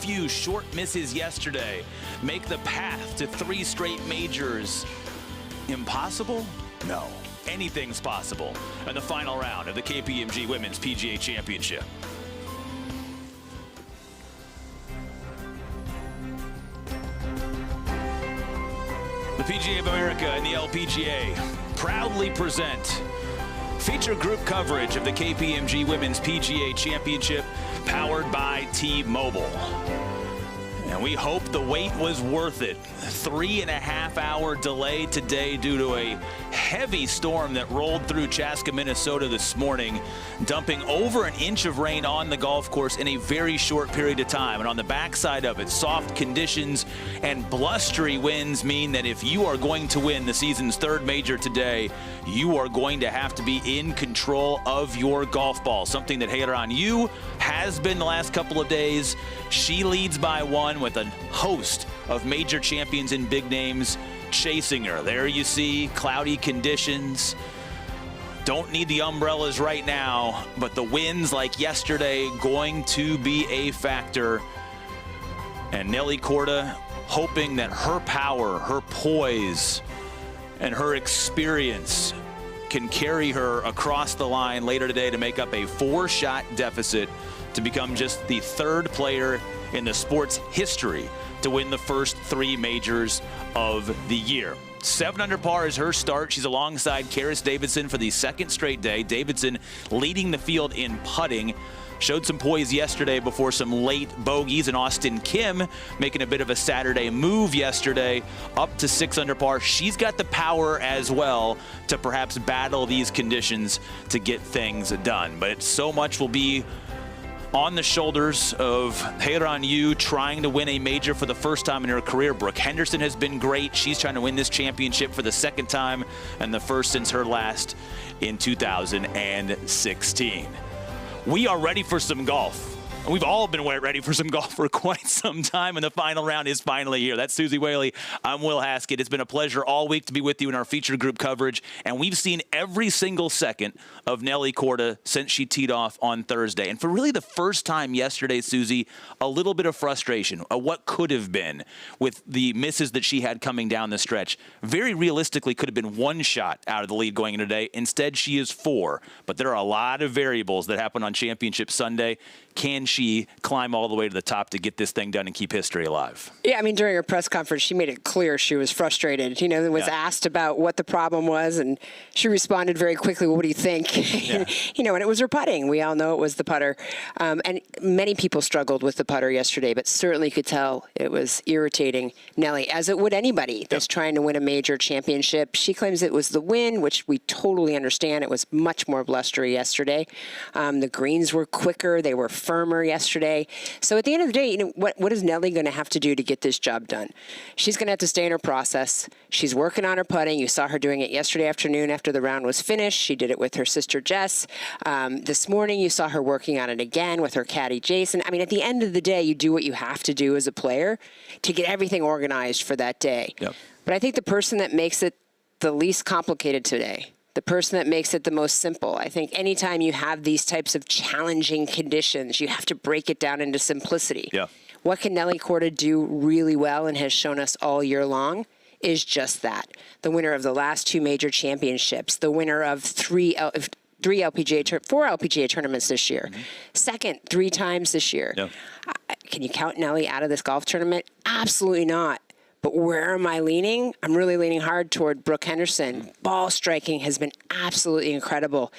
few short misses yesterday make the path to 3 straight majors impossible? No. Anything's possible in the final round of the KPMG Women's PGA Championship. The PGA of America and the LPGA proudly present feature group coverage of the KPMG Women's PGA Championship, powered by T-Mobile. And we hope the wait was worth it. 3.5-hour delay today due to a heavy storm that rolled through Chaska, Minnesota this morning, dumping over an inch of rain on the golf course in a very short period of time. And on the backside of it, soft conditions and blustery winds mean that if you are going to win the season's 3rd major today, you are going to have to be in control of your golf ball, something that Hazeltine has been the last couple of days. She leads by 1 with a host of major champions and big names chasing her. There you see cloudy conditions. Don't need the umbrellas right now, but the winds like yesterday going to be a factor. And Nelly Korda hoping that her power, her poise, and her experience can carry her across the line later today to make up a 4-shot deficit to become just the 3rd player in the sport's history to win the first 3 majors of the year. 7 under par is her start. She's alongside Karis Davidson for the 2nd straight day. Davidson leading the field in putting. Showed some poise yesterday before some late bogeys, and Auston Kim making a bit of a Saturday move yesterday up to 6 under par. She's got the power as well to perhaps battle these conditions to get things done. But so much will be on the shoulders of Hazeltine trying to win a major for the first time in her career. Brooke Henderson has been great. She's trying to win this championship for the 2nd time and the first since her last in 2016. We are ready for some golf. We've all been ready for some golf for quite some time, and the final round is finally here. That's Susie Whaley. I'm Will Haskett. It's been a pleasure all week to be with you in our feature group coverage, and we've seen every single second of Nelly Korda since she teed off on Thursday. And for really the first time yesterday, Susie, a little bit of frustration, what could have been with the misses that she had coming down the stretch. Very realistically could have been 1 shot out of the lead going into today. Instead, she is 4. But there are a lot of variables that happen on Championship Sunday. Can she climb all the way to the top to get this thing done and keep history alive? Yeah, I mean, during her press conference, she made it clear she was frustrated. And was asked about what the problem was, and she responded very quickly, well, what do you think? Yeah. And it was her putting. We all know it was the putter. And many people struggled with the putter yesterday, but certainly could tell it was irritating Nelly, as it would anybody that's trying to win a major championship. She claims it was the wind, which we totally understand. It was much more blustery yesterday. The greens were quicker. They were firmer yesterday. So at the end of the day, what is Nelly going to have to do to get this job done? She's going to have to stay in her process. She's working on her putting. You saw her doing it yesterday afternoon after the round was finished. She did it with her sister Jess. This morning, you saw her working on it again with her caddy Jason. I mean, at the end of the day, you do what you have to do as a player to get everything organized for that day. Yep. But I think the person that makes it the least complicated today, the person that makes it the most simple. I think anytime you have these types of challenging conditions, you have to break it down into simplicity. Yeah. What can Nelly Korda do really well and has shown us all year long is just that. The winner of the last 2 major championships, the winner of 4 LPGA tournaments this year, second 3 times this year. Yeah. Can you count Nelly out of this golf tournament? Absolutely not. But where am I leaning? I'm really leaning hard toward Brooke Henderson. Ball striking has been absolutely incredible.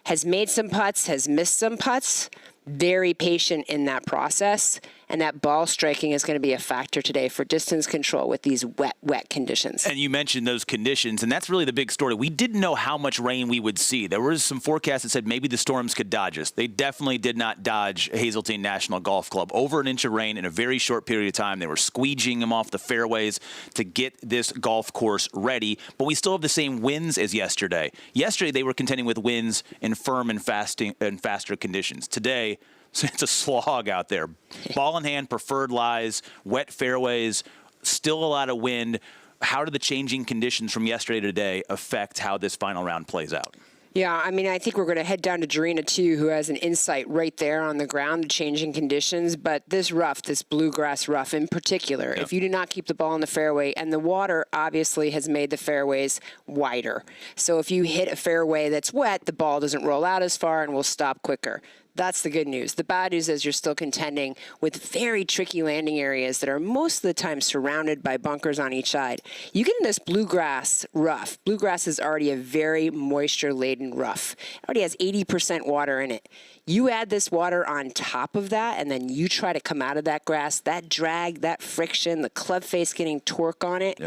Has made some putts, has missed some putts. Very patient in that process. And that ball striking is going to be a factor today for distance control with these wet conditions. And you mentioned those conditions, and that's really the big story. We didn't know how much rain we would see. There was some forecasts that said maybe the storms could dodge us. They definitely did not dodge Hazeltine National Golf Club. Over an inch of rain in a very short period of time. They were squeegeeing them off the fairways to get this golf course ready, but we still have the same winds as yesterday. Yesterday, they were contending with winds in firm and faster conditions. Today, it's a slog out there. Ball in hand, preferred lies, wet fairways, still a lot of wind. How do the changing conditions from yesterday to today affect how this final round plays out? Yeah, I mean, I think we're going to head down to Jarena, too, who has an insight right there on the ground, the changing conditions. But this rough, this bluegrass rough in particular, if you do not keep the ball in the fairway, and the water obviously has made the fairways wider. So if you hit a fairway that's wet, the ball doesn't roll out as far and will stop quicker. That's the good news. The bad news is you're still contending with very tricky landing areas that are most of the time surrounded by bunkers on each side. You get in this bluegrass rough. Bluegrass is already a very moisture-laden rough. It already has 80% water in it. You add this water on top of that, and then you try to come out of that grass, that drag, that friction, the club face getting torque on it,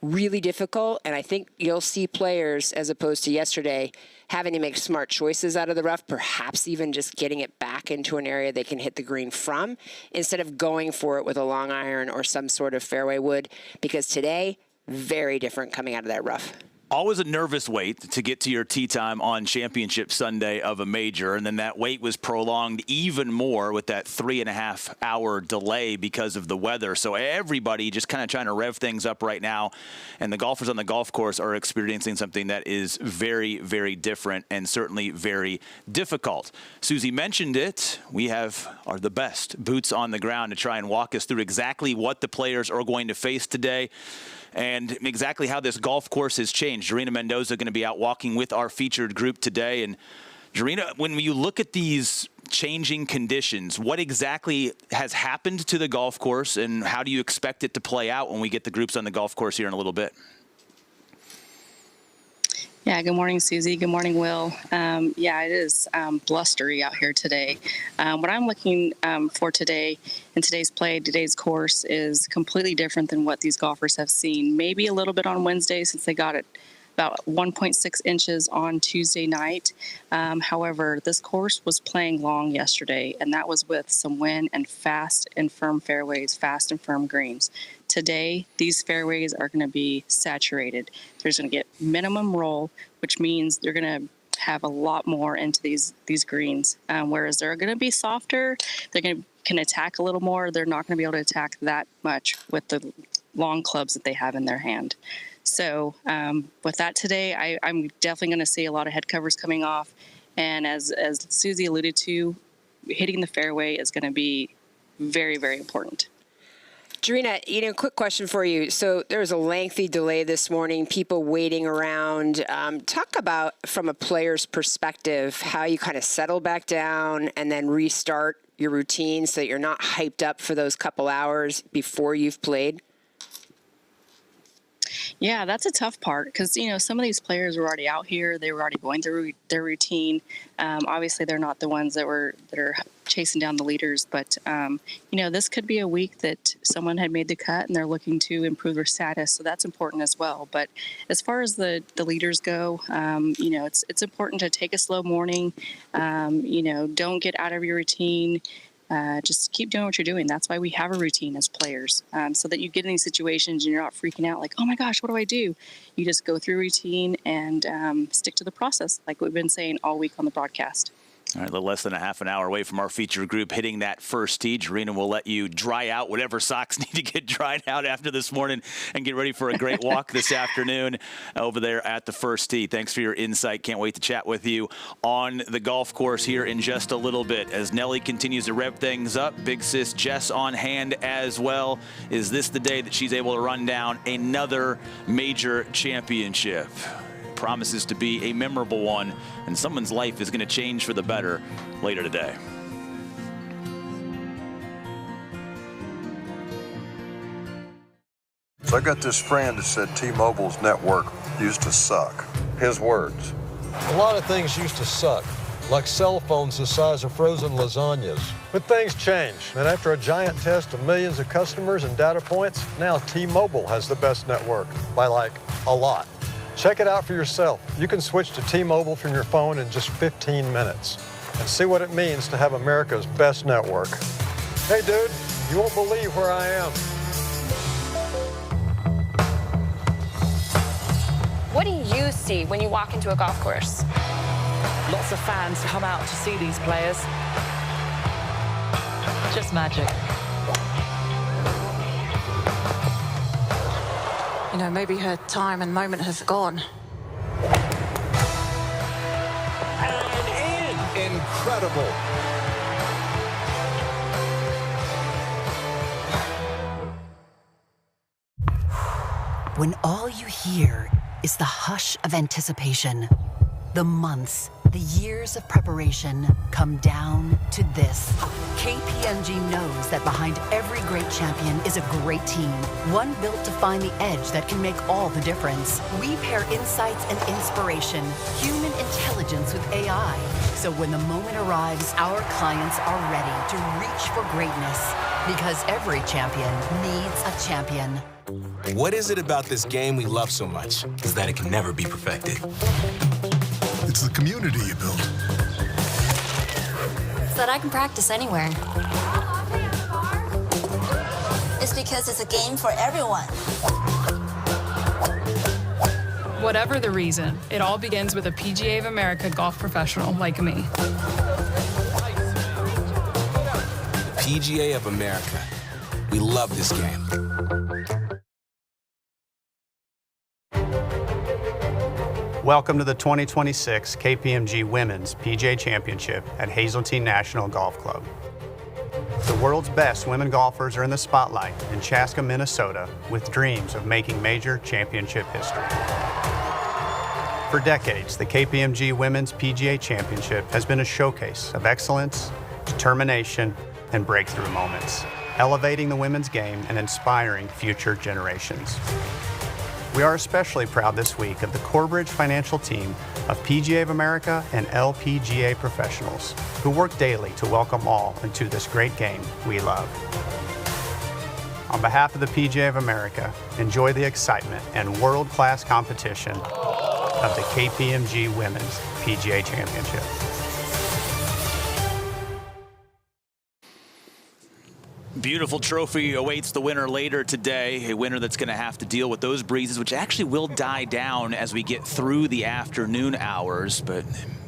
really difficult. And I think you'll see players, as opposed to yesterday, having to make smart choices out of the rough, perhaps even just getting it back into an area they can hit the green from, instead of going for it with a long iron or some sort of fairway wood, because today, very different coming out of that rough. Always a nervous wait to get to your tee time on Championship Sunday of a major, and then that wait was prolonged even more with that 3.5-hour delay because of the weather. So everybody just kind of trying to rev things up right now, and the golfers on the golf course are experiencing something that is very, very different and certainly very difficult. Susie mentioned it. We are the best boots on the ground to try and walk us through exactly what the players are going to face today, and exactly how this golf course has changed. Jarena Mendoza going to be out walking with our featured group today. And Jarena, when you look at these changing conditions, what exactly has happened to the golf course, and how do you expect it to play out when we get the groups on the golf course here in a little bit? Yeah, good morning, Susie. Good morning, Will. Yeah, it is blustery out here today. What I'm looking for today in today's play, today's course, is completely different than what these golfers have seen. Maybe a little bit on Wednesday, since they got it about 1.6 inches on Tuesday night. However, this course was playing long yesterday, and that was with some wind and fast and firm fairways, fast and firm greens. Today, these fairways are going to be saturated. There's going to get minimum roll, which means they're going to have a lot more into these greens. Whereas they're going to be softer, can attack a little more. They're not going to be able to attack that much with the long clubs that they have in their hand. So with that today, I'm definitely going to see a lot of head covers coming off. And as Susie alluded to, hitting the fairway is going to be very, very important. Jarena, quick question for you. So there was a lengthy delay this morning, people waiting around. Talk about, from a player's perspective, how you kind of settle back down and then restart your routine so that you're not hyped up for those couple hours before you've played. Yeah, that's a tough part because, some of these players were already out here. They were already going through their routine. Obviously, they're not the ones that are chasing down the leaders. But, this could be a week that someone had made the cut and they're looking to improve their status. So that's important as well. But as far as the leaders go, it's important to take a slow morning. Don't get out of your routine. Just keep doing what you're doing. That's why we have a routine as players, so that you get in these situations and you're not freaking out like, oh my gosh, what do I do? You just go through routine and stick to the process like we've been saying all week on the broadcast. All right, a little less than a half an hour away from our feature group hitting that first tee. Jarena will let you dry out whatever socks need to get dried out after this morning and get ready for a great walk this afternoon over there at the first tee. Thanks for your insight. Can't wait to chat with you on the golf course here in just a little bit. As Nelly continues to rev things up, big sis Jess on hand as well. Is this the day that she's able to run down another major championship? Promises to be a memorable one, and someone's life is going to change for the better later today. So I got this friend that said T-Mobile's network used to suck. His words. A lot of things used to suck, like cell phones the size of frozen lasagnas. But things change, and after a giant test of millions of customers and data points, now T-Mobile has the best network, by like a lot. Check it out for yourself. You can switch to T-Mobile from your phone in just 15 minutes and see what it means to have America's best network. Hey, dude, you won't believe where I am. What do you see when you walk into a golf course? Lots of fans come out to see these players. Just magic. Maybe her time and moment have gone. incredible. When all you hear is the hush of anticipation, the months, the years of preparation come down to this. KPMG knows that behind every great champion is a great team, one built to find the edge that can make all the difference. We pair insights and inspiration, human intelligence with AI. So when the moment arrives, our clients are ready to reach for greatness, because every champion needs a champion. What is it about this game we love so much? Is that it can never be perfected. It's the community you build. It's that I can practice anywhere. It's because it's a game for everyone. Whatever the reason, it all begins with a PGA of America golf professional like me. PGA of America. We love this game. Welcome to the 2026 KPMG Women's PGA Championship at Hazeltine National Golf Club. The world's best women golfers are in the spotlight in Chaska, Minnesota, with dreams of making major championship history. For decades, the KPMG Women's PGA Championship has been a showcase of excellence, determination, and breakthrough moments, elevating the women's game and inspiring future generations. We are especially proud this week of the Corebridge financial team of PGA of America and LPGA professionals who work daily to welcome all into this great game we love. On behalf of the PGA of America, enjoy the excitement and world-class competition of the KPMG Women's PGA Championship. Beautiful trophy awaits the winner later today, a winner that's going to have to deal with those breezes, which actually will die down as we get through the afternoon hours, but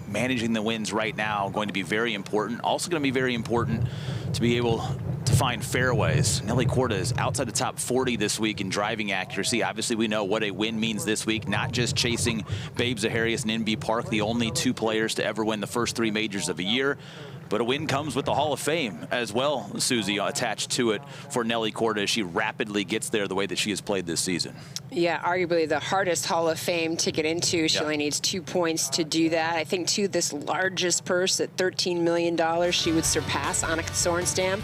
managing the winds right now going to be very important. Also going to be very important to be able to find fairways. Nelly Korda is outside the top 40 this week in driving accuracy. Obviously, we know what a win means this week, not just chasing Babe Zaharias and Inbee Park, the only two players to ever win the first three majors of a year. But a win comes with the Hall of Fame as well, Susie, attached to it for Nelly Korda as she rapidly gets there the way that she has played this season. Yeah, arguably the hardest Hall of Fame to get into. She only needs 2 points to do that. I think, too, this largest purse at $13 million, she would surpass Annika Sorenstam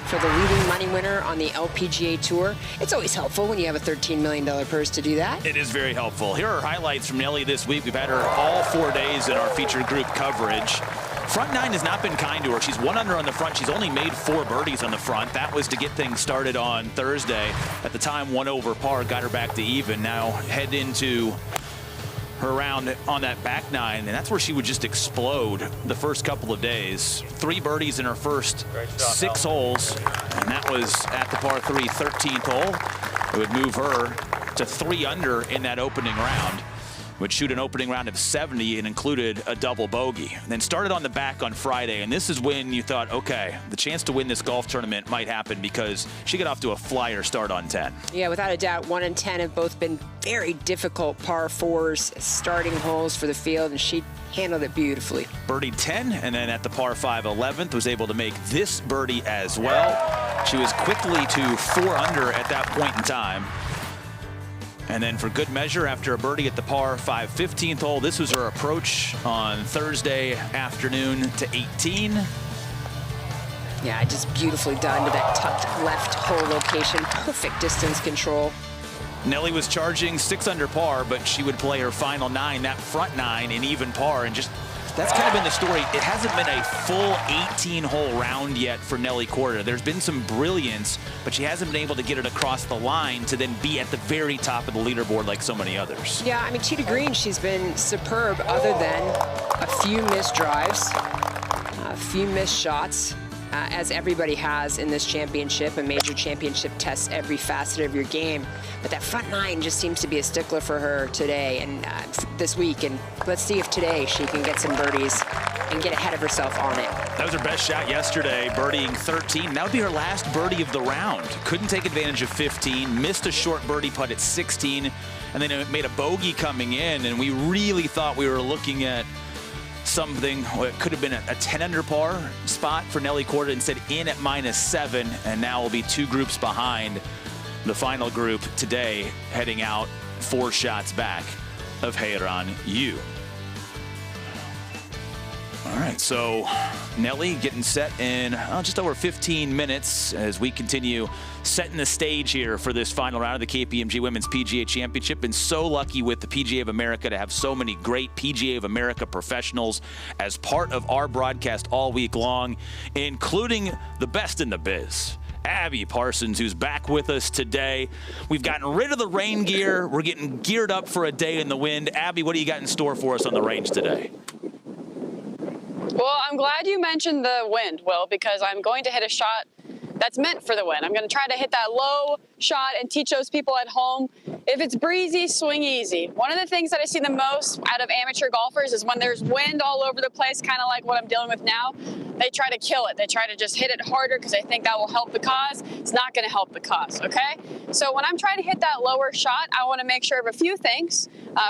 for the leading money winner on the LPGA Tour. It's always helpful when you have a $13 million purse to do that. It is very helpful. Here are highlights from Nelly this week. We've had her all 4 days in our featured group coverage. Front nine has not been kind to her. She's 1 under on the front. She's only made 4 birdies on the front. That was to get things started on Thursday. At the time, 1 over par got her back to even. Now head into her round on that back nine, and that's where she would just explode the first couple of days. 3 birdies in her first 6 holes, and that was at the par 3 13th hole. It would move her to 3 under in that opening round. Would shoot an opening round of 70 and included a double bogey. And then started on the back on Friday, and this is when you thought, okay, the chance to win this golf tournament might happen because she got off to a flyer start on 10. Yeah, without a doubt, 1 and 10 have both been very difficult par 4s starting holes for the field, and she handled it beautifully. Birdie 10, and then at the par 5 11th was able to make this birdie as well. She was quickly to 4 under at that point in time. And then for good measure, after a birdie at the par 5 15th hole, this was her approach on Thursday afternoon to 18. Yeah, just beautifully done to that tucked left hole location. Perfect distance control. Nelly was charging 6 under par, but she would play her final 9, that front 9 in even par, and just that's kind of been the story. It hasn't been a full 18-hole round yet for Nelly Korda. There's been some brilliance, but she hasn't been able to get it across the line to then be at the very top of the leaderboard like so many others. Yeah, I mean, tee to green, she's been superb other than a few missed drives, a few missed shots, as everybody has in this championship. A major championship tests every facet of your game. But that front 9 just seems to be a stickler for her today and this week. And let's see if today she can get some birdies and get ahead of herself on it. That was her best shot yesterday, birdieing 13. That would be her last birdie of the round. Couldn't take advantage of 15, missed a short birdie putt at 16, and then it made a bogey coming in. And we really thought we were looking at something, what could have been a 10 under par spot for Nelly Korda, instead in at -7, and now will be 2 groups behind the final group today, heading out 4 shots back of Heiran Yu. All right, so Nelly getting set in just over 15 minutes as we continue setting the stage here for this final round of the KPMG Women's PGA Championship. Been so lucky with the PGA of America to have so many great PGA of America professionals as part of our broadcast all week long, including the best in the biz, Abby Parsons, who's back with us today. We've gotten rid of the rain gear. We're getting geared up for a day in the wind. Abby, what do you got in store for us on the range today? Well, I'm glad you mentioned the wind, Will, because I'm going to hit a shot that's meant for the wind. I'm going to try to hit that low shot and teach those people at home, if it's breezy, swing easy. One of the things that I see the most out of amateur golfers is when there's wind all over the place, kind of like what I'm dealing with now, they try to kill it. They try to just hit it harder because they think that will help the cause. It's not going to help the cause, okay? So when I'm trying to hit that lower shot, I want to make sure of a few things.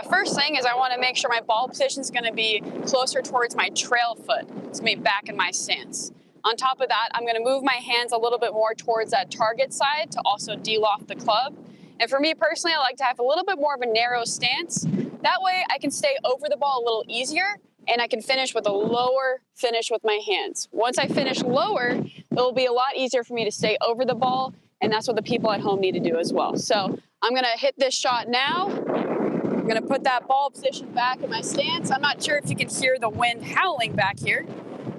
First thing is I want to make sure my ball position is going to be closer towards my trail foot. It's going to be back in my stance. On top of that, I'm going to move my hands a little bit more towards that target side to also de-loft the club. And for me personally, I like to have a little bit more of a narrow stance. That way I can stay over the ball a little easier and I can finish with a lower finish with my hands. Once I finish lower, it will be a lot easier for me to stay over the ball, and that's what the people at home need to do as well. So I'm going to hit this shot now. I'm going to put that ball position back in my stance. I'm not sure if you can hear the wind howling back here,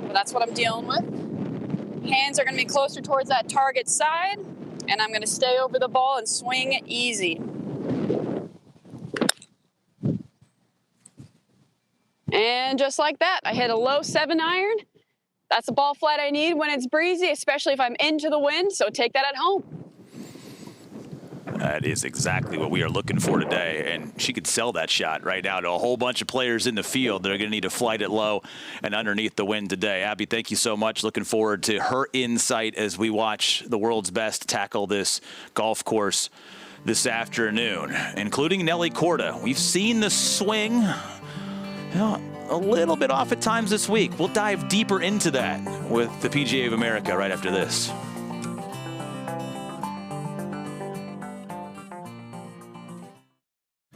but that's what I'm dealing with. Hands are going to be closer towards that target side, and I'm going to stay over the ball and swing easy. And just like that, I hit a low 7-iron. That's the ball flight I need when it's breezy, especially if I'm into the wind, so take that at home. That is exactly what we are looking for today, and she could sell that shot right now to a whole bunch of players in the field that are going to need to flight it low and underneath the wind today. Abby, thank you so much. Looking forward to her insight as we watch the world's best tackle this golf course this afternoon, including Nelly Korda. We've seen the swing, a little bit off at times this week. We'll dive deeper into that with the PGA of America right after this.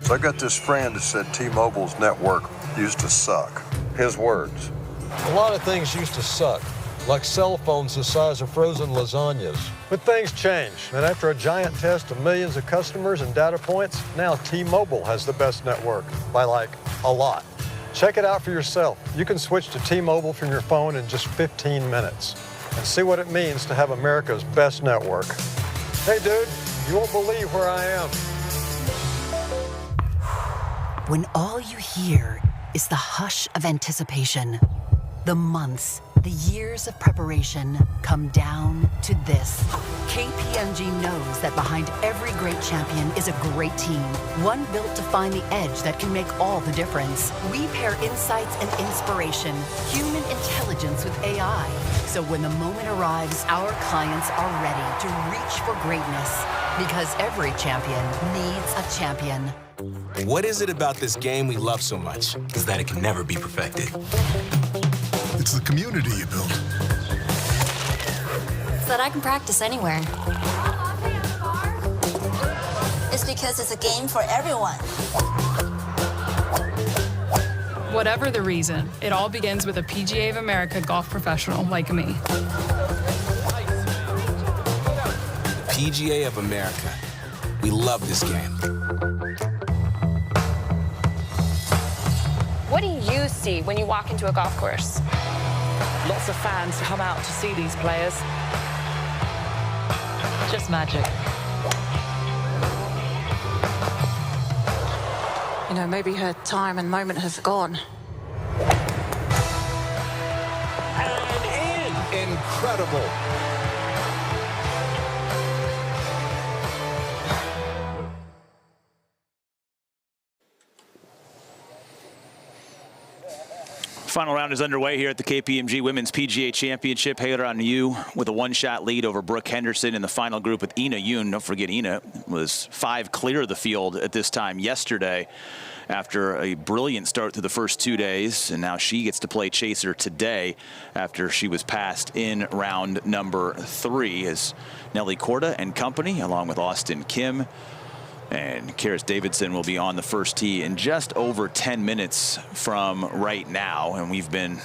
So I got this friend that said T-Mobile's network used to suck. His words. A lot of things used to suck, like cell phones the size of frozen lasagnas. But things change, and after a giant test of millions of customers and data points, now T-Mobile has the best network, by like a lot. Check it out for yourself. You can switch to T-Mobile from your phone in just 15 minutes and see what it means to have America's best network. Hey dude, you won't believe where I am. When all you hear is the hush of anticipation, the months, the years of preparation come down to this. KPMG knows that behind every great champion is a great team, one built to find the edge that can make all the difference. We pair insights and inspiration, human intelligence with AI. So when the moment arrives, our clients are ready to reach for greatness, because every champion needs a champion. What is it about this game we love so much? Is that it can never be perfected. It's the community you build. So that I can practice anywhere. It's because it's a game for everyone. Whatever the reason, it all begins with a PGA of America golf professional like me. PGA of America. We love this game. What do you see when you walk into a golf course? Lots of fans come out to see these players. Just magic. You know, maybe her time and moment has gone. And in. Incredible. Final round is underway here at the KPMG Women's PGA Championship. Hazeltine National with a one-shot lead over Brooke Henderson in the final group with Ina Yoon. Don't forget, Ina was 5 clear of the field at this time yesterday after a brilliant start to the first 2 days, and now she gets to play chaser today after she was passed in round number 3 as Nelly Korda and company, along with Auston Kim and Karis Davidson, will be on the first tee in just over 10 minutes from right now. And we've been,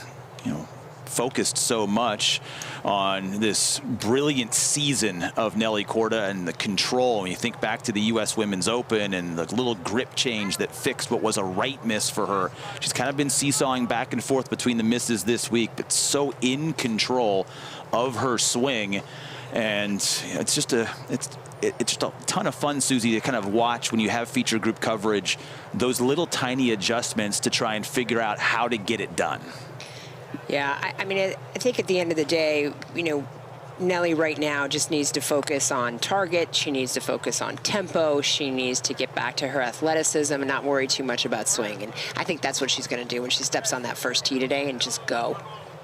focused so much on this brilliant season of Nelly Korda and the control. When you think back to the U.S. Women's Open and the little grip change that fixed what was a right miss for her. She's kind of been seesawing back and forth between the misses this week, but so in control of her swing. And it's just a ton of fun, Susie, to kind of watch when you have feature group coverage, those little tiny adjustments to try and figure out how to get it done. Yeah, I mean, I think at the end of the day, Nelly right now just needs to focus on target. She needs to focus on tempo. She needs to get back to her athleticism and not worry too much about swing. And I think that's what she's going to do when she steps on that first tee today and just go.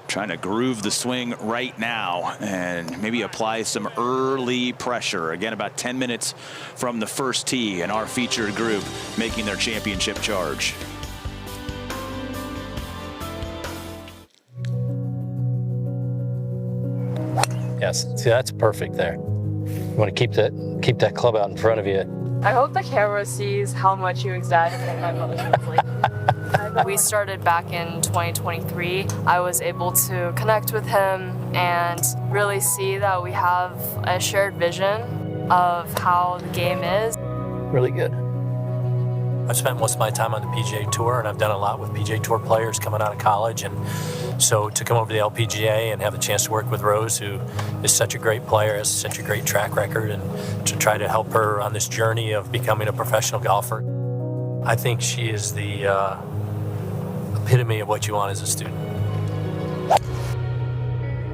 Trying to groove the swing right now and maybe apply some early pressure. Again, about 10 minutes from the first tee and our featured group making their championship charge. Yes, see, that's perfect there. You want to keep that club out in front of you. I hope the camera sees how much you exaggerate my motions. We started back in 2023. I was able to connect with him and really see that we have a shared vision of how the game is. Really good. I've spent most of my time on the PGA Tour, and I've done a lot with PGA Tour players coming out of college. And so to come over to the LPGA and have a chance to work with Rose, who is such a great player, has such a great track record, and to try to help her on this journey of becoming a professional golfer, I think she is the epitome of what you want as a student.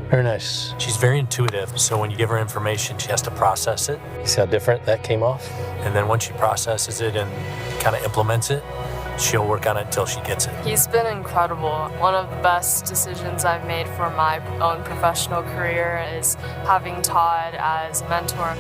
Very nice. She's very intuitive, so when you give her information, she has to process it. You see how different that came off? And then once she processes it and kind of implements it, she'll work on it until she gets it. He's been incredible. One of the best decisions I've made for my own professional career is having Todd as a mentor.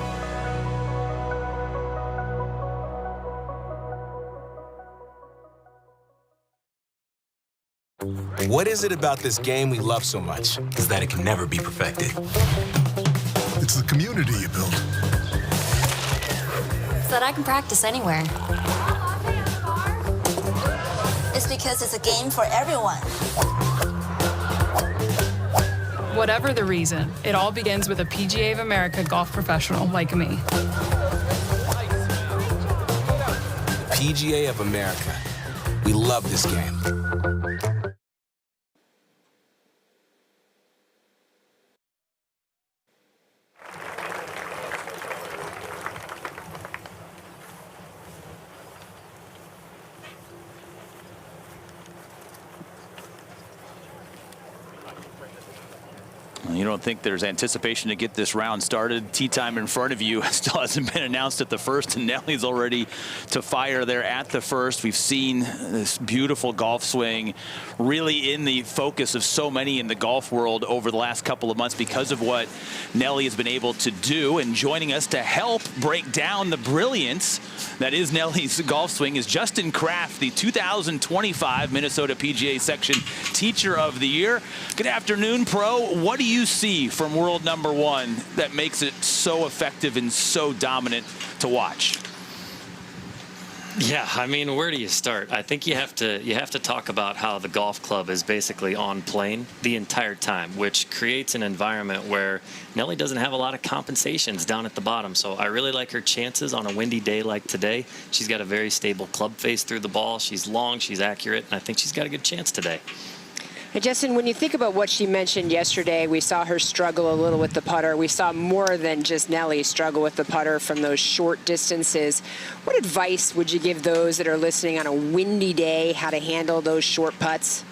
What is it about this game we love so much? Is that it can never be perfected. It's the community you build. So that I can practice anywhere. It's because it's a game for everyone. Whatever the reason, it all begins with a PGA of America golf professional like me. PGA of America. We love this game. You don't think there's anticipation to get this round started. Tee time in front of you still hasn't been announced at the first, and Nelly's already to fire there at the first. We've seen this beautiful golf swing really in the focus of so many in the golf world over the last couple of months because of what Nelly has been able to do. And joining us to help break down the brilliance that is Nelly's golf swing is Justin Kraft, the 2025 Minnesota PGA Section Teacher of the Year. Good afternoon, Pro. What do you see from world number 1 that makes it so effective and so dominant to watch? Yeah, I mean, where do you start? I think you have to talk about how the golf club is basically on plane the entire time, which creates an environment where Nelly doesn't have a lot of compensations down at the bottom. So I really like her chances on a windy day like today. She's got a very stable club face through the ball. She's long, she's accurate, and I think she's got a good chance today. Hey, Justin, when you think about what she mentioned yesterday, we saw her struggle a little with the putter. We saw more than just Nelly struggle with the putter from those short distances. What advice would you give those that are listening on a windy day, how to handle those short putts?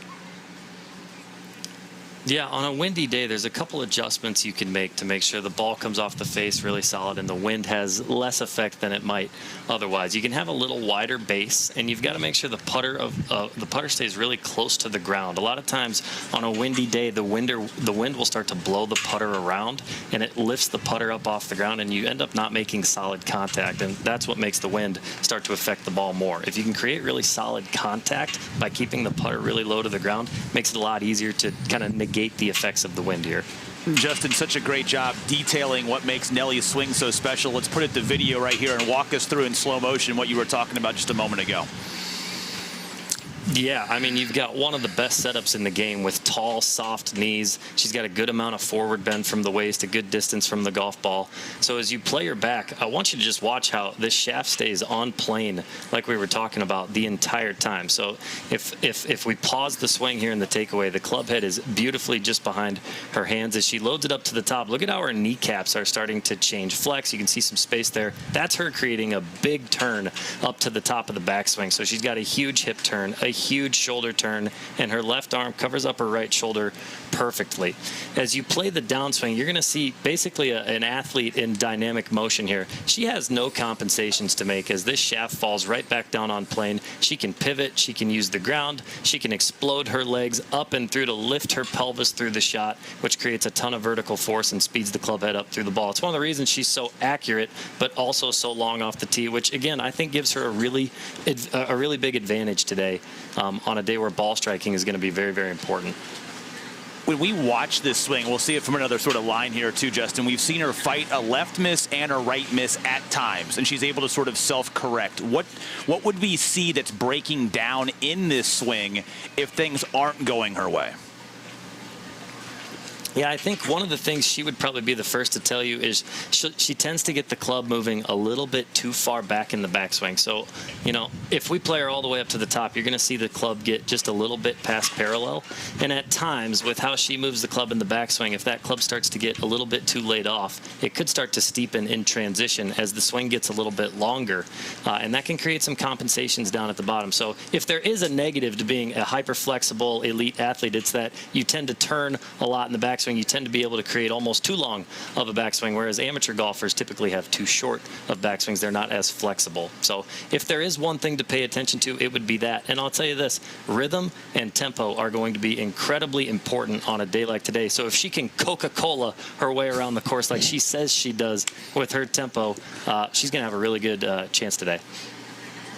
Yeah, on a windy day, there's a couple adjustments you can make to make sure the ball comes off the face really solid and the wind has less effect than it might otherwise. You can have a little wider base, and you've got to make sure the putter stays really close to the ground. A lot of times on a windy day, the wind will start to blow the putter around, and it lifts the putter up off the ground, and you end up not making solid contact, and that's what makes the wind start to affect the ball more. If you can create really solid contact by keeping the putter really low to the ground, makes it a lot easier to kind of negate the effects of the wind here. Justin, such a great job detailing what makes Nelly's swing so special. Let's put it to video right here and walk us through in slow motion what you were talking about just a moment ago. Yeah, I mean, you've got one of the best setups in the game with tall, soft knees. She's got a good amount of forward bend from the waist, a good distance from the golf ball. So as you play her back, I want you to just watch how this shaft stays on plane like we were talking about the entire time. So if we pause the swing here in the takeaway, the club head is beautifully just behind her hands. As she loads it up to the top, look at how her kneecaps are starting to change flex. You can see some space there. That's her creating a big turn up to the top of the backswing. So she's got a huge hip turn, a huge shoulder turn, and her left arm covers up her right shoulder perfectly. As you play the downswing, you're going to see basically an athlete in dynamic motion here. She has no compensations to make as this shaft falls right back down on plane. She can pivot, she can use the ground, she can explode her legs up and through to lift her pelvis through the shot, which creates a ton of vertical force and speeds the club head up through the ball. It's one of the reasons she's so accurate, but also so long off the tee, which again, I think gives her a really big advantage today on a day where ball striking is going to be very, very important. When we watch this swing, we'll see it from another sort of line here too, Justin. We've seen her fight a left miss and a right miss at times, and she's able to sort of self-correct. What would we see that's breaking down in this swing if things aren't going her way? Yeah, I think one of the things she would probably be the first to tell you is she tends to get the club moving a little bit too far back in the backswing. So, you know, if we play her all the way up to the top, you're going to see the club get just a little bit past parallel. And at times, with how she moves the club in the backswing, if that club starts to get a little bit too laid off, it could start to steepen in transition as the swing gets a little bit longer. And that can create some compensations down at the bottom. So if there is a negative to being a hyper-flexible elite athlete, it's that you tend to turn a lot in the backswing. You tend to be able to create almost too long of a backswing, whereas amateur golfers typically have too short of backswings. They're not as flexible. So if there is one thing to pay attention to, it would be that. And I'll tell you this, rhythm and tempo are going to be incredibly important on a day like today. So if she can Coca-Cola her way around the course like she says she does with her tempo, she's going to have a really good chance today.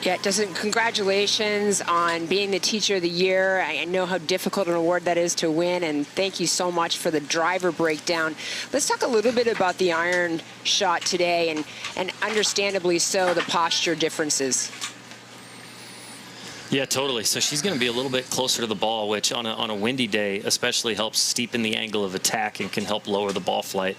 Yeah, congratulations on being the Teacher of the Year. I know how difficult an award that is to win, and thank you so much for the driver breakdown. Let's talk a little bit about the iron shot today, and understandably so, the posture differences. Yeah, totally. So she's going to be a little bit closer to the ball, which on a windy day especially helps steepen the angle of attack and can help lower the ball flight.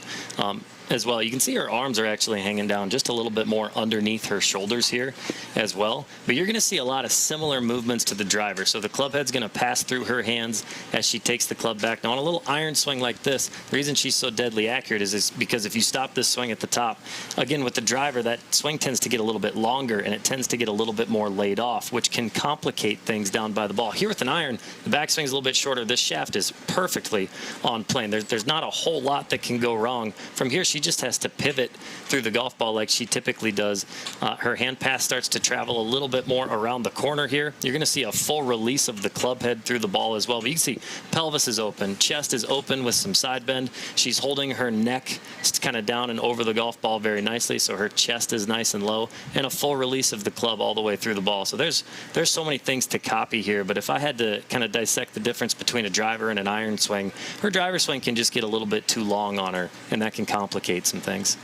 As well. You can see her arms are actually hanging down just a little bit more underneath her shoulders here as well. But you're going to see a lot of similar movements to the driver. So the club head's going to pass through her hands as she takes the club back. Now on a little iron swing like this, the reason she's so deadly accurate is because if you stop this swing at the top, again with the driver, that swing tends to get a little bit longer and it tends to get a little bit more laid off, which can complicate things down by the ball. Here with an iron, the backswing's a little bit shorter. This shaft is perfectly on plane. There's not a whole lot that can go wrong. From here, she just has to pivot through the golf ball like she typically does. Her hand pass starts to travel a little bit more around the corner here. You're going to see a full release of the club head through the ball as well. But you can see pelvis is open, chest is open with some side bend. She's holding her neck kind of down and over the golf ball very nicely, so her chest is nice and low, and a full release of the club all the way through the ball. So there's so many things to copy here, but if I had to kind of dissect the difference between a driver and an iron swing, her driver swing can just get a little bit too long on her, and that can complicate some things.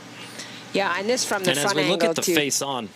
Yeah, and this from the front angle, as we look at the too. face on.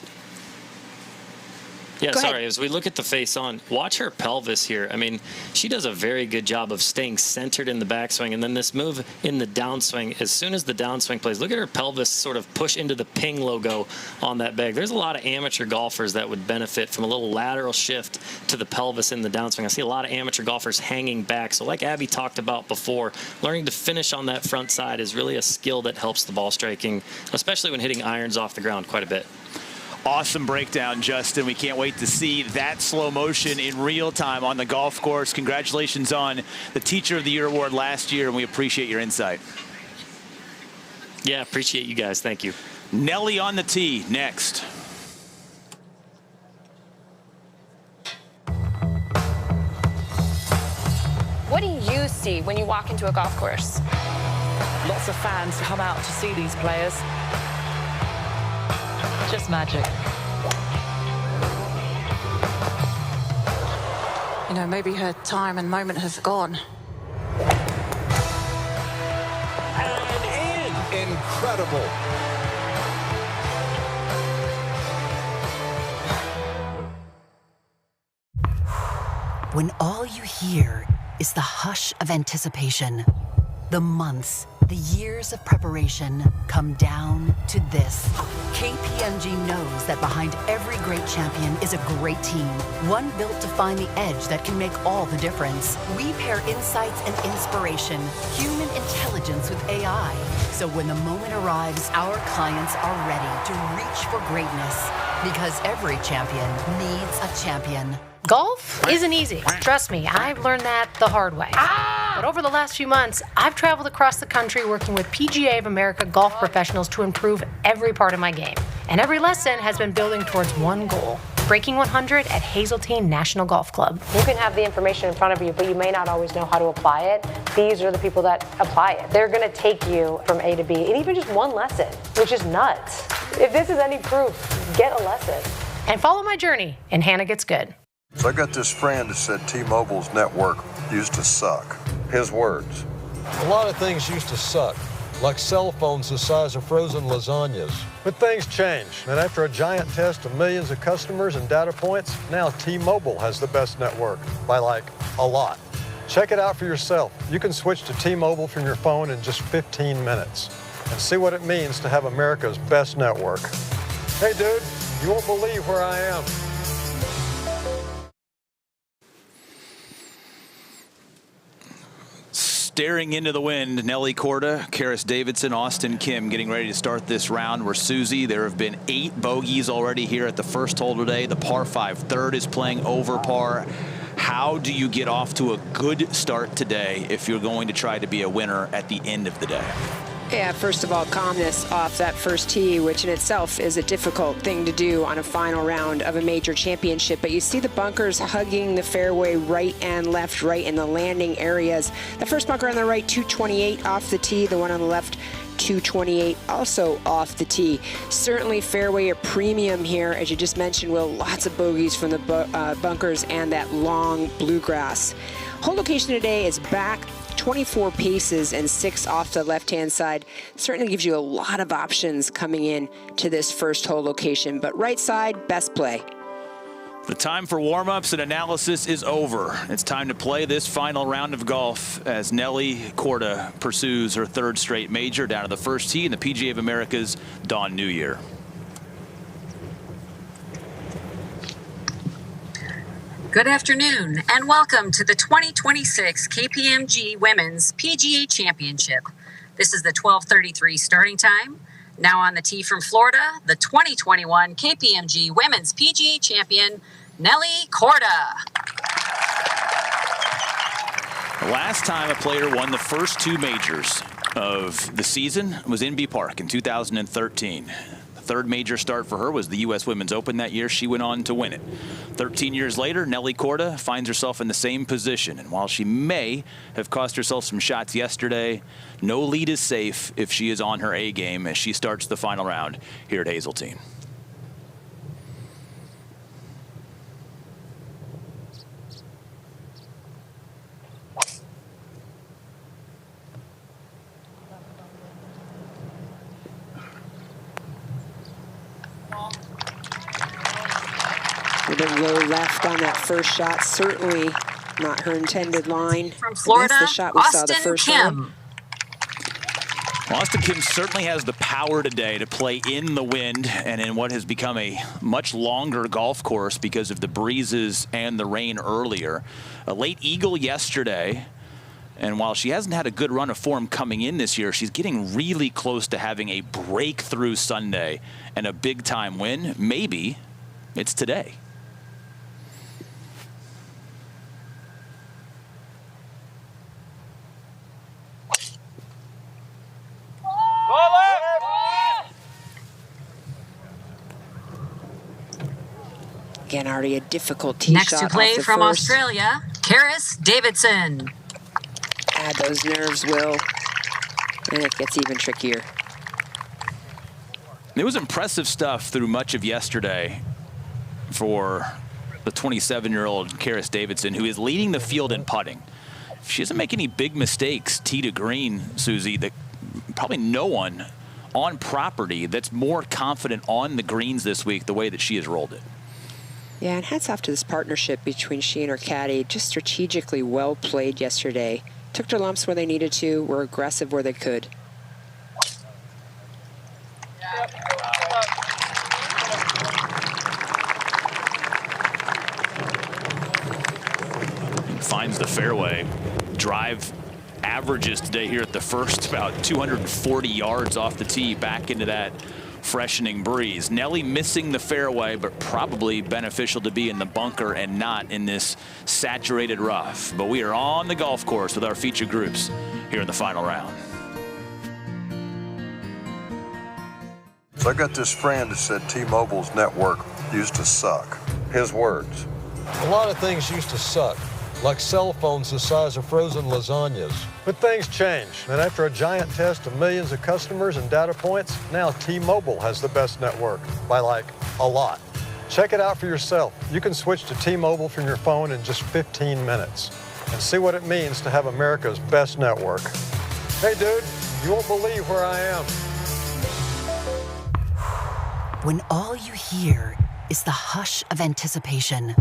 Yeah, sorry. As we look at the face on, watch her pelvis here. I mean, she does a very good job of staying centered in the backswing. And then this move in the downswing, as soon as the downswing plays, look at her pelvis sort of push into the ping logo on that bag. There's a lot of amateur golfers that would benefit from a little lateral shift to the pelvis in the downswing. I see a lot of amateur golfers hanging back. So like Abby talked about before, learning to finish on that front side is really a skill that helps the ball striking, especially when hitting irons off the ground quite a bit. Awesome breakdown, Justin. We can't wait to see that slow motion in real time on the golf course. Congratulations on the Teacher of the Year award last year, and we appreciate your insight. Yeah, appreciate you guys. Thank you. Nelly on the tee next. What do you see when you walk into a golf course? Lots of fans come out to see these players. Just magic. You know, maybe her time and moment have gone. And in. Incredible. When all you hear is the hush of anticipation, the months, the years of preparation come down to this. KPMG knows that behind every great champion is a great team, one built to find the edge that can make all the difference. We pair insights and inspiration, human intelligence with AI. So when the moment arrives, our clients are ready to reach for greatness. Because every champion needs a champion. Golf isn't easy. Trust me, I've learned that the hard way. But over the last few months, I've traveled across the country working with PGA of America golf professionals to improve every part of my game. And every lesson has been building towards one goal: breaking 100 at Hazeltine National Golf Club. You can have the information in front of you, but you may not always know how to apply it. These are the people that apply it. They're going to take you from A to B, and even just one lesson, which is nuts. If this is any proof, get a lesson. And follow my journey, and Hannah Gets Good. So I got this friend who said T-Mobile's network used to suck. His words. A lot of things used to suck, like cell phones the size of frozen lasagnas. But things change, and after a giant test of millions of customers and data points, now T-Mobile has the best network, by like a lot. Check it out for yourself. You can switch to T-Mobile from your phone in just 15 minutes and see what it means to have America's best network. Hey dude, you won't believe where I am. Staring into the wind, Nelly Korda, Karis, Davidson, Auston, Kim getting ready to start this round. We're Susie. There have been 8 bogeys already here at the first hole today. The par 5 third is playing over par. How do you get off to a good start today if you're going to try to be a winner at the end of the day? Yeah, first of all, calmness off that first tee, which in itself is a difficult thing to do on a final round of a major championship. But you see the bunkers hugging the fairway right and left, right in the landing areas. The first bunker on the right, 228 off the tee. The one on the left, 228 also off the tee. Certainly fairway a premium here, as you just mentioned, Will. Lots of bogeys from the bunkers and that long bluegrass. Hole location today is back 24 paces and 6 off the left-hand side. Certainly gives you a lot of options coming in to this first hole location, but right side, best play. The time for warm-ups and analysis is over. It's time to play this final round of golf as Nelly Korda pursues her 3rd straight major down to the first tee in the PGA of America's Dawn New Year. Good afternoon and welcome to the 2026 KPMG Women's PGA Championship. This is the 12:33 starting time. Now on the tee from Florida, the 2021 KPMG Women's PGA Champion, Nelly Korda. The last time a player won the first 2 majors of the season was in Bee Park in 2013. Third major start for her was the U.S. Women's Open that year. She went on to win it. 13 years later, Nelly Korda finds herself in the same position. And while she may have cost herself some shots yesterday, no lead is safe if she is on her A game as she starts the final round here at Hazeltine. With a low left on that first shot, certainly not her intended line. From Florida, the shot we saw the Auston first Kim. time. Auston Kim certainly has the power today to play in the wind and in what has become a much longer golf course because of the breezes and the rain earlier. A late eagle yesterday, And while she hasn't had a good run of form coming in this year, she's getting really close to having a breakthrough Sunday and a big-time win. Maybe it's today. Again, already a difficult tee Next shot to play off the from first. Australia, Karis, Davidson. Add those nerves, Will, and it gets even trickier. It was impressive stuff through much of yesterday for the 27-year-old Karis Davidson, who is leading the field in putting. If she doesn't make any big mistakes, tee to green, Susie, that probably no one on property that's more confident on the greens this week the way that she has rolled it. Yeah, and hats off to this partnership between she and her caddy. Just strategically well played yesterday. Took their lumps where they needed to, were aggressive where they could. Finds the fairway. Drive averages today here at the first about 240 yards off the tee back into that freshening breeze. Nelly missing the fairway, but probably beneficial to be in the bunker and not in this saturated rough. But we are on the golf course with our feature groups here in the final round. So I got this friend that said T-Mobile's network used to suck. His words. A lot of things used to suck, like cell phones the size of frozen lasagnas. But things change, and after a giant test of millions of customers and data points, now T-Mobile has the best network, by like a lot. Check it out for yourself. You can switch to T-Mobile from your phone in just 15 minutes and see what it means to have America's best network. Hey dude, you won't believe where I am. When all you hear is the hush of anticipation,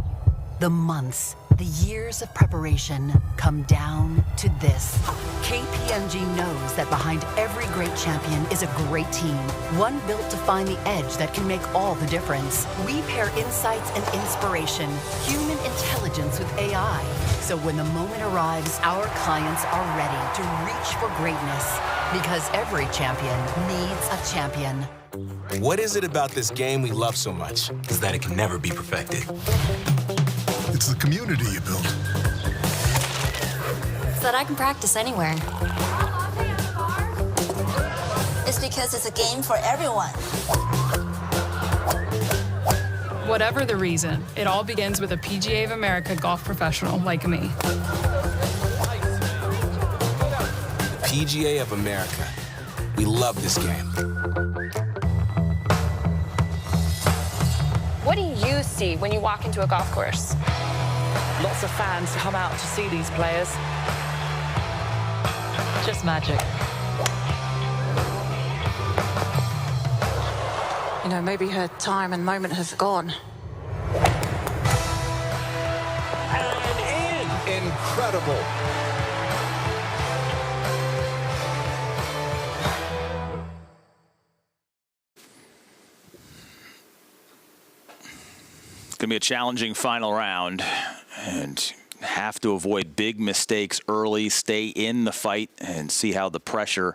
the months, the years of preparation come down to this. KPMG knows that behind every great champion is a great team, one built to find the edge that can make all the difference. We pair insights and inspiration, human intelligence with AI. So when the moment arrives, our clients are ready to reach for greatness, because every champion needs a champion. What is it about this game we love so much? Is that it can never be perfected. It's the community you build. So that I can practice anywhere. It's because it's a game for everyone. Whatever the reason, it all begins with a PGA of America golf professional like me. PGA of America. We love this game. What do you see when you walk into a golf course? Lots of fans come out to see these players. Just magic. You know, maybe her time and moment has gone. And in. Incredible. Going to be a challenging final round, and have to avoid big mistakes early, stay in the fight, and see how the pressure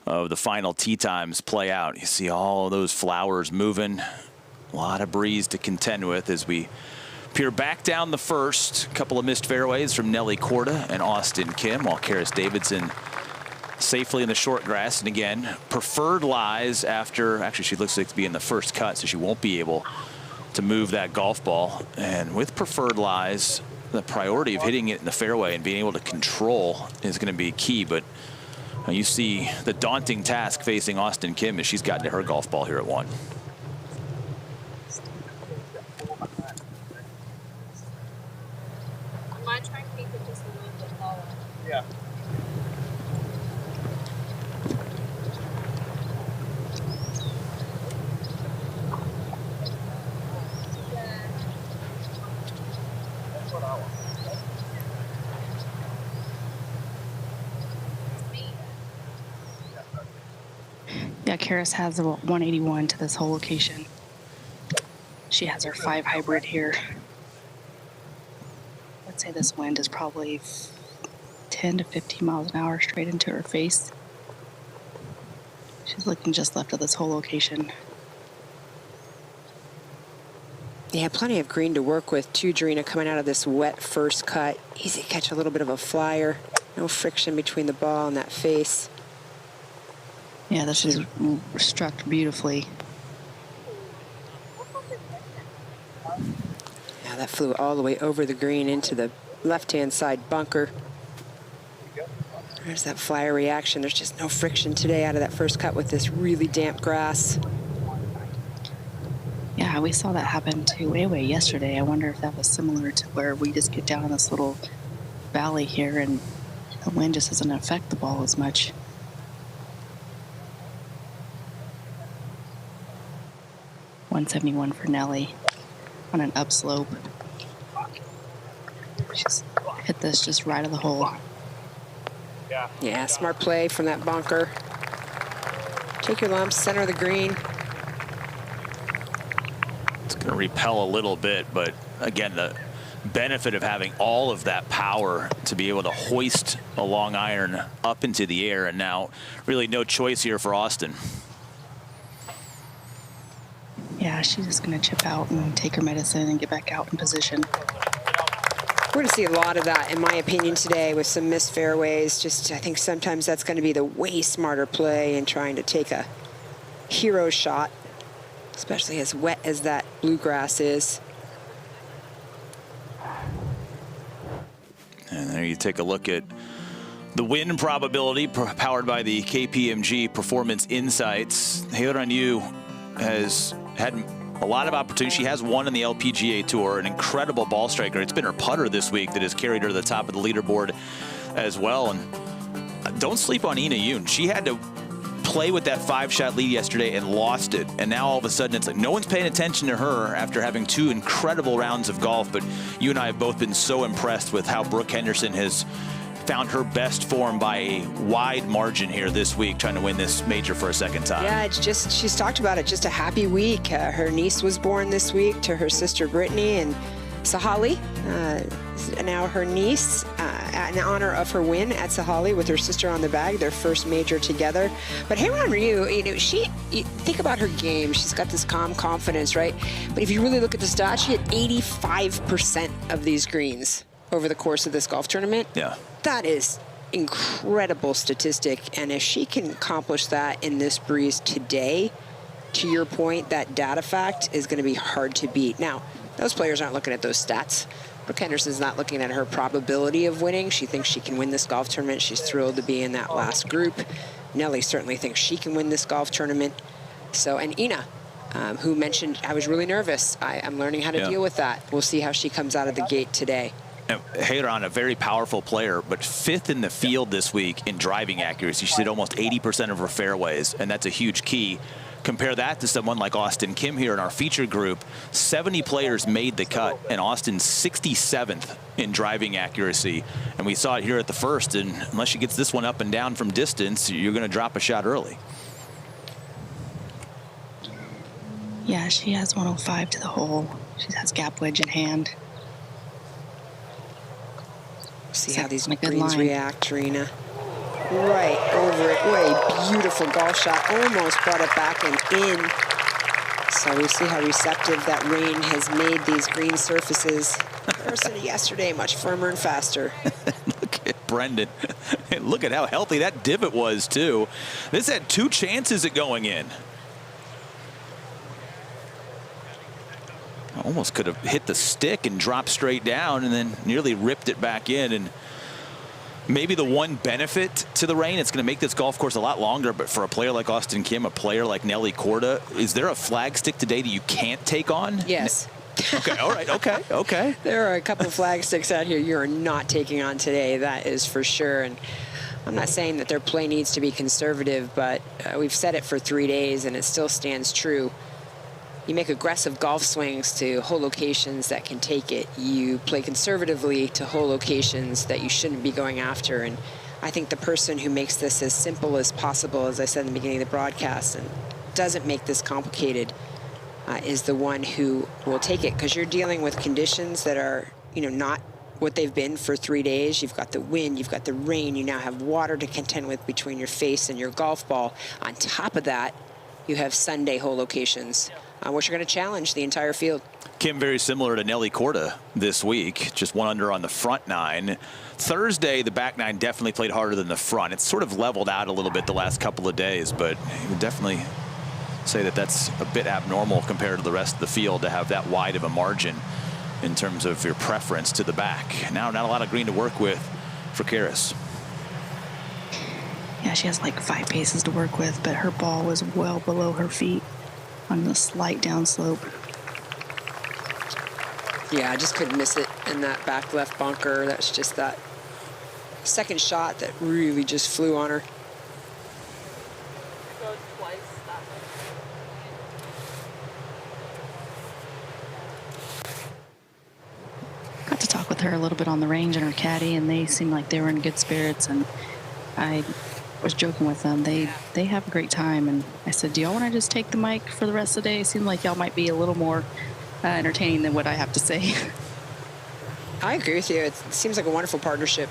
of the final tee times play out. You see all those flowers moving, a lot of breeze to contend with as we peer back down the first. A couple of missed fairways from Nelly Korda and Auston Kim, while Karis Davidson safely in the short grass. And again, preferred lies after, actually she looks like to be in the first cut, so she won't be able to move that golf ball. And with preferred lies, the priority of hitting it in the fairway and being able to control is going to be key. But you see the daunting task facing Auston Kim as she's gotten to her golf ball here at 1. I might try and keep it just a little bit lower. Yeah. Yeah, Karis has about 181 to this whole location. She has her 5 hybrid here. I'd say this wind is probably 10 10 to 15 miles an hour straight into her face. She's looking just left of this whole location. Yeah, plenty of green to work with too, Drina, coming out of this wet first cut. Easy to catch a little bit of a flyer. No friction between the ball and that face. Yeah, this is struck beautifully. Yeah, that flew all the way over the green into the left-hand side bunker. There's that flyer reaction. There's just no friction today out of that first cut with this really damp grass. Yeah, we saw that happen to Weiwei yesterday. I wonder if that was similar to where we just get down in this little valley here and the wind just doesn't affect the ball as much. .171 for Nelly on an upslope. She's hit this just right of the hole. Yeah, smart play from that bunker. Take your lumps, center of the green. It's going to repel a little bit, but again, the benefit of having all of that power to be able to hoist a long iron up into the air, and now really no choice here for Auston. Yeah, she's just going to chip out and take her medicine and get back out in position. We're going to see a lot of that, in my opinion, today with some missed fairways. Just, I think sometimes that's going to be the way smarter play in trying to take a hero shot, especially as wet as that bluegrass is. And there you take a look at the win probability powered by the KPMG Performance Insights. Hazeltine has had a lot of opportunity. She has won in the LPGA Tour, an incredible ball striker. It's been her putter this week that has carried her to the top of the leaderboard as well. And don't sleep on Ina Yoon. She had to play with that 5-shot lead yesterday and lost it. And now all of a sudden it's like no one's paying attention to her after having 2 incredible rounds of golf. But you and I have both been so impressed with how Brooke Henderson has found her best form by a wide margin here this week, trying to win this major for a second time. Yeah, it's just, she's talked about it, just a happy week. Her niece was born this week to her sister Brittany, and Sahali, now her niece, in honor of her win at Sahali with her sister on the bag, their first major together. But Haeran Ryu, you think about her game, she's got this calm confidence, right? But if you really look at the stats, she hit 85% of these greens over the course of this golf tournament. Yeah. That is incredible statistic, and if she can accomplish that in this breeze today, to your point, that data fact is going to be hard to beat. Now, those players aren't looking at those stats. Brooke Henderson's not looking at her probability of winning. She thinks she can win this golf tournament. She's thrilled to be in that last group. Nelly certainly thinks she can win this golf tournament. So, and Ina, who mentioned, I was really nervous. I'm learning how to deal with that. We'll see how she comes out of the gate today. Hazeltine, a very powerful player, but 5th in the field this week in driving accuracy. She hit almost 80% of her fairways, and that's a huge key. Compare that to someone like Auston Kim here in our featured group. 70 players made the cut, and Austin's 67th in driving accuracy. And we saw it here at the first, and unless she gets this one up and down from distance, you're going to drop a shot early. Yeah, she has 105 to the hole. She has gap wedge in hand. See how these greens react, Trina. Right over it. What a beautiful golf shot. Almost brought it back and in. So we see how receptive that rain has made these green surfaces. Comparison to yesterday, much firmer and faster. Look at Brendan. Look at how healthy that divot was, too. This had 2 chances at going in. Almost could have hit the stick and dropped straight down and then nearly ripped it back in. And maybe the one benefit to the rain, it's going to make this golf course a lot longer, but for a player like Auston Kim, a player like Nelly Korda, is there a flag stick today that you can't take on? Yes. Okay, all right, okay. There are a couple of flag sticks out here you're not taking on today, that is for sure. And I'm not saying that their play needs to be conservative, but we've said it for 3 days and it still stands true. You make aggressive golf swings to hole locations that can take it. You play conservatively to hole locations that you shouldn't be going after. And I think the person who makes this as simple as possible, as I said in the beginning of the broadcast, and doesn't make this complicated, is the one who will take it. Because you're dealing with conditions that are, not what they've been for 3 days. You've got the wind, you've got the rain, you now have water to contend with between your face and your golf ball. On top of that, you have Sunday hole locations, which are going to challenge the entire field. Kim, very similar to Nelly Korda this week, just 1 under on the front 9. Thursday, the back 9 definitely played harder than the front. It's sort of leveled out a little bit the last couple of days, but you would definitely say that that's a bit abnormal compared to the rest of the field to have that wide of a margin in terms of your preference to the back. Now, not a lot of green to work with for Karis. Yeah, she has like 5 paces to work with, but her ball was well below her feet on the slight downslope. Yeah, I just couldn't miss it in that back left bunker. That's just that second shot that really just flew on her. Got to talk with her a little bit on the range and her caddy, and they seemed like they were in good spirits, and I was joking with them. They have a great time, and I said, do y'all want to just take the mic for the rest of the day? It seemed like y'all might be a little more entertaining than what I have to say. I agree with you. It seems like a wonderful partnership.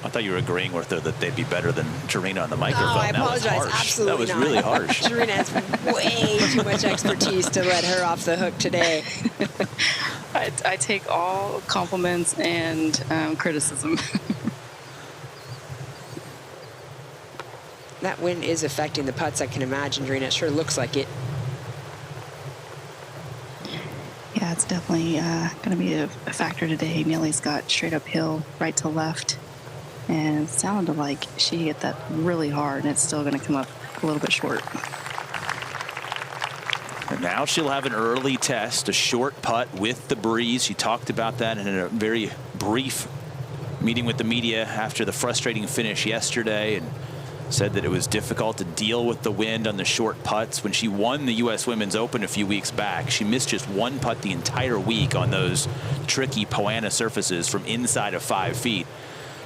I thought you were agreeing with her that they'd be better than Tarina on the microphone. No, I apologize. That was harsh. Absolutely that was not. really harsh. Tarina has way too much expertise to let her off the hook today. I take all compliments and criticism. That wind is affecting the putts, I can imagine, Tarina. It sure looks like it. Yeah, it's definitely going to be a factor today. Nelly's got straight uphill, right to left, and it sounded like she hit that really hard, and it's still going to come up a little bit short. And now she'll have an early test, a short putt with the breeze. She talked about that in a very brief meeting with the media after the frustrating finish yesterday, and said that it was difficult to deal with the wind on the short putts. When she won the U.S. Women's Open a few weeks back, she missed just 1 putt the entire week on those tricky Poana surfaces from inside of 5 feet.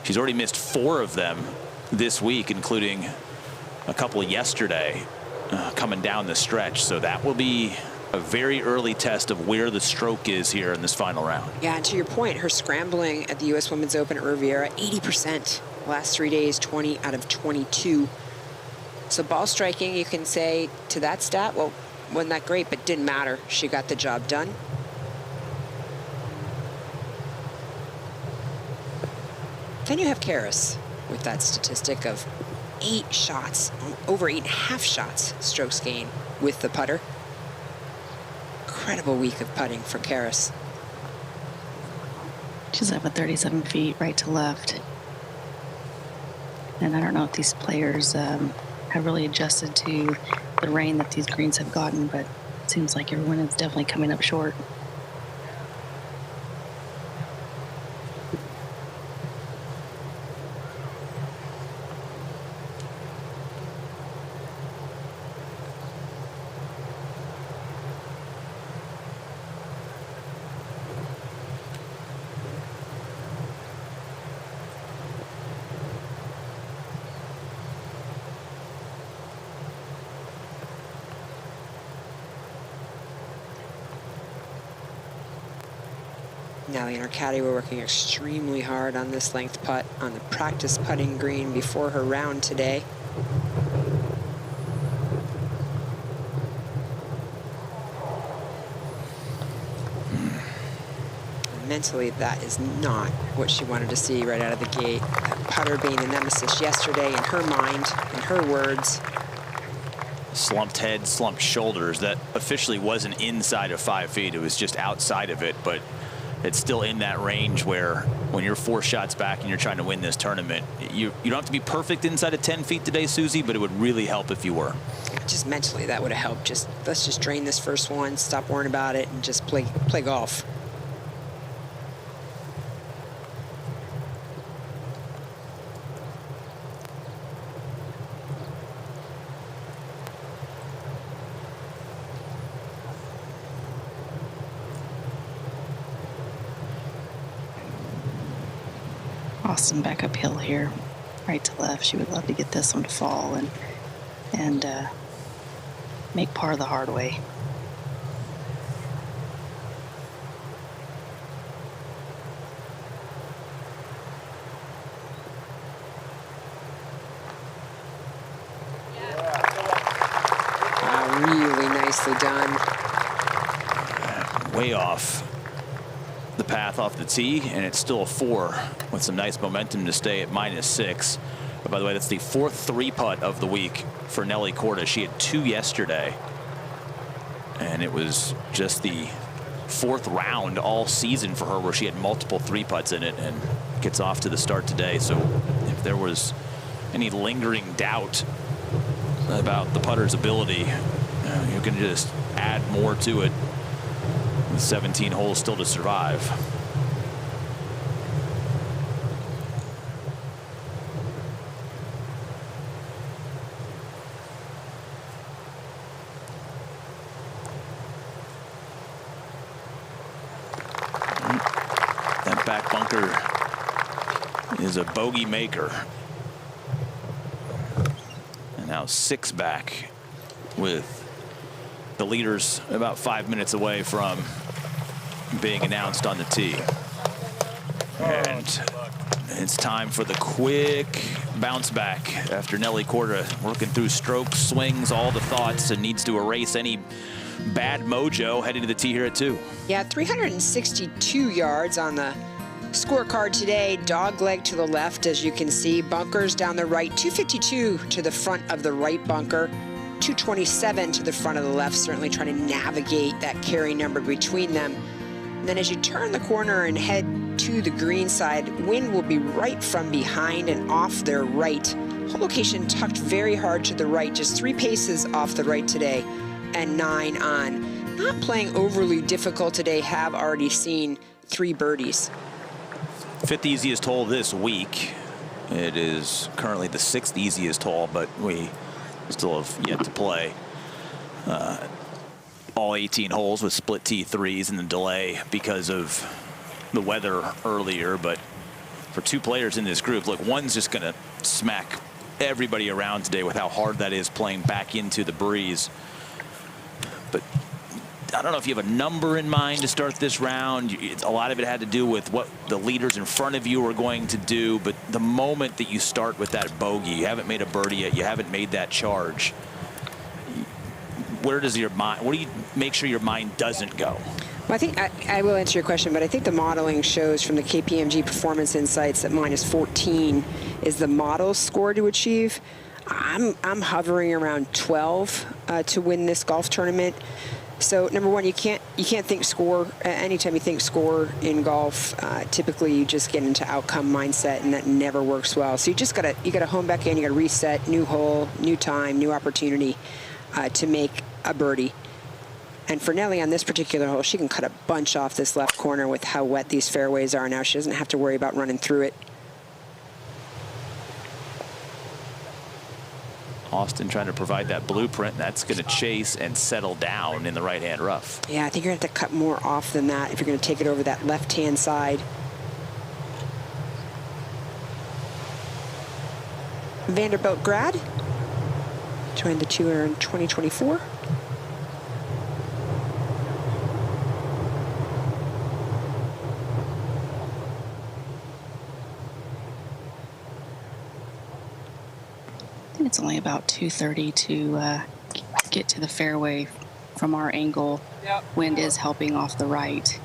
She's already missed 4 of them this week, including a couple yesterday coming down the stretch. So that will be a very early test of where the stroke is here in this final round. Yeah, and to your point, her scrambling at the U.S. Women's Open at Riviera, 80%. Last 3 days, 20 out of 22. So ball striking, you can say to that stat, well, wasn't that great, but didn't matter. She got the job done. Then you have Karis with that statistic of 8 shots, over 8.5 shots strokes gain with the putter. Incredible week of putting for Karis. She's up at 37 feet, right to left. And I don't know if these players have really adjusted to the rain that these greens have gotten, but it seems like everyone is definitely coming up short. Nelly and her caddy were working extremely hard on this length putt on the practice putting green before her round today. Mentally, that is not what she wanted to see right out of the gate. That putter being the nemesis yesterday in her mind, in her words. Slumped head, slumped shoulders. That officially wasn't inside of 5 feet. It was just outside of it, but it's still in that range where when you're 4 shots back and you're trying to win this tournament, you don't have to be perfect inside of 10 feet today, Susie, but it would really help if you were. Just mentally, that would have helped. Let's just drain this first one, stop worrying about it, and just play golf. Auston back uphill here, right to left. She would love to get this one to fall and make par the hard way. done. Way off the path off the tee, and it's still a 4 with some nice momentum to stay at -6. But by the way, that's the 4th 3-putt of the week for Nelly Korda. She had 2 yesterday, and it was just the 4th round all season for her where she had multiple 3-putts in it, and gets off to the start today. So if there was any lingering doubt about the putter's ability, you can just add more to it with 17 holes still to survive. That back bunker is a bogey maker. And now 6 back, with the leaders about 5 minutes away from being announced on the tee. And it's time for the quick bounce back after Nelly Korda working through strokes, swings, all the thoughts, and needs to erase any bad mojo heading to the tee here at 2. Yeah, 362 yards on the scorecard today. Dog leg to the left, as you can see. Bunkers down the right. 252 to the front of the right bunker. 227 to the front of the left. Certainly trying to navigate that carry number between them. And then as you turn the corner and head to the green side, wind will be right from behind and off their right. Hole location tucked very hard to the right, just 3 paces off the right today, and 9 on. Not playing overly difficult today, have already seen 3 birdies. 5th easiest hole this week. It is currently the 6th easiest hole, but we still have yet to play all 18 holes with split T3s and the delay because of the weather earlier. But for 2 players in this group, look, one's just going to smack everybody around today with how hard that is playing back into the breeze. But I don't know if you have a number in mind to start this round. A lot of it had to do with what the leaders in front of you are going to do. But the moment that you start with that bogey, you haven't made a birdie yet, you haven't made that charge, where does your mind, what do you make sure your mind doesn't go? Well, I think I will answer your question, but I think the modeling shows from the KPMG Performance Insights that -14 is the model score to achieve. I'm hovering around 12 to win this golf tournament. So number one, you can't think score. Anytime you think score in golf, typically you just get into outcome mindset, and that never works well. So you gotta hone back in. You gotta reset, new hole, new time, new opportunity to make a birdie. And for Nelly on this particular hole, she can cut a bunch off this left corner with how wet these fairways are now. She doesn't have to worry about running through it. Auston trying to provide that blueprint. That's going to chase and settle down in the right-hand rough. Yeah, I think you're going to have to cut more off than that if you're going to take it over that left-hand side. Vanderbilt grad. Joined the tour in 2024. It's only about 230 to get to the fairway from our angle. Yep. Wind is helping off the right.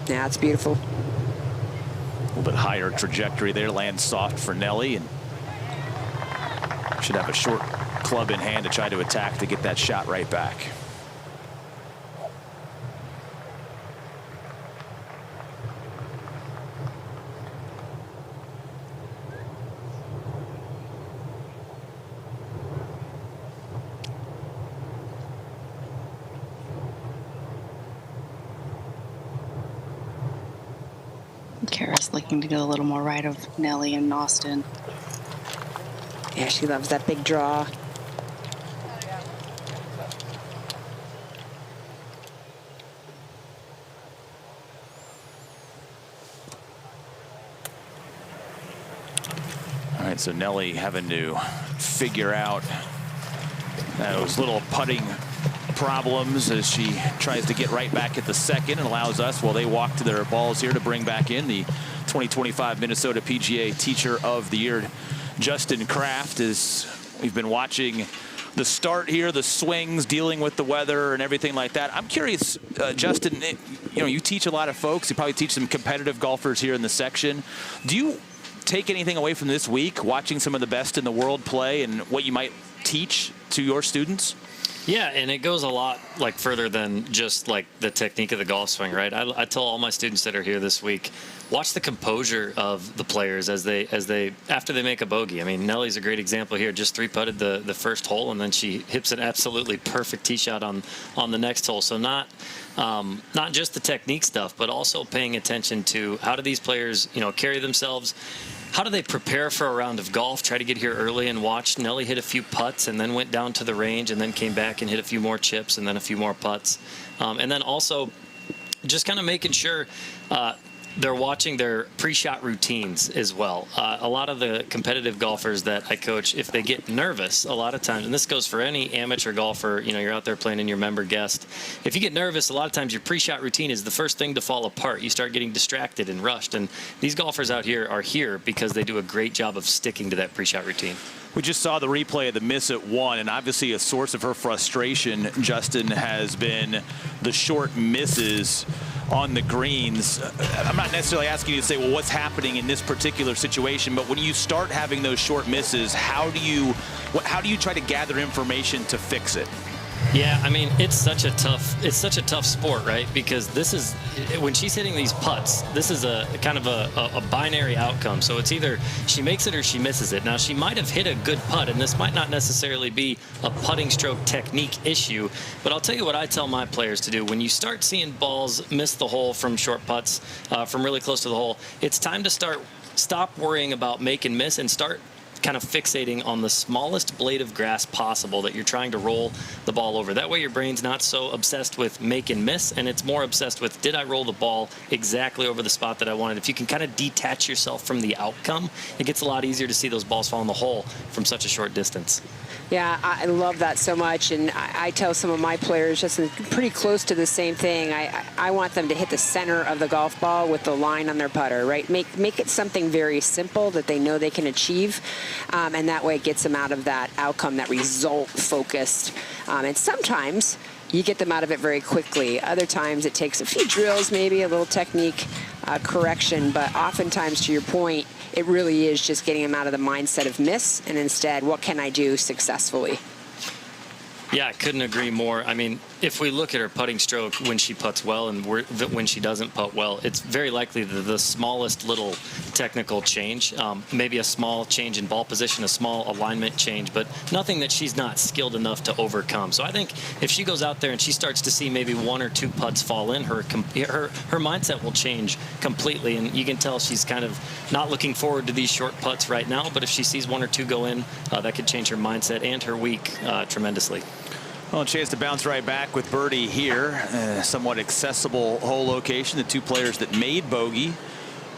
Yeah, it's beautiful. A little bit higher trajectory there, lands soft for Nelly, and should have a short club in hand to try to attack to get that shot right back. Karis looking to get a little more right of Nelly and Auston. Yeah, she loves that big draw. All right, so Nelly having to figure out those little putting problems as she tries to get right back at the second, and allows us, while they walk to their balls here, to bring back in the 2025 Minnesota PGA Teacher of the Year. Justin Kraft is We've been watching the start here, the swings, dealing with the weather and everything like that. I'm curious, Justin, you teach a lot of folks. You probably teach some competitive golfers here in the section. Do you take anything away from this week, watching some of the best in the world play, and what you might teach to your students? Yeah, and it goes a lot further than just the technique of the golf swing, right? I tell all my students that are here this week, watch the composure of the players after they make a bogey. I mean, Nelly's a great example here. Just 3-putted the first hole, and then she hits an absolutely perfect tee shot on the next hole. So not just the technique stuff, but also paying attention to how do these players carry themselves. How do they prepare for a round of golf? Try to get here early and watch Nelly hit a few putts and then went down to the range and then came back and hit a few more chips and then a few more putts. And then also just kind of making sure they're watching their pre-shot routines as well. A lot of the competitive golfers that I coach, if they get nervous, a lot of times, and this goes for any amateur golfer, you're out there playing in your member guest. If you get nervous, a lot of times your pre-shot routine is the first thing to fall apart. You start getting distracted and rushed. And these golfers out here are here because they do a great job of sticking to that pre-shot routine. We just saw the replay of the miss at 1, and obviously a source of her frustration, Justin, has been the short misses on the greens. I'm not necessarily asking you to say, well, what's happening in this particular situation, but when you start having those short misses, how do you try to gather information to fix it? Yeah, I mean, it's such a tough sport, right? Because this is, when she's hitting these putts, this is a kind of a binary outcome. So it's either she makes it or she misses it. Now, she might have hit a good putt, and this might not necessarily be a putting stroke technique issue, but I'll tell you what I tell my players to do. When you start seeing balls miss the hole from short putts, from really close to the hole, it's time to stop worrying about make and miss and start kind of fixating on the smallest blade of grass possible that you're trying to roll the ball over. That way your brain's not so obsessed with make and miss, and it's more obsessed with, did I roll the ball exactly over the spot that I wanted? If you can kind of detach yourself from the outcome, it gets a lot easier to see those balls fall in the hole from such a short distance. Yeah, I love that so much, and I tell some of my players just pretty close to the same thing. I want them to hit the center of the golf ball with the line on their putter, right? Make it something very simple that they know they can achieve, and that way it gets them out of that outcome, that result-focused. And sometimes you get them out of it very quickly. Other times it takes a few drills, maybe a little technique correction, but oftentimes, to your point, it really is just getting them out of the mindset of miss, and instead, what can I do successfully? Yeah, I couldn't agree more. I mean, if we look at her putting stroke when she putts well and when she doesn't putt well, it's very likely that the smallest little technical change, maybe a small change in ball position, a small alignment change, but nothing that she's not skilled enough to overcome. So I think if she goes out there and she starts to see maybe 1 or 2 putts fall in, her mindset will change completely. And you can tell she's kind of not looking forward to these short putts right now, but if she sees 1 or 2 go in, that could change her mindset and her week tremendously. Well, a chance to bounce right back with birdie here. Somewhat accessible hole location. The 2 players that made bogey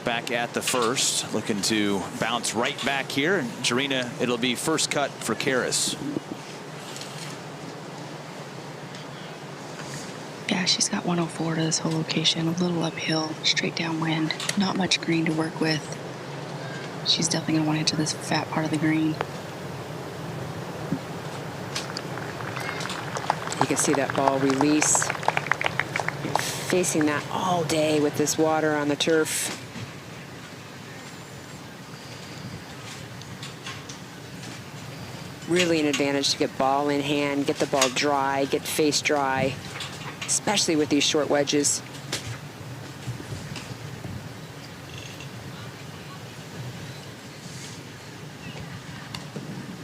back at the first, looking to bounce right back here. And Jarena, it'll be first cut for Karis. Yeah, she's got 104 to this whole location. A little uphill, straight downwind. Not much green to work with. She's definitely going to want to hit to this fat part of the green. You can see that ball release. You're facing that all day with this water on the turf. Really an advantage to get ball in hand, get the ball dry, get face dry, especially with these short wedges.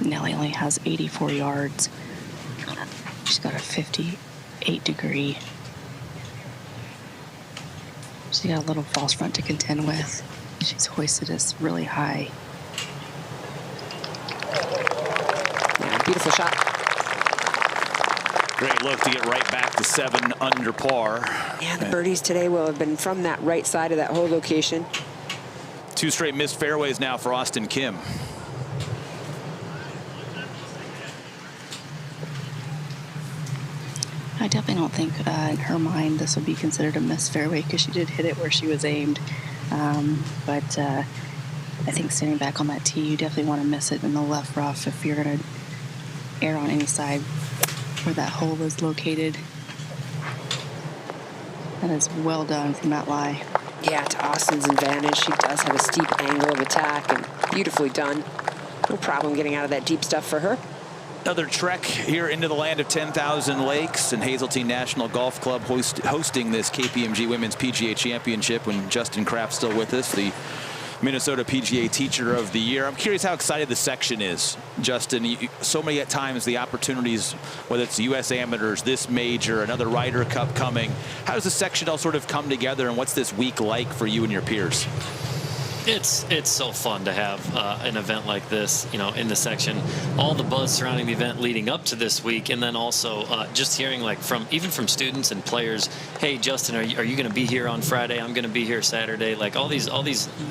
Nelly only has 84 yards. She's got a 58 degree. She's got a little false front to contend with. She's hoisted us really high. Yeah, beautiful shot. Great look to get right back to 7 under par. Yeah, the birdies today will have been from that right side of that whole location. 2 straight missed fairways now for Auston Kim. I definitely don't think in her mind this will be considered a missed fairway because she did hit it where she was aimed. But I think standing back on that tee, you definitely want to miss it in the left rough if you're going to err on any side where that hole is located. That is well done from that lie. Yeah, to Austin's advantage. She does have a steep angle of attack and beautifully done. No problem getting out of that deep stuff for her. Another trek here into the land of 10,000 lakes, and Hazeltine National Golf Club hosting this KPMG Women's PGA Championship when Justin Kraft's still with us, the Minnesota PGA Teacher of the Year. I'm curious how excited the section is, Justin. So many times the opportunities, whether it's the U.S. Amateurs, this major, another Ryder Cup coming. How does the section all sort of come together, and what's this week like for you and your peers? It's so fun to have an event like this, you know, in the section. All the buzz surrounding the event leading up to this week, and then also just hearing like even from students and players, hey Justin, are you going to be here on Friday? I'm going to be here Saturday. Like all these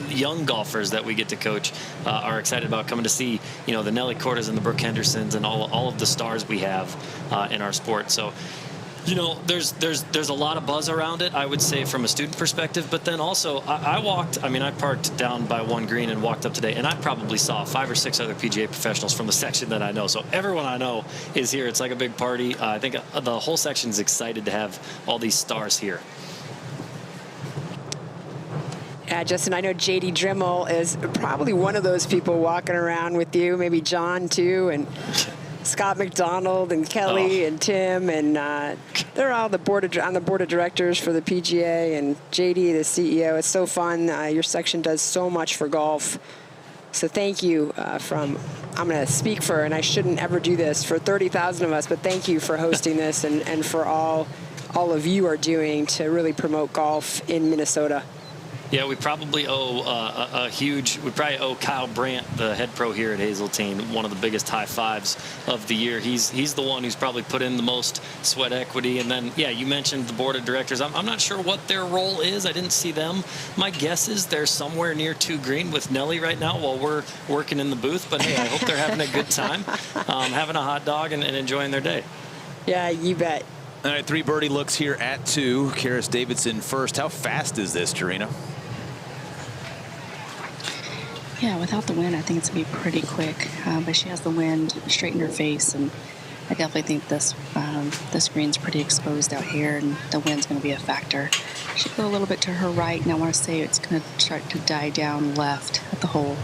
young golfers that we get to coach are excited about coming to see, you know, the Nelly Kordas and the Brooke Hendersons and all of the stars we have in our sport. So, you know, there's a lot of buzz around it, I would say, from a student perspective. But then also, I parked down by one green and walked up today, and I probably saw 5 or 6 other PGA professionals from the section that I know. So everyone I know is here. It's like a big party. I think the whole section's excited to have all these stars here. Yeah, Justin, I know J.D. Drimmel is probably one of those people walking around with you, maybe John too, and Scott McDonald and Kelly and Tim, and they're all on the board of directors for the PGA, and JD, the CEO. It's so fun. Your section does so much for golf. So thank you I'm going to speak for, and I shouldn't ever do this, for 30,000 of us, but thank you for hosting this and for all of you are doing to really promote golf in Minnesota. Yeah, we probably owe Kyle Brandt, the head pro here at Hazeltine, one of the biggest high fives of the year. He's the one who's probably put in the most sweat equity. And then, yeah, you mentioned the board of directors. I'm not sure what their role is. I didn't see them. My guess is they're somewhere near 2 green with Nelly right now while we're working in the booth. But, hey, I hope they're having a good time, having a hot dog and enjoying their day. Yeah, you bet. All right, 3 birdie looks here at 2. Karis Davidson first. How fast is this, Jarena? Yeah, without the wind, I think it's going to be pretty quick. But she has the wind straight in her face, and I definitely think this green's pretty exposed out here, and the wind's going to be a factor. She go a little bit to her right, and I want to say it's going to start to die down left at the hole.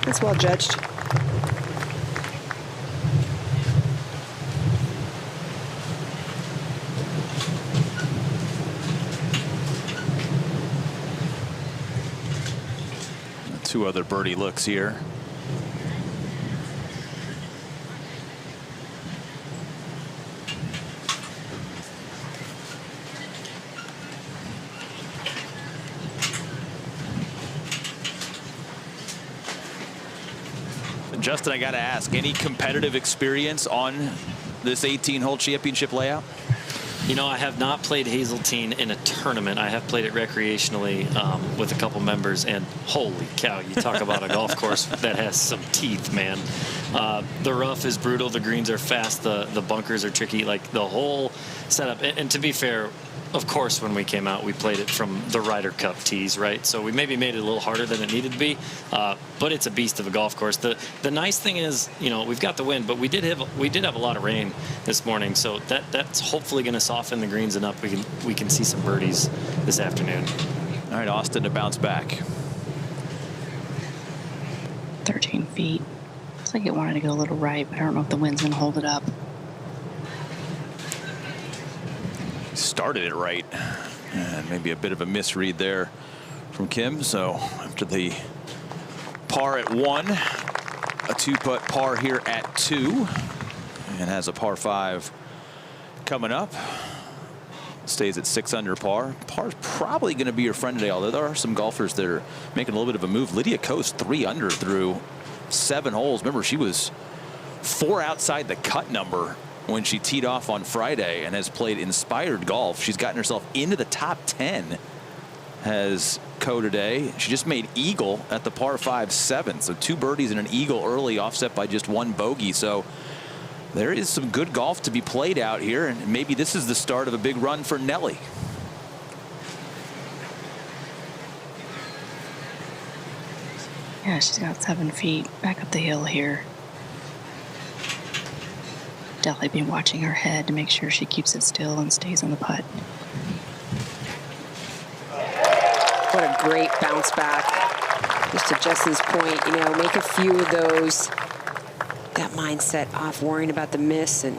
That's well judged. Two other birdie looks here. Justin, I got to ask, any competitive experience on this 18-hole championship layout? You know, I have not played Hazeltine in a tournament. I have played it recreationally with a couple members, and holy cow, you talk about a golf course that has some teeth, man. The rough is brutal. The greens are fast. The bunkers are tricky. Like, the whole setup. And to be fair, of course, when we came out, we played it from the Ryder Cup tees, right? So we maybe made it a little harder than it needed to be, but it's a beast of a golf course. The nice thing is, you know, we've got the wind, but we did have a lot of rain this morning, so that's hopefully going to soften the greens enough. We can see some birdies this afternoon. All right, Auston to bounce back. 13 feet. Looks like it wanted to go a little right, but I don't know if the wind's going to hold it up. Started it right, and maybe a bit of a misread there from Kim. So after the par at 1, a 2-putt par here at 2, and has a par 5 coming up. Stays at 6 under par. Par's probably going to be your friend today, although there are some golfers that are making a little bit of a move. Lydia Ko's 3 under through 7 holes. Remember, she was 4 outside the cut number when she teed off on Friday and has played inspired golf. She's gotten herself into the top 10, has Ko today. She just made eagle at the par 5 7. So 2 birdies and an eagle early, offset by just 1 bogey. So there is some good golf to be played out here, and maybe this is the start of a big run for Nelly. Yeah, she's got 7 feet back up the hill here. Definitely been watching her head to make sure she keeps it still and stays on the putt. What a great bounce back. Just to Justin's point, you know, make a few of those. That mindset off worrying about the miss and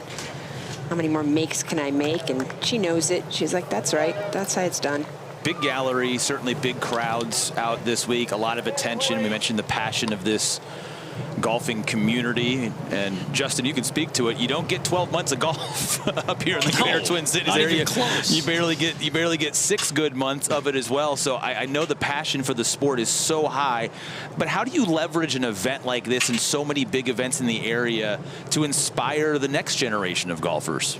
how many more makes can I make, and she knows it. She's like, that's right, that's how it's done. Big gallery, certainly big crowds out this week, a lot of attention. We mentioned the passion of this golfing community, and Justin, you can speak to it. You don't get 12 months of golf up here in the Greater Twin Cities area. Close. You barely get 6 good months of it as well. So I know the passion for the sport is so high, but how do you leverage an event like this and so many big events in the area to inspire the next generation of golfers?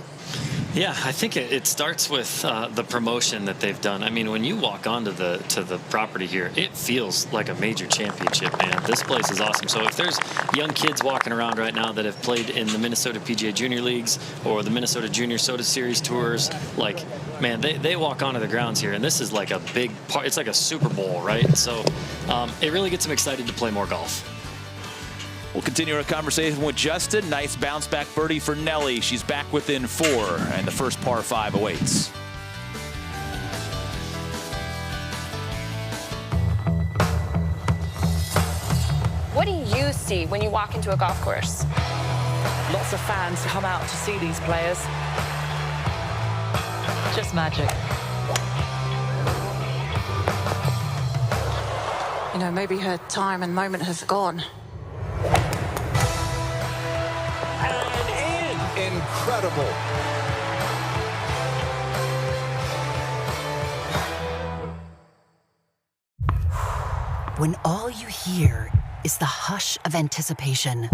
Yeah, I think it starts with the promotion that they've done. I mean, when you walk onto the property here, it feels like a major championship, man. This place is awesome. So if there's young kids walking around right now that have played in the Minnesota PGA Junior Leagues or the Minnesota Junior Soda Series tours, like, man, they walk onto the grounds here, and this is like a big part. It's like a Super Bowl, right? So it really gets them excited to play more golf. We'll continue our conversation with Justin. Nice bounce back birdie for Nelly. She's back within 4, and the first par 5 awaits. What do you see when you walk into a golf course? Lots of fans come out to see these players. Just magic. You know, maybe her time and moment have gone. Incredible. When all you hear is the hush of anticipation,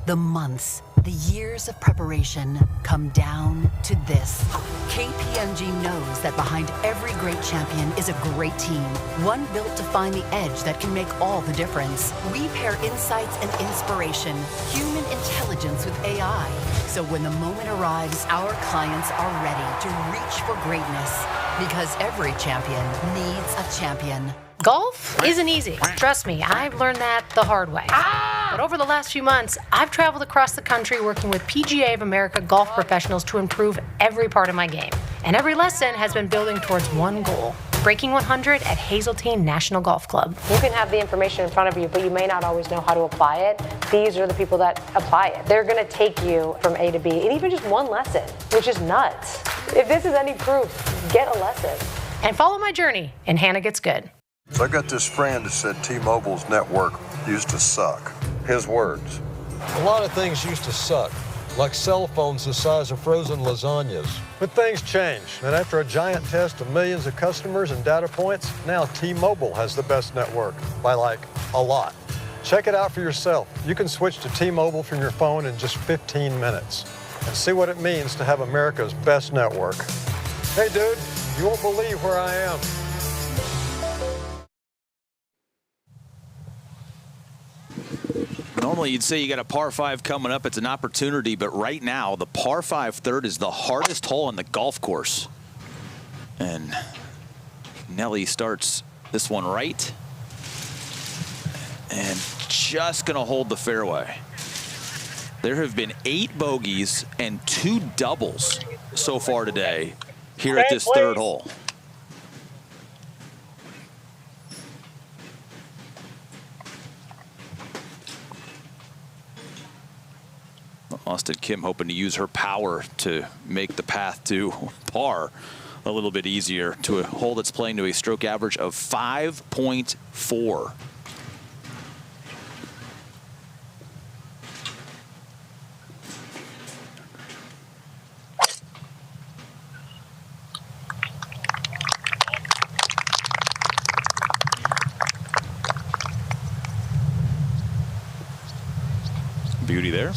the months, the years of preparation come down to this. KPMG knows that behind every great champion is a great team, one built to find the edge that can make all the difference. We pair insights and inspiration, human intelligence with AI. So when the moment arrives, our clients are ready to reach for greatness. Because every champion needs a champion. Golf isn't easy. Trust me, I've learned that the hard way. But over the last few months, I've traveled across the country working with PGA of America golf professionals to improve every part of my game. And every lesson has been building towards one goal: breaking 100 at Hazeltine National Golf Club. You can have the information in front of you, but you may not always know how to apply it. These are the people that apply it. They're going to take you from A to B, and even just one lesson, which is nuts. If this is any proof, get a lesson. And follow my journey, and Hannah Gets Good. So I got this friend that said T-Mobile's network used to suck. His words. A lot of things used to suck, like cell phones the size of frozen lasagnas. But things change, and after a giant test of millions of customers and data points, now T-Mobile has the best network, by like a lot. Check it out for yourself. You can switch to T-Mobile from your phone in just 15 minutes and see what it means to have America's best network. Hey dude, you won't believe where I am. Normally you'd say you got a par 5 coming up. It's an opportunity, but right now the par 5 third is the hardest hole on the golf course. And Nelly starts this one right and just going to hold the fairway. There have been 8 bogeys and 2 doubles so far today here at this third hole. Auston Kim hoping to use her power to make the path to par a little bit easier, to a hole that's playing to a stroke average of 5.4. Beauty there.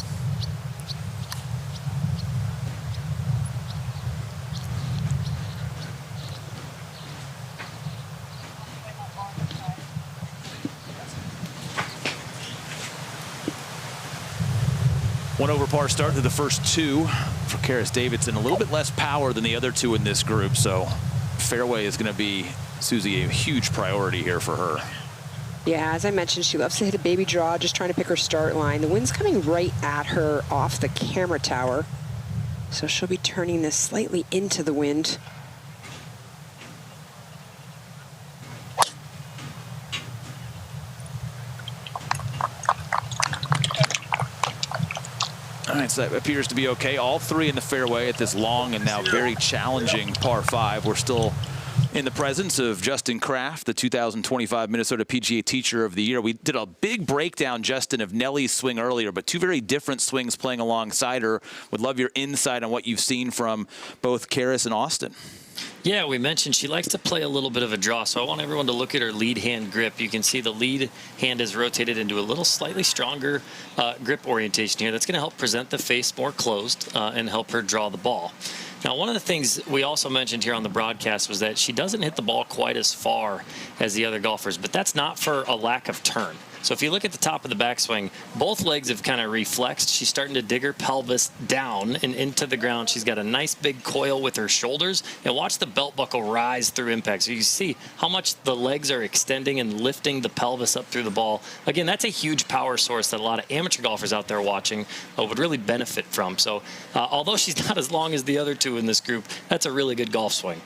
One over par start to the first 2 for Karis Davidson. A little bit less power than the other 2 in this group, so fairway is going to be, Susie, a huge priority here for her. Yeah, as I mentioned, she loves to hit a baby draw, just trying to pick her start line. The wind's coming right at her off the camera tower, so she'll be turning this slightly into the wind. All right, so that appears to be okay. All three in the fairway at this long and now very challenging par 5. We're still in the presence of Justin Kraft, the 2025 Minnesota PGA Teacher of the Year. We did a big breakdown, Justin, of Nelly's swing earlier, but two very different swings playing alongside her. Would love your insight on what you've seen from both Karis and Auston. Yeah, we mentioned she likes to play a little bit of a draw, so I want everyone to look at her lead hand grip. You can see the lead hand is rotated into a little slightly stronger grip orientation here. That's going to help present the face more closed and help her draw the ball. Now, one of the things we also mentioned here on the broadcast was that she doesn't hit the ball quite as far as the other golfers, but that's not for a lack of turn. So if you look at the top of the backswing, both legs have kind of reflexed. She's starting to dig her pelvis down and into the ground. She's got a nice big coil with her shoulders. And watch the belt buckle rise through impact. So you see how much the legs are extending and lifting the pelvis up through the ball. Again, that's a huge power source that a lot of amateur golfers out there watching would really benefit from. So although she's not as long as the other two in this group, that's a really good golf swing.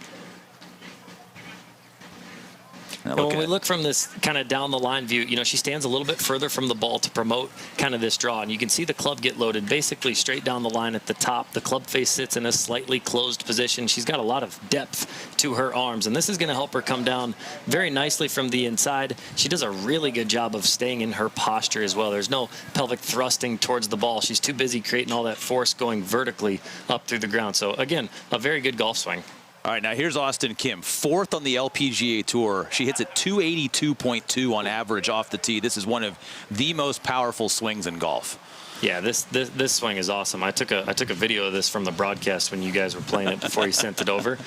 When we look from this kind of down the line view, you know, she stands a little bit further from the ball to promote kind of this draw. And you can see the club get loaded basically straight down the line at the top. The club face sits in a slightly closed position. She's got a lot of depth to her arms, and this is going to help her come down very nicely from the inside. She does a really good job of staying in her posture as well. There's no pelvic thrusting towards the ball. She's too busy creating all that force going vertically up through the ground. So, again, a very good golf swing. All right, now here's Austin Kim, 4th on the LPGA Tour. She hits at 282.2 on average off the tee. This is one of the most powerful swings in golf. Yeah, this swing is awesome. I took a video of this from the broadcast when you guys were playing it before you sent it over.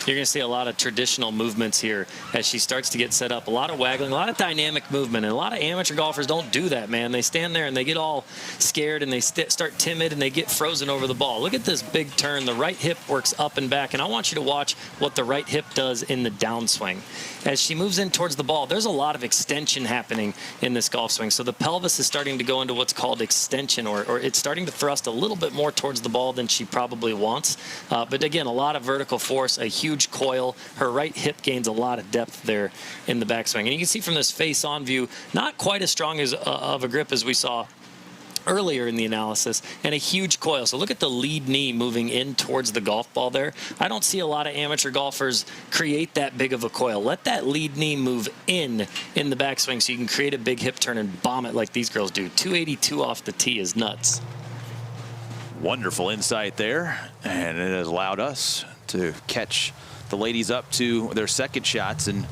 You're going to see a lot of traditional movements here as she starts to get set up. A lot of waggling, a lot of dynamic movement, and a lot of amateur golfers don't do that, man. They stand there and they get all scared and they start timid and they get frozen over the ball. Look at this big turn. The right hip works up and back, and I want you to watch what the right hip does in the downswing. As she moves in towards the ball, there's a lot of extension happening in this golf swing. So the pelvis is starting to go into what's called extension, or it's starting to thrust a little bit more towards the ball than she probably wants. But again, a lot of vertical force, a huge coil. Her right hip gains a lot of depth there in the backswing. And you can see from this face-on view, not quite as strong as of a grip as we saw earlier in the analysis, and a huge coil. So look at the lead knee moving in towards the golf ball there. I don't see a lot of amateur golfers create that big of a coil. Let that lead knee move in the backswing so you can create a big hip turn and bomb it like these girls do. 282 off the tee is nuts. Wonderful insight there, and it has allowed us to catch the ladies up to their second shots. And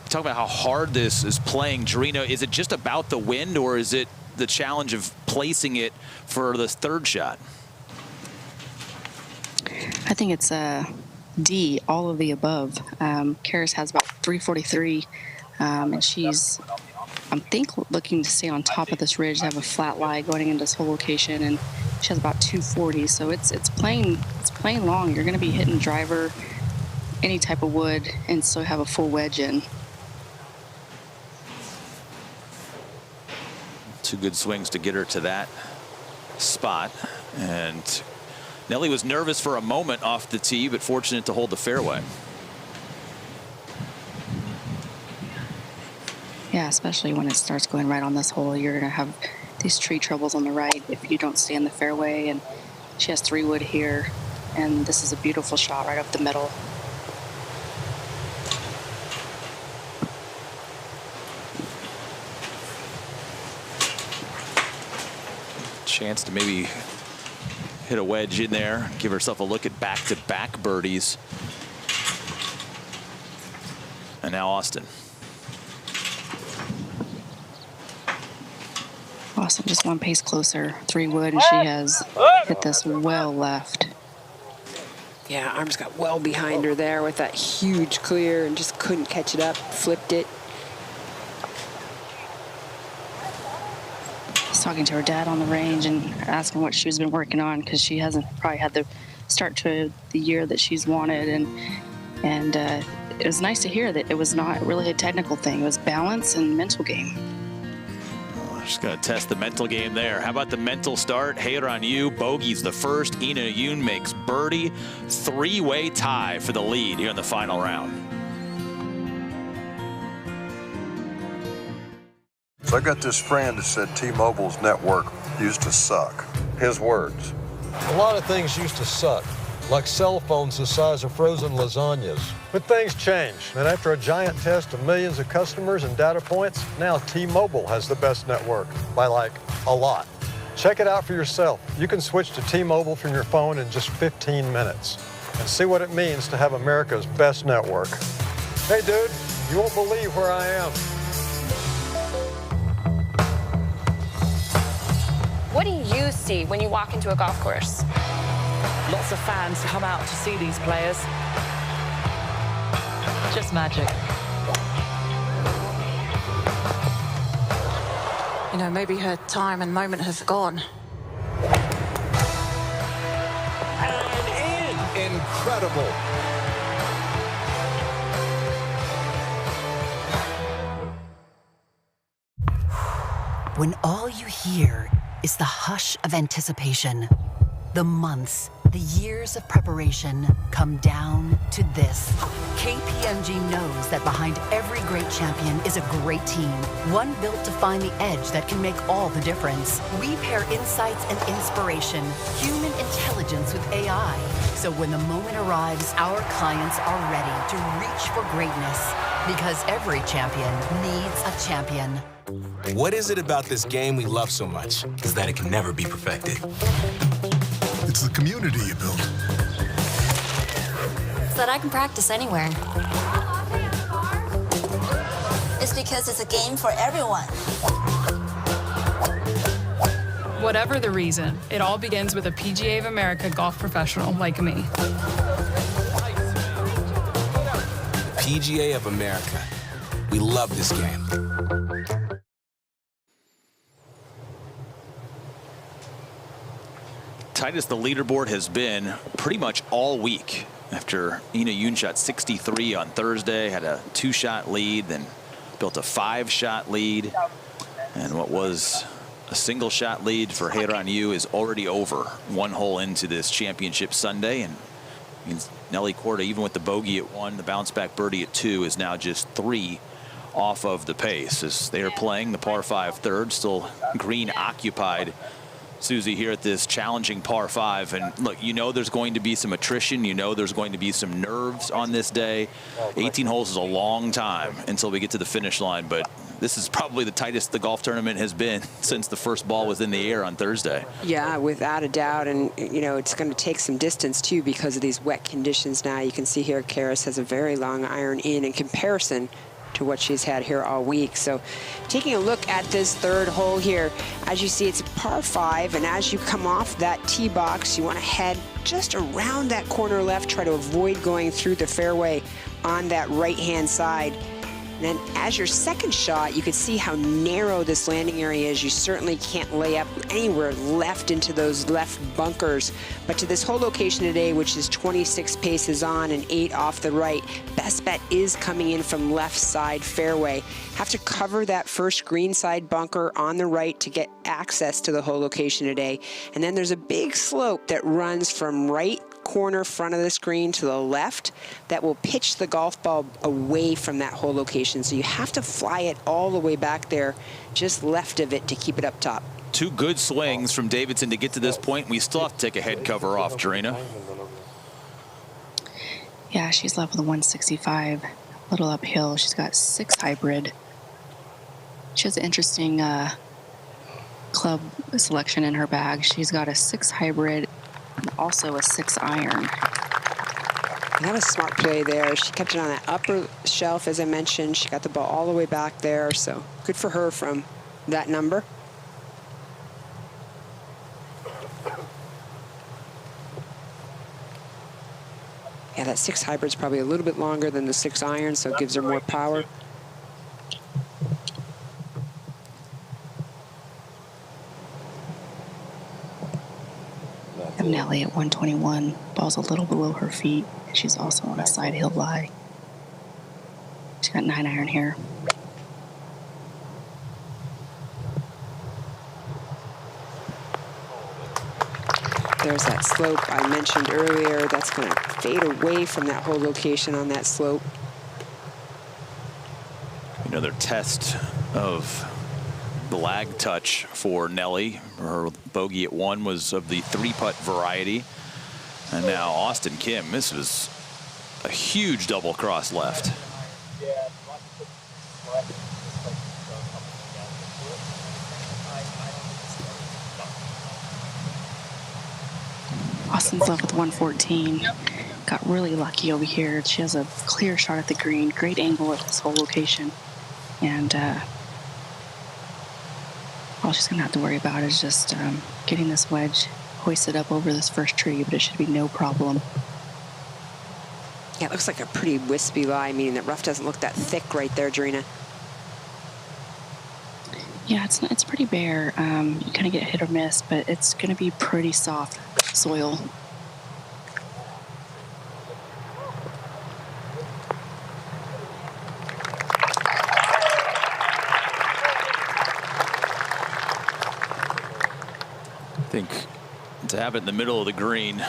talk about how hard this is playing. Jarena, is it just about the wind, or is it the challenge of placing it for this third shot? I think it's D, all of the above. Karis has about 343, and she's, I think, looking to stay on top of this ridge, have a flat lie going into this whole location, and she has about 240. So it's playing long. You're going to be hitting driver, any type of wood, and still have a full wedge in. Two good swings to get her to that spot. And Nelly was nervous for a moment off the tee, but fortunate to hold the fairway. Yeah, especially when it starts going right on this hole. You're going to have these tree troubles on the right if you don't stay in the fairway. And she has 3 wood here, and this is a beautiful shot right up the middle. Chance to maybe hit a wedge in there, give herself a look at back-to-back birdies. And now Auston. Auston just one pace closer, 3 wood, and she has hit this well left. Yeah, arms got well behind her there with that huge clear and just couldn't catch it up, flipped it. Talking to her dad on the range and asking what she's been working on, because she hasn't probably had the start to the year that she's wanted, and it was nice to hear that it was not really a technical thing. It was balance and mental game. Just going to test the mental game there. How about the mental start? Hazeltine National bogeys the first. Ina Yoon makes birdie. Three-way tie for the lead here in the final round. So I got this friend that said T-Mobile's network used to suck. His words. A lot of things used to suck, like cell phones the size of frozen lasagnas. But things change, and after a giant test of millions of customers and data points, now T-Mobile has the best network, by like a lot. Check it out for yourself. You can switch to T-Mobile from your phone in just 15 minutes and see what it means to have America's best network. Hey dude, you won't believe where I am. What do you see when you walk into a golf course? Lots of fans come out to see these players. Just magic. You know, maybe her time and moment have gone. And in. Incredible. When all you hear is the hush of anticipation, the months, the years of preparation come down to this. KPMG knows that behind every great champion is a great team, one built to find the edge that can make all the difference. We pair insights and inspiration, human intelligence with AI. So when the moment arrives, our clients are ready to reach for greatness, because every champion needs a champion. What is it about this game we love so much? Is that it can never be perfected. It's the community you build. So that I can practice anywhere. It's because it's a game for everyone. Whatever the reason, it all begins with a PGA of America golf professional like me. PGA of America. We love this game. Tight as the leaderboard has been pretty much all week. After Ina Yoon shot 63 on Thursday, had a 2-shot lead, then built a 5-shot lead, and what was a single-shot lead for Hazeltine National is already over one hole into this championship Sunday, and means Nelly Korda, even with the bogey at 1, the bounce-back birdie at 2, is now just 3 off of the pace as they are playing the par 5 third, still green occupied. Susie, here at this challenging par 5, and look, you know there's going to be some attrition, you know there's going to be some nerves on this day. 18 holes is a long time until we get to the finish line, but this is probably the tightest the golf tournament has been since the first ball was in the air on Thursday. Yeah, without a doubt, and you know it's going to take some distance too because of these wet conditions. Now you can see here Karis has a very long iron in comparison to what she's had here all week. So taking a look at this third hole here, as you see it's a par 5, and as you come off that tee box you want to head just around that corner left, try to avoid going through the fairway on that right hand side. And then as your second shot, you can see how narrow this landing area is. You certainly can't lay up anywhere left into those left bunkers. But to this whole location today, which is 26 paces on and 8 off the right, best bet is coming in from left side fairway. Have to cover that first green side bunker on the right to get access to the whole location today. And then there's a big slope that runs from right corner front of the screen to the left that will pitch the golf ball away from that whole location. So you have to fly it all the way back there, just left of it to keep it up top. 2 good swings from Davidson to get to this point. We still have to take a head cover off, Jarena. Yeah, she's left with a 165, a little uphill. She's got 6 hybrid. She has an interesting club selection in her bag. She's got a 6 hybrid and also a 6 iron. That was smart play there. She kept it on that upper shelf, as I mentioned. She got the ball all the way back there, so good for her from that number. Yeah, that 6 hybrid's probably a little bit longer than the 6 iron, so it gives her more power. Nelly at 121, ball's a little below her feet. She's also on a side hill lie. She's got 9-iron here. There's that slope I mentioned earlier. That's going to fade away from that whole location on that slope. Another test of the lag touch for Nelly. Her bogey at 1 was of the 3-putt variety. And now Auston Kim, this was a huge double cross left. Auston's left with 114. Got really lucky over here. She has a clear shot at the green. Great angle at this whole location. And all she's going to have to worry about is just getting this wedge hoisted up over this first tree, but it should be no problem. Yeah, it looks like a pretty wispy lie, meaning that rough doesn't look that thick right there, Drina. Yeah, it's pretty bare. You kind of get hit or miss, but it's going to be pretty soft soil. I think to have it in the middle of the green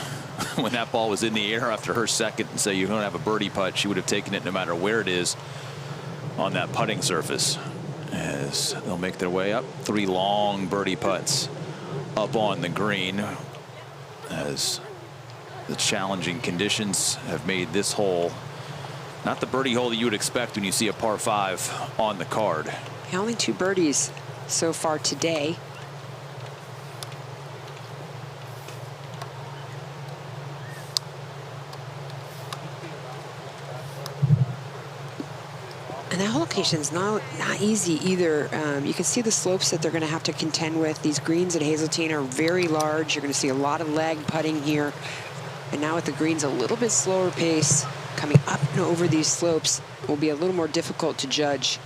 when that ball was in the air after her second and say you don't have a birdie putt, she would have taken it no matter where it is on that putting surface. As they'll make their way up, 3 long birdie putts up on the green, as the challenging conditions have made this hole not the birdie hole that you would expect when you see a par 5 on the card. Yeah, only 2 birdies so far today. And that whole location is not easy either. You can see the slopes that they're going to have to contend with. These greens at Hazeltine are very large. You're going to see a lot of lag putting here. And now with the greens a little bit slower pace, coming up and over these slopes will be a little more difficult to judge.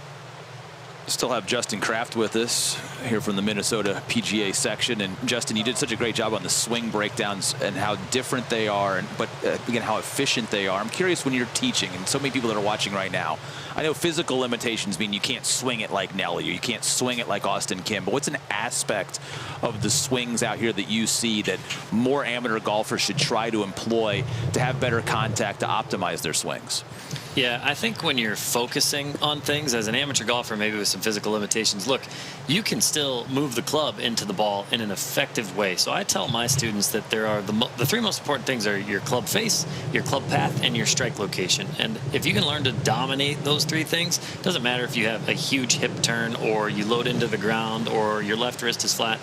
Still have Justin Kraft with us here from the Minnesota PGA section. And Justin, you did such a great job on the swing breakdowns and how different they are, but again, how efficient they are. I'm curious, when you're teaching, and so many people that are watching right now, I know physical limitations mean you can't swing it like Nelly or you can't swing it like Auston Kim, but what's an aspect of the swings out here that you see that more amateur golfers should try to employ to have better contact, to optimize their swings? Yeah, I think when you're focusing on things as an amateur golfer, maybe with some physical limitations, look, you can still move the club into the ball in an effective way. So I tell my students that there are the 3 most important things are your club face, your club path, and your strike location. And if you can learn to dominate those 3 things, it doesn't matter if you have a huge hip turn or you load into the ground or your left wrist is flat.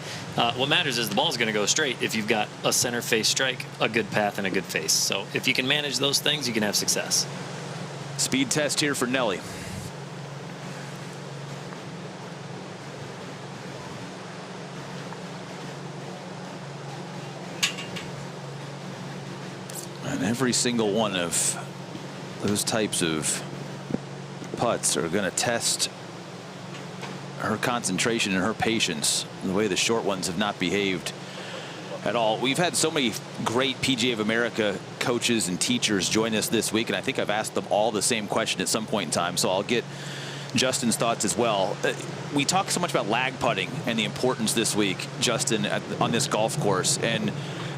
What matters is the ball is going to go straight if you've got a center face strike, a good path, and a good face. So if you can manage those things, you can have success. Speed test here for Nelly. And every single one of those types of putts are going to test her concentration and her patience, the way the short ones have not behaved at all. We've had so many great PGA of America coaches and teachers join us this week, and I think I've asked them all the same question at some point in time, so I'll get Justin's thoughts as well. We talk so much about lag putting and the importance this week, Justin, on this golf course, and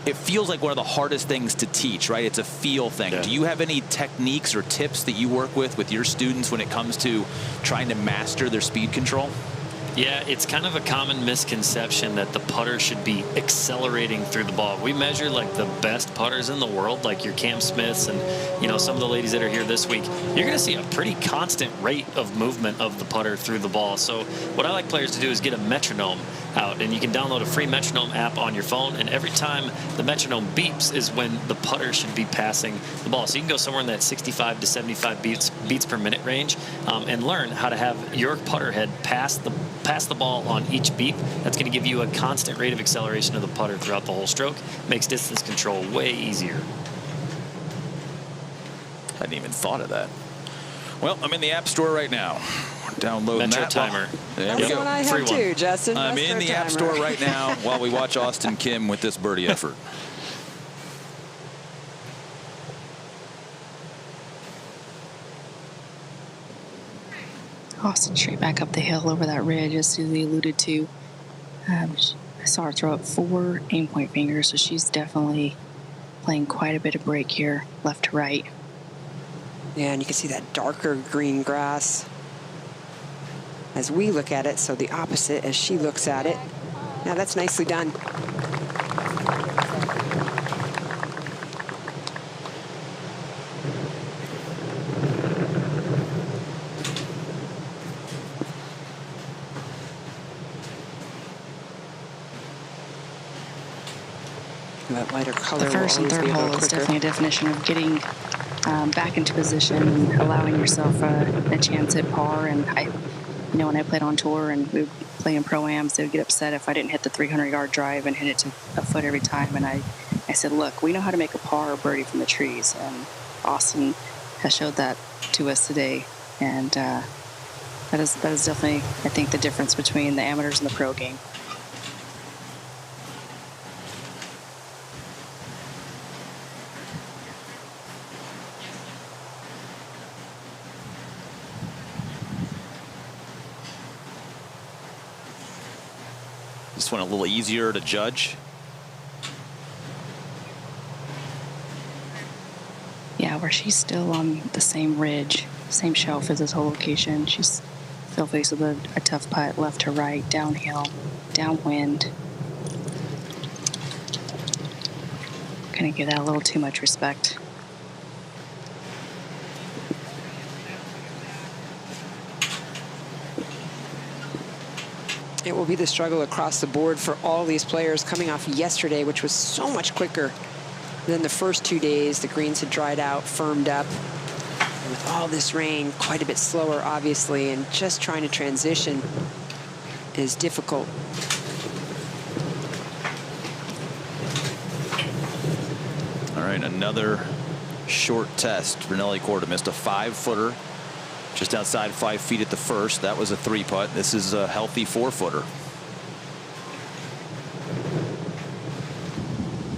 it feels like one of the hardest things to teach, right? It's a feel thing. Yeah. Do you have any techniques or tips that you work with your students when it comes to trying to master their speed control? Yeah, it's kind of a common misconception that the putter should be accelerating through the ball. We measure like the best putters in the world, like your Cam Smiths and, you know, some of the ladies that are here this week. You're going to see a pretty constant rate of movement of the putter through the ball. So what I like players to do is get a metronome out, and you can download a free metronome app on your phone, and every time the metronome beeps is when the putter should be passing the ball. So you can go somewhere in that 65 to 75 beats per minute range and learn how to have your putter head pass the ball on each beep. That's going to give you a constant rate of acceleration of the putter throughout the whole stroke. Makes distance control way easier. I hadn't even thought of that. Well, I'm in the App Store right now. Downloading Metro that Timer. There That's what I have too, Justin. I'm in the App Store right now while we watch Auston Kim with this birdie effort. Auston straight back up the hill over that ridge, as Susie alluded to. I saw her throw up 4 aim point fingers, so she's definitely playing quite a bit of break here, left to right. Yeah, and you can see that darker green grass as we look at it, so the opposite as she looks at it. Now that's nicely done. That lighter color. The first and third hole is definitely a definition of getting back into position and allowing yourself a chance at par. And when I played on tour and we would play in pro-ams, they would get upset if I didn't hit the 300-yard drive and hit it to a foot every time. And I said, look, we know how to make a par or birdie from the trees. And Auston has showed that to us today. And that is definitely, I think, the difference between the amateurs and the pro game. This one a little easier to judge. Yeah, where she's still on the same ridge, same shelf as this whole location. She's still faced with a tough putt, left to right, downhill, downwind. Kind of give that a little too much respect. It will be the struggle across the board for all these players coming off yesterday, which was so much quicker than the first 2 days. The greens had dried out, firmed up. And with all this rain, quite a bit slower, obviously, and just trying to transition is difficult. All right, another short test for Nelly Korda. Missed a 5-footer. Just outside 5 feet at the first. That was a 3-putt. This is a healthy 4-footer.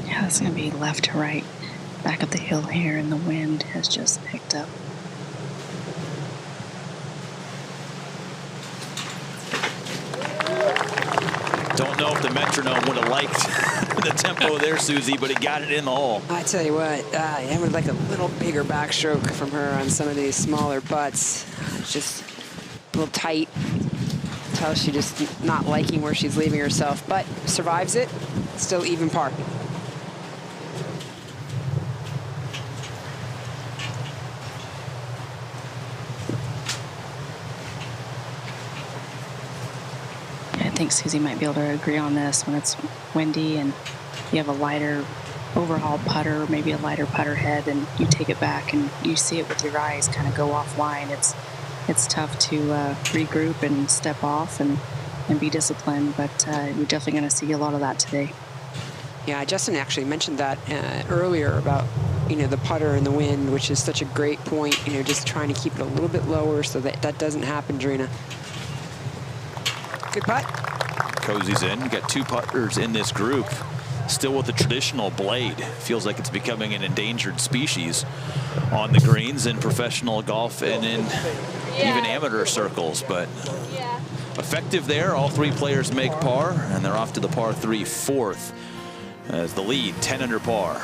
Yeah, that's going to be left to right. Back up the hill here, and the wind has just picked up. Don't know if the metronome would have liked the tempo there, Susie, but it got it in the hole. I tell you what, I would like a little bigger backstroke from her on some of these smaller putts. It's just a little tight. Tell she's just not liking where she's leaving herself, but survives it. Still even par. I think Susie might be able to agree on this. When it's windy and you have a lighter overhaul putter, maybe a lighter putter head, and you take it back and you see it with your eyes kind of go offline, it's tough to regroup and step off and be disciplined, but we're definitely going to see a lot of that today. Yeah, Justin actually mentioned that earlier about, the putter and the wind, which is such a great point, just trying to keep it a little bit lower so that doesn't happen, Drina. Good putt. Cozy's in. You got 2 putters in this group. Still with the traditional blade. Feels like it's becoming an endangered species on the greens in professional golf and in even amateur circles. But effective there. All 3 players make par, and they're off to the par 3 4th as the lead, 10 under par.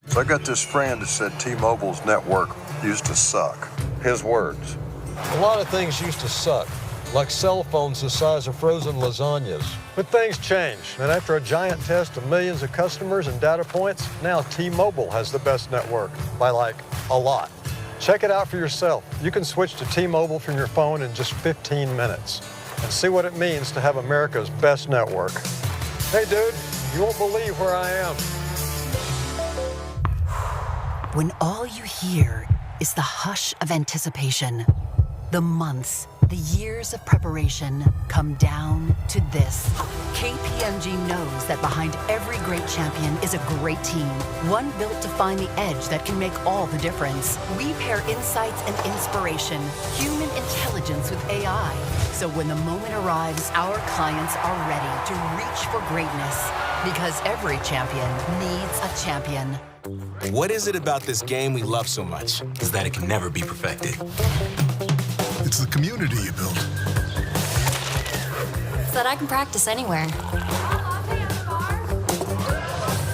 So I got this friend that said T-Mobile's network used to suck. His words. A lot of things used to suck, like cell phones the size of frozen lasagnas. But things changed, and after a giant test of millions of customers and data points, now T-Mobile has the best network, by like a lot. Check it out for yourself. You can switch to T-Mobile from your phone in just 15 minutes and see what it means to have America's best network. Hey dude, you won't believe where I am. When all you hear is the hush of anticipation, The months, the years of preparation come down to this. KPMG knows that behind every great champion is a great team, one built to find the edge that can make all the difference. We pair insights and inspiration, human intelligence with AI. So when the moment arrives, our clients are ready to reach for greatness, because every champion needs a champion. What is it about this game we love so much? Is that it can never be perfected. It's the community you build. So that I can practice anywhere.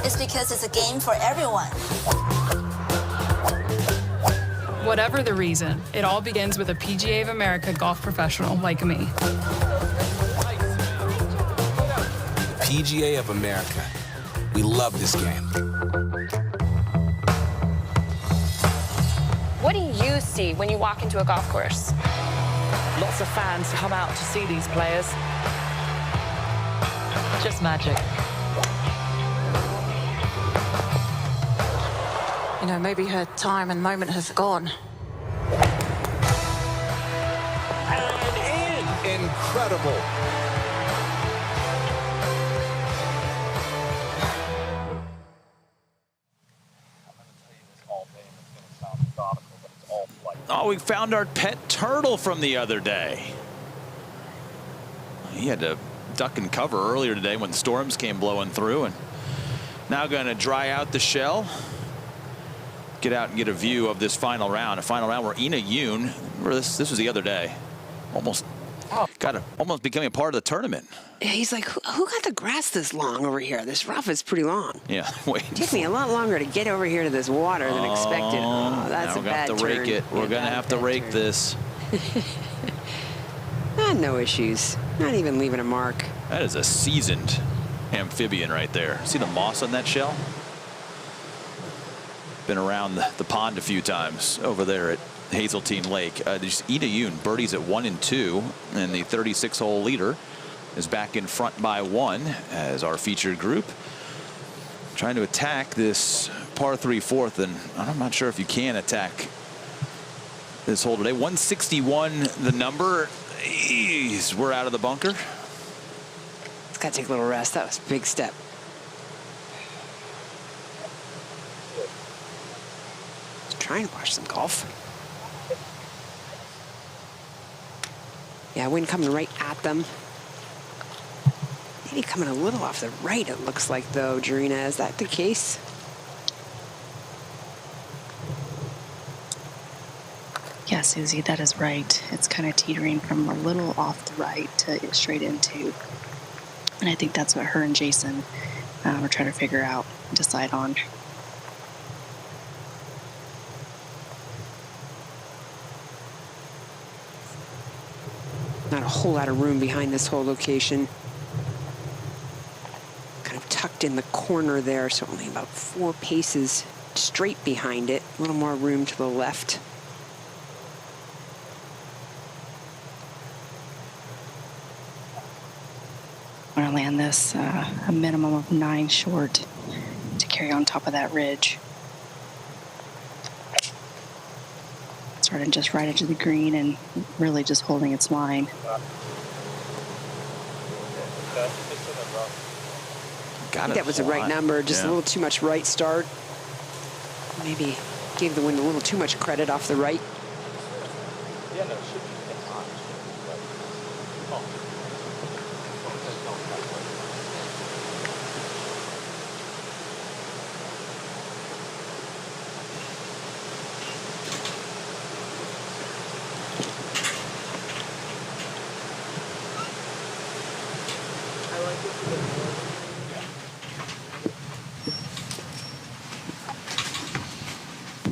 It's because it's a game for everyone. Whatever the reason, it all begins with a PGA of America golf professional like me. PGA of America. We love this game. What do you see when you walk into a golf course? Lots of fans come out to see these players. Just magic. You know, maybe her time and moment has gone. And in. Incredible. Oh, we found our pet turtle from the other day. He had to duck and cover earlier today when storms came blowing through, and now going to dry out the shell. Get out and get a view of this final round. A final round where Ina Yoon, this was the other day, almost becoming a part of the tournament. Yeah, he's like, who got the grass this long over here? This rough is pretty long. Yeah, wait. It took me a lot longer to get over here to this water than expected. Oh, that's a bad turn. We're going to have to rake it. We're going to have to rake this. No issues. Not even leaving a mark. That is a seasoned amphibian right there. See the moss on that shell? Been around the pond a few times over there at Hazeltine Lake. Just Ina Yoon birdies at 1 and 2, and the 36-hole leader is back in front by 1 as our featured group trying to attack this par 3 fourth, and I'm not sure if you can attack this hole today. 161 the number. Jeez, we're out of the bunker. It's got to take a little rest. That was a big step. Just trying to watch some golf. Yeah, wind coming right at them. Maybe coming a little off the right, it looks like, though, Jarena. Is that the case? Yeah, Susie, that is right. It's kind of teetering from a little off the right to straight into. And I think that's what her and Jason were trying to figure out, decide on. Not a whole lot of room behind this whole location. Kind of tucked in the corner there, so only about 4 paces straight behind it. A little more room to the left. I'm going to land this a minimum of 9 short to carry on top of that ridge. Starting just right into the green and really just holding its line. I think that was the right number, just a little too much right start. Maybe gave the wind a little too much credit off the right. Yeah, no, it should be.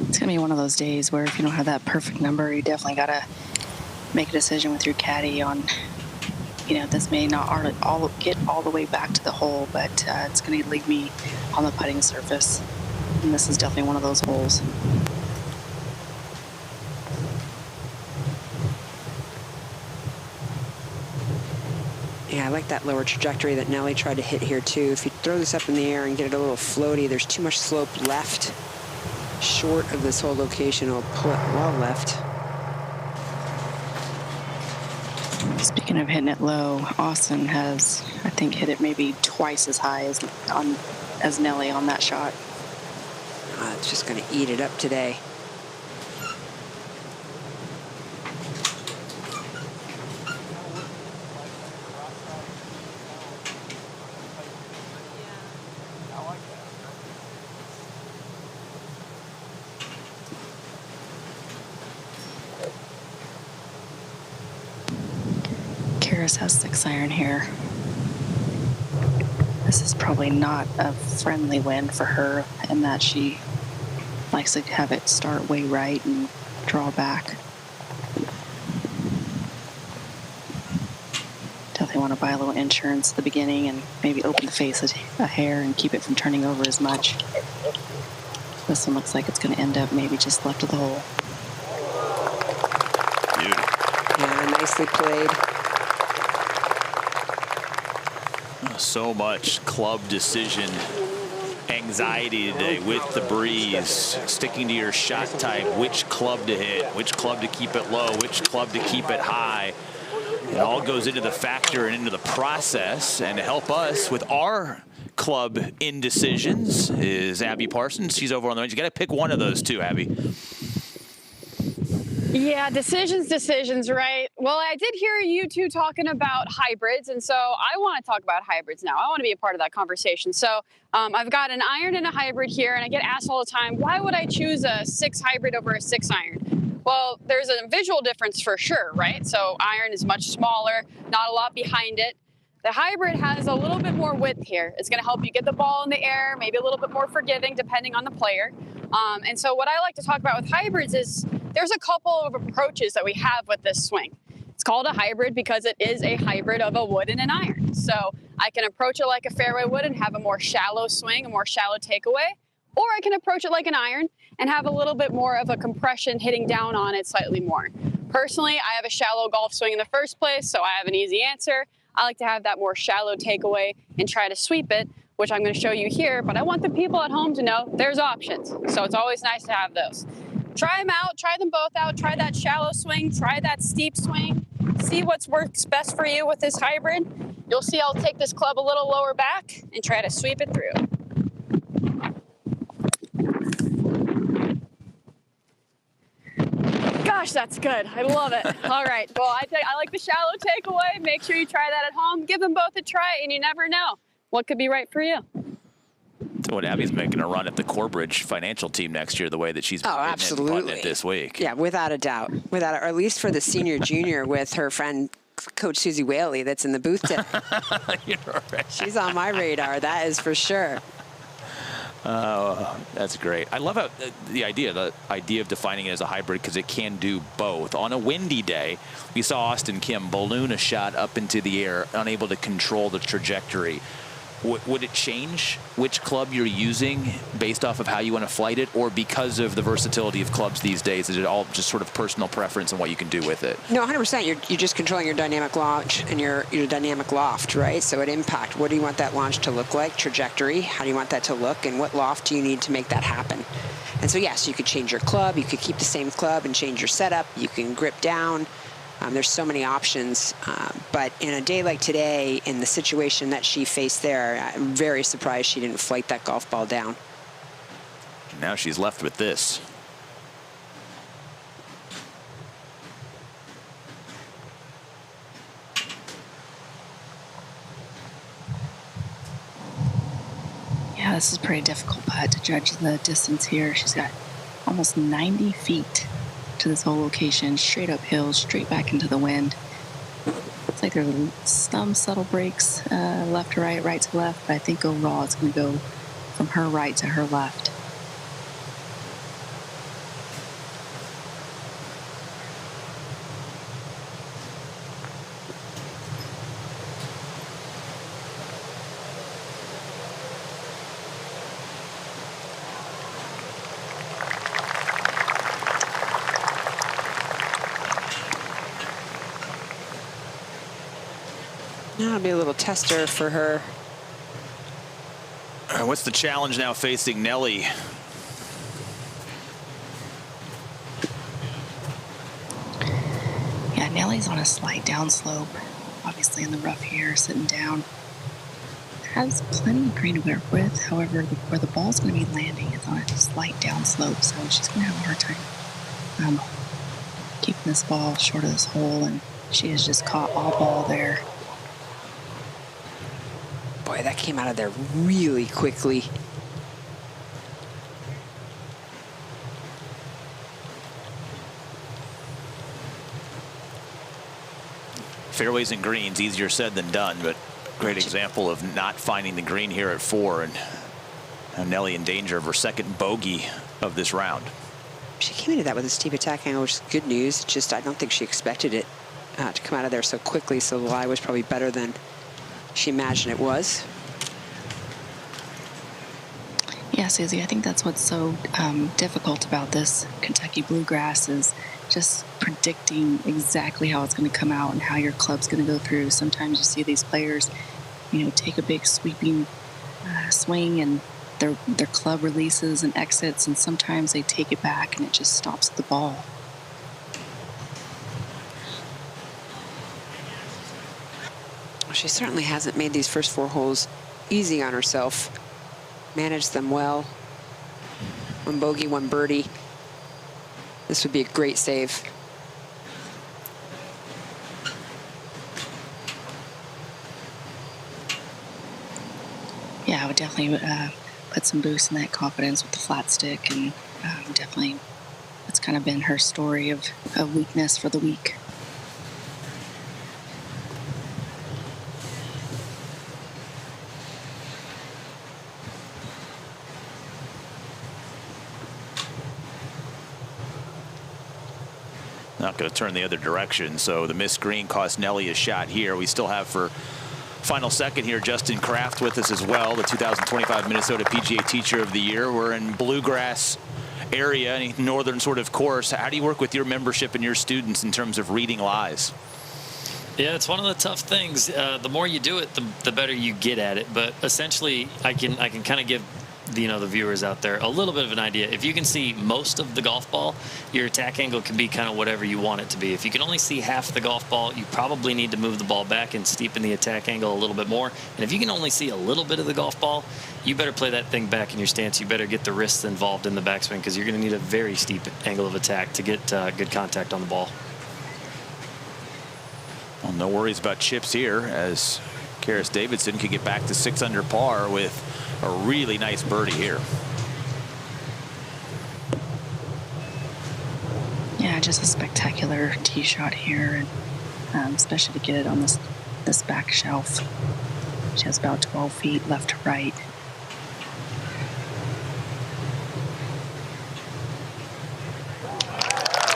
It's going to be one of those days where if you don't have that perfect number, you definitely got to make a decision with your caddy on, you know, this may not get all the way back to the hole, but it's going to leave me on the putting surface. And this is definitely one of those holes. Yeah, I like that lower trajectory that Nelly tried to hit here too. If you throw this up in the air and get it a little floaty, there's too much slope left. Short of this whole location, it'll pull it well left. Speaking of hitting it low, Auston has, I think, hit it maybe twice as high as Nelly on that shot. It's just going to eat it up today. Karis has 6-iron here. This is probably not a friendly wind for her in that she likes to have it start way right and draw back. Definitely want to buy a little insurance at the beginning and maybe open the face a hair and keep it from turning over as much. This one looks like it's going to end up maybe just left of the hole. Yeah, nicely played. So much club decision anxiety today with the breeze, sticking to your shot type, which club to hit, which club to keep it low, which club to keep it high. It all goes into the factor and into the process. And to help us with our club indecisions is Abby Parsons. She's over on the range. You got to pick one of those two, Abby. Yeah, decisions, right? Well, I did hear you two talking about hybrids, and so I want to talk about hybrids now. I want to be a part of that conversation. So I've got an iron and a hybrid here, and I get asked all the time, why would I choose a 6 hybrid over a 6 iron? Well, there's a visual difference for sure, right? So iron is much smaller, not a lot behind it. The hybrid has a little bit more width here. It's going to help you get the ball in the air, maybe a little bit more forgiving depending on the player. And so what I like to talk about with hybrids is there's a couple of approaches that we have with this swing. It's called a hybrid because it is a hybrid of a wood and an iron. So I can approach it like a fairway wood and have a more shallow swing, a more shallow takeaway, or I can approach it like an iron and have a little bit more of a compression hitting down on it slightly more. Personally, I have a shallow golf swing in the first place, so I have an easy answer. I like to have that more shallow takeaway and try to sweep it, which I'm going to show you here, but I want the people at home to know there's options. So it's always nice to have those. Try them out, try them both out, try that shallow swing, try that steep swing, see what works best for you with this hybrid. You'll see I'll take this club a little lower back and try to sweep it through. Gosh, that's good. I love it. All right. Well, I like the shallow takeaway. Make sure you try that at home. Give them both a try, and you never know what could be right for you. When Abby's making a run at the Corbridge financial team next year, the way that she's putting it this week. Yeah, without a doubt. Or at least for the senior junior with her friend Coach Susie Whaley that's in the booth today. You're right. She's on my radar, that is for sure. That's great. I love how the idea of defining it as a hybrid because it can do both. On a windy day, we saw Auston Kim balloon a shot up into the air, unable to control the trajectory. Would it change which club you're using based off of how you want to flight it, or because of the versatility of clubs these days, is it all just sort of personal preference and what you can do with it? No, 100%. You're just controlling your dynamic launch and your dynamic loft, right? So it impact. What do you want that launch to look like? Trajectory. How do you want that to look? And what loft do you need to make that happen? And so, yes, you could change your club. You could keep the same club and change your setup. You can grip down. There's so many options, but in a day like today, in the situation that she faced there, I'm very surprised she didn't flight that golf ball down. Now she's left with this. Yeah, this is a pretty difficult putt to judge the distance here. She's got almost 90 feet to this whole location, straight uphill, straight back into the wind. It's like there's some subtle breaks, left to right, right to left, but I think overall it's going to go from her right to her left. That'll be a little tester for her. What's the challenge now facing Nelly? Yeah, Nelly Nelly's on a slight downslope, obviously in the rough here, sitting down. Has plenty of green to work with. However, where the ball's going to be landing is on a slight downslope, so she's going to have a hard time keeping this ball short of this hole, and she has just caught all ball there. Boy, that came out of there really quickly. Fairways and greens, easier said than done, but great example of not finding the green here at 4, and Nelly in danger of her second bogey of this round. She came into that with a steep attack angle, which is good news. Just I don't think she expected it to come out of there so quickly, so the lie was probably better than she imagined it was. Yeah, Susie, I think that's what's so difficult about this Kentucky Bluegrass is just predicting exactly how it's going to come out and how your club's going to go through. Sometimes you see these players, you know, take a big sweeping swing and their club releases and exits, and sometimes they take it back and it just stops the ball. Well, she certainly hasn't made these first 4 holes easy on herself. Managed them well. 1 bogey, 1 birdie. This would be a great save. Yeah, I would definitely put some boost in that confidence with the flat stick, and definitely that's kind of been her story of weakness for the week. Not going to turn the other direction, so the missed green cost Nelly a shot here. We still have for final second here Justin Kraft with us as well, the 2025 Minnesota PGA Teacher of the Year. We're in Bluegrass area, any northern sort of course. How do you work with your membership and your students in terms of reading lies? Yeah, it's one of the tough things. The more you do it, the better you get at it. But essentially, I can kind of give the viewers out there a little bit of an idea. If you can see most of the golf ball, your attack angle can be kind of whatever you want it to be. If you can only see half the golf ball, you probably need to move the ball back and steepen the attack angle a little bit more. And if you can only see a little bit of the golf ball, you better play that thing back in your stance. You better get the wrists involved in the backswing, because you're going to need a very steep angle of attack to get good contact on the ball. Well, no worries about chips here, as Karis Davidson could get back to 6 under par with a really nice birdie here. Yeah, just a spectacular tee shot here, and especially to get it on this back shelf. She has about 12 feet left to right.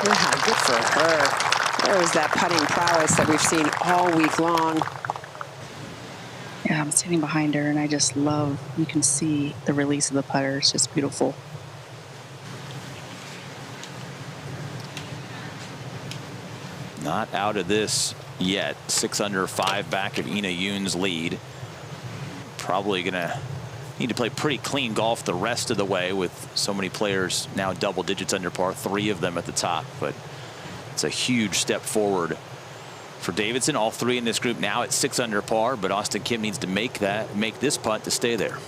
Yeah, good for her. There is that putting prowess that we've seen all week long. Yeah, I'm standing behind her, and I just love, you can see the release of the putter. It's just beautiful. Not out of this yet. 6 under, 5 back of Ina Yoon's lead. Probably going to need to play pretty clean golf the rest of the way, with so many players now double digits under par, 3 of them at the top. But it's a huge step forward for Davidson. All 3 in this group now at 6 under par, but Austin Kim needs to make this putt to stay there.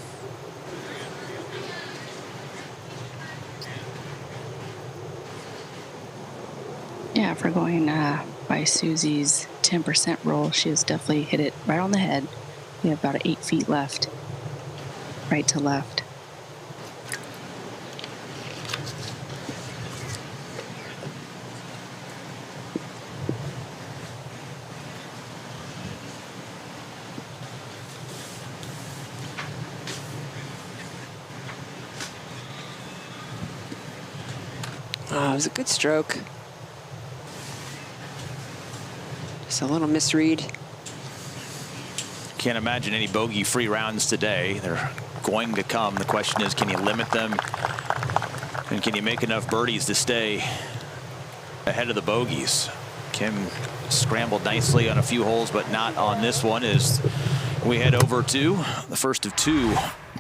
Yeah, if we're going by Susie's 10% rule, she has definitely hit it right on the head. We have about 8 feet left, right to left. Oh, it was a good stroke. Just a little misread. Can't imagine any bogey-free rounds today. They're going to come. The question is, can you limit them? And can you make enough birdies to stay ahead of the bogeys? Kim scrambled nicely on a few holes, but not on this one, as we head over to the first of 2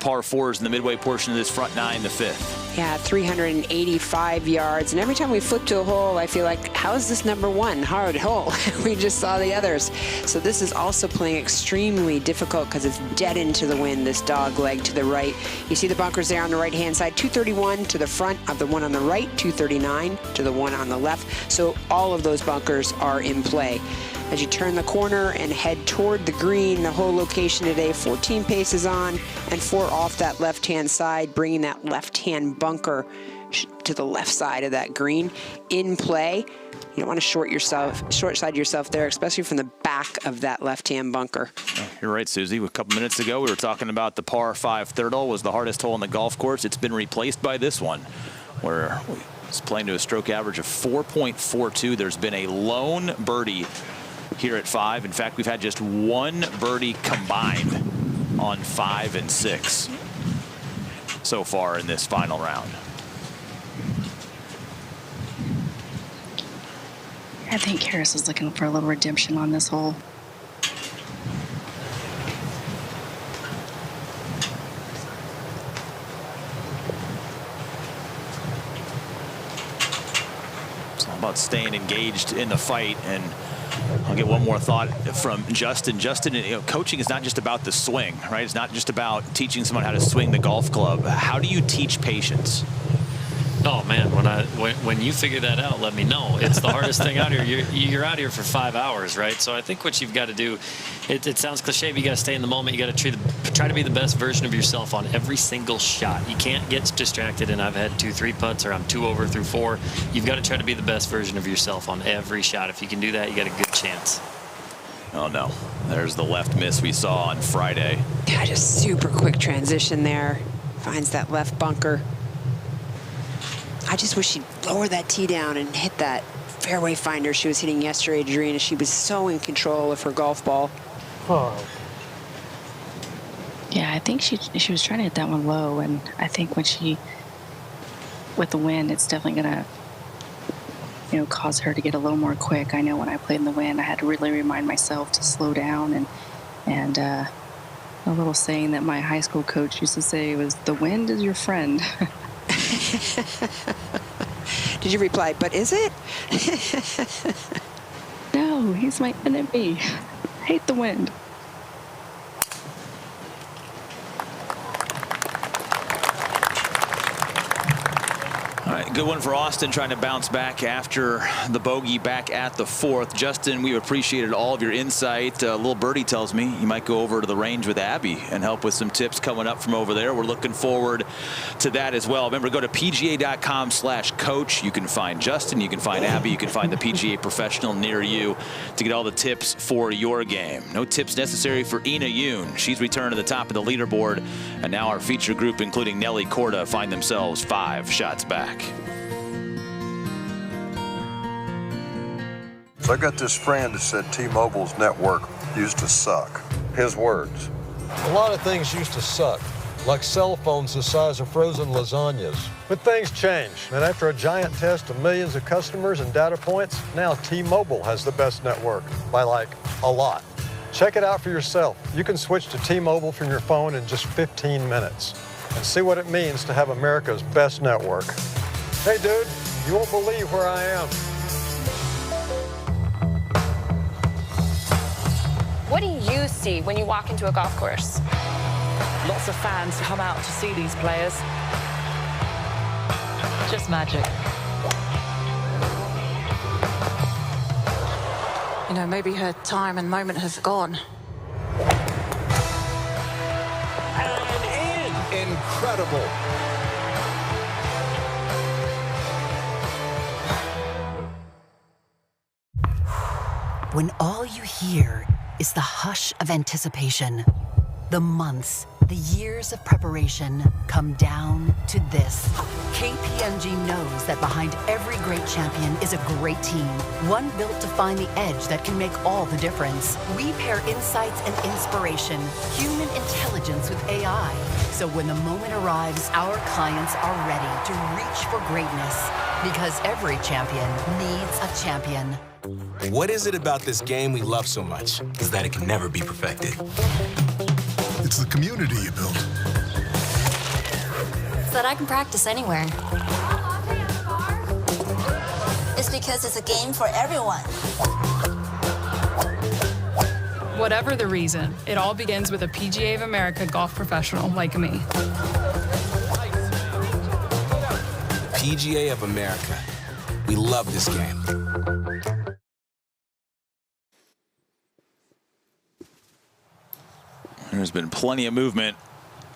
par fours in the midway portion of this front nine, the fifth. Yeah, 385 yards. And every time we flip to a hole, I feel like, how is this number one hard hole? We just saw the others. So this is also playing extremely difficult because it's dead into the wind, this dog leg to the right. You see the bunkers there on the right-hand side, 231 to the front of the one on the right, 239 to the one on the left. So all of those bunkers are in play. As you turn the corner and head toward the green, the whole location today, 14 paces on and 4 off that left-hand side, bringing that left-hand bunker to the left side of that green in play. You don't want to short side yourself there, especially from the back of that left-hand bunker. Oh, you're right, Susie. A couple minutes ago, we were talking about the par 5 third hole was the hardest hole on the golf course. It's been replaced by this one, where it's playing to a stroke average of 4.42. There's been a lone birdie here at 5. In fact, we've had just one birdie combined on 5 and 6 so far in this final round. I think Karis is looking for a little redemption on this hole. It's all about staying engaged in the fight. And I'll get one more thought from Justin. Justin, coaching is not just about the swing, right? It's not just about teaching someone how to swing the golf club. How do you teach patience? Oh man, when you figure that out, let me know. It's the hardest thing out here. You're out here for 5 hours, right? So I think what you've got to do, it sounds cliche, but you got to stay in the moment. You got to try to be the best version of yourself on every single shot. You can't get distracted. And I've had 2-3 putts, or I'm 2 over through 4. You've got to try to be the best version of yourself on every shot. If you can do that, you got a good chance. Oh no, there's the left miss we saw on Friday. Yeah, just super quick transition there. Finds that left bunker. I just wish she'd lower that tee down and hit that fairway finder she was hitting yesterday, Adriana. She was so in control of her golf ball. Oh. Yeah, I think she was trying to hit that one low, and I think with the wind, it's definitely gonna, cause her to get a little more quick. I know when I played in the wind, I had to really remind myself to slow down, and a little saying that my high school coach used to say was, "The wind is your friend." Did you reply, "But is it?" No, he's my enemy. I hate the wind. All right, good one for Auston, trying to bounce back after the bogey back at the 4th. Justin, we appreciated all of your insight. Little birdie tells me you might go over to the range with Abby and help with some tips coming up from over there. We're looking forward to that as well. Remember, go to pga.com/coach. You can find Justin, you can find Abby, you can find the PGA professional near you to get all the tips for your game. No tips necessary for Ina Yoon. She's returned to the top of the leaderboard, and now our feature group, including Nelly Korda, find themselves 5 shots back. So I got this friend that said T-Mobile's network used to suck. His words. A lot of things used to suck, like cell phones the size of frozen lasagnas. But things change, and after a giant test of millions of customers and data points, now T-Mobile has the best network, by like a lot. Check it out for yourself. You can switch to T-Mobile from your phone in just 15 minutes and see what it means to have America's best network. Hey dude, you won't believe where I am. What do you see when you walk into a golf course? Lots of fans come out to see these players. Just magic. Maybe her time and moment have gone. And in. Incredible. When all you hear is the hush of anticipation, the months, the years of preparation come down to this. KPMG knows that behind every great champion is a great team, one built to find the edge that can make all the difference. We pair insights and inspiration, human intelligence with AI. So when the moment arrives, our clients are ready to reach for greatness, because every champion needs a champion. What is it about this game we love so much? Is that it can never be perfected. It's the community you build. that I can practice anywhere. It's because it's a game for everyone. Whatever the reason, it all begins with a PGA of America golf professional like me. PGA of America. We love this game. There's been plenty of movement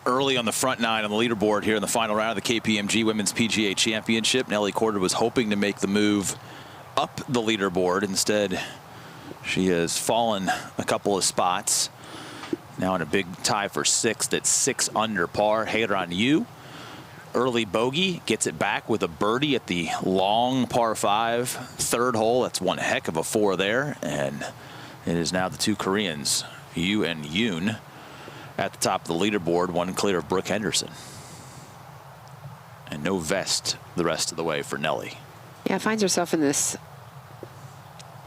early on the front nine on the leaderboard here in the final round of the KPMG Women's PGA Championship. Nelly Korda was hoping to make the move up the leaderboard. Instead, she has fallen a couple of spots. Now in a big tie for sixth at 6 under par. Hazeltine National early bogey, gets it back with a birdie at the long par 5 third hole. That's one heck of a 4 there. And it is now the two Koreans, Yu and Yoon, at the top of the leaderboard, one clear of Brooke Henderson. And no vest the rest of the way for Nelly. Yeah, finds herself in this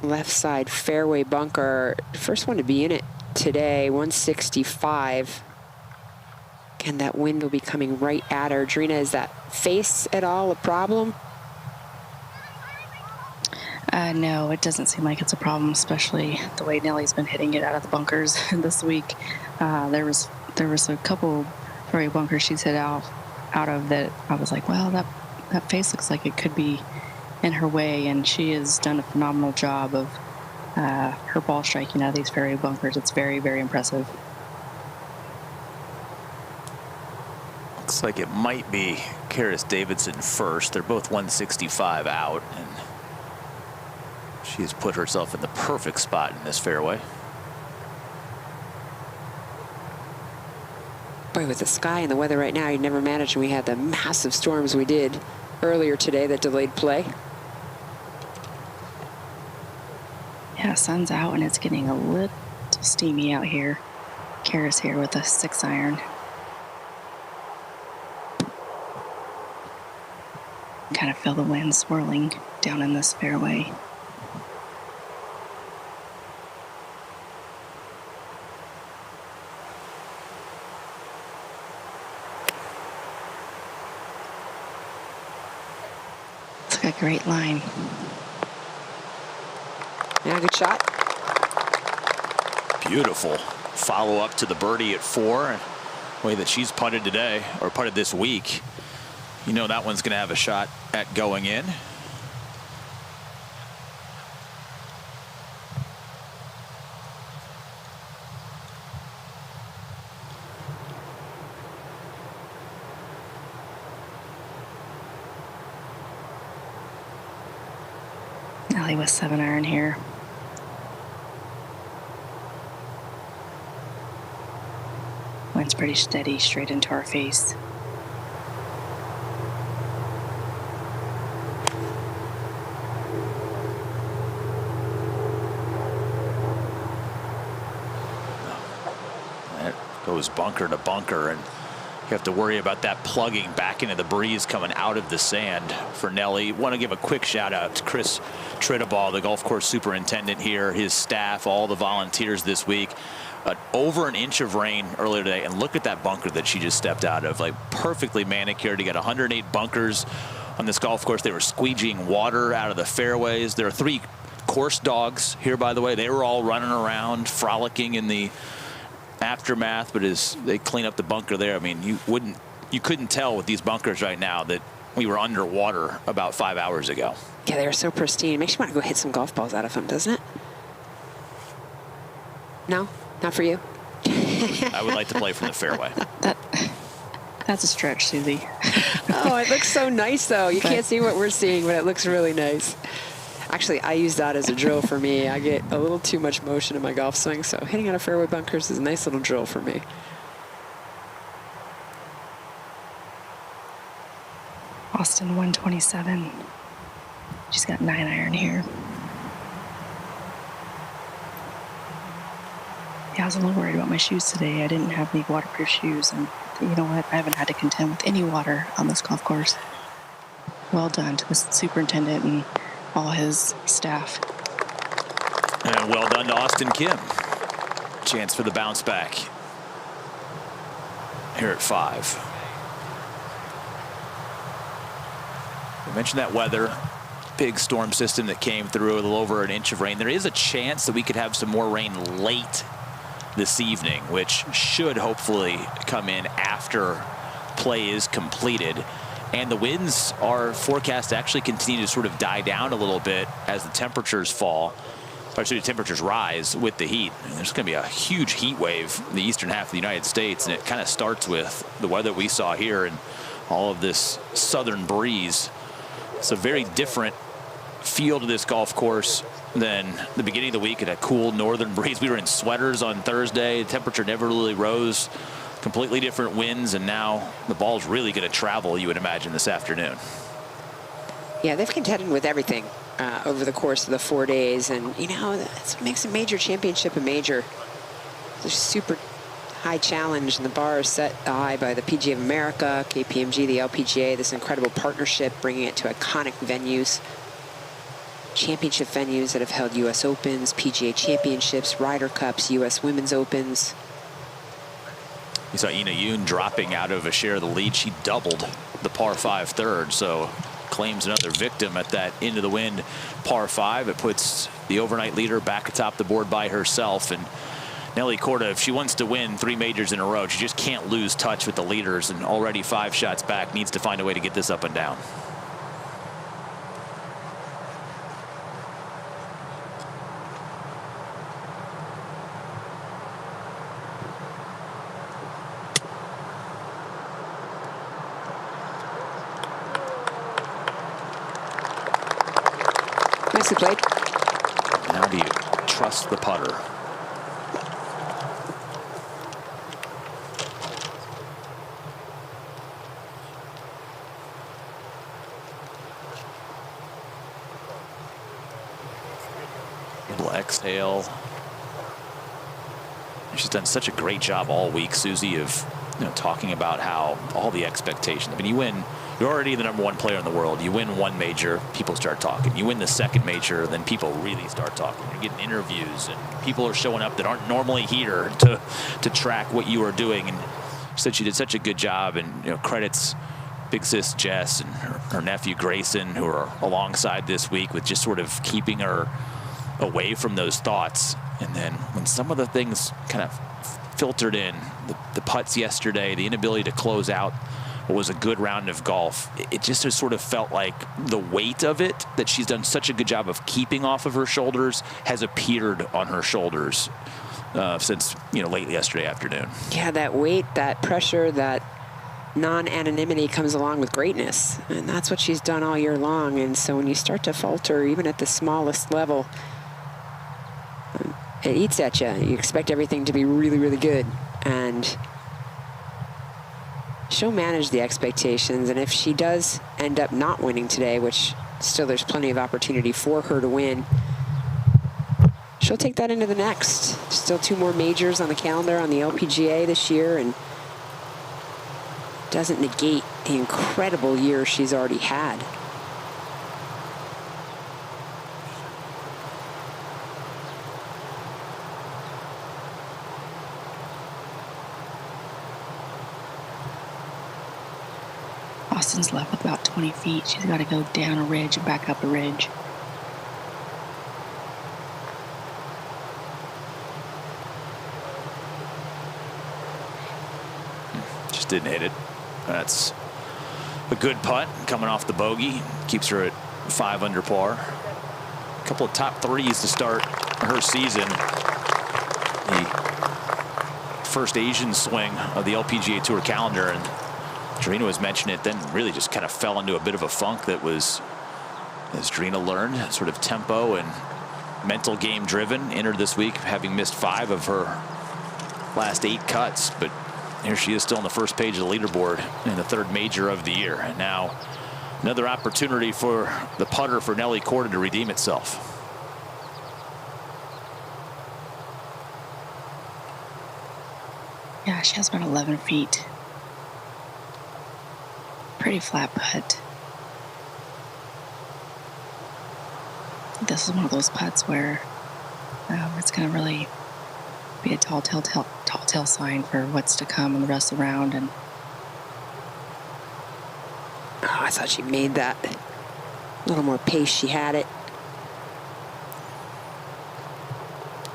left side fairway bunker. First one to be in it today, 165. And that wind will be coming right at her. Drina, is that face at all a problem? No, it doesn't seem like it's a problem, especially the way Nelly's been hitting it out of the bunkers this week. There was a couple fairway bunkers she's hit out of that I was like, well, that face looks like it could be in her way, and she has done a phenomenal job of her ball striking out of these fairway bunkers. It's very, very impressive. Looks like it might be Karis Davidson first. They're both 165 out, and she has put herself in the perfect spot in this fairway. Boy, with the sky and the weather right now, you'd never imagine we had the massive storms we did earlier today that delayed play. Yeah, sun's out and it's getting a little steamy out here. Karis here with a 6-iron. Kind of feel the wind swirling down in this fairway. It's like a great line. Yeah, good shot. Beautiful follow up to the birdie at 4. The way that she's putted today, or putted this week, you know that one's going to have a shot at going in. Nelly with 7-iron here. Wind's pretty steady, straight into our face. That goes bunker to bunker, and you have to worry about that plugging back into the breeze coming out of the sand for Nelly. Want to give a quick shout out to Chris Tridaball, the golf course superintendent here, his staff, all the volunteers this week. Over an inch of rain earlier today, and look at that bunker that she just stepped out of. Like, perfectly manicured. You got 108 bunkers on this golf course. They were squeegeeing water out of the fairways. There are 3 course dogs here, by the way. They were all running around, frolicking in the aftermath, but as they clean up the bunker there, I mean, you couldn't tell with these bunkers right now that we were underwater about 5 hours ago. Yeah, they were so pristine. Makes you want to go hit some golf balls out of them, doesn't it? No? Not for you? I would like to play from the fairway. That's a stretch, Susie. Oh, it looks so nice, though. You can't see what we're seeing, but it looks really nice. Actually, I use that as a drill for me. I get a little too much motion in my golf swing, so hitting out of fairway bunkers is a nice little drill for me. Auston 127. She's got 9-iron here. Yeah, I was a little worried about my shoes today. I didn't have any waterproof shoes, and you know what? I haven't had to contend with any water on this golf course. Well done to the superintendent and all his staff. And well done to Auston Kim. Chance for the bounce back here at 5. We mentioned that weather. Big storm system that came through, a little over an inch of rain. There is a chance that we could have some more rain late this evening, which should hopefully come in after play is completed. And the winds are forecast to actually continue to sort of die down a little bit as the temperatures fall, or actually the temperatures rise with the heat. And there's going to be a huge heat wave in the eastern half of the United States, and it kind of starts with the weather we saw here and all of this southern breeze. It's a very different feel to this golf course than the beginning of the week. It had a cool northern breeze. We were in sweaters on Thursday. The temperature never really rose. Completely different winds, and now the ball's really going to travel, you would imagine, this afternoon. Yeah, they've contended with everything over the course of the 4 days, and you know, that's what makes a major championship a major. It's a super high challenge, and the bar is set high by the PGA of America, KPMG, the LPGA, this incredible partnership, bringing it to iconic venues, championship venues that have held U.S. Opens, PGA Championships, Ryder Cups, U.S. Women's Opens. You saw Ina Yoon dropping out of a share of the lead. She doubled the par 5 third, so claims another victim at that into the wind par 5. It puts the overnight leader back atop the board by herself. And Nelly Korda, if she wants to win 3 majors in a row, she just can't lose touch with the leaders, and already 5 shots back, needs to find a way to get this up and down. Nicely played. Now do you trust the putter? Little exhale. She's done such a great job all week, Susie, of talking about how all the expectations. I mean, you win. You're already the #1 player in the world. You win 1 major, people start talking. You win the 2nd major, then people really start talking. You're getting interviews, and people are showing up that aren't normally here to track what you are doing. And she said she did such a good job, and credits big sis Jess and her nephew Grayson, who are alongside this week, with just sort of keeping her away from those thoughts. And then when some of the things kind of filtered in, the putts yesterday, the inability to close out what was a good round of golf, it just has sort of felt like the weight of it that she's done such a good job of keeping off of her shoulders has appeared on her shoulders since late yesterday afternoon. Yeah, that weight, that pressure, that non-anonymity comes along with greatness, and that's what she's done all year long. And so when you start to falter, even at the smallest level, it eats at you. You expect everything to be really, really good, and she'll manage the expectations. And if she does end up not winning today, which still there's plenty of opportunity for her to win, she'll take that into the next. Still 2 more majors on the calendar on the LPGA this year, and doesn't negate the incredible year she's already had. Auston's left with about 20 feet. She's got to go down a ridge and back up a ridge. Just didn't hit it. That's a good putt coming off the bogey. Keeps her at 5 under par. A couple of top 3s to start her season. The first Asian swing of the LPGA Tour calendar, and Drina was mentioning it, then really just kind of fell into a bit of a funk that was, as Drina learned, sort of tempo and mental game driven. Entered this week having missed 5 of her last 8 cuts, but here she is still on the first page of the leaderboard in the 3rd major of the year. And now another opportunity for the putter for Nelly Korda to redeem itself. Yeah, she has about 11 feet. Pretty flat putt. This is one of those putts where it's going to really be a tall tale sign for what's to come in the rest of the round. And I thought she made that A little more pace, she had it.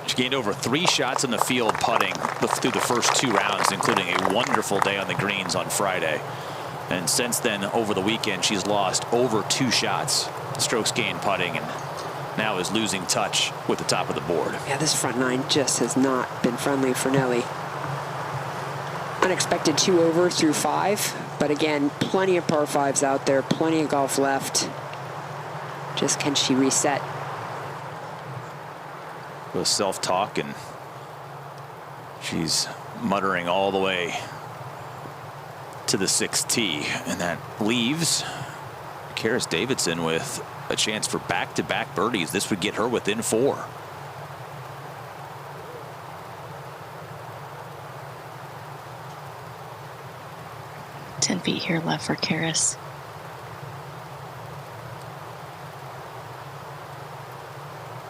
She gained over 3 shots in the field putting through the first 2 rounds, including a wonderful day on the greens on Friday. And since then, over the weekend, she's lost over 2 shots, strokes gained putting, and now is losing touch with the top of the board. Yeah, this front 9 just has not been friendly for Nelly. Unexpected 2 over through 5, but again, plenty of par 5s out there, plenty of golf left. Just can she reset? With self-talk, and she's muttering all the way to the 6th tee, and that leaves Karis Davidson with a chance for back-to-back birdies. This would get her within 4. Ten feet here left for Karis.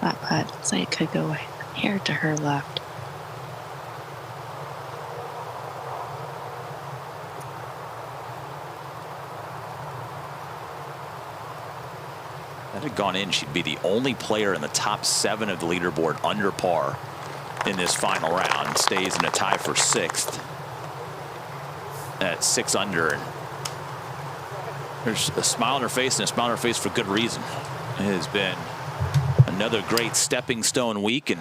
That putt looks like it could go a hair to her left. That had gone in, she'd be the only player in the top 7 of the leaderboard under par in this final round. Stays in a tie for 6th at 6 under. And there's a smile on her face, and a smile on her face for good reason. It has been another great stepping stone week, and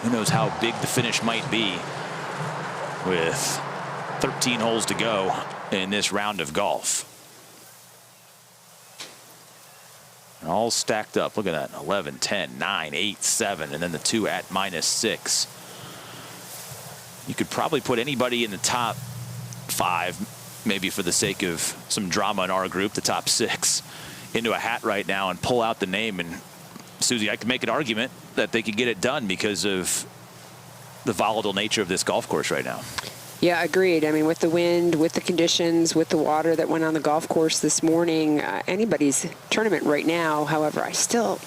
who knows how big the finish might be with 13 holes to go in this round of golf. And all stacked up. Look at that. 11, 10, 9, 8, 7, and then the 2 at -6. You could probably put anybody in the top 5, maybe for the sake of some drama in our group, the top 6, into a hat right now and pull out the name. And Susie, I could make an argument that they could get it done because of the volatile nature of this golf course right now. Yeah, agreed. I mean, with the wind, with the conditions, with the water that went on the golf course this morning, anybody's tournament right now. However, you still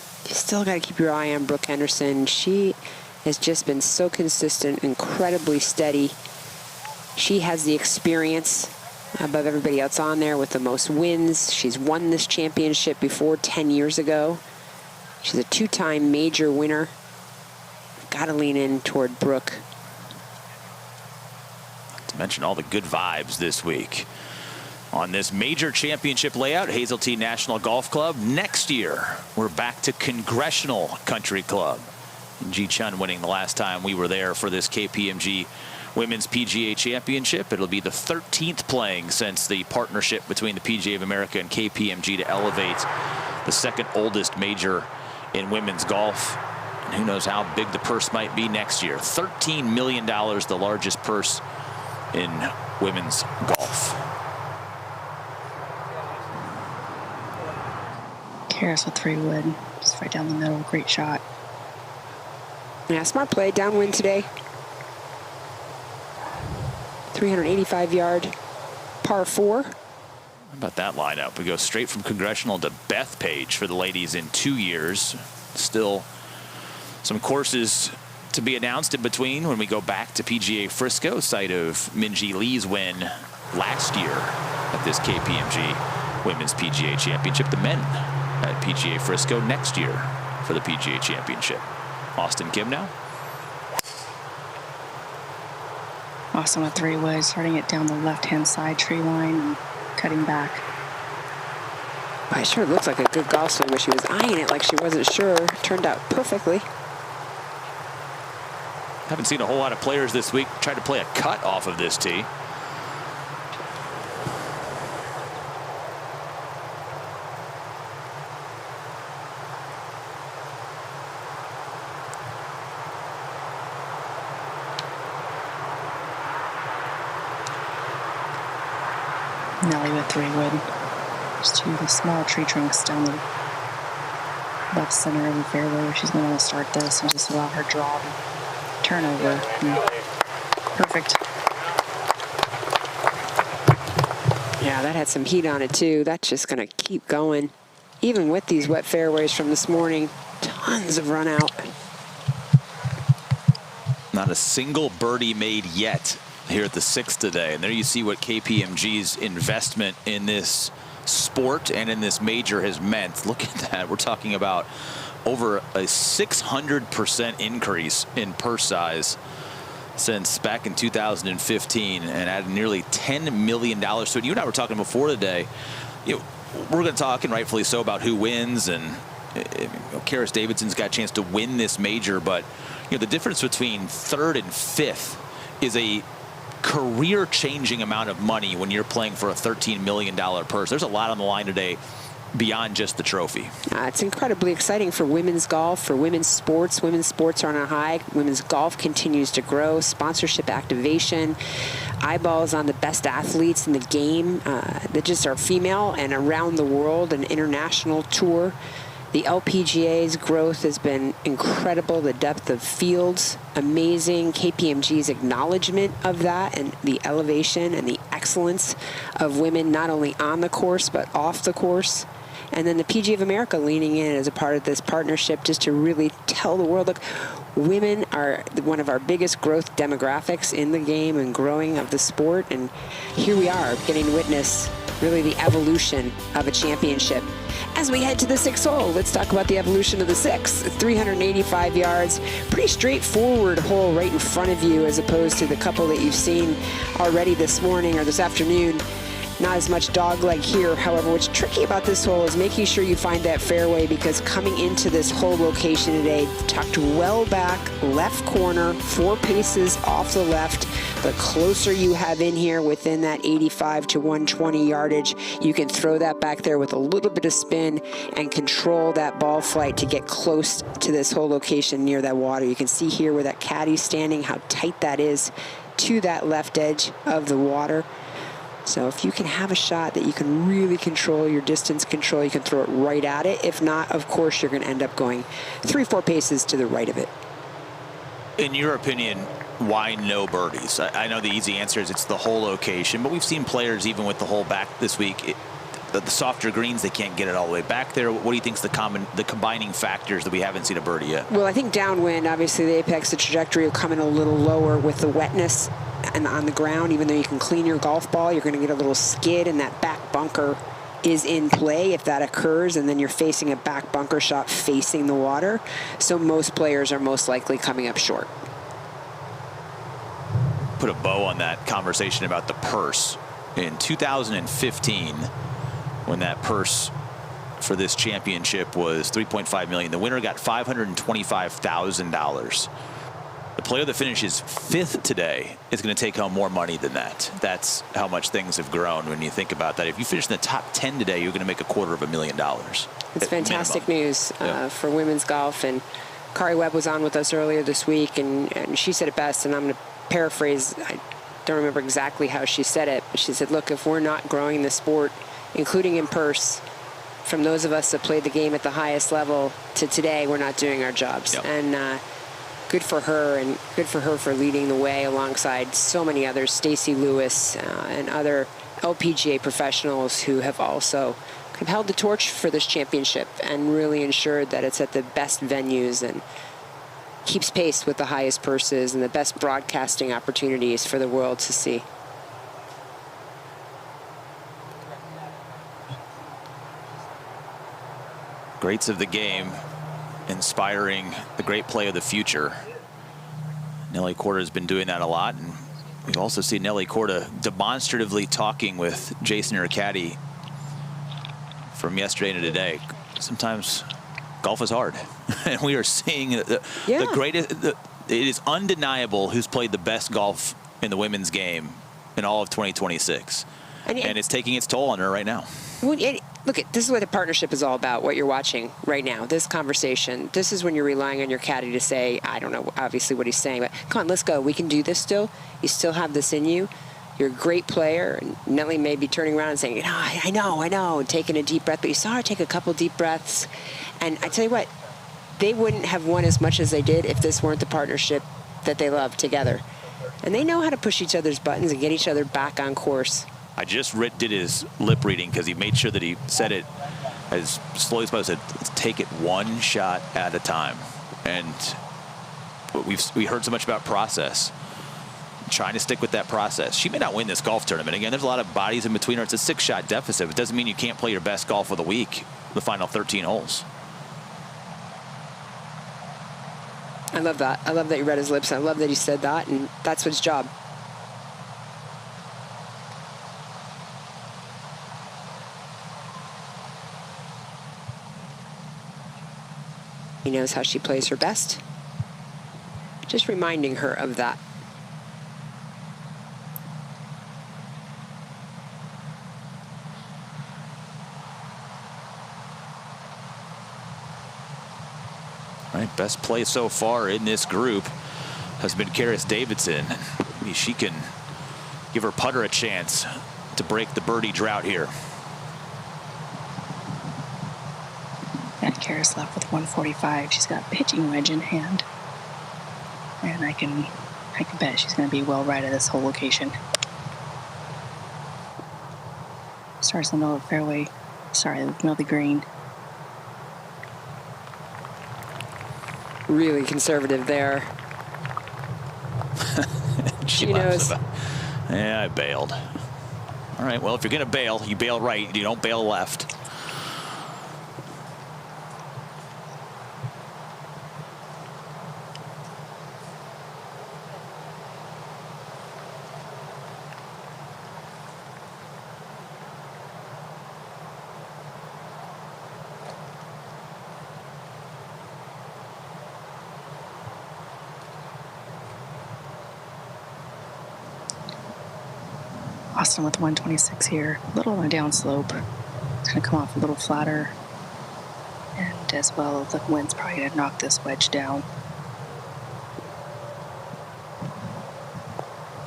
got to keep your eye on Brooke Henderson. She has just been so consistent, incredibly steady. She has the experience above everybody else on there with the most wins. She's won this championship before 10 years ago. She's a 2-time major winner. Got to lean in toward Brooke. Not to mention all the good vibes this week on this major championship layout, Hazeltine National Golf Club. Next year, we're back to Congressional Country Club. And Ji Chun winning the last time we were there for this KPMG Women's PGA Championship. It'll be the 13th playing since the partnership between the PGA of America and KPMG to elevate the 2nd oldest major in women's golf. And who knows how big the purse might be next year. $13 million, the largest purse in women's golf. Karis with 3 wood, just right down the middle. Great shot. Yeah, smart play, downwind today. 385-yard par 4. How about that lineup? We go straight from Congressional to Bethpage for the ladies in 2 years. Still some courses to be announced in between when we go back to PGA Frisco, site of Minjee Lee's win last year at this KPMG Women's PGA Championship. The men at PGA Frisco next year for the PGA Championship. Auston Kim now. Auston with 3 wood, starting it down the left-hand side tree line and cutting back. It sure looks like a good golf swing, but she was eyeing it like she wasn't sure. Turned out perfectly. Haven't seen a whole lot of players this week try to play a cut off of this tee. Nelly with 3 wood. Just 2 small tree trunks down the left center of the fairway where she's going to want to start this and just allow her draw to turn over. Perfect. Yeah, that had some heat on it too. That's just going to keep going. Even with these wet fairways from this morning, tons of run out. Not a single birdie made yet here at the 6th today. And there you see what KPMG's investment in this sport and in this major has meant. Look at that. We're talking about over a 600% increase in purse size since back in 2015, and added nearly $10 million to it. You and I were talking before today. We're going to talk, and rightfully so, about who wins, and Karis Davidson's got a chance to win this major, but the difference between third and fifth is a career-changing amount of money when you're playing for a $13 million purse. There's a lot on the line today beyond just the trophy. It's incredibly exciting for women's golf, for women's sports. Women's sports are on a high. Women's golf continues to grow. Sponsorship activation, eyeballs on the best athletes in the game that just are female and around the world, an international tour. The LPGA's growth has been incredible. The depth of fields, amazing. KPMG's acknowledgement of that and the elevation and the excellence of women, not only on the course, but off the course. And then the PGA of America leaning in as a part of this partnership just to really tell the world, look, women are one of our biggest growth demographics in the game and growing of the sport. And here we are getting to witness really the evolution of a championship. As we head to the sixth hole, let's talk about the evolution of the sixth. 385 yards, pretty straightforward hole right in front of you as opposed to the couple that you've seen already this morning or this afternoon. Not as much dogleg here. However, what's tricky about this hole is making sure you find that fairway, because coming into this hole location today, tucked well back, left corner, 4 paces off the left. The closer you have in here within that 85 to 120 yardage, you can throw that back there with a little bit of spin and control that ball flight to get close to this hole location near that water. You can see here where that caddy's standing, how tight that is to that left edge of the water. So if you can have a shot that you can really control your distance control, you can throw it right at it. If not, of course, you're going to end up going 3-4 paces to the right of it. In your opinion, why no birdies? I know the easy answer is it's the hole location, but we've seen players even with the hole back this week, the softer greens, they can't get it all the way back there. What do you think is the combining factors that we haven't seen a birdie yet? Well, I think downwind, obviously the apex, the trajectory will come in a little lower with the wetness and on the ground. Even though you can clean your golf ball, you're going to get a little skid, and that back bunker is in play if that occurs, and then you're facing a back bunker shot facing the water. So most players are most likely coming up short. Put a bow on that conversation about the purse. In 2015, when that purse for this championship was $3.5 million, the winner got $525,000. The player that finishes 5th today is going to take home more money than that. That's how much things have grown when you think about that. If you finish in the top 10 today, you're going to make $250,000. It's fantastic news for women's golf. And Kari Webb was on with us earlier this week, and she said it best, and I'm going to paraphrase. I don't remember exactly how she said it, but she said, look, if we're not growing the sport, including in purse, from those of us that played the game at the highest level to today, we're not doing our jobs. Yep. And good for her, and good for her for leading the way alongside so many others, Stacey Lewis and other LPGA professionals who have also held the torch for this championship and really ensured that it's at the best venues and keeps pace with the highest purses and the best broadcasting opportunities for the world to see. Greats of the game, inspiring the great play of the future. Nelly Korda has been doing that a lot, and we've also seen Nelly Korda demonstratively talking with Jason, her caddy, from yesterday to today. Sometimes golf is hard, and we are seeing the greatest. It is undeniable who's played the best golf in the women's game in all of 2026, and it's taking its toll on her right now. Well, look, this is what the partnership is all about, what you're watching right now, this conversation. This is when you're relying on your caddy to say, I don't know, obviously, what he's saying, but come on, let's go. We can do this still. You still have this in you. You're a great player. And Nelly may be turning around and saying, I know, and taking a deep breath. But you saw her take a couple deep breaths. And I tell you what, they wouldn't have won as much as they did if this weren't the partnership that they love together. And they know how to push each other's buttons and get each other back on course. I just did his lip reading because he made sure that he said it as slowly as possible. Let's take it one shot at a time. And we heard so much about process. trying to stick with that process. She may not win this golf tournament. Again, there's a lot of bodies in between her. It's a 6-shot deficit. It doesn't mean you can't play your best golf of the week, the final 13 holes. I love that. I love that you read his lips. I love that he said that, and that's his job. He knows how she plays her best. Just reminding her of that. All right, best play so far in this group has been Karis Davidson. Maybe she can give her putter a chance to break the birdie drought here. And Karis left with 145. She's got a pitching wedge in hand. And I can bet she's going to be well right at this whole location. Starts in the middle of the fairway. Sorry, the middle of the green. Really conservative there. She knows. Yeah, I bailed. All right, well, if you're going to bail, you bail right. You don't bail left. Auston with 126 here, a little on a downslope. It's going to come off a little flatter. And as well, the wind's probably going to knock this wedge down.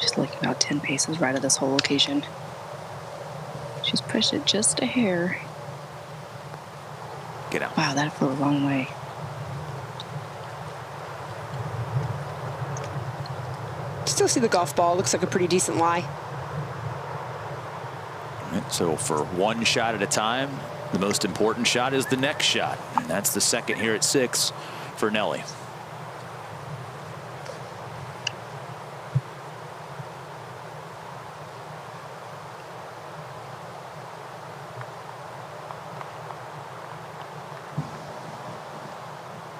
Just looking about 10 paces right at this whole location. She's pushed it just a hair. Get out. Wow, that flew a long way. Still see the golf ball. Looks like a pretty decent lie. So for one shot at a time, the most important shot is the next shot. And that's the second here at 6 for Nelly.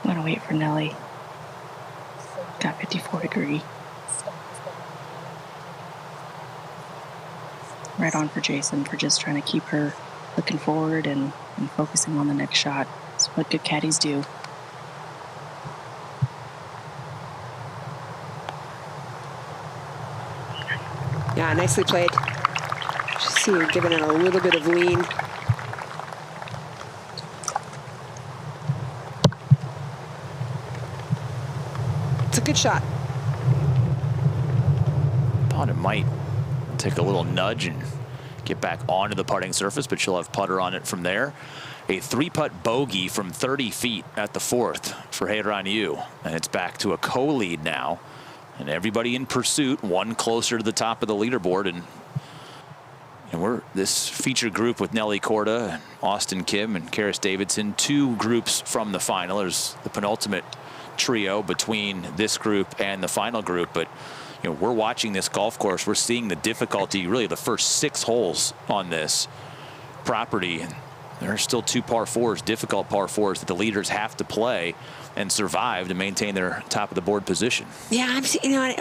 I'm going to wait for Nelly. Got 54 degree. Right on for Jason for just trying to keep her looking forward and focusing on the next shot. That's what good caddies do. Yeah, nicely played. Just see her giving it a little bit of lean. It's a good shot. Thought it might take a little nudge and get back onto the putting surface, but she'll have putter on it from there. A 3-putt bogey from 30 feet at the 4th for Hazeltine, and it's back to a co-lead now, and everybody in pursuit, one closer to the top of the leaderboard. And we're this feature group with Nelly Korda, Auston Kim, and Karis Davidson, 2 groups from the final. There's the penultimate trio between this group and the final group, but we're watching this golf course. We're seeing the difficulty, really the first 6 holes on this property. And there are still 2 par 4s, difficult par 4s that the leaders have to play and survive to maintain their top of the board position. Yeah, I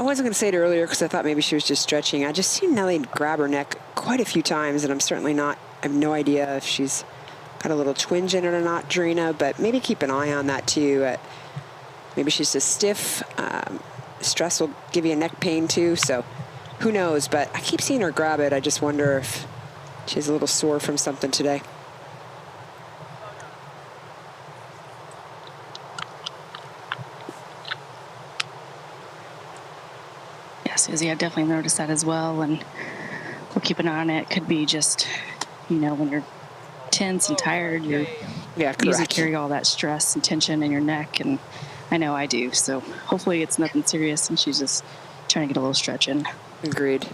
wasn't going to say it earlier because I thought maybe she was just stretching. I just seen Nelly grab her neck quite a few times, and I'm certainly not. I have no idea if she's got a little twinge in it or not, Drina, but maybe keep an eye on that too. Maybe she's just stiff. Stress will give you a neck pain too, so who knows? But I keep seeing her grab it. I just wonder if she's a little sore from something today. Yeah, Susie, I definitely noticed that as well, and we'll keep an eye on it. Could be just, when you're tense and tired, you're easy to carry all that stress and tension in your neck, and I know I do, so hopefully it's nothing serious and she's just trying to get a little stretch in. Agreed.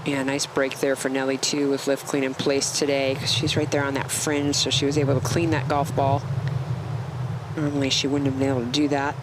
Yeah, nice break there for Nelly, too, with lift clean in place today, because she's right there on that fringe, so she was able to clean that golf ball. Normally, she wouldn't have been able to do that.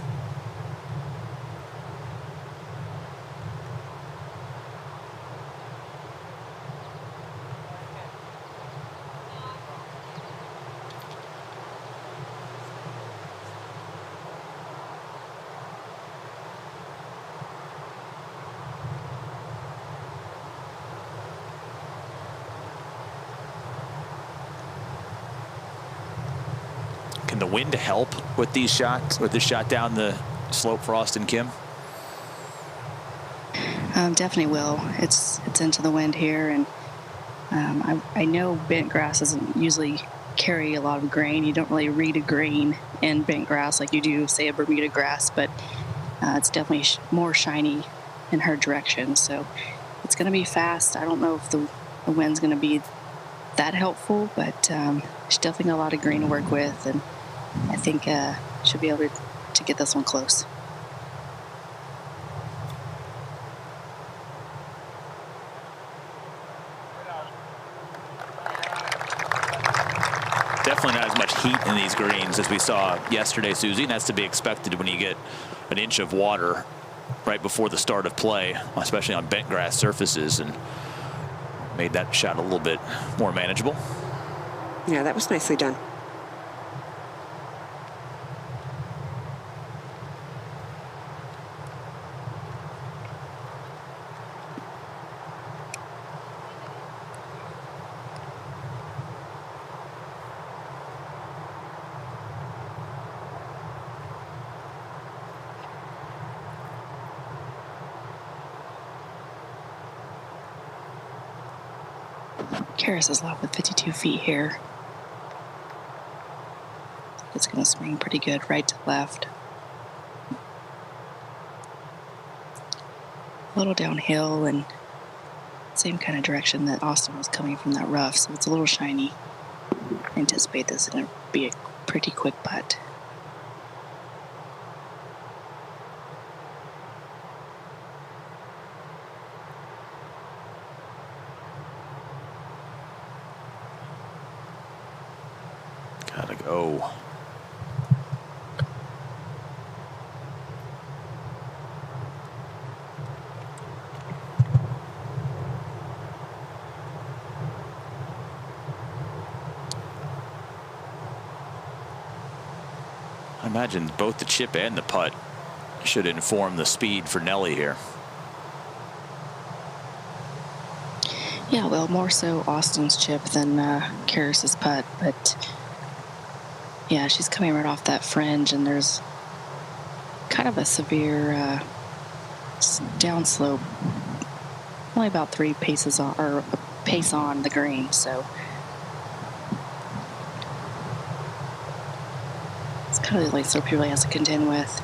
Can the wind help with these shots, with this shot down the slope for Auston, Kim? Definitely will. It's into the wind here, and I know bent grass doesn't usually carry a lot of grain. You don't really read a grain in bent grass like you do, say, a Bermuda grass, but it's definitely more shiny in her direction. So it's going to be fast. I don't know if the wind's going to be that helpful, but she's definitely got a lot of green to work with, and I think she'll be able to get this one close. Definitely not as much heat in these greens as we saw yesterday, Susie, and that's to be expected when you get an inch of water right before the start of play, especially on bent grass surfaces, and made that shot a little bit more manageable. Yeah, that was nicely done. Karis is locked with 52 feet here. It's going to swing pretty good right to left. A little downhill and same kind of direction that Auston was coming from that rough, so it's a little shiny. I anticipate this is going to be a pretty quick putt. Gotta go. I imagine both the chip and the putt should inform the speed for Nelly here. Yeah, well, more so Austin's chip than Karis's putt, but yeah, she's coming right off that fringe, and there's kind of a severe downslope, only about 3 paces on, or a pace on the green, so it's kind of like slope he really has to contend with.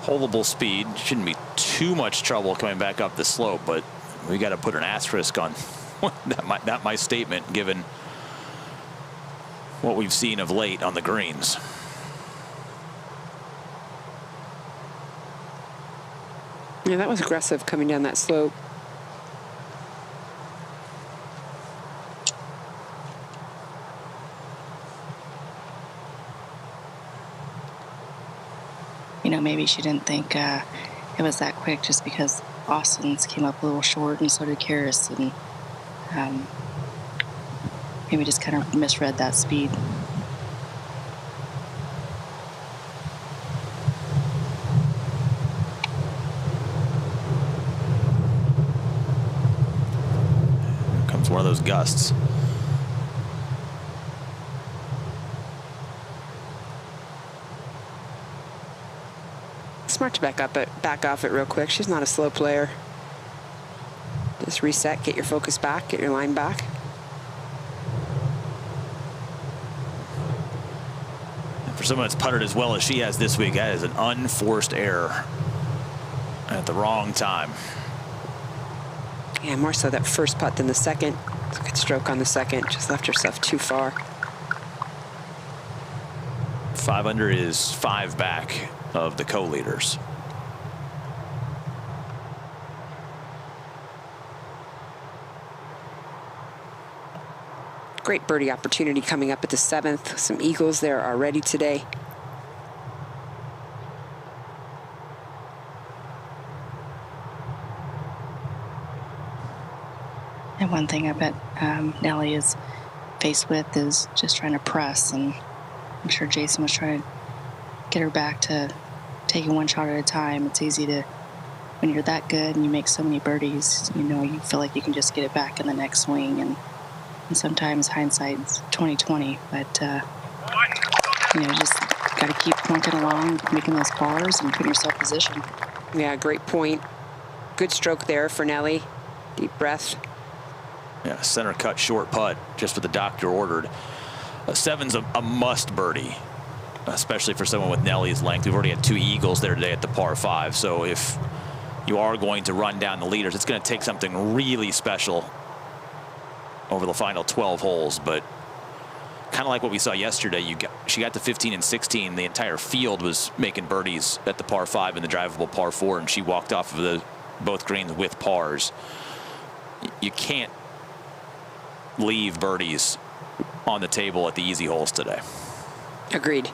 Holdable speed, shouldn't be too much trouble coming back up the slope, but we got to put an asterisk on that my statement, given what we've seen of late on the greens. Yeah, that was aggressive coming down that slope. You know, maybe she didn't think it was that quick just because Austin's came up a little short and so did Karis, and maybe just kind of misread that speed. Here comes one of those gusts. Smart to back off it real quick. She's not a slow player. Just reset, get your focus back, get your line back. For someone that's putted as well as she has this week, that is an unforced error at the wrong time. Yeah, more so that first putt than the second. It's a good stroke on the second. Just left herself too far. 5 under is 5 back of the co-leaders. Great birdie opportunity coming up at the 7th. Some eagles there already today. And one thing I bet Nelly is faced with is just trying to press, and I'm sure Jason was trying to get her back to taking one shot at a time. It's easy to, when you're that good and you make so many birdies, you know, you feel like you can just get it back in the next swing, and sometimes hindsight's 20/20, but you know, just got to keep plunking along, making those pars and putting yourself in position. Yeah, great point. Good stroke there for Nelly. Deep breath. Yeah, center cut short putt, just what the doctor ordered. A 7's a must birdie, especially for someone with Nelly's length. We've already had 2 eagles there today at the par 5. So if you are going to run down the leaders, it's going to take something really special over the final 12 holes. But kind of like what we saw yesterday, she got to 15 and 16. The entire field was making birdies at the par 5 and the drivable par 4, and she walked off of both greens with pars. You can't leave birdies on the table at the easy holes today. Agreed.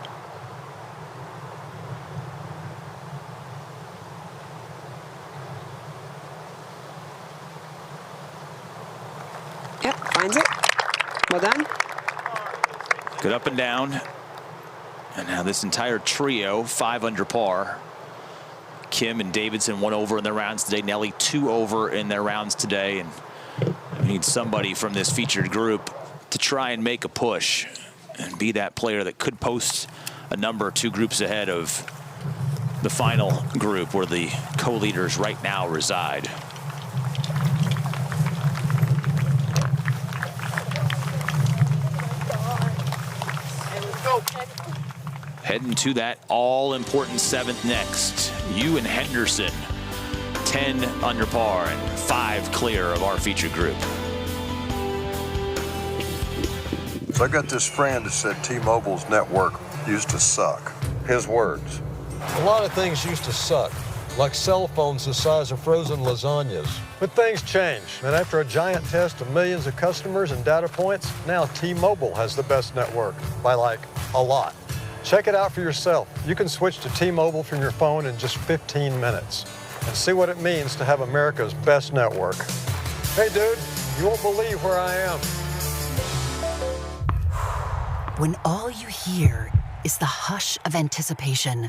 Yep, finds it. Well done. Good up and down. And now this entire trio, 5 under par. Kim and Davidson 1 over in their rounds today. Nelly 2 over in their rounds today. And we need somebody from this featured group to try and make a push and be that player that could post a number 2 groups ahead of the final group where the co-leaders right now reside. Heading to that all-important 7th next. You and Henderson, 10 under par and 5 clear of our featured group. So I got this friend that said T-Mobile's network used to suck. His words. A lot of things used to suck, like cell phones the size of frozen lasagnas. But things change, and after a giant test of millions of customers and data points, now T-Mobile has the best network by like a lot. Check it out for yourself. You can switch to T-Mobile from your phone in just 15 minutes and see what it means to have America's best network. Hey dude, you won't believe where I am. When all you hear is the hush of anticipation,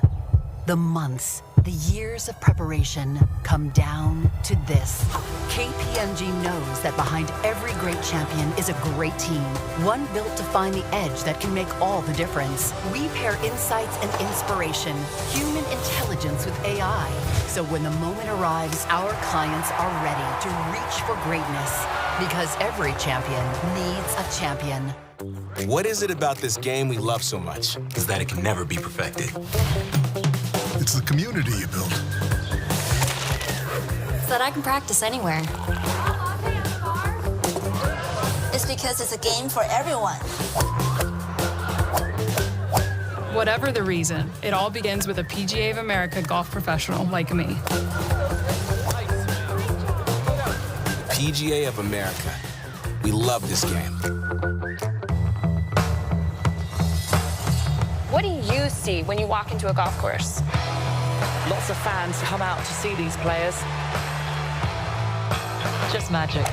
the months, the years of preparation come down to this. KPMG knows that behind every great champion is a great team, one built to find the edge that can make all the difference. We pair insights and inspiration, human intelligence with AI. So when the moment arrives, our clients are ready to reach for greatness, because every champion needs a champion. What is it about this game we love so much? Is that it can never be perfected. It's the community you build. So that I can practice anywhere. It's because it's a game for everyone. Whatever the reason, it all begins with a PGA of America golf professional like me. PGA of America. We love this game. What do you see when you walk into a golf course? Lots of fans come out to see these players. Just magic.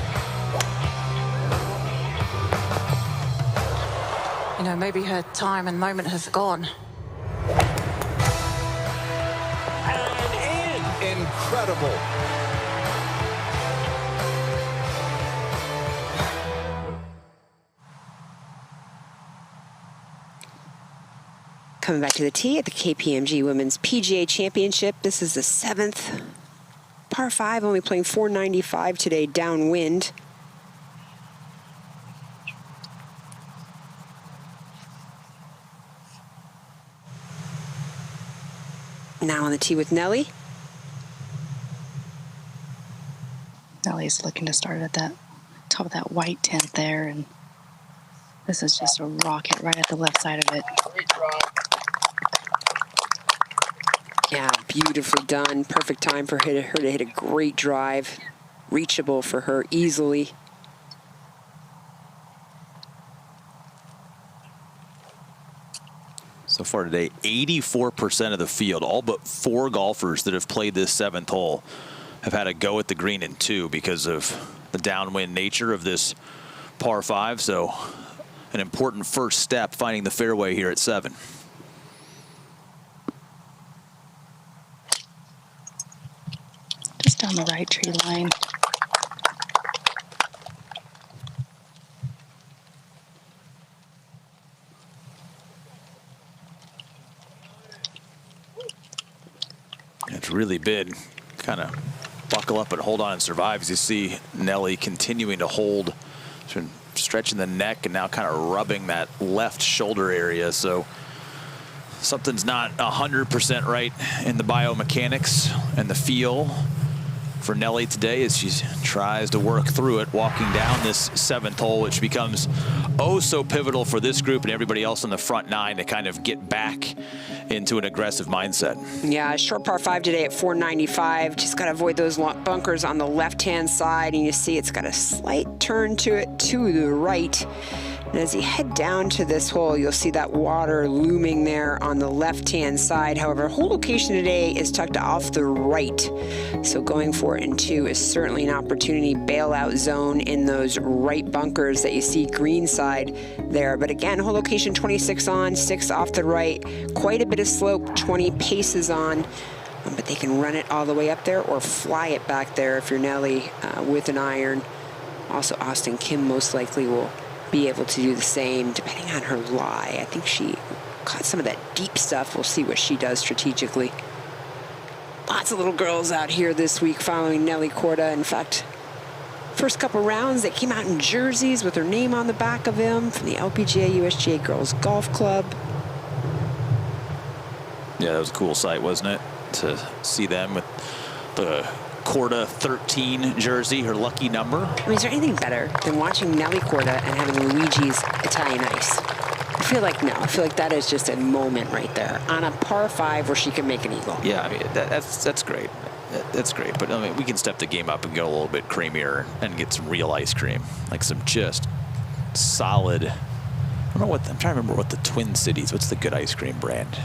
You know, maybe her time and moment has gone. And in. Incredible. Coming back to the tee at the KPMG Women's PGA Championship. This is the 7th par 5, only playing 495 today, downwind. Now on the tee with Nelly. Nelly's looking to start at that top of that white tent there, and this is just a rocket right at the left side of it. Yeah, beautifully done. Perfect time for her to hit a great drive. Reachable for her easily. So far today, 84% of the field, all but 4 golfers that have played this 7th hole, have had a go at the green in 2 because of the downwind nature of this par 5. So an important first step, finding the fairway here at 7. Just down the right tree line. It's really been kind of buckle up and hold on and survive. As you see Nelly continuing to hold, she's been stretching the neck and now kind of rubbing that left shoulder area. So something's not 100% right in the biomechanics and the feel for Nelly today as she tries to work through it, walking down this 7th hole, which becomes oh so pivotal for this group and everybody else on the front 9 to kind of get back into an aggressive mindset. Yeah, short par 5 today at 495. Just got to avoid those bunkers on the left-hand side, and you see it's got a slight turn to it to the right. And as you head down to this hole, you'll see that water looming there on the left-hand side. However, hole location today is tucked off the right. So going for it in 2 is certainly an opportunity bailout zone in those right bunkers that you see green side there. But again, hole location 26 on, 6 off the right. Quite a bit of slope, 20 paces on. But they can run it all the way up there or fly it back there if you're Nelly with an iron. Also, Auston Kim most likely will be able to do the same depending on her lie. I think she caught some of that deep stuff. We'll see what she does strategically. Lots of little girls out here this week following Nelly Korda. In fact, first couple rounds, they came out in jerseys with their name on the back of them from the LPGA USGA Girls Golf Club. Yeah, that was a cool sight, wasn't it? To see them with the Korda 13 jersey, her lucky number. I mean, is there anything better than watching Nelly Korda and having Luigi's Italian Ice? I feel like no. I feel like that is just a moment right there on a par 5 where she can make an eagle. Yeah, I mean, that's great. That's great. But I mean, we can step the game up and go a little bit creamier and get some real ice cream, like some just solid. I don't know what I'm trying to remember what the Twin Cities. What's the good ice cream brand?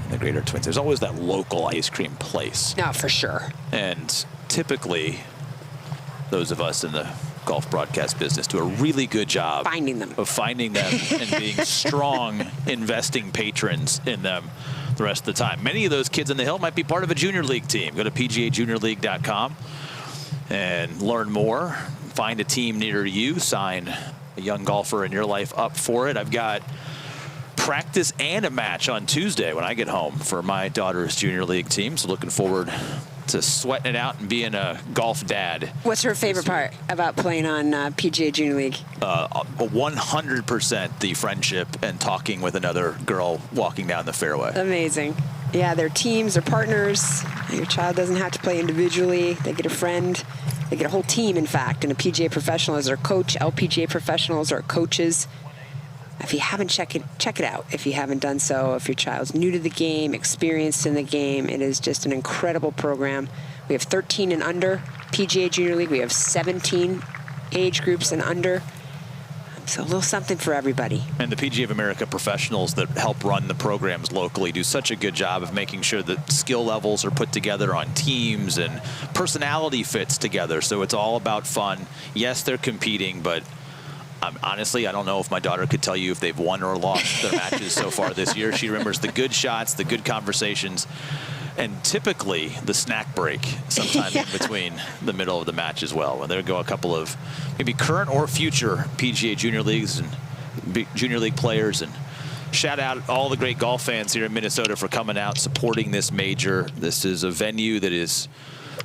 The Greater Twins. There's always that local ice cream place. No, for sure. And typically, those of us in the golf broadcast business do a really good job finding them and being strong investing patrons in them the rest of the time. Many of those kids in the hill might be part of a junior league team. Go to PGAJuniorLeague.com and learn more. Find a team near you. Sign a young golfer in your life up for it. I've got practice and a match on Tuesday when I get home for my daughter's junior league team. So looking forward to sweating it out and being a golf dad. What's her favorite part about playing on PGA Junior League? 100% the friendship and talking with another girl walking down the fairway. Amazing. Yeah, they're teams, they're partners. Your child doesn't have to play individually. They get a friend. They get a whole team, in fact, and a PGA professional as their coach. LPGA professionals are coaches. If you haven't, check it out. If you haven't done so, if your child's new to the game, experienced in the game, it is just an incredible program. We have 13 and under PGA Junior League. We have 17 age groups and under. So a little something for everybody. And the PGA of America professionals that help run the programs locally do such a good job of making sure that skill levels are put together on teams and personality fits together. So it's all about fun. Yes, they're competing, but honestly, I don't know if my daughter could tell you if they've won or lost their matches so far this year. She remembers the good shots, the good conversations, and typically the snack break sometime in between the middle of the match as well. When there go a couple of maybe current or future PGA Junior Leagues and Junior League players. And shout out all the great golf fans here in Minnesota for coming out, supporting this major. This is a venue that is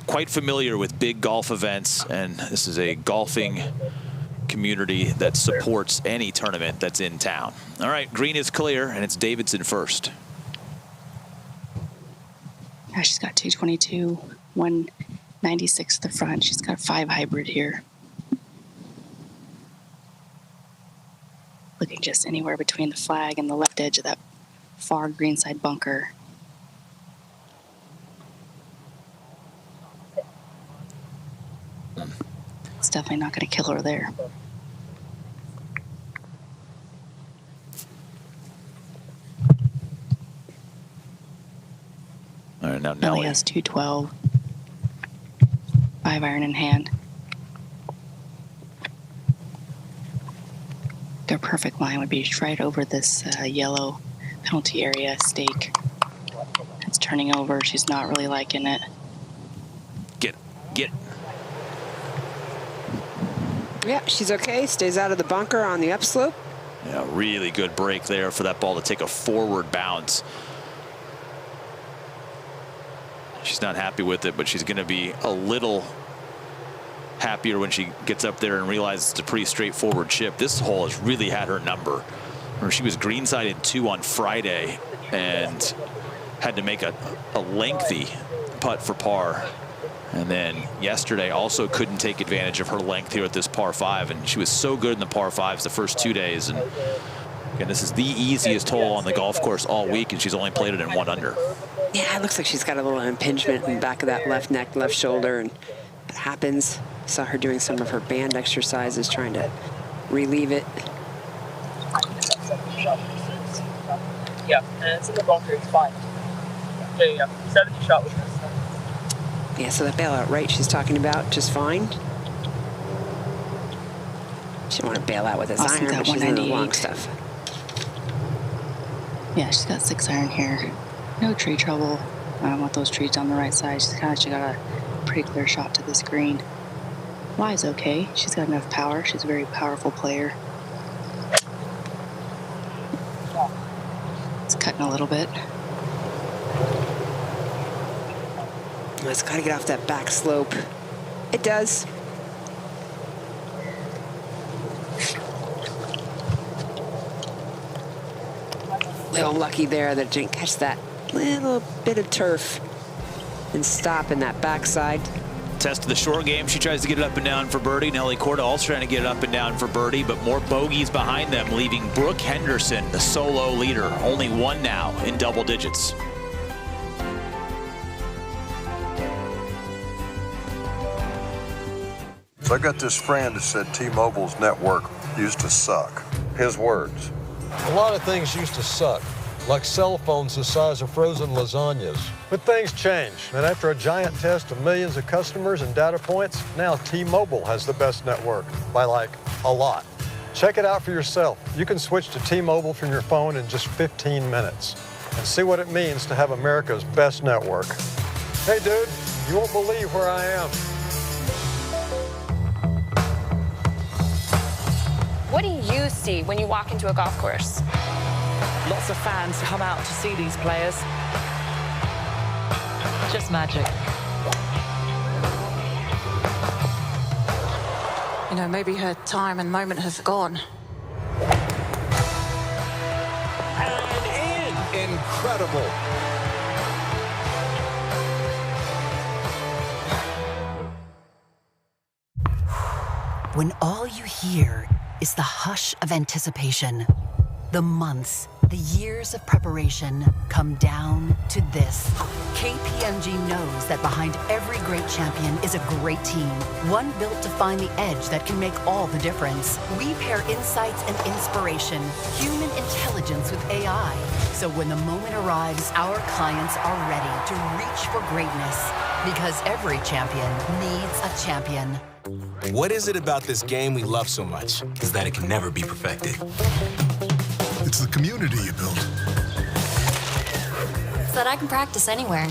quite familiar with big golf events, and this is a golfing community that supports any tournament that's in town. All right, green is clear, and it's Davidson first. Yeah, she's got 222, 196 at the front. She's got a 5 hybrid here. Looking just anywhere between the flag and the left edge of that far greenside bunker. It's definitely not going to kill her there. All right, now Nelly has 212, 5 iron in hand. Their perfect line would be right over this yellow penalty area stake. It's turning over. She's not really liking it. Get. Yeah, she's okay. Stays out of the bunker on the upslope. Yeah, really good break there for that ball to take a forward bounce. She's not happy with it, but she's going to be a little happier when she gets up there and realizes it's a pretty straightforward chip. This hole has really had her number. She was greenside in 2 on Friday and had to make a lengthy putt for par. And then yesterday also couldn't take advantage of her length here at this par 5. And she was so good in the par 5s the first 2 days. And again, this is the easiest hole on the golf course all week, and she's only played it in 1 under. Yeah, it looks like she's got a little impingement in the back of that left neck, left shoulder, and it happens. Saw her doing some of her band exercises, trying to relieve it. Yeah, and it's in the bunker, it's fine. Yeah, 70 shot with this. Yeah, so that bailout right she's talking about, just fine. She didn't want to bail out with his iron, but she's in the long stuff. Yeah, she's got 6 iron here. No tree trouble. I don't want those trees on the right side. She got a pretty clear shot to this green. Lie's okay. She's got enough power. She's a very powerful player. It's cutting a little bit. It's got to get off that back slope. It does. Little lucky there that it didn't catch that little bit of turf and stop in that backside. Test of the short game. She tries to get it up and down for birdie. Nelly Korda also trying to get it up and down for birdie, but more bogeys behind them, leaving Brooke Henderson, the solo leader. Only 1 now in double digits. So I got this friend that said T-Mobile's network used to suck. His words. A lot of things used to suck, like cell phones the size of frozen lasagnas. But things change, and after a giant test of millions of customers and data points, now T-Mobile has the best network, by like a lot. Check it out for yourself. You can switch to T-Mobile from your phone in just 15 minutes and see what it means to have America's best network. Hey dude, you won't believe where I am. What do you see when you walk into a golf course? Lots of fans come out to see these players. Just magic. You know, maybe her time and moment have gone. And in. Incredible. When all you hear is the hush of anticipation, the months, the years of preparation come down to this. KPMG knows that behind every great champion is a great team, one built to find the edge that can make all the difference. We pair insights and inspiration, human intelligence with AI. So when the moment arrives, our clients are ready to reach for greatness, because every champion needs a champion. What is it about this game we love so much? Is that it can never be perfected. It's the community you build. So that I can practice anywhere.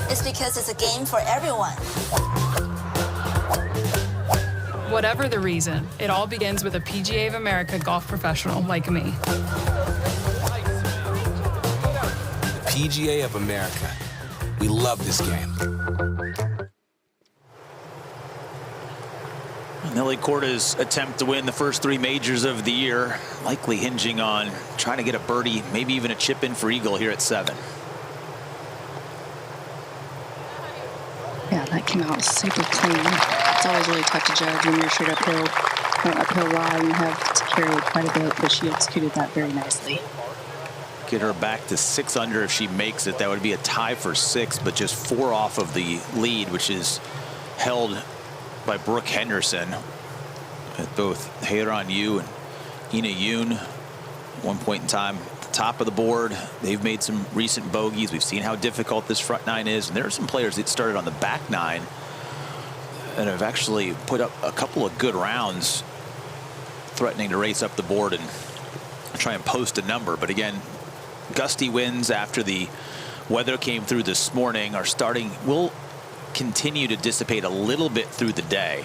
It's because it's a game for everyone. Whatever the reason, it all begins with a PGA of America golf professional like me. The PGA of America. We love this game. Nelly Korda's attempt to win the first 3 majors of the year, likely hinging on trying to get a birdie, maybe even a chip in for eagle here at 7. Yeah, that came out super clean. It's always really tough to judge when you're straight uphill, going uphill line. You have to carry quite a bit, but she executed that very nicely. Get her back to 6 under if she makes it. That would be a tie for 6, but just 4 off of the lead, which is held by Brooke Henderson. At both Heiran Yu and Ina Yoon, at one point in time, top of the board. They've made some recent bogeys. We've seen how difficult this front 9 is, and there are some players that started on the back 9 and have actually put up a couple of good rounds, threatening to race up the board and try and post a number. But again, gusty winds after the weather came through this morning are starting, will continue to dissipate a little bit through the day,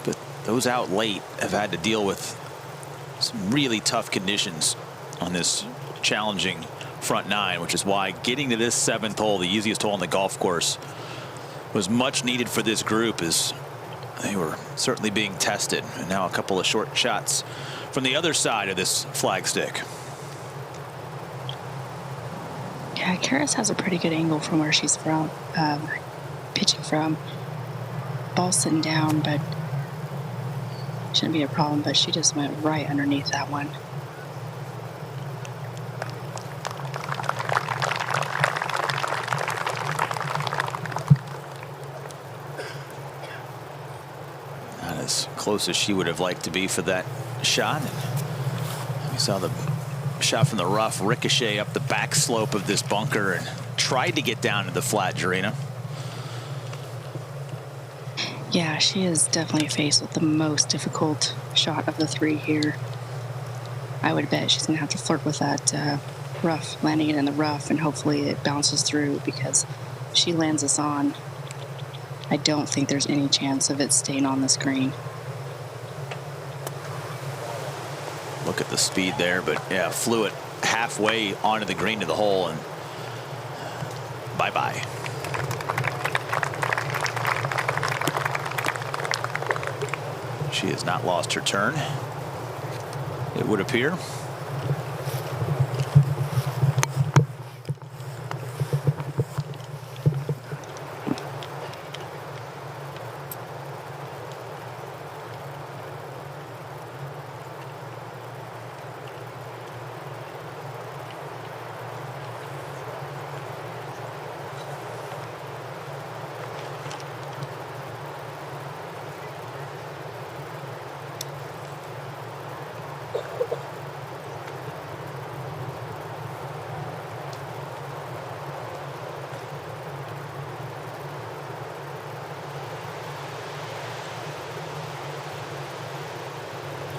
but those out late have had to deal with some really tough conditions on this challenging front 9, which is why getting to this 7th hole, the easiest hole on the golf course, was much needed for this group, as they were certainly being tested. And now a couple of short shots from the other side of this flagstick. Yeah, Karis has a pretty good angle from where she's from, pitching from. Ball's sitting down, but shouldn't be a problem, but she just went right underneath that one. Not as close as she would have liked to be for that shot. And we saw the shot from the rough ricochet up the back slope of this bunker and tried to get down to the flat, Jarena. Yeah, she is definitely faced with the most difficult shot of the 3 here. I would bet she's going to have to flirt with that rough, landing it in the rough, and hopefully it bounces through, because if she lands this on, I don't think there's any chance of it staying on this green. Look at the speed there, but yeah, flew it halfway onto the green to the hole, and bye-bye. She has not lost her turn, it would appear.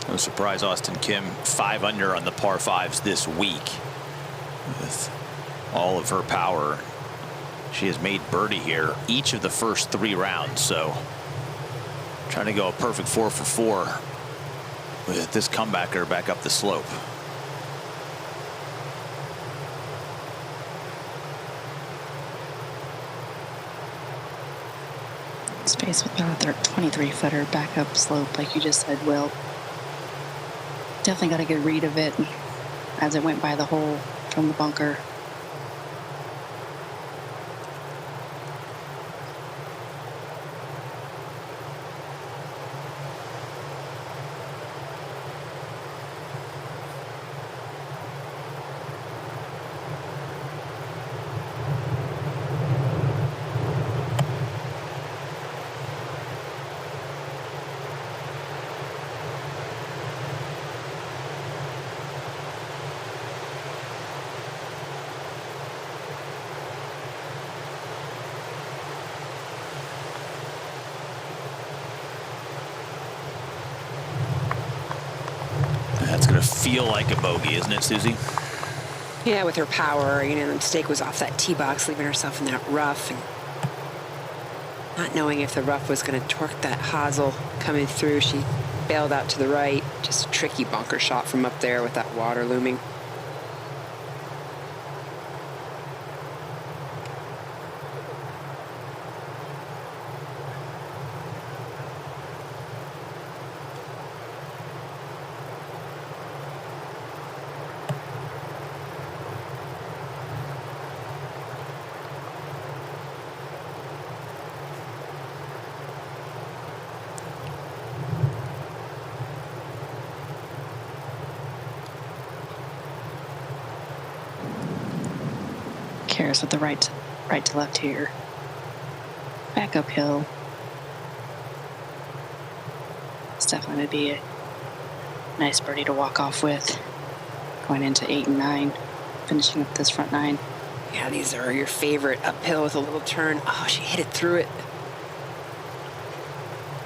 No surprise, Auston Kim 5 under on the par 5s this week. With all of her power, she has made birdie here each of the first 3 rounds. So trying to go a perfect 4 for 4 with this comebacker back up the slope. Space with about a 23-footer back up slope, like you just said, Will. Definitely got a good read of it as it went by the hole from the bunker. That's going to feel like a bogey, isn't it, Susie? Yeah, with her power, you know, the mistake was off that tee box, leaving herself in that rough, and not knowing if the rough was going to torque that hosel coming through. She bailed out to the right. Just a tricky bunker shot from up there with that water looming. Karis with the right to left here. Back uphill. It's definitely going to be a nice birdie to walk off with. Going into 8 and 9. Finishing up this front 9. Yeah, these are your favorite uphill with a little turn. Oh, she hit it through it.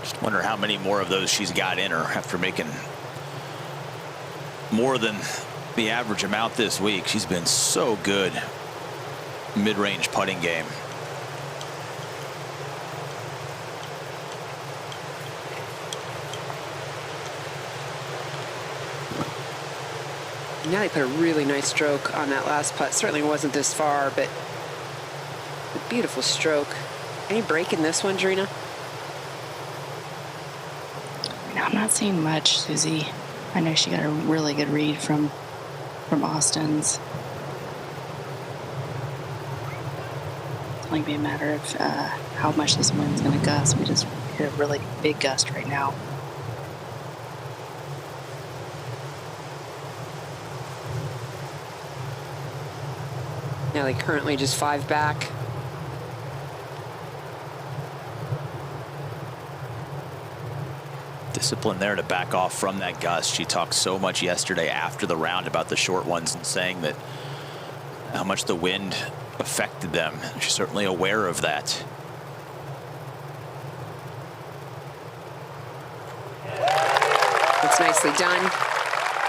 Just wonder how many more of those she's got in her after making more than the average amount this week. She's been so good mid-range putting game. Nelly put a really nice stroke on that last putt. Certainly wasn't this far, but a beautiful stroke. Any break in this one, Drina? No, I'm not seeing much, Susie. I know she got a really good read from Auston's. It's only be a matter of how much this wind's going to gust. We just hit a really big gust right now. Nelly currently just 5 back. Discipline there to back off from that gust. She talked so much yesterday after the round about the short ones and saying that how much the wind affected them. She's certainly aware of that. That's nicely done.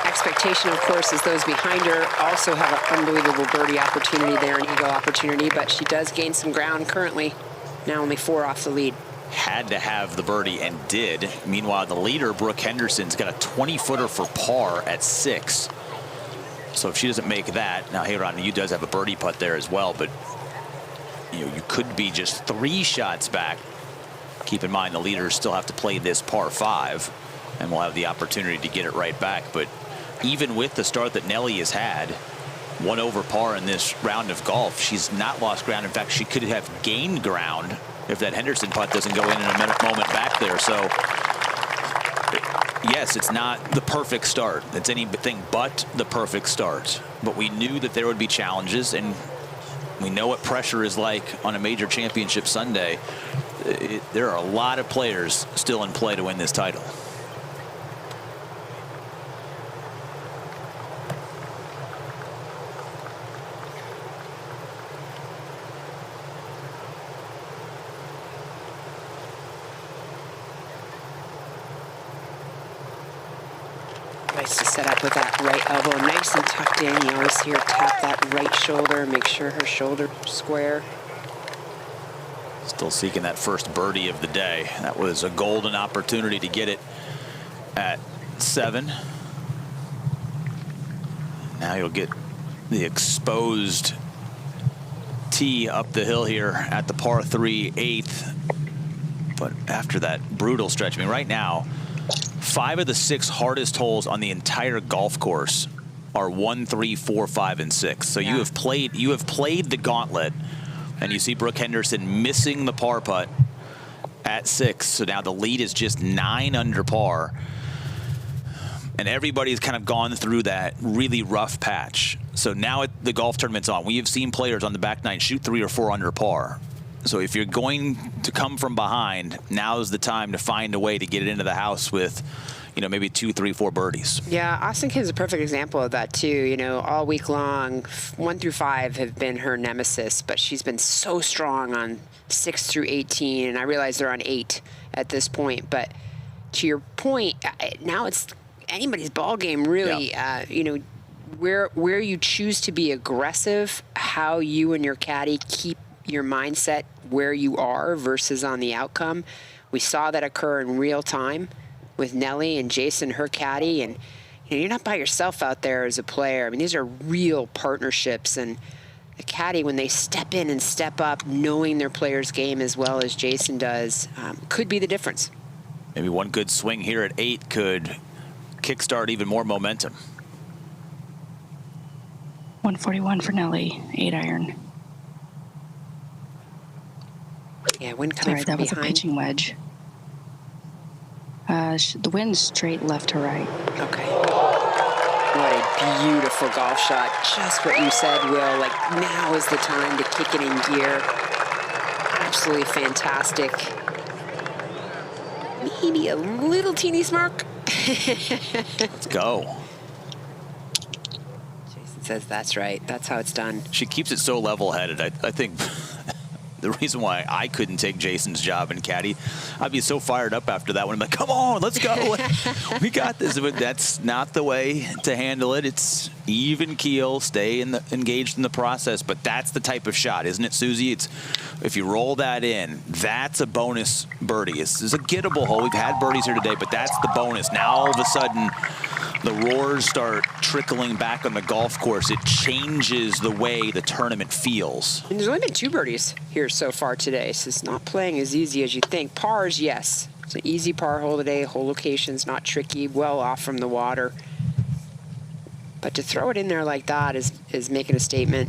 Expectation, of course, is those behind her also have an unbelievable birdie opportunity there, an eagle opportunity, but she does gain some ground currently. Now only 4 off the lead. Had to have the birdie and did. Meanwhile, the leader, Brooke Henderson's got a 20-footer for par at 6. So if she doesn't make that, now Hayron, you does have a birdie putt there as well, but you could be just 3 shots back. Keep in mind the leaders still have to play this par 5, and we'll have the opportunity to get it right back. But even with the start that Nelly has had, 1 over par in this round of golf, she's not lost ground. In fact, she could have gained ground if that Henderson putt doesn't go in a moment back there. So yes, it's not the perfect start. It's anything but the perfect start. But we knew that there would be challenges, and we know what pressure is like on a major championship Sunday. There are a lot of players still in play to win this title. Nice to set up with that right elbow, nice and tucked in. You always see her tap that right shoulder, make sure her shoulder square. Still seeking that first birdie of the day. That was a golden opportunity to get it at 7. Now you'll get the exposed tee up the hill here at the par 3 8th. But after that brutal stretch, I mean, right now, 5 of the 6 hardest holes on the entire golf course are 1, 3, 4, 5, and 6. So you have played the gauntlet, and you see Brooke Henderson missing the par putt at 6. So now the lead is just 9 under par, and everybody's kind of gone through that really rough patch. So now the golf tournament's on. We have seen players on the back 9 shoot 3 or 4 under par. So if you're going to come from behind, now's the time to find a way to get it into the house with, maybe 2, 3, 4 birdies. Yeah, Austin is a perfect example of that too. All week long, 1 through 5 have been her nemesis, but she's been so strong on 6 through 18, and I realize they're on 8 at this point. But to your point, now it's anybody's ball game, really. Yeah. Where you choose to be aggressive, how you and your caddy keep your mindset where you are versus on the outcome. We saw that occur in real time with Nelly and Jason, her caddy, and you're not by yourself out there as a player. I mean, these are real partnerships, and the caddy, when they step in and step up, knowing their player's game as well as Jason does, could be the difference. Maybe one good swing here at 8 could kickstart even more momentum. 141 for Nelly, 8 iron. Yeah, wind coming from that was behind. A pitching wedge. The wind's straight left to right. Okay. What a beautiful golf shot. Just what you said, Will. Like, now is the time to kick it in gear. Absolutely fantastic. Maybe a little teeny smirk. Let's go. Jason says that's right. That's how it's done. She keeps it so level-headed. I think the reason why I couldn't take Jason's job in caddy, I'd be so fired up after that one. I'm like, come on, let's go. We got this. But that's not the way to handle it. It's even keel, stay engaged in the process. But that's the type of shot, isn't it, Susie? It's if you roll that in, that's a bonus birdie. It's a gettable hole. We've had birdies here today, but that's the bonus. Now all of a sudden, the roars start trickling back on the golf course. It changes the way the tournament feels. And there's only been 2 birdies here so far today, so it's not playing as easy as you think. Pars, yes. It's an easy par hole today. Hole location's not tricky, well off from the water. But to throw it in there like that is making a statement.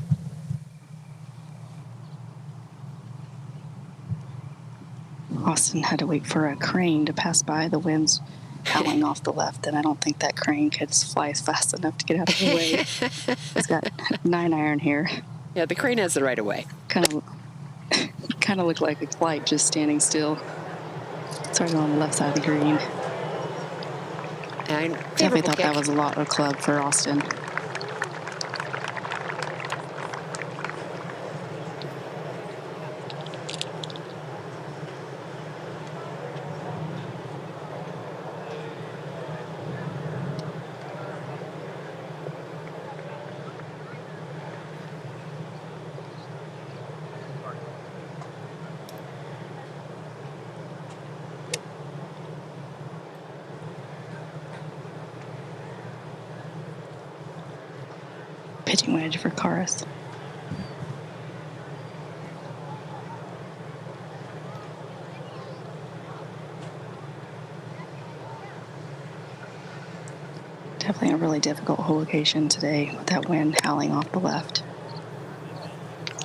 Auston had to wait for a crane to pass by. The wind's howling off the left, and I don't think that crane could fly fast enough to get out of the way. He's got 9-iron here. Yeah, the crane has the right of way. Kind of looked like a flight just standing still. Starting on the left side of the green. And definitely thought that was a lot of club for Auston. Pitching wedge for Karis. Definitely a really difficult hole location today with that wind howling off the left.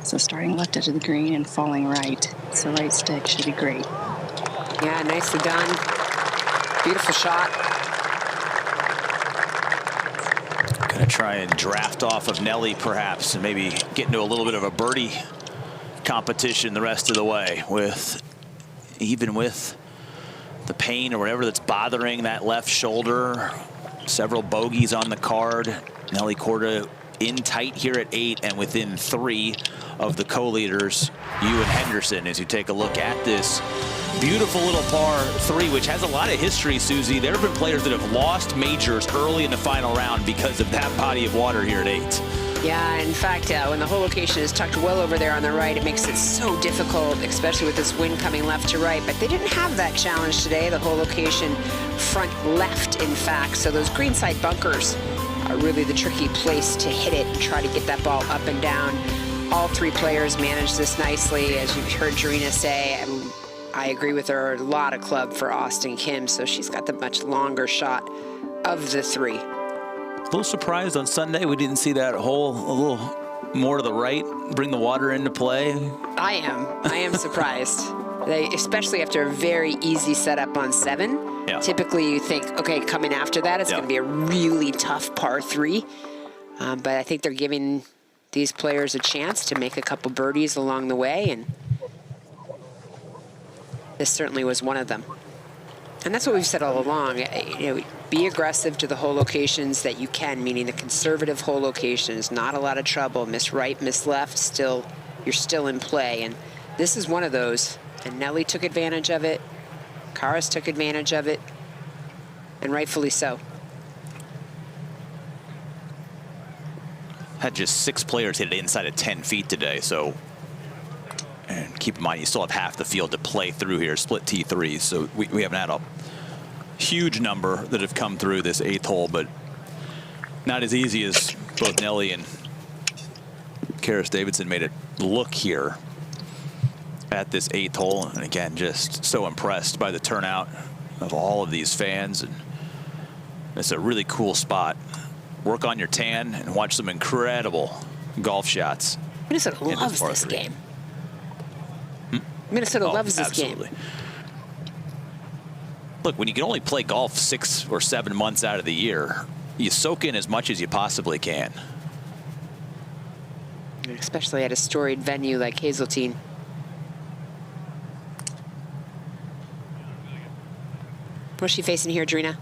So starting left edge of the green and falling right. So right stick should be great. Yeah, nicely done. Beautiful shot. Gonna try and draft off of Nelly perhaps and maybe get into a little bit of a birdie competition the rest of the way even with the pain or whatever that's bothering that left shoulder. Several bogeys on the card. Nelly Korda in tight here at 8 and within 3 of the co-leaders, you and Henderson, as you take a look at this beautiful little par 3, which has a lot of history, Susie. There have been players that have lost majors early in the final round because of that body of water here at 8. Yeah, in fact, when the hole location is tucked well over there on the right, it makes it so difficult, especially with this wind coming left to right. But they didn't have that challenge today, the hole location front left, in fact. So those greenside bunkers are really the tricky place to hit it and try to get that ball up and down. All 3 players managed this nicely, as you heard Jarena say. I agree with her, a lot of club for Auston Kim, so she's got the much longer shot of the 3. A little surprised on Sunday we didn't see that hole a little more to the right, bring the water into play. I am surprised. Especially after a very easy setup on 7. Yeah. Typically you think, okay, coming after that, it's going to be a really tough par 3. But I think they're giving these players a chance to make a couple birdies along the way, and this certainly was one of them. And that's what we've said all along. Be aggressive to the hole locations that you can, meaning the conservative hole locations. Not a lot of trouble. Miss right, miss left, you're still in play. And this is one of those. And Nelly took advantage of it. Karis took advantage of it. And rightfully so. Had just 6 players hit it inside of 10 feet today, so. And keep in mind, you still have half the field to play through here, split T3s. So we haven't had a huge number that have come through this 8th hole, but not as easy as both Nelly and Karis Davidson made it look here at this 8th hole. And again, just so impressed by the turnout of all of these fans. And it's a really cool spot. Work on your tan and watch some incredible golf shots. Minnesota loves this game. Minnesota loves this game. Look, when you can only play golf 6 or 7 months out of the year, you soak in as much as you possibly can. Especially at a storied venue like Hazeltine. What's she facing here, Drina?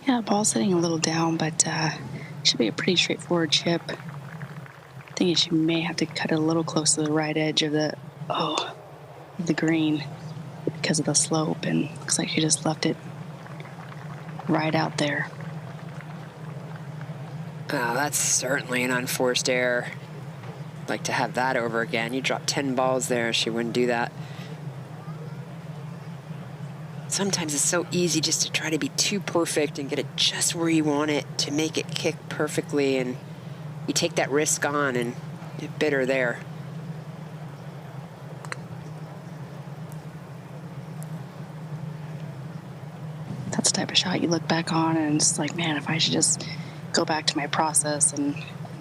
Yeah, ball's sitting a little down, but should be a pretty straightforward chip. Thinking she may have to cut it a little close to the right edge of the green because of the slope, and looks like she just left it right out there. Oh, that's certainly an unforced error. I'd like to have that over again. You dropped 10 balls there. She wouldn't do that. Sometimes it's so easy just to try to be too perfect and get it just where you want it to make it kick perfectly, and you take that risk on and get bitter there. That's the type of shot you look back on and it's like, man, if I should just go back to my process and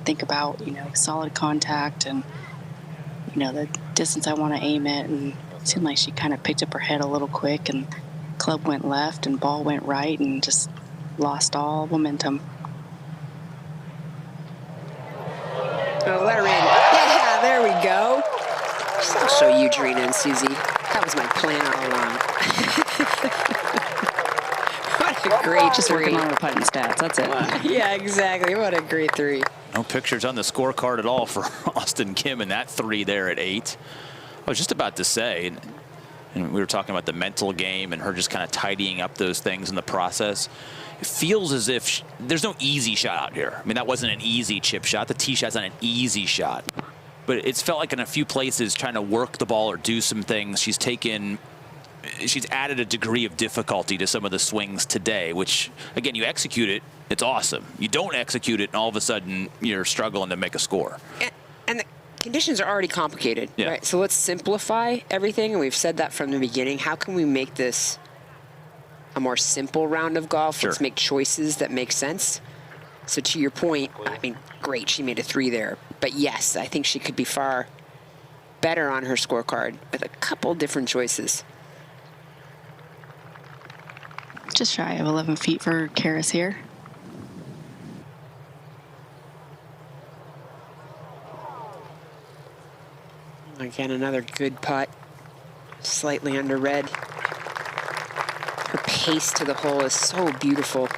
think about, solid contact and, the distance I want to aim it. And it seemed like she kind of picked up her head a little quick, and club went left and ball went right and just lost all momentum. Oh, let her in. Yeah, there we go. I'll show you, Drina and Susie. That was my plan all along. What a great just three. Working on her putting stats. That's it. Yeah, exactly. What a great three. No pictures on the scorecard at all for Auston Kim and that three there at 8. I was just about to say, and we were talking about the mental game and her just kind of tidying up those things in the process. It feels as if there's no easy shot out here. I mean, that wasn't an easy chip shot. The tee shot's not an easy shot. But it's felt like in a few places trying to work the ball or do some things, she's added a degree of difficulty to some of the swings today, which, again, you execute it, it's awesome. You don't execute it, and all of a sudden you're struggling to make a score. And the conditions are already complicated, right? So let's simplify everything, and we've said that from the beginning. How can we make this a more simple round of golf? Let's make choices that make sense. So to your point, I mean, great, she made a 3 there. But yes, I think she could be far better on her scorecard with a couple different choices. Just shy of 11 feet for Karis here. Again, another good putt. Slightly under red. Her pace to the hole is so beautiful.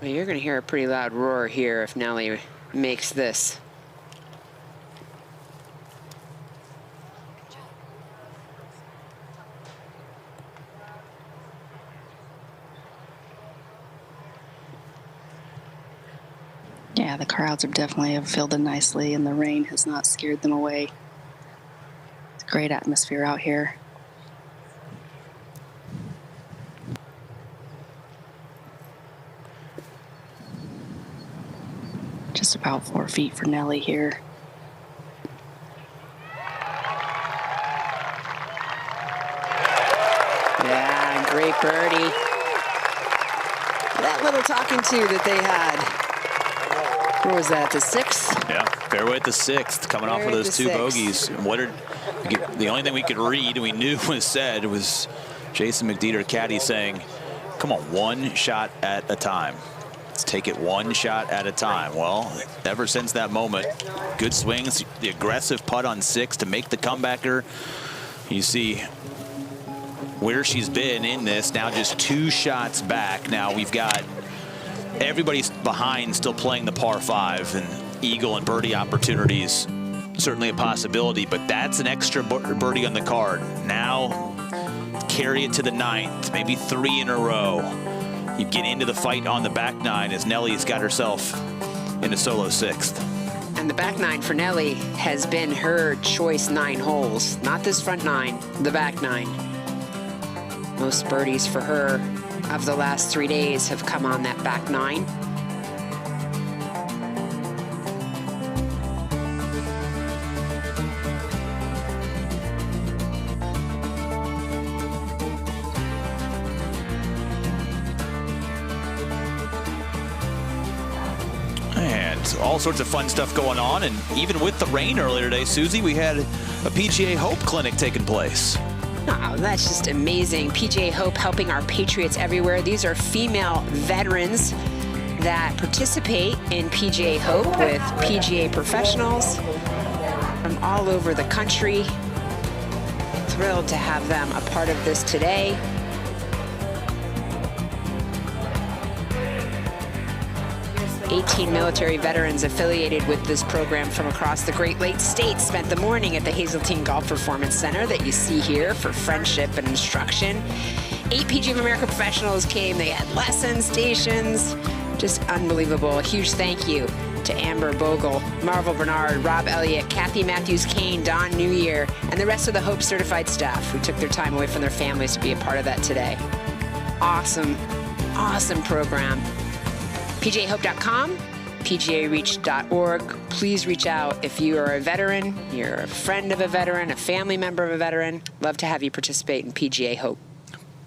Well, you're going to hear a pretty loud roar here if Nelly makes this. Yeah, the crowds are definitely have filled in nicely, and the rain has not scared them away. It's a great atmosphere out here. Just about 4 feet for Nelly here. Yeah, great birdie. That little talking to that they had. What was that, the 6th? Yeah, fairway at the 6th, coming off of those 2 bogeys. And the only thing we could read and we knew was said was Jason McDeeter, caddy, saying, come on, one shot at a time. Let's take it one shot at a time. Well, ever since that moment, good swings, the aggressive putt on 6 to make the comebacker. You see where she's been in this, now just 2 shots back. Now we've got everybody's behind still playing the par 5, and eagle and birdie opportunities certainly a possibility, but that's an extra birdie on the card. Now carry it to the 9th, maybe 3 in a row. You get into the fight on the back 9 as Nelly's got herself in a solo 6th. And the back 9 for Nelly has been her choice 9 holes. Not this front 9, the back 9. Most birdies for her of the last 3 days have come on that back 9. weekend. All sorts of fun stuff going on, and even with the rain earlier today, Susie, we had a PGA Hope clinic taking place. Oh, that's just amazing. PGA Hope helping our Patriots everywhere. These are female veterans that participate in PGA Hope with PGA professionals from all over the country. Thrilled to have them a part of this today. There's 18 military veterans affiliated with this program from across the Great Lakes states spent the morning at the Hazeltine Golf Performance Center that you see here for friendship and instruction. 8 PGA of America professionals came. They had lessons, stations, just unbelievable. A huge thank you to Amber Bogle, Marvel Bernard, Rob Elliott, Kathy Matthews-Kane, Don New Year, and the rest of the Hope certified staff who took their time away from their families to be a part of that today. Awesome, awesome program. PGAHope.com, PGAReach.org. Please reach out if you are a veteran, you're a friend of a veteran, a family member of a veteran. Love to have you participate in PGA Hope.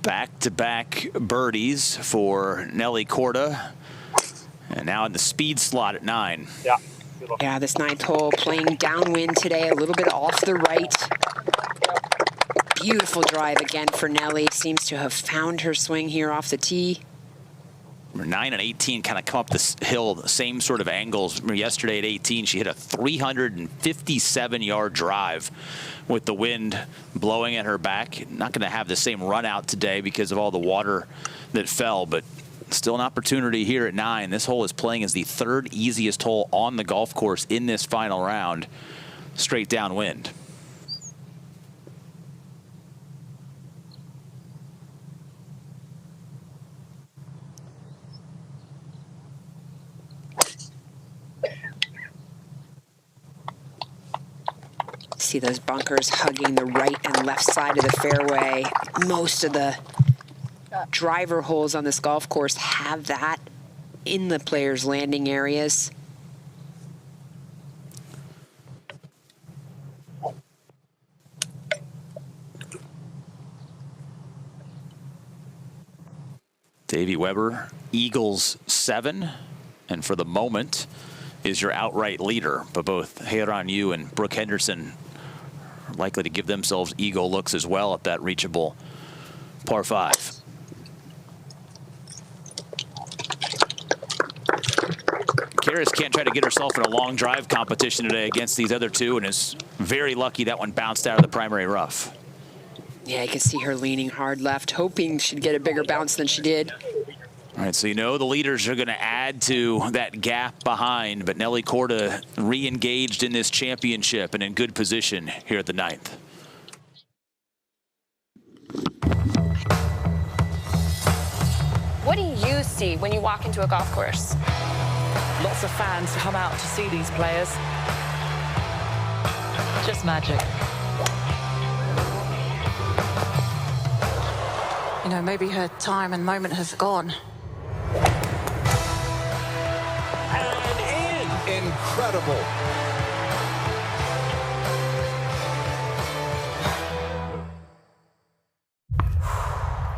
Back-to-back birdies for Nelly Korda. And now in the speed slot at 9. Yeah, this 9th hole playing downwind today, a little bit off the right. Beautiful drive again for Nelly. Seems to have found her swing here off the tee. 9 and 18 kind of come up this hill, the same sort of angles. Yesterday at 18, she hit a 357-yard drive with the wind blowing at her back. Not going to have the same run out today because of all the water that fell, but still an opportunity here at 9. This hole is playing as the 3rd easiest hole on the golf course in this final round, straight downwind. See those bunkers hugging the right and left side of the fairway. Most of the driver holes on this golf course have that in the players' landing areas. Davey Weber, Eagles 7, and for the moment is your outright leader. But both Heiran Yu and Brooke Henderson are likely to give themselves eagle looks as well at that reachable par 5. Karis can't try to get herself in a long drive competition today against these other two, and is very lucky that one bounced out of the primary rough. Yeah, you can see her leaning hard left, hoping she'd get a bigger bounce than she did. All right, so you know the leaders are going to add to that gap behind, but Nelly Korda re-engaged in this championship and in good position here at the 9th. What do you see when you walk into a golf course? Lots of fans come out to see these players. Just magic. You know, maybe her time and moment has gone. Incredible.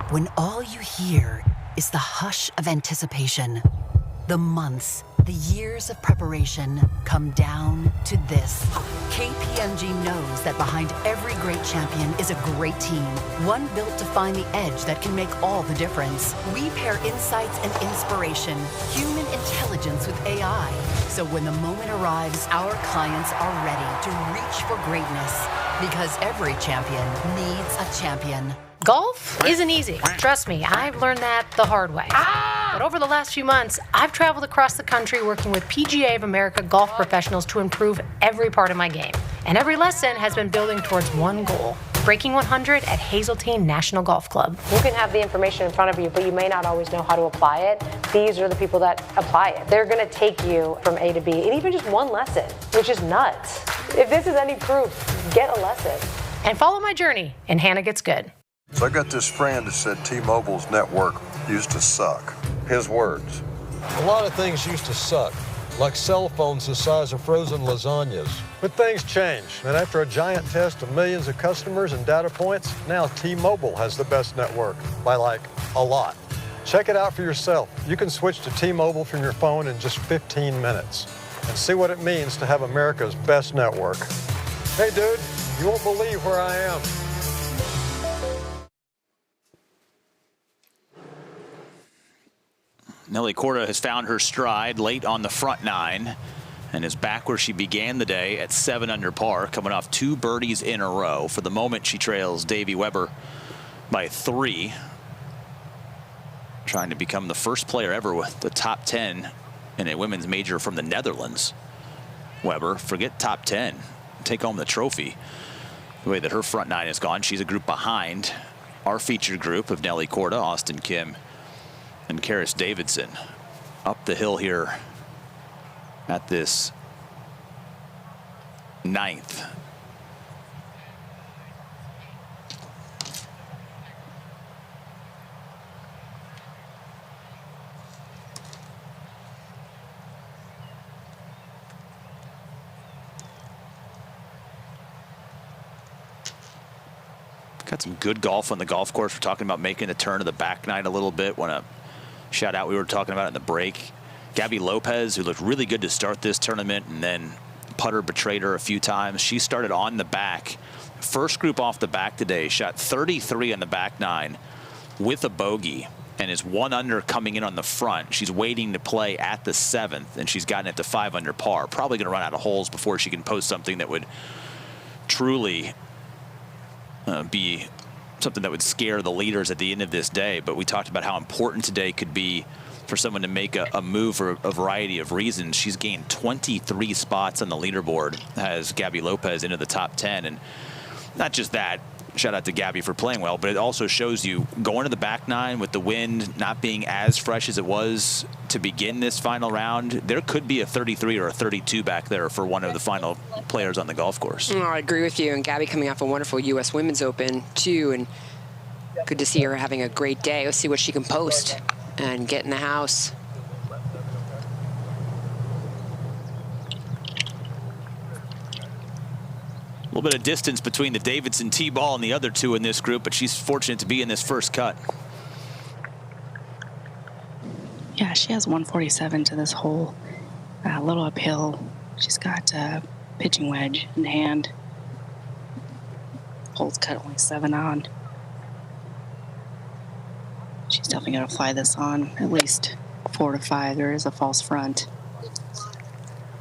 When all you hear is the hush of anticipation, the months, the years of preparation come down to this. KPMG knows that behind every great champion is a great team, one built to find the edge that can make all the difference. We pair insights and inspiration, human intelligence with AI. So when the moment arrives, our clients are ready to reach for greatness, because every champion needs a champion. Golf isn't easy. Trust me, I've learned that the hard way. But over the last few months, I've traveled across the country working with PGA of America golf professionals to improve every part of my game. And every lesson has been building towards one goal: breaking 100 at Hazeltine National Golf Club. You can have the information in front of you, but you may not always know how to apply it. These are the people that apply it. They're going to take you from A to B, and even just one lesson, which is nuts. If this is any proof, get a lesson. And follow my journey in Hannah Gets Good. So I got this friend that said T-Mobile's network used to suck. His words. A lot of things used to suck, like cell phones the size of frozen lasagnas. But things change, and after a giant test of millions of customers and data points, now T-Mobile has the best network, by like a lot. Check it out for yourself. You can switch to T-Mobile from your phone in just 15 minutes. and see what it means to have America's best network. Hey, dude, you won't believe where I am. Nelly Korda has found her stride late on the front nine and is back where she began the day at 7 under par, coming off 2 birdies in a row. For the moment, she trails Davy Weber by 3, trying to become the first player ever with the top 10 in a women's major from the Netherlands. Weber, forget top 10, take home the trophy. The way that her front nine has gone, she's a group behind our featured group of Nelly Korda, Auston Kim, and Karis Davidson. Up the hill here at this 9th. Got some good golf on the golf course. We're talking about making the turn to the back nine a little bit. Want to shout out, we were talking about it in the break, Gabby Lopez, who looked really good to start this tournament, and then putter betrayed her a few times. She started on the back. First group off the back today, shot 33 on the back nine with a bogey, and is 1 under coming in on the front. She's waiting to play at the 7th, and she's gotten it to 5 under par. Probably going to run out of holes before she can post something that would truly be something that would scare the leaders at the end of this day. But we talked about how important today could be for someone to make a move for a variety of reasons. She's gained 23 spots on the leaderboard as Gabby Lopez into the top 10. And not just that, shout out to Gabby for playing well, but it also shows you going to the back nine with the wind not being as fresh as it was to begin this final round. There could be a 33 or a 32 back there for one of the final players on the golf course. Oh, I agree with you. And Gabby coming off a wonderful U.S. Women's Open too, and good to see her having a great day. Let's see what she can post and get in the house. A little bit of distance between the Davidson tee ball and the other two in this group, but she's fortunate to be in this first cut. Yeah, she has 147 to this hole. A little uphill. She's got a pitching wedge in hand. Hole's cut only 7 on. She's definitely going to fly this on at least 4 to 5. There is a false front.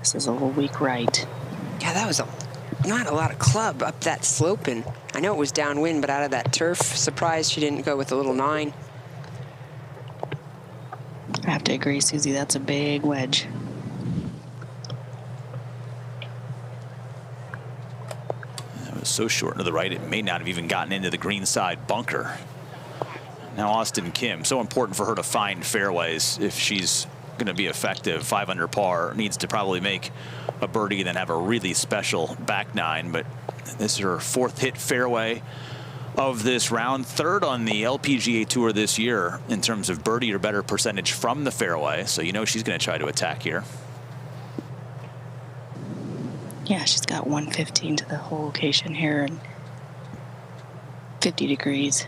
This is a little weak right. Yeah, that was not a lot of club up that slope, and I know it was downwind, but out of that turf, surprised she didn't go with a little 9. I have to agree, Susie, that's a big wedge. That was so short to the right, it may not have even gotten into the green side bunker. Now Auston Kim, so important for her to find fairways if she's going to be effective. 5 under par, needs to probably make a birdie and then have a really special back nine. But this is her 4th hit fairway of this round, 3rd on the LPGA Tour this year in terms of birdie or better percentage from the fairway. So you know she's going to try to attack here. Yeah, she's got 115 to the whole location here and 50 degrees.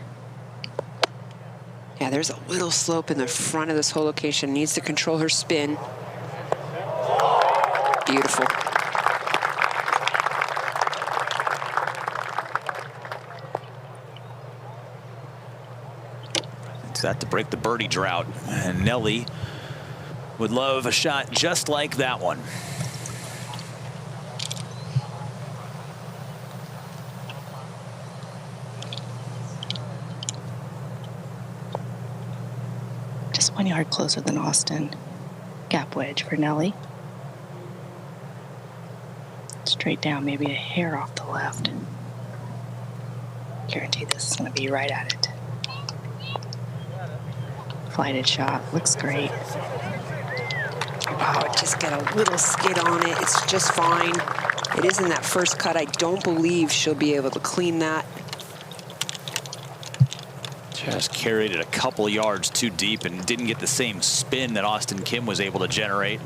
Yeah, there's a little slope in the front of this whole location. Needs to control her spin. Beautiful. It's that to break the birdie drought. And Nelly would love a shot just like that one. Just 1 yard closer than Auston. Gap wedge for Nelly. Straight down, maybe a hair off the left. Guarantee this is going to be right at it. Flighted shot, looks great. Wow, just got a little skid on it. It's just fine. It is in that first cut. I don't believe she'll be able to clean that. Just carried it a couple yards too deep and didn't get the same spin that Auston Kim was able to generate.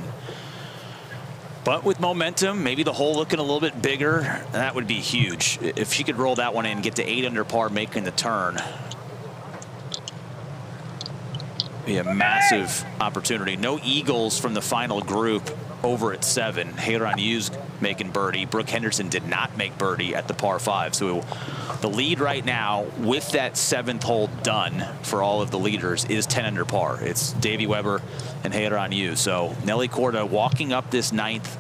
But with momentum, maybe the hole looking a little bit bigger, that would be huge. If she could roll that one in, get to 8 under par, making the turn, be a massive opportunity. No eagles from the final group over at 7. Hazeltine Hughes making birdie. Brooke Henderson did not make birdie at the par 5. So the lead right now with that 7th hole done for all of the leaders is 10 under par. It's Davey Weber and Hazeltine Hughes. So Nelly Korda walking up this 9th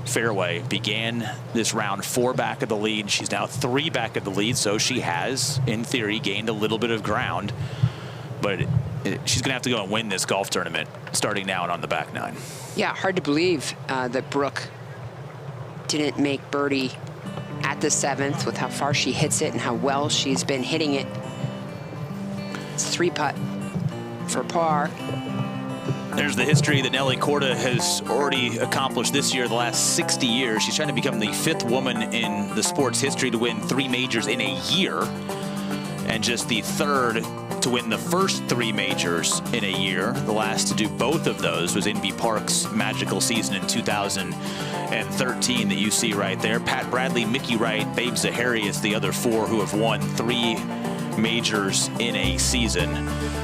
fairway, began this round 4 back of the lead. She's now 3 back of the lead, so she has, in theory, gained a little bit of ground. But she's going to have to go and win this golf tournament starting now and on the back 9. Yeah, hard to believe that Brooke didn't make birdie at the 7th with how far she hits it and how well she's been hitting it. It's 3-putt for par. There's the history that Nelly Korda has already accomplished this year, the last 60 years. She's trying to become the 5th woman in the sport's history to win 3 majors in a year, and just the 3rd to win the first 3 majors in a year. The last to do both of those was Inbee Park's magical season in 2013 that you see right there. Pat Bradley, Mickey Wright, Babe Zaharias, the other 4 who have won 3 majors in a season.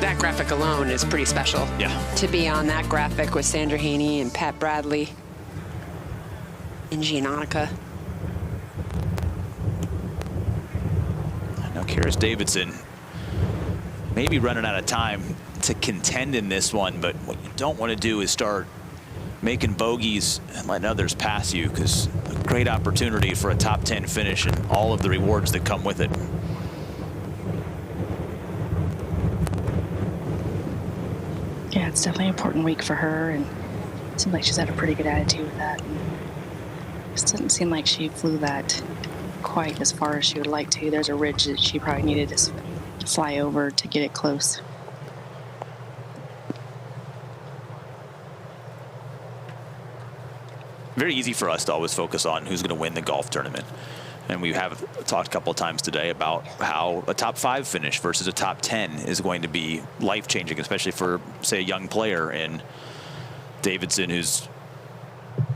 That graphic alone is pretty special. Yeah. To be on that graphic with Sandra Haney and Pat Bradley, Angie and Annika. Now Karis Davidson maybe running out of time to contend in this one, but what you don't want to do is start making bogeys and letting others pass you, because a great opportunity for a top 10 finish and all of the rewards that come with it. Yeah, it's definitely an important week for her, and it seems like she's had a pretty good attitude with that. And it doesn't seem like she flew that quite as far as she would like to. There's a ridge that she probably needed to fly over to get it close. Very easy for us to always focus on who's going to win the golf tournament. And we have talked a couple of times today about how a top 5 finish versus a top 10 is going to be life-changing, especially for, say, a young player in Davidson, who's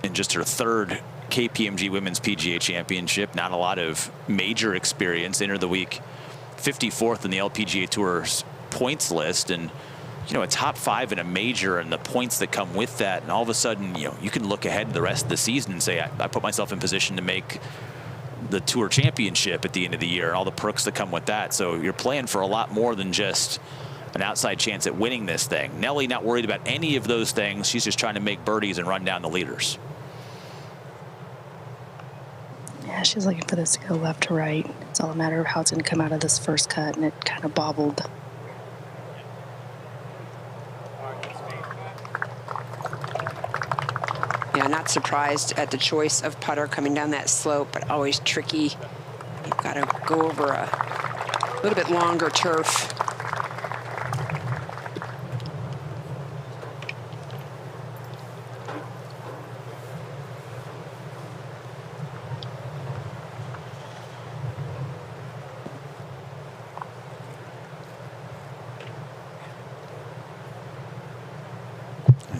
in just her 3rd KPMG Women's PGA Championship. Not a lot of major experience. Entered the week 54th in the LPGA Tour's points list, and you know, a top 5 in a major and the points that come with that, and all of a sudden, you know, you can look ahead to the rest of the season and say, I put myself in position to make the Tour Championship at the end of the year, and all the perks that come with that. So you're playing for a lot more than just an outside chance at winning this thing. Nelly not worried about any of those things. She's just trying to make birdies and run down the leaders. Yeah, she's looking for this to go left to right. It's all a matter of how it's going to come out of this first cut, and it kind of bobbled. Yeah, not surprised at the choice of putter coming down that slope, but always tricky. You've got to go over a little bit longer turf.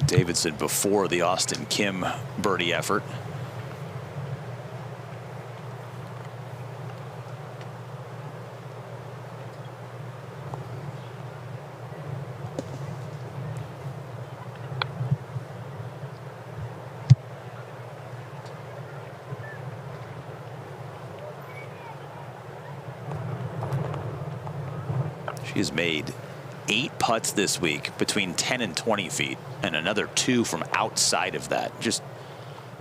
Davidson before the Auston Kim birdie effort. She has made 8 putts this week between 10 and 20 feet, and another 2 from outside of that. Just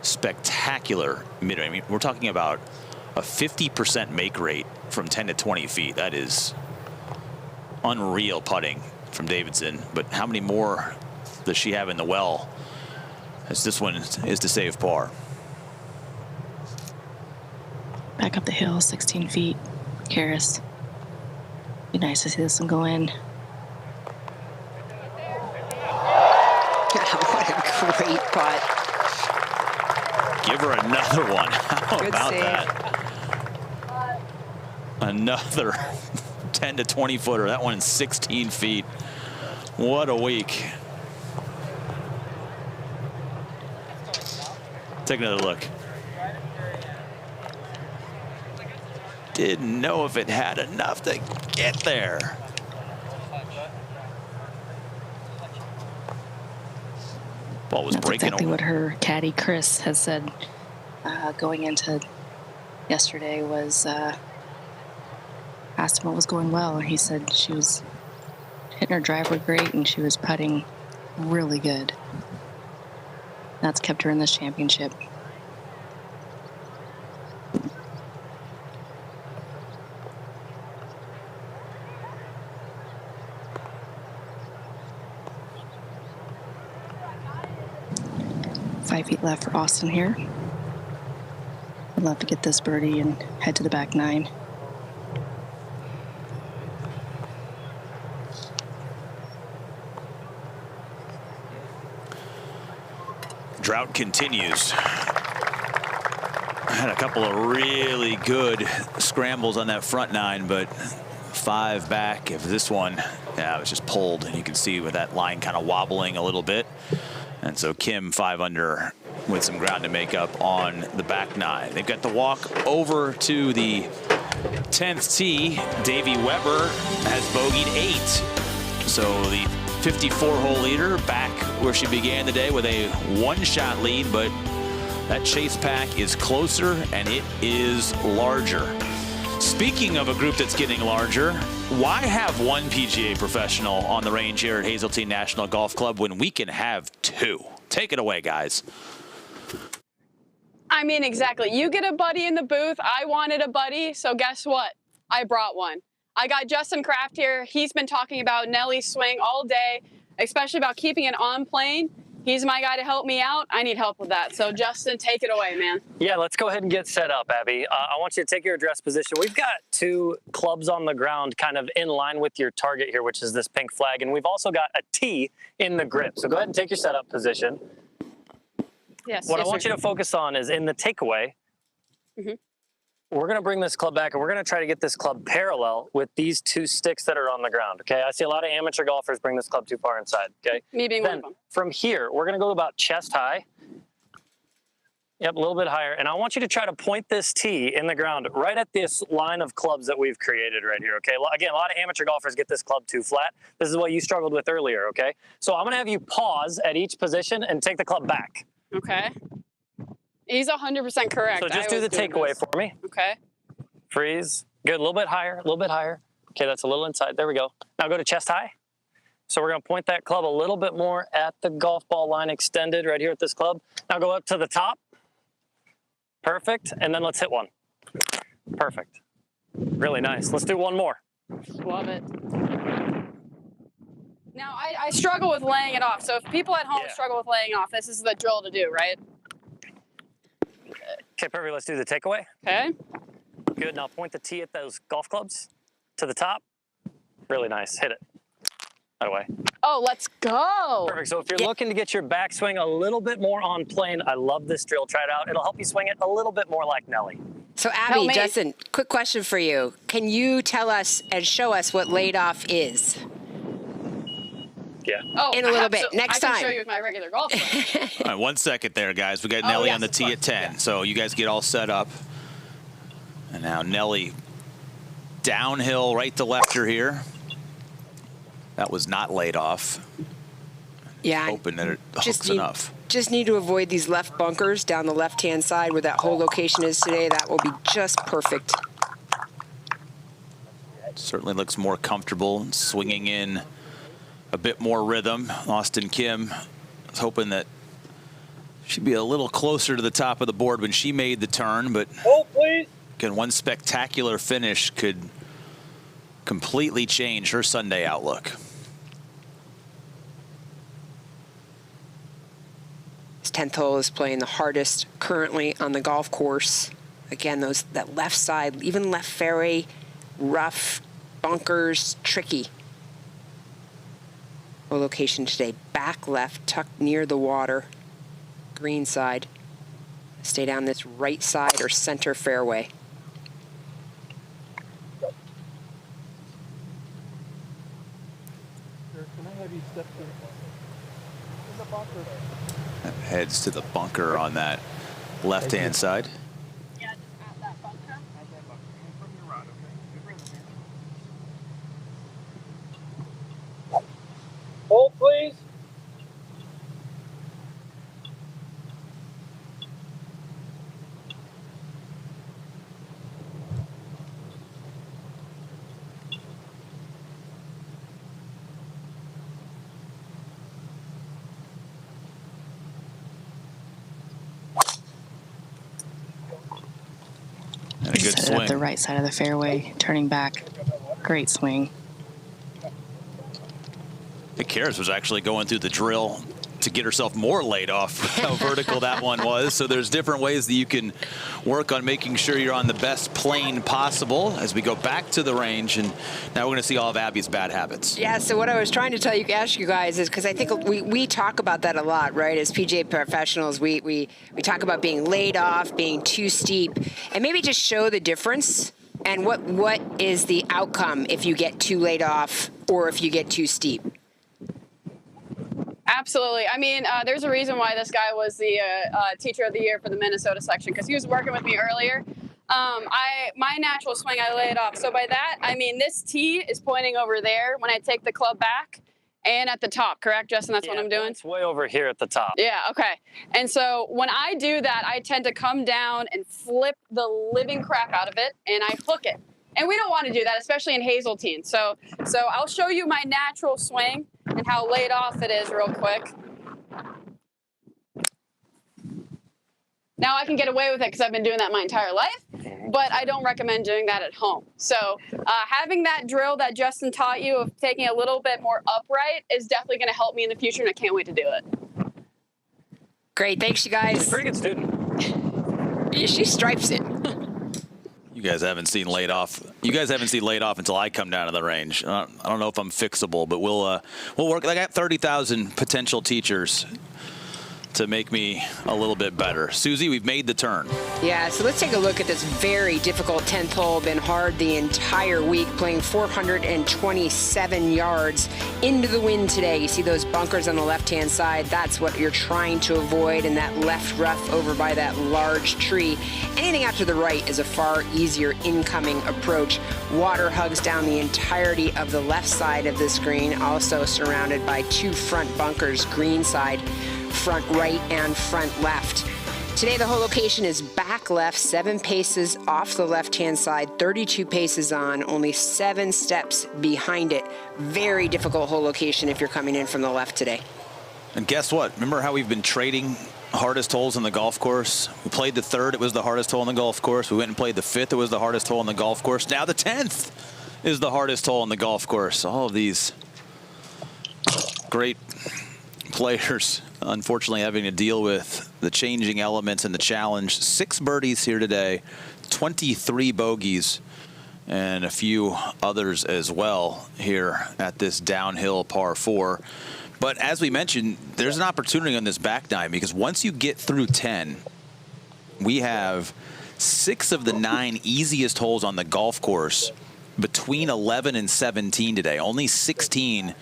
spectacular mid. I mean, we're talking about a 50% make rate from 10 to 20 feet. That is unreal putting from Davidson. But how many more does she have in the well, as this one is to save par? Back up the hill, 16 feet. Karis. Be nice to see this one go in. What a great putt. Give her another one. How Good about save. that? Another 10 to 20 footer. That one 16 feet. What a week. Take another look. Didn't know if it had enough to get there. Ball was That's breaking exactly over. what her caddy Chris has said going into yesterday. Was asked him what was going well, and he said she was hitting her driver great and she was putting really good. That's kept her in this championship. Five feet left for Auston here. I'd love to get this birdie and head to the back nine. Drought continues. Had a couple of really good scrambles on that front nine, but 5 back. If this one, it was just pulled, and you can see with that line kind of wobbling a little bit. And so Kim 5 under with some ground to make up on the back nine. They've got the walk over to the 10th tee. Davey Weber has bogeyed 8. So the 54-hole leader back where she began the day with a 1-shot lead, but that chase pack is closer and it is larger. Speaking of a group that's getting larger, why have one PGA professional on the range here at Hazeltine National Golf Club when we can have 2? Take it away, guys. I mean, exactly. You get a buddy in the booth. I wanted a buddy, so guess what? I brought one. I got Justin Kraft here. He's been talking about Nelly's swing all day, especially about keeping it on plane. He's my guy to help me out. I need help with that. So, Justin, take it away, man. Yeah, let's go ahead and get set up, Abby. I want you to take your address position. We've got 2 clubs on the ground kind of in line with your target here, which is this pink flag. And we've also got a tee in the grip. So go ahead and take your setup position. Yes. What yes, I want sir. you to focus on is in the takeaway. We're going to bring this club back, and we're going to try to get this club parallel with these 2 sticks that are on the ground, okay? I see a lot of amateur golfers bring this club too far inside, okay? Me being then, one of them. from here, we're going to go about chest high. Yep, a little bit higher. And I want you to try to point this tee in the ground right at this line of clubs that we've created right here, okay? Again, a lot of amateur golfers get this club too flat. This is what you struggled with earlier, okay? So I'm going to have you pause at each position and take the club back. Okay. He's 100% correct. So just do the takeaway for me. Okay. Freeze. Good. A little bit higher. A little bit higher. Okay, that's a little inside. There we go. Now go to chest high. So we're going to point that club a little bit more at the golf ball line extended right here at this club. Now go up to the top. Perfect. And then let's hit one. Perfect. Really nice. Let's do one more. Love it. Now, I struggle with laying it off. So if people at home struggle with laying off, this is the drill to do, right? Okay, perfect. Let's do the takeaway. Okay. Good. Now point the tee at those golf clubs to the top. Really nice. Hit it. That way. Oh, let's go. Perfect. So if you're looking to get your backswing a little bit more on plane, I love this drill. Try it out. It'll help you swing it a little bit more like Nelly. So, Abby, Justin, quick question for you. Can you tell us and show us what laid off is? Yeah. Oh, in a little bit. Next I time. can show you with my regular golf club. All right, 1 second there, guys. We got Nelly on the tee at 10. So you guys get all set up. And now Nelly downhill right to lefter here. That was not laid off. Yeah. Hoping that it hooks enough. Just need to avoid these left bunkers down the left-hand side where that hole location is today. That will be just perfect. Certainly looks more comfortable, swinging in a bit more rhythm. Auston Kim was hoping that she'd be a little closer to the top of the board when she made the turn, but again, one spectacular finish could completely change her Sunday outlook. This 10th hole is playing the hardest currently on the golf course. Again, that left side, even left fairway, rough, bunkers, tricky. Location today, back left, tucked near the water, green side. Stay down this right side or center fairway. Heads to the bunker on that left-hand side. Hold, please. good Set it swing. at the right side of the fairway, turning back. Great swing. I think Karis was actually going through the drill to get herself more laid off how vertical that one was. So there's different ways that you can work on making sure you're on the best plane possible as we go back to the range. And now we're going to see all of Abby's bad habits. Yeah, so what I was trying to ask you guys is, because I think we talk about that a lot, right? As PGA professionals, we talk about being laid off, being too steep, and maybe just show the difference and what is the outcome if you get too laid off or if you get too steep. Absolutely. I mean, there's a reason why this guy was the teacher of the year for the Minnesota section, because he was working with me earlier. My natural swing, I lay it off. So by that, I mean this tee is pointing over there when I take the club back and at the top, correct, Justin? That's what I'm doing? It's way over here at the top. Yeah, okay. And so when I do that, I tend to come down and flip the living crap out of it, and I hook it. And we don't want to do that, especially in Hazeltine. So I'll show you my natural swing and how laid off it is real quick. Now I can get away with it because I've been doing that my entire life, but I don't recommend doing that at home. So having that drill that Justin taught you of taking a little bit more upright is definitely going to help me in the future, and I can't wait to do it. Great. Thanks, you guys. Pretty good student. Yeah, she stripes it. You guys haven't seen laid off. You guys haven't seen laid off until I come down to the range. I don't know if I'm fixable, but we'll work. I got 30,000 potential teachers to make me a little bit better. Susie, we've made the turn. Yeah, so let's take a look at this very difficult 10th hole. Been hard the entire week, playing 427 yards into the wind today. You see those bunkers on the left-hand side. That's what you're trying to avoid, and that left rough over by that large tree. Anything out to the right is a far easier incoming approach. Water hugs down the entirety of the left side of this green, also surrounded by two front bunkers, green side, front right and front left. Today the whole location is back left, 7 paces off the left-hand side, 32 paces on, only 7 steps behind it. Very difficult hole location if you're coming in from the left today. And guess what? Remember how we've been trading hardest holes in the golf course? We played the 3rd, it was the hardest hole in the golf course. We went and played the 5th, it was the hardest hole in the golf course. Now the 10th is the hardest hole in the golf course. All of these great players unfortunately having to deal with the changing elements and the challenge. 6 birdies here today, 23 bogeys, and a few others as well here at this downhill par 4. But as we mentioned, there's an opportunity on this back nine, because once you get through 10, we have 6 of the 9 easiest holes on the golf course between 11 and 17 today. Only 16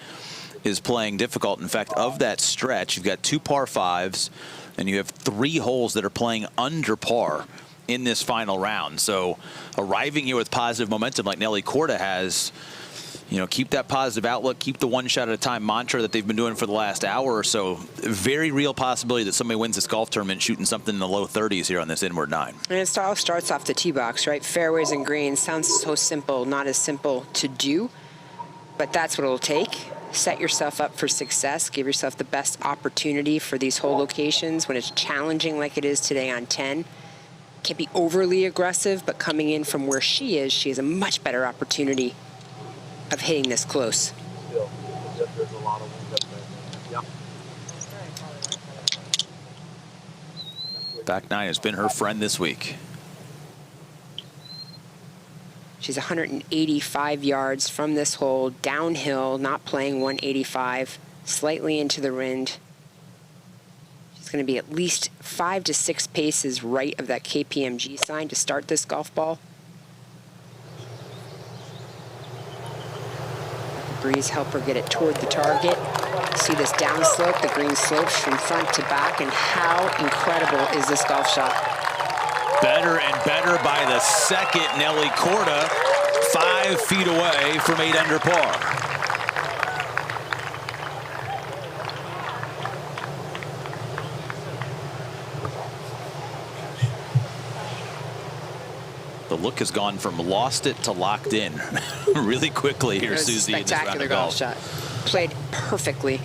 is playing difficult. In fact, of that stretch, you've got 2 par 5s, and you have 3 holes that are playing under par in this final round. So arriving here with positive momentum like Nelly Korda has, you know, keep that positive outlook, keep the one shot at a time mantra that they've been doing for the last hour or so. Very real possibility that somebody wins this golf tournament shooting something in the low 30s here on this inward 9. And it all starts off the tee box, right? Fairways and greens. Sounds so simple, not as simple to do, but that's what it'll take. Set yourself up for success. Give yourself the best opportunity for these hole locations when it's challenging like it is today on 10. Can't be overly aggressive, but coming in from where she has a much better opportunity of hitting this close. Back nine has been her friend this week. She's 185 yards from this hole, downhill, not playing 185, slightly into the wind. She's going to be at least 5 to 6 paces right of that KPMG sign to start this golf ball. Let the breeze help her get it toward the target. See this downslope, the green slopes from front to back, and how incredible is this golf shot? Better and better by the second. Nelly Korda 5 feet away from 8 under par. The look has gone from lost it to locked in really quickly here, Susie, in this round of golf. Shot. Played perfectly.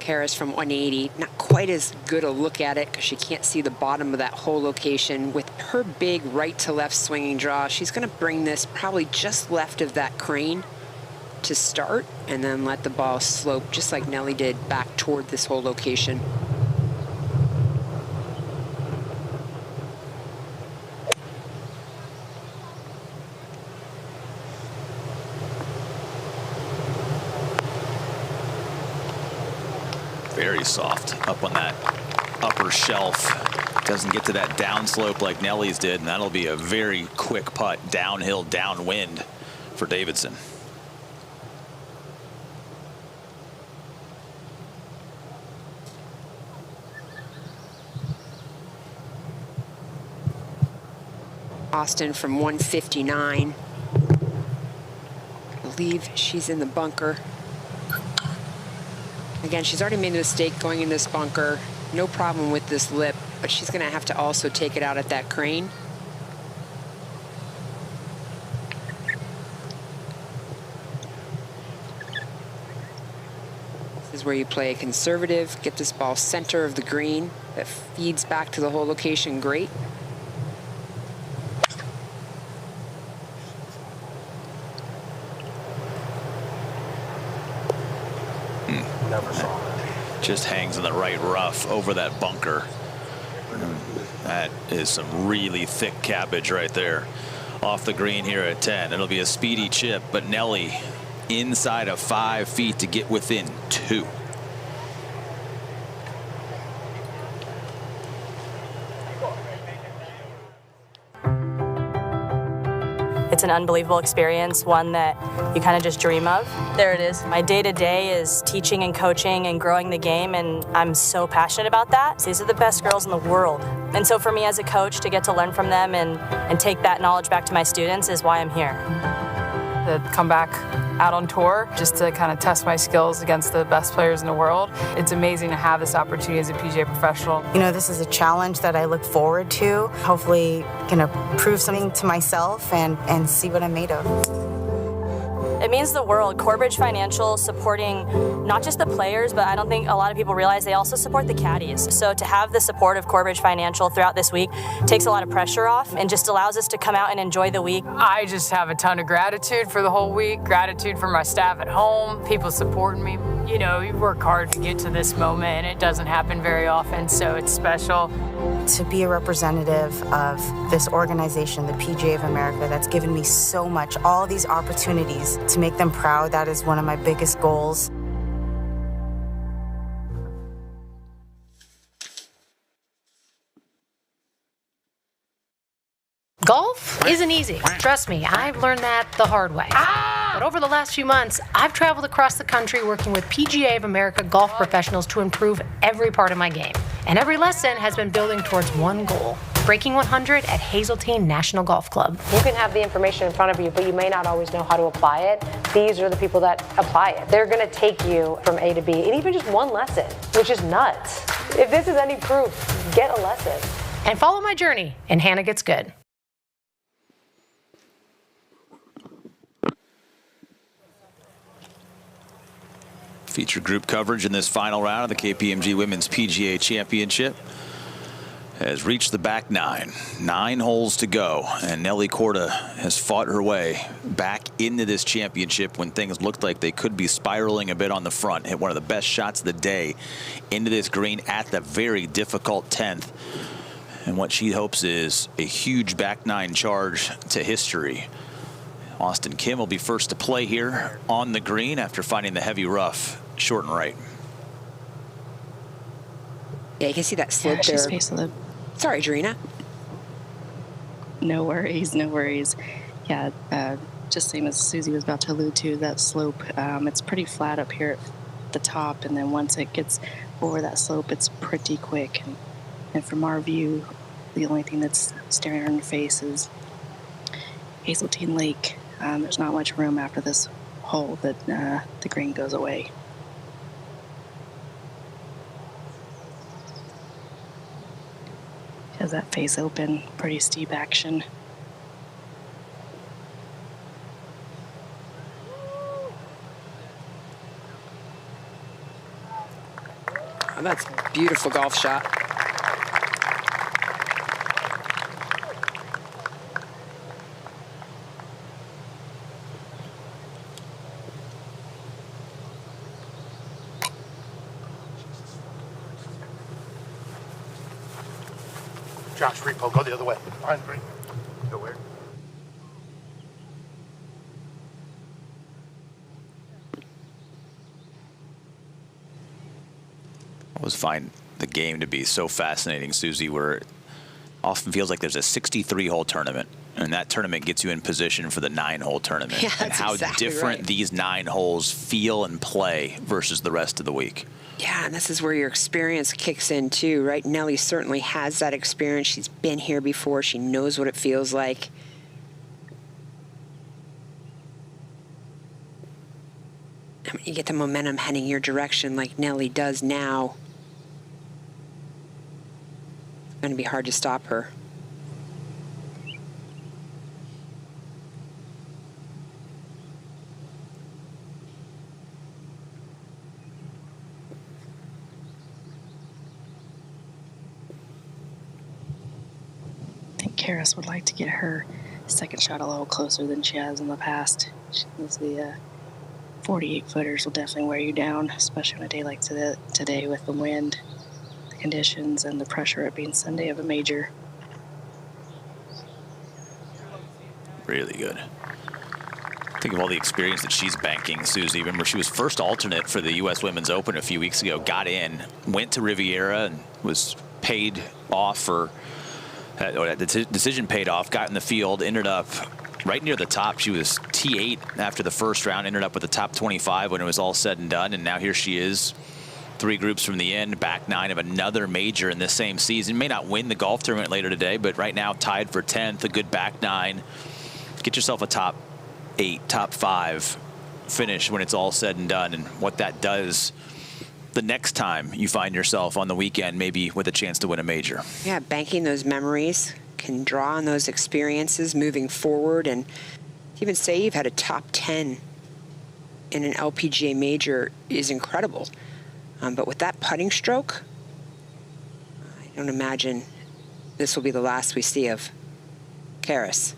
Karis from 180. Not quite as good a look at it because she can't see the bottom of that hole location. With her big right to left swinging draw, she's going to bring this probably just left of that crane to start and then let the ball slope just like Nelly did back toward this hole location. Very soft up on that upper shelf. Doesn't get to that downslope like Nelly's did, and that'll be a very quick putt downhill, downwind for Davidson. Auston from 159. I believe she's in the bunker. Again, she's already made a mistake going in this bunker. No problem with this lip, but she's going to have to also take it out at that crane. This is where you play conservative, get this ball center of the green that feeds back to the hole location great. Never saw it. Just hangs in the right rough over that bunker. That is some really thick cabbage right there. Off the green here at 10. It'll be a speedy chip, but Nelly inside of 5 feet to get within 2. It's an unbelievable experience, one that you kind of just dream of. There it is. My day-to-day is teaching and coaching and growing the game, and I'm so passionate about that. These are the best girls in the world. And so for me as a coach to get to learn from them and take that knowledge back to my students is why I'm here. To come back out on tour just to kind of test my skills against the best players in the world. It's amazing to have this opportunity as a PGA professional. You know, this is a challenge that I look forward to. Hopefully, gonna prove something to myself and see what I'm made of. It means the world. Corebridge Financial supporting not just the players, but I don't think a lot of people realize they also support the caddies. So to have the support of Corebridge Financial throughout this week takes a lot of pressure off and just allows us to come out and enjoy the week. I just have a ton of gratitude for the whole week, gratitude for my staff at home, people supporting me. You know, you work hard to get to this moment, and it doesn't happen very often, so it's special. To be a representative of this organization, the PGA of America, that's given me so much, all these opportunities, to make them proud, that is one of my biggest goals. Golf isn't easy. Trust me, I've learned that the hard way. But over the last few months, I've traveled across the country working with PGA of America golf professionals to improve every part of my game. And every lesson has been building towards one goal: breaking 100 at Hazeltine National Golf Club. You can have the information in front of you, but you may not always know how to apply it. These are the people that apply it. They're going to take you from A to B, and even just one lesson, which is nuts. If this is any proof, get a lesson. And follow my journey in Hannah Gets Good. Feature group coverage in this final round of the KPMG Women's PGA Championship has reached the back 9. 9 holes to go, and Nelly Korda has fought her way back into this championship when things looked like they could be spiraling a bit on the front. Hit one of the best shots of the day into this green at the very difficult 10th. And what she hopes is a huge back 9 charge to history. Auston Kim will be first to play here on the green after finding the heavy rough short and right. Yeah, you can see that slope she's there. facing the... Sorry, Jarena. No worries, no worries. Yeah, just same as Susie was about to allude to, that slope, it's pretty flat up here at the top, and then once it gets over that slope, it's pretty quick. And from our view, the only thing that's staring her in the face is Hazeltine Lake. There's not much room after this hole that the green goes away. Has that face open, pretty steep action. Oh, that's a beautiful golf shot. Josh, repo, go the other way. Behind the green. Go where? I always find the game to be so fascinating, Susie, where it often feels like there's a 63-hole tournament, and that tournament gets you in position for the 9-hole tournament. Yeah, and how exactly different right. these 9 holes feel and play versus the rest of the week. Yeah, and this is where your experience kicks in too, right? Nelly certainly has that experience. She's been here before. She knows what it feels like. I mean, you get the momentum heading your direction like Nelly does now. It's going to be hard to stop her. I think Karis would like to get her second shot a little closer than she has in the past. The 48-footers will definitely wear you down, especially on a day like today with the wind, the conditions, and the pressure of being Sunday of a major. Really good. Think of all the experience that she's banking, Susie. Remember, she was first alternate for the U.S. Women's Open a few weeks ago, got in, went to Riviera, and was paid off for... or the decision paid off, got in the field, ended up right near the top. She was T8 after the first round, ended up with the top 25 when it was all said and done, and now here she is, 3 groups from the end, back 9 of another major in this same season. May not win the golf tournament later today, but right now tied for 10th, a good back 9. Get yourself a top 8, top 5 finish when it's all said and done, and what that does the next time you find yourself on the weekend, maybe with a chance to win a major. Yeah, banking those memories, can draw on those experiences moving forward, and to even say you've had a top 10 in an LPGA major is incredible. But with that putting stroke, I don't imagine this will be the last we see of Karis.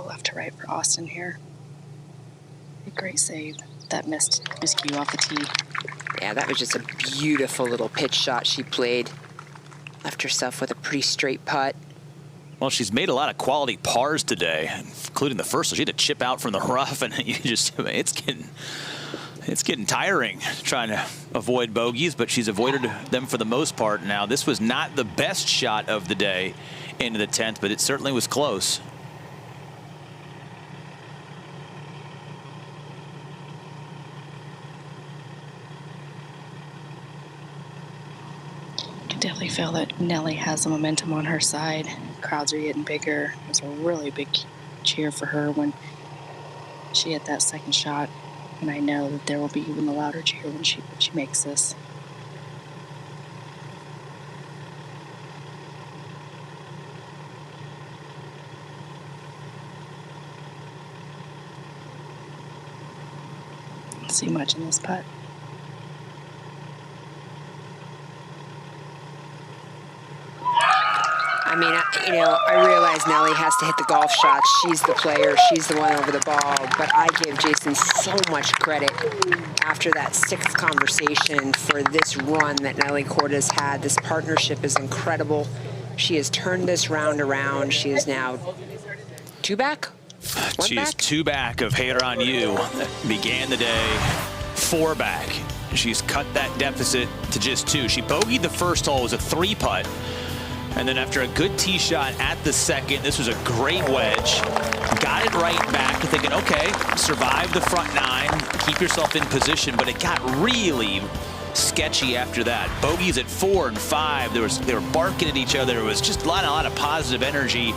Left to right for Auston here. A great save. That miscue off the tee. Yeah, that was just a beautiful little pitch shot she played. Left herself with a pretty straight putt. Well, she's made a lot of quality pars today, including the first one. She had to chip out from the rough, and it's getting tiring trying to avoid bogeys, but she's avoided them for the most part. Now, this was not the best shot of the day into the 10th, but it certainly was close. Definitely feel that Nelly has the momentum on her side. Crowds are getting bigger. It was a really big cheer for her when she hit that second shot, and I know that there will be even a louder cheer when she makes this. Don't see much in this putt. I mean, I realize Nelly has to hit the golf shots. She's the player. She's the one over the ball. But I give Jason so much credit after that 6th conversation for this run that Nelly Korda has had. This partnership is incredible. She has turned this round around. She is now 2 back? She is 2 back of Hater on You. Began the day 4 back. She's cut that deficit to just 2. She bogeyed the first hole. It was a 3-putt. And then after a good tee shot at the second, this was a great wedge. Got it right back, thinking, okay, survive the front 9, keep yourself in position, but it got really sketchy after that. Bogeys at 4 and 5. They were barking at each other. It was just a lot of positive energy.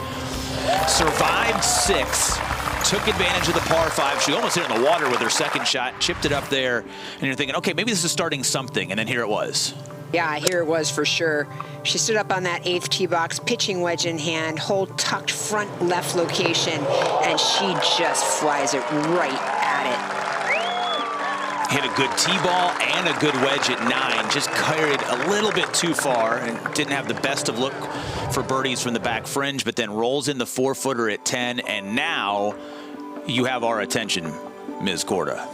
Survived 6, took advantage of the par 5. She almost hit it in the water with her second shot, chipped it up there, and you're thinking, okay, maybe this is starting something, and then here it was. Yeah, here it was for sure. She stood up on that 8th tee box, pitching wedge in hand, hole tucked front left location, and she just flies it right at it. Hit a good tee ball and a good wedge at 9. Just carried a little bit too far and didn't have the best of look for birdies from the back fringe, but then rolls in the 4-footer at 10, and now you have our attention, Ms. Korda.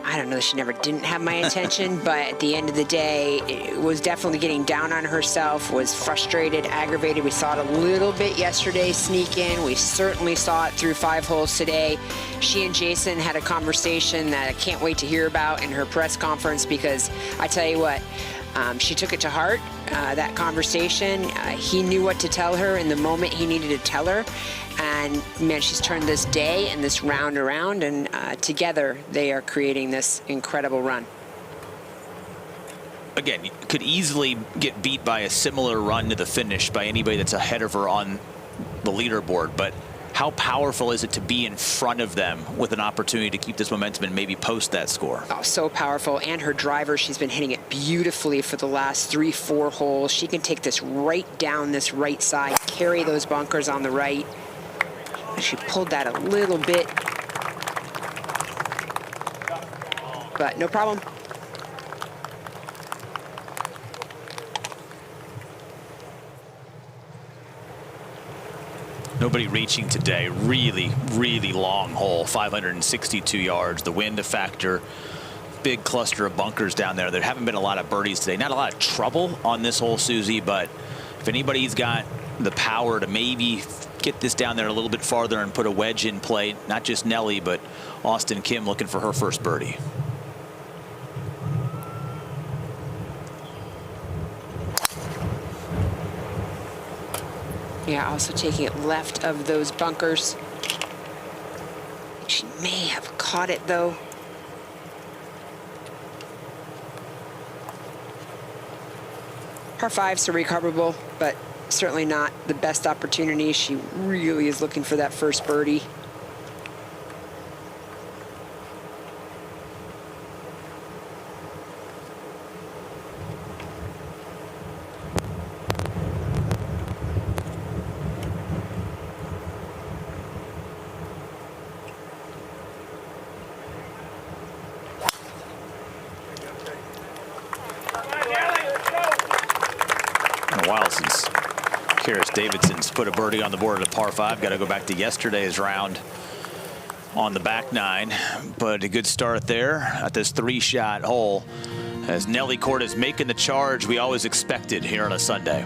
I don't know, she never didn't have my attention, but at the end of the day, it was definitely getting down on herself, was frustrated, aggravated. We saw it a little bit yesterday sneak in. We certainly saw it through 5 holes today. She and Jason had a conversation that I can't wait to hear about in her press conference, because I tell you what, she took it to heart, that conversation. He knew what to tell her in the moment he needed to tell her. And man, she's turned this day and this round around, and together they are creating this incredible run. Again, you could easily get beat by a similar run to the finish by anybody that's ahead of her on the leaderboard, but how powerful is it to be in front of them with an opportunity to keep this momentum and maybe post that score? Oh, so powerful. And her driver, she's been hitting it beautifully for the last 3-4 holes. She can take this right down this right side, carry those bunkers on the right. She pulled that a little bit, but no problem. Nobody reaching today. Really, really long hole, 562 yards. The wind a factor. Big cluster of bunkers down there. There haven't been a lot of birdies today. Not a lot of trouble on this hole, Susie, but if anybody's got the power to maybe get this down there a little bit farther and put a wedge in play, not just Nelly, but Auston Kim looking for her first birdie. Yeah, also taking it left of those bunkers. She may have caught it though. Par 5's recoverable, but certainly not the best opportunity. She really is looking for that first birdie. A while since Karis Davidson's put a birdie on the board at a par 5. Got to go back to yesterday's round on the back 9, but a good start there at this 3-shot hole as Nelly Korda is making the charge we always expected here on a Sunday.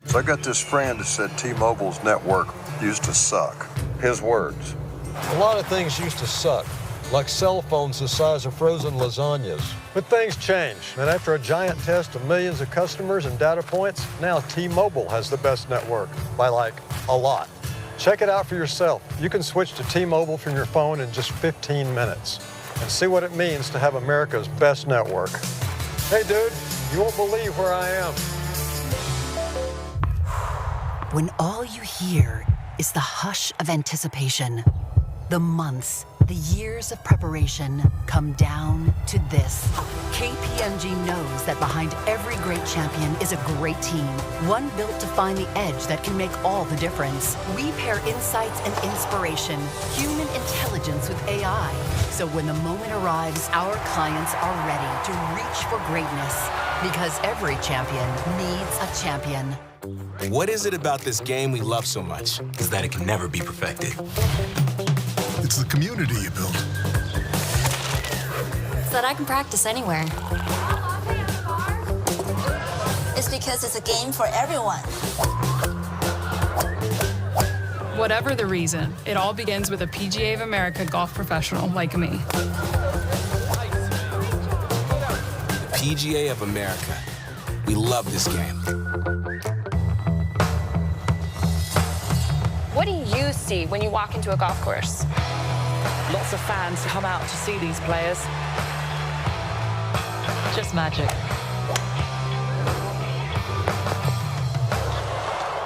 So I got this friend that said T-Mobile's network used to suck. His words. A lot of things used to suck, like cell phones the size of frozen lasagnas. But things change, and after a giant test of millions of customers and data points, now T-Mobile has the best network, by like a lot. Check it out for yourself. You can switch to T-Mobile from your phone in just 15 minutes and see what it means to have America's best network. Hey dude, you won't believe where I am. When all you hear is the hush of anticipation, the months, the years of preparation come down to this. KPMG knows that behind every great champion is a great team, one built to find the edge that can make all the difference. We pair insights and inspiration, human intelligence with AI. So when the moment arrives, our clients are ready to reach for greatness, because every champion needs a champion. What is it about this game we love so much? Is that it can never be perfected. It's the community you build. So that I can practice anywhere. It's because it's a game for everyone. Whatever the reason, it all begins with a PGA of America golf professional like me. PGA of America. We love this game. What do you see when you walk into a golf course? Lots of fans come out to see these players. Just magic.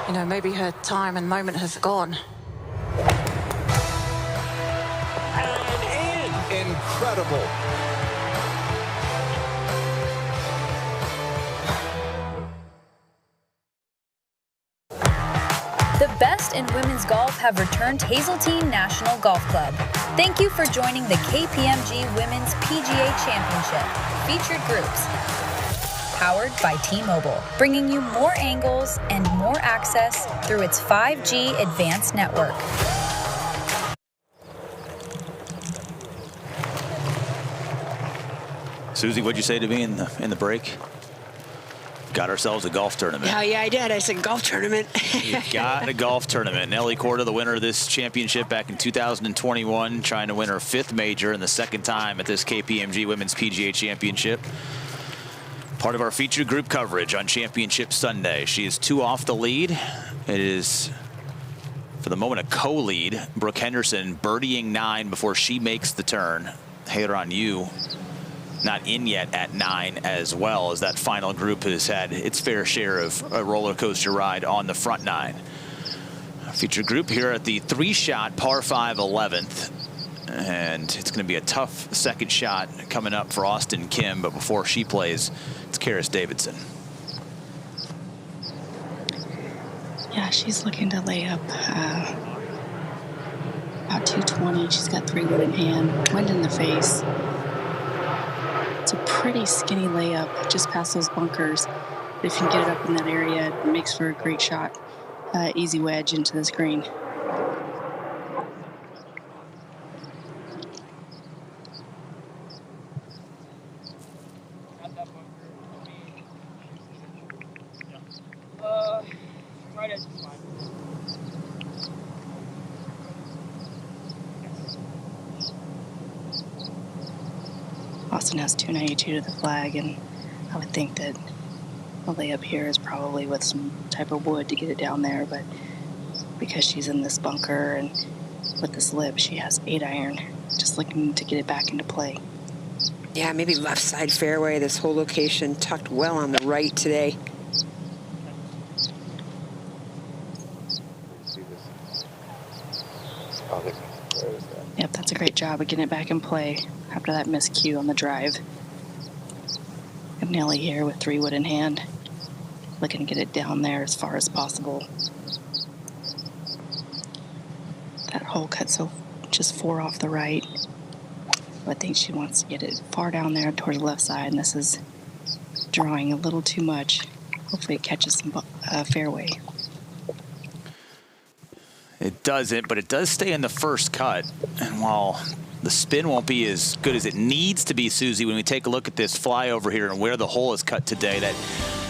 You know, maybe her time and moment have gone. incredible. The best in women's golf have returned to Hazeltine National Golf Club. Thank you for joining the KPMG Women's PGA Championship featured groups. Powered by T-Mobile, bringing you more angles and more access through its 5G advanced network. Susie, what'd you say to me in the break? Got ourselves a golf tournament. Oh, yeah, I did. I said golf tournament. You got a golf tournament. Nelly Korda, the winner of this championship back in 2021, trying to win her 5th major and the 2nd time at this KPMG Women's PGA Championship. Part of our featured group coverage on Championship Sunday. She is 2 off the lead. It is, for the moment, a co-lead. Brooke Henderson birdieing 9 before she makes the turn. Hater on you. Not in yet at 9 as well, as that final group has had its fair share of a roller coaster ride on the front 9. Featured group here at the 3-shot par 5 11th. And it's going to be a tough 2nd shot coming up for Auston Kim, but before she plays, it's Karis Davidson. Yeah, she's looking to lay up about 220. She's got 3 wood in hand, wind in the face. It's a pretty skinny layup just past those bunkers. If you can get it up in that area, it makes for a great shot. Easy wedge into this green. Auston has 292 to the flag, and I would think that the layup here is probably with some type of wood to get it down there, but because she's in this bunker and with this lip, she has 8-iron, just looking to get it back into play. Yeah, maybe left side fairway. This whole location tucked well on the right today. Yep, that's a great job of getting it back in play after that miscue on the drive. And Nelly here with 3 wood in hand, looking to get it down there as far as possible. That hole cut so just 4 off the right. I think she wants to get it far down there towards the left side, and this is drawing a little too much. Hopefully it catches some fairway. It doesn't, but it does stay in the first cut. And while the spin won't be as good as it needs to be, Susie, when we take a look at this flyover here and where the hole is cut today, that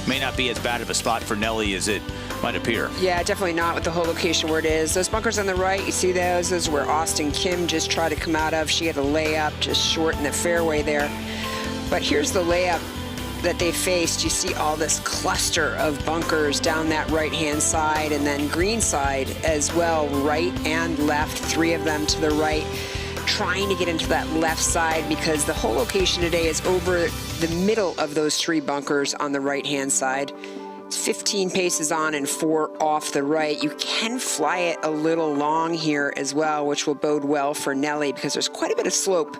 may not be as bad of a spot for Nelly as it might appear. Yeah, definitely not with the whole location where it is. Those bunkers on the right, you see those? Those are where Auston Kim just tried to come out of. She had a layup just short in the fairway there. But here's the layup that they faced. You see all this cluster of bunkers down that right-hand side, and then green side as well, right and left, 3 of them to the right, trying to get into that left side because the whole location today is over the middle of those 3 bunkers on the right-hand side. It's 15 paces on and 4 off the right. You can fly it a little long here as well, which will bode well for Nelly because there's quite a bit of slope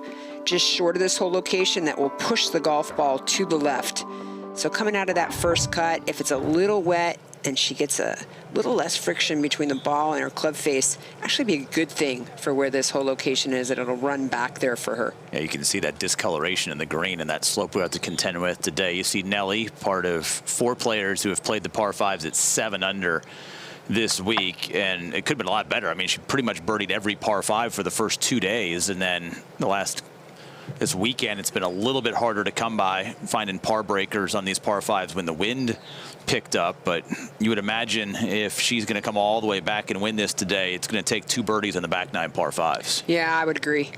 just short of this whole location that will push the golf ball to the left. So coming out of that first cut, if it's a little wet and she gets a little less friction between the ball and her club face, actually be a good thing for where this whole location is, that it'll run back there for her. Yeah, you can see that discoloration in the green and that slope we have to contend with today. You see Nelly, part of 4 players who have played the par 5s at 7 under this week, and it could have been a lot better. I mean, she pretty much birdied every par 5 for the first 2 days, and then this weekend, it's been a little bit harder to come by, finding par breakers on these par 5s when the wind picked up. But you would imagine if she's going to come all the way back and win this today, it's going to take 2 birdies on the back 9 par 5s. Yeah, I would agree.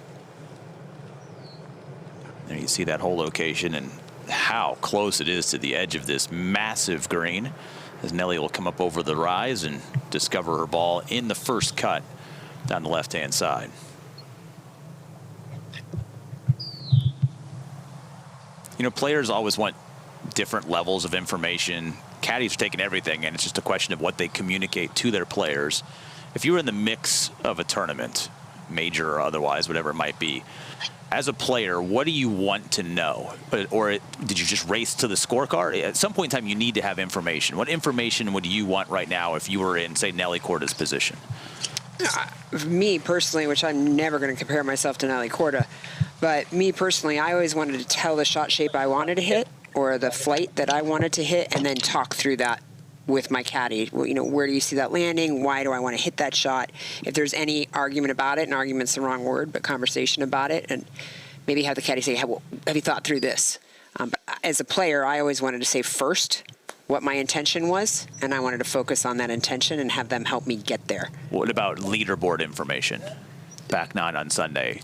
There you see that whole location and how close it is to the edge of this massive green, as Nelly will come up over the rise and discover her ball in the first cut down the left-hand side. You know, players always want different levels of information. Caddies are taking everything, and it's just a question of what they communicate to their players. If you were in the mix of a tournament, major or otherwise, whatever it might be. As a player, what do you want to know? Or did you just race to the scorecard? At some point in time, you need to have information. What information would you want right now if you were in, say, Nelly Korda's position? Me personally, which I'm never going to compare myself to Nelly Korda, but me personally, I always wanted to tell the shot shape I wanted to hit or the flight that I wanted to hit, and then talk through that with my caddy. Well, where do you see that landing? Why do I want to hit that shot? If there's any argument about it, and argument's the wrong word, but conversation about it, and maybe have the caddy say, have you thought through this? But as a player, I always wanted to say first what my intention was, and I wanted to focus on that intention and have them help me get there. What about leaderboard information? Back 9 on Sunday.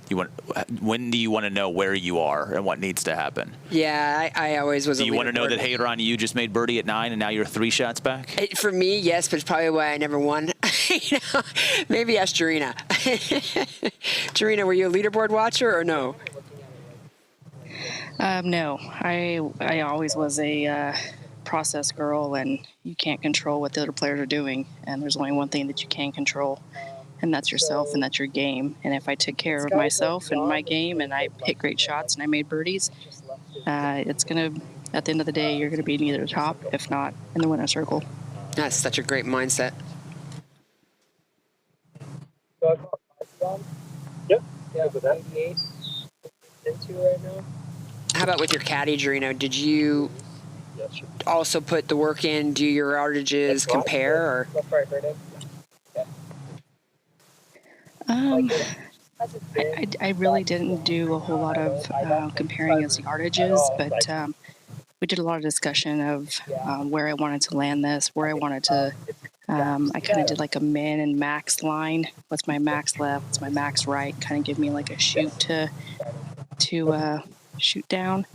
When do you want to know where you are and what needs to happen? Yeah, I always was. Do you want to know that Hazeltine just made birdie at 9 and now you're 3 shots back? For me, yes, but it's probably why I never won. Maybe ask Jarena. Jarena, were you a leaderboard watcher or no? No, I always was a process girl, and you can't control what the other players are doing, and there's only one thing that you can control, and that's yourself, and that's your game. And if I took care of myself and my game, and I hit great shots and I made birdies, it's gonna, at the end of the day, you're gonna be near the top, if not in the winner's circle. That's such a great mindset. Yep. Yeah, but that's 88 into right now. How about with your caddy, Jarena? Did you also put the work in, do your yardages, compare, or? I really didn't do a whole lot of comparing his yardages, but we did a lot of discussion of where I wanted to land this, where I wanted to. I kind of did like a min and max line. What's my max left? What's my max right? Kind of give me like a shoot to shoot down.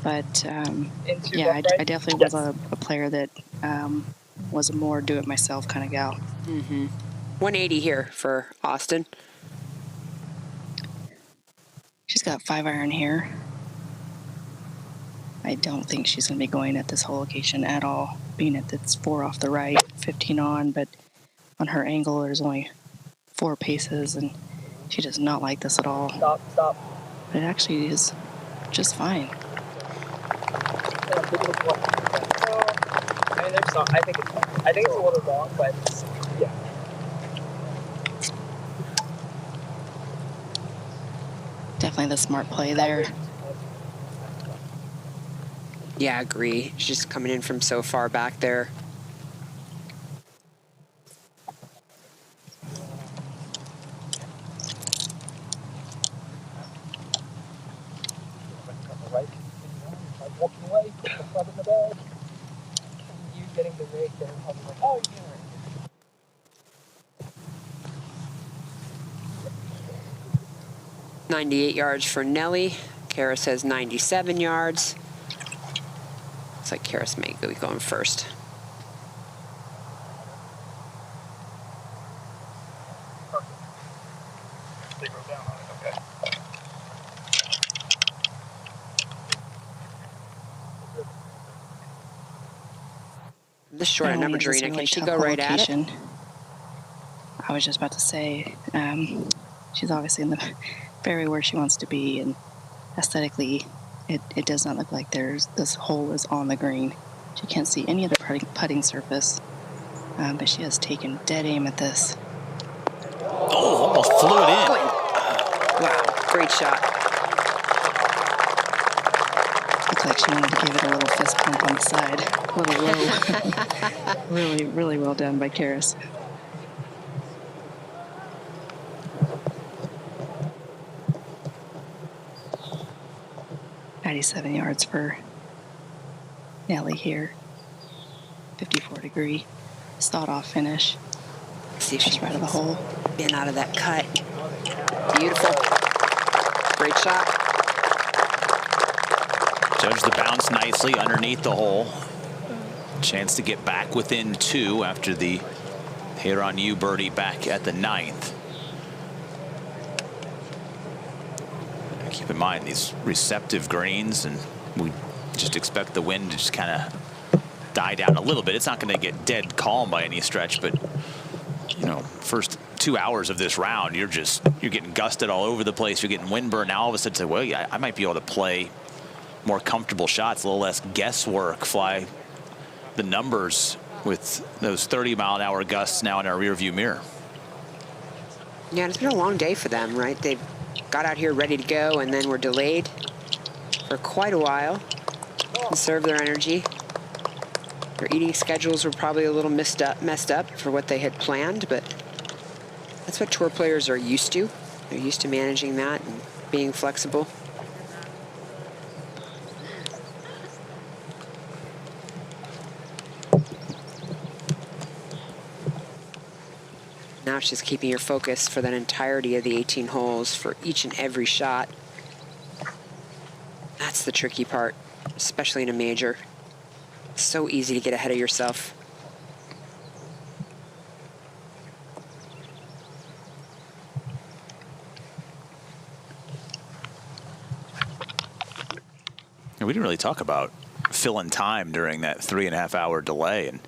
But yeah, I definitely was a player that was a more do-it-myself kind of gal. Mm-hmm. 180 here for Auston. She's got 5-iron here. I don't think she's going to be going at this whole location at all, being that it's 4 off the right, 15 on, but on her angle there's only 4 paces, and she does not like this at all. Stop. But it actually is just fine. I think it's a little wrong, but yeah. Definitely the smart play there. Yeah, I agree. She's just coming in from so far back there. Walking away, put the club in the bag. You getting the rig there, probably like, oh, you know. 98 yards for Nelly. Karis has 97 yards. Looks like Karis may be going first. This short a number, Jarena. Can she go right at it? I was just about to say, she's obviously in the fairway where she wants to be, and aesthetically, it does not look like this hole is on the green. She can't see any other putting surface, but she has taken dead aim at this. Oh, almost flew it in. Wow, great shot. Looks like she wanted to give it a little fist pump on the side. A little low. Really, really well done by Karis. .97 yards for Nelly here. 54-degree. Sawed-off finish. See if she's right of the hole. Been out of that cut. Beautiful. Great shot. Judge the bounce nicely underneath the hole. Chance to get back within 2 after the Hazeltine birdie back at the 9th. Keep in mind these receptive greens, and we just expect the wind to just kind of die down a little bit. It's not going to get dead calm by any stretch, but you know, first 2 hours of this round, you're getting gusted all over the place. You're getting windburn. Now all of a sudden, well, yeah, I might be able to play more comfortable shots, a little less guesswork, fly the numbers with those 30-mile-an-hour gusts now in our rearview mirror. Yeah, it's been a long day for them, right? They got out here ready to go and then were delayed for quite a while. Conserve their energy. Their eating schedules were probably a little messed up for what they had planned, but that's what tour players are used to. They're used to managing that and being flexible. Now it's just keeping your focus for that entirety of the 18 holes for each and every shot. That's the tricky part, especially in a major. It's so easy to get ahead of yourself. We didn't really talk about filling time during that 3.5-hour delay. And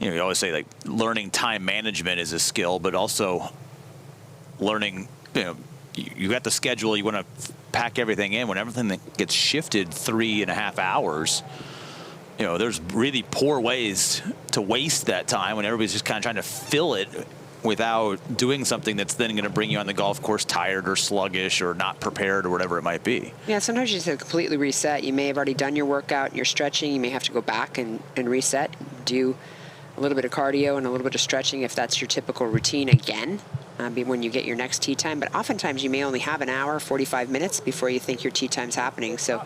you know, you always say, like, learning time management is a skill, but also learning, you know, you got the schedule, you want to pack everything in. When everything that gets shifted 3.5 hours, you know, there's really poor ways to waste that time when everybody's just kind of trying to fill it without doing something that's then going to bring you on the golf course tired or sluggish or not prepared or whatever it might be. Yeah, sometimes you just have to completely reset. You may have already done your workout and you're stretching. You may have to go back and reset, do a little bit of cardio and a little bit of stretching if that's your typical routine again when you get your next tee time. But oftentimes you may only have an hour, 45 minutes before you think your tee time's happening. So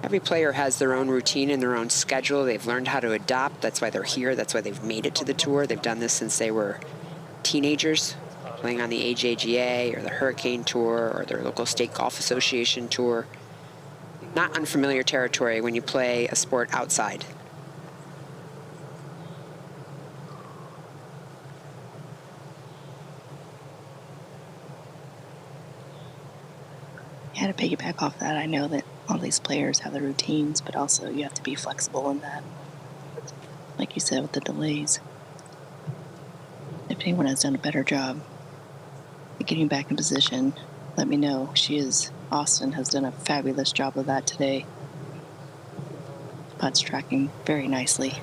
every player has their own routine and their own schedule. They've learned how to adapt. That's why they're here. That's why they've made it to the tour. They've done this since they were teenagers, playing on the AJGA or the Hurricane Tour or their local state golf association tour. Not unfamiliar territory when you play a sport outside. Yeah, to piggyback off that, I know that all these players have their routines, but also you have to be flexible in that. Like you said, with the delays. If anyone has done a better job at getting back in position, let me know. Auston has done a fabulous job of that today. Putt's tracking very nicely.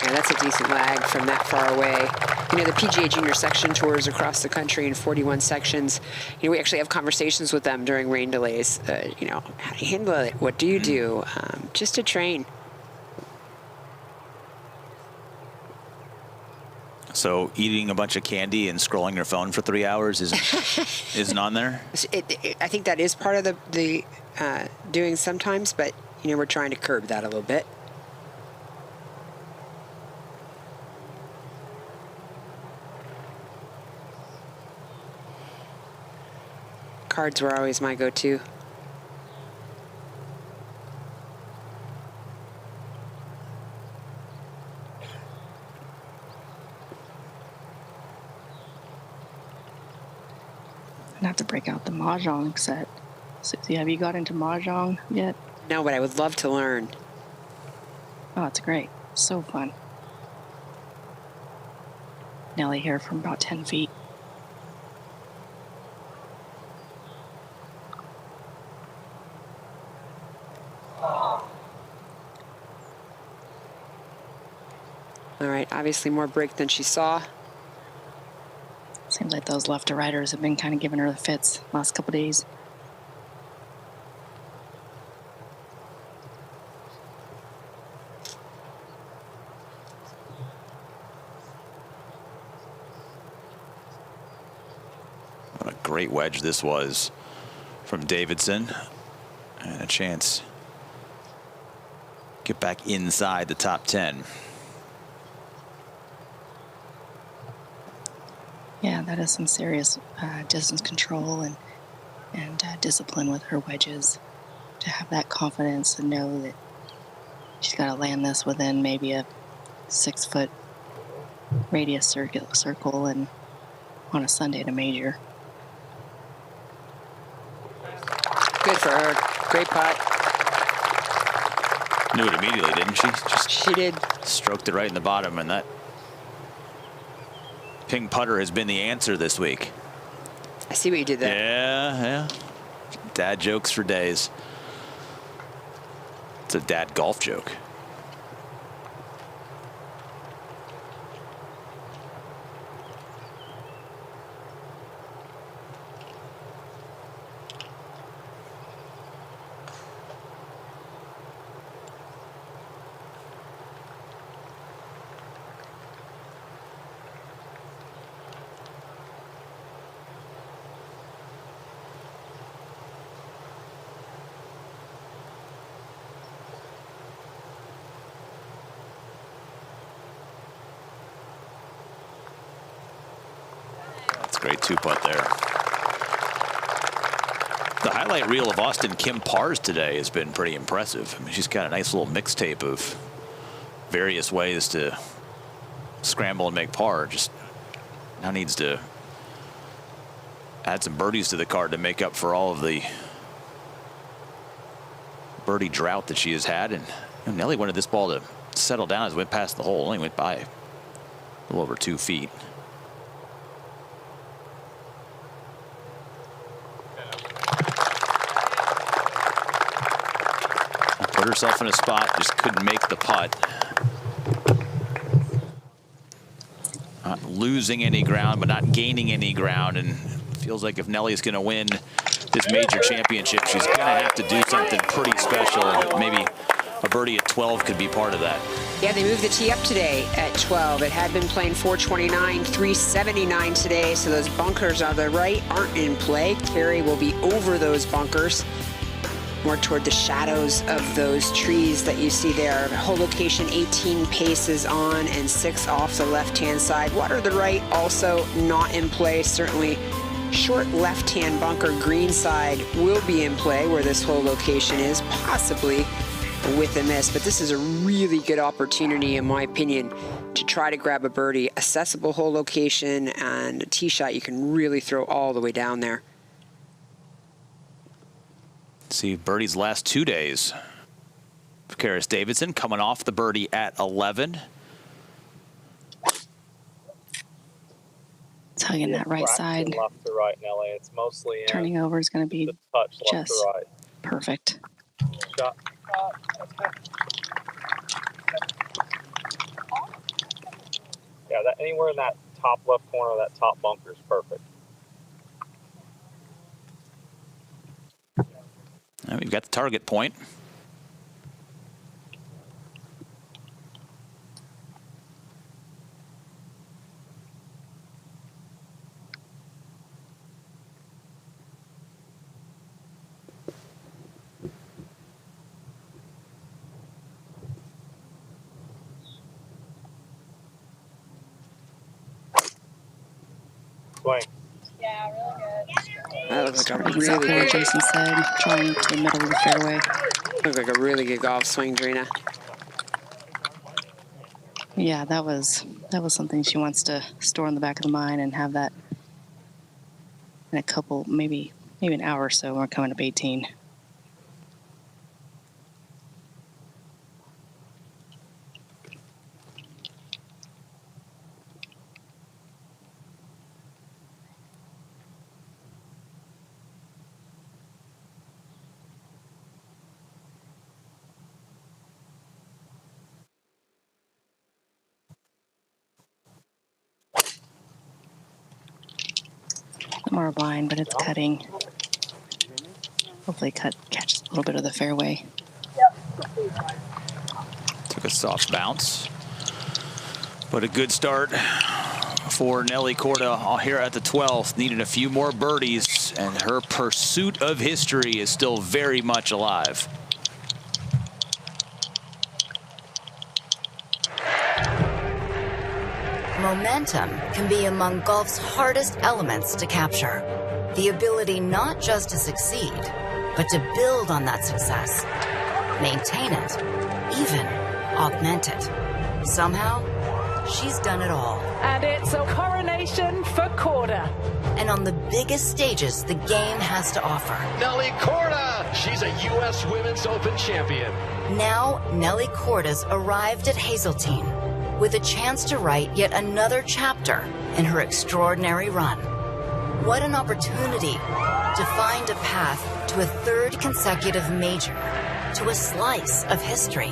Yeah, that's a decent lag from that far away. You know, the PGA Junior section tours across the country in 41 sections. You know, we actually have conversations with them during rain delays. You know, how do you handle it? What do you do? Just to train. So eating a bunch of candy and scrolling your phone for 3 hours isn't on there? I think that is part of the doing sometimes, but, you know, we're trying to curb that a little bit. Cards were always my go-to. And have to break out the Mahjong set. Susie, have you got into Mahjong yet? No, but I would love to learn. Oh, it's great. So fun. Nelly here from about 10 feet. All right, obviously more break than she saw. Seems like those left to righters have been kind of giving her the fits last couple days. What a great wedge this was from Davidson. And a chance to get back inside the top 10. Yeah, that is some serious distance control and discipline with her wedges. To have that confidence and know that she's got to land this within maybe a 6-foot radius circle and on a Sunday at a major. Good for her. Great putt. Knew it immediately, didn't she? She did. Stroked it right in the bottom, and that ping putter has been the answer this week. I see what you did there. Yeah. Dad jokes for days. It's a dad golf joke. Great two-putt there. The highlight reel of Auston Kim pars today has been pretty impressive. I mean, she's got a nice little mixtape of various ways to scramble and make par. Just now needs to add some birdies to the card to make up for all of the birdie drought that she has had. And Nelly wanted this ball to settle down as it went past the hole. Only went by a little over 2 feet. Put herself in a spot, just couldn't make the putt. Not losing any ground, but not gaining any ground. And feels like if Nelly's going to win this major championship, she's going to have to do something pretty special. Maybe a birdie at 12 could be part of that. Yeah, they moved the tee up today at 12. It had been playing 429, 379 today, so those bunkers on the right aren't in play. Carey will be over those bunkers, more toward the shadows of those trees that you see there. Hole location 18 paces on and 6 off the left-hand side. Water to the right also not in play. Certainly short left-hand bunker green side will be in play where this hole location is, possibly with a miss. But this is a really good opportunity, in my opinion, to try to grab a birdie. Accessible hole location and a tee shot you can really throw all the way down there. See birdie's last 2 days. Karis Davidson coming off the birdie at 11. Tugging that right side. Left to right, Nelly. It's mostly turning over is going to be touch left just to right. Perfect. Shot. Yeah, that anywhere in that top left corner of that top bunker is perfect. And we've got the target point. Swing. Yeah, really good. That looks like a Exactly really what Jason said, trying to the middle of the fairway. Looked like a really good golf swing, Drina. Yeah, that was something she wants to store in the back of the mind and have that in a couple, maybe an hour or so when we're coming up 18. More line, but it's cutting. Hopefully catches a little bit of the fairway. Took a soft bounce, but a good start for Nelly Korda here at the 12th. Needed a few more birdies, and her pursuit of history is still very much alive. Momentum can be among golf's hardest elements to capture. The ability not just to succeed, but to build on that success, maintain it, even augment it. Somehow, she's done it all. And it's a coronation for Korda. And on the biggest stages the game has to offer. Nelly Korda! She's a U.S. Women's Open champion. Now, Nelly Korda's arrived at Hazeltine, with a chance to write yet another chapter in her extraordinary run. What an opportunity to find a path to a third consecutive major, to a slice of history.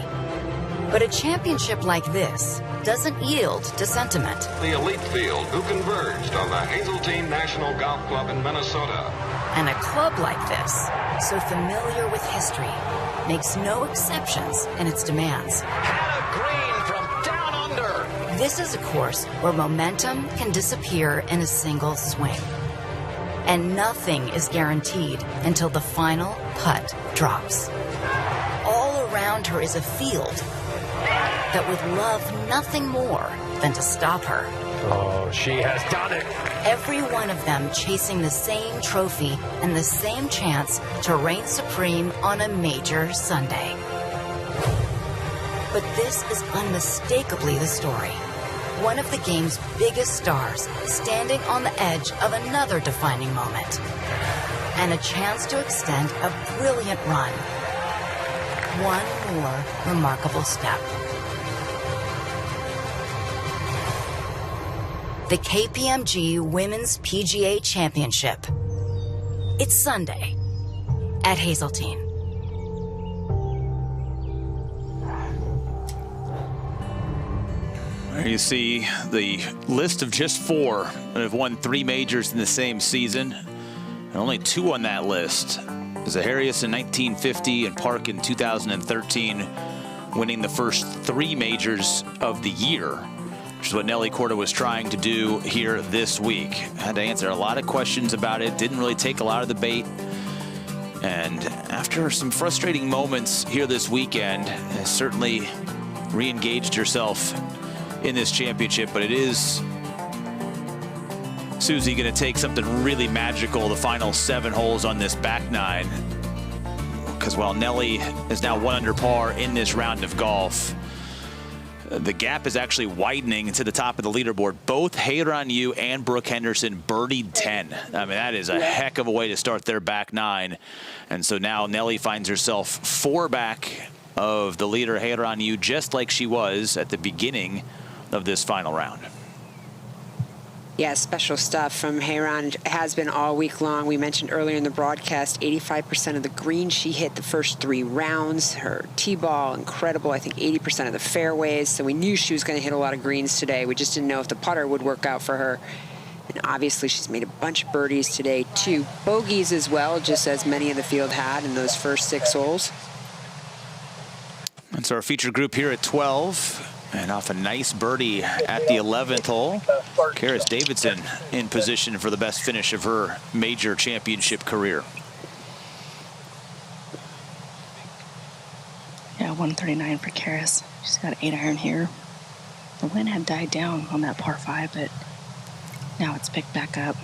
But a championship like this doesn't yield to sentiment. The elite field who converged on the Hazeltine National Golf Club in Minnesota. And a club like this, so familiar with history, makes no exceptions in its demands. Had a green from down under. This is a course where momentum can disappear in a single swing. And nothing is guaranteed until the final putt drops. All around her is a field that would love nothing more than to stop her. Oh, she has done it. Every one of them chasing the same trophy and the same chance to reign supreme on a major Sunday. But this is unmistakably the story. One of the game's biggest stars standing on the edge of another defining moment. And a chance to extend a brilliant run. One more remarkable step. The KPMG Women's PGA Championship. It's Sunday at Hazeltine. There you see the list of just 4 that have won 3 majors in the same season. And only 2 on that list. Zaharias in 1950 and Park in 2013, winning the first 3 majors of the year, which is what Nelly Korda was trying to do here this week. Had to answer a lot of questions about it, didn't really take a lot of the bait. And after some frustrating moments here this weekend, has certainly re-engaged herself in this championship. But it is, Susie, going to take something really magical the final 7 holes on this back 9. Because while Nelly is now 1 under par in this round of golf, the gap is actually widening to the top of the leaderboard. Both Hazeltine Yu and Brooke Henderson birdied 10. I mean, that is a heck of a way to start their back 9. And so now Nelly finds herself 4 back of the leader, Hazeltine Yu, just like she was at the beginning of this final round. Yeah, special stuff from Hazeltine. Has been all week long. We mentioned earlier in the broadcast, 85% of the green she hit the first 3 rounds. Her tee ball, incredible. I think 80% of the fairways. So we knew she was going to hit a lot of greens today. We just didn't know if the putter would work out for her. And obviously she's made a bunch of birdies today, 2 bogeys as well, just as many of the field had in those first 6 holes. That's our feature group here at 12. And off a nice birdie at the 11th hole, Karis Davidson in position for the best finish of her major championship career. Yeah, 139 for Karis. She's got an 8-iron here. The wind had died down on that par 5, but now it's picked back up.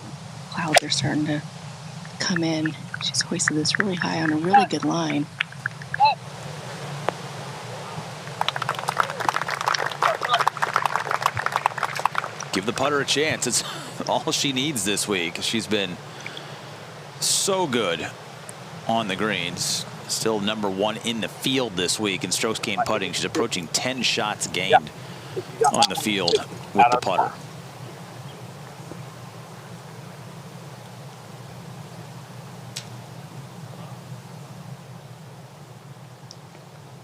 Clouds are starting to come in. She's hoisted this really high on a really good line. Give the putter a chance. It's all she needs this week. She's been so good on the greens. Still number 1 in the field this week in strokes gained putting. She's approaching 10 shots gained on the field with the putter.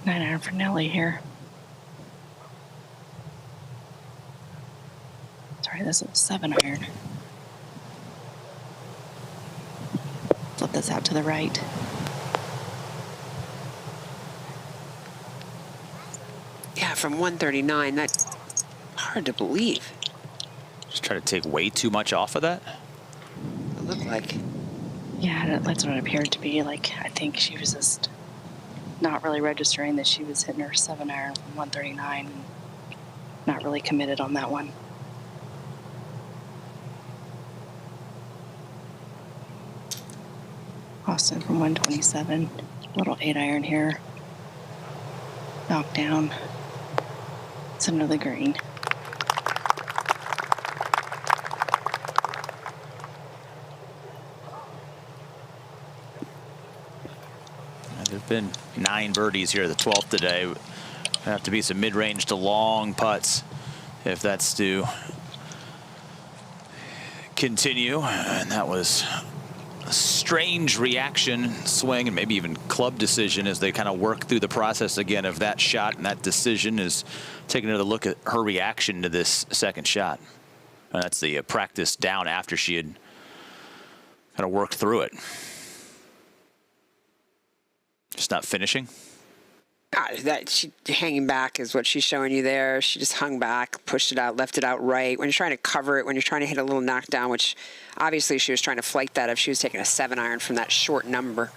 Nine-iron for Nelly here. Sorry, this is a 7-iron. Flip this out to the right. Yeah, from 139, that's hard to believe. Just try to take way too much off of that? It looked like. Yeah, that's what it appeared to be. Like, I think she was just not really registering that she was hitting her 7-iron from 139 and not really committed on that one. Auston from 127. Little 8-iron here. Knocked down. Center of the green. There have been 9 birdies here, the 12th today. Have to be some mid-range to long putts if that's to continue. And that was a strange reaction, swing, and maybe even club decision as they kind of work through the process again of that shot, and that decision is taking another look at her reaction to this second shot. And that's the practice down after she had kind of worked through it. Just not finishing. That she hanging back is what she's showing you there. She just hung back, pushed it out, left it out right. When you're trying to cover it, when you're trying to hit a little knockdown, which obviously she was trying to flight that if she was taking a 7-iron from that short number.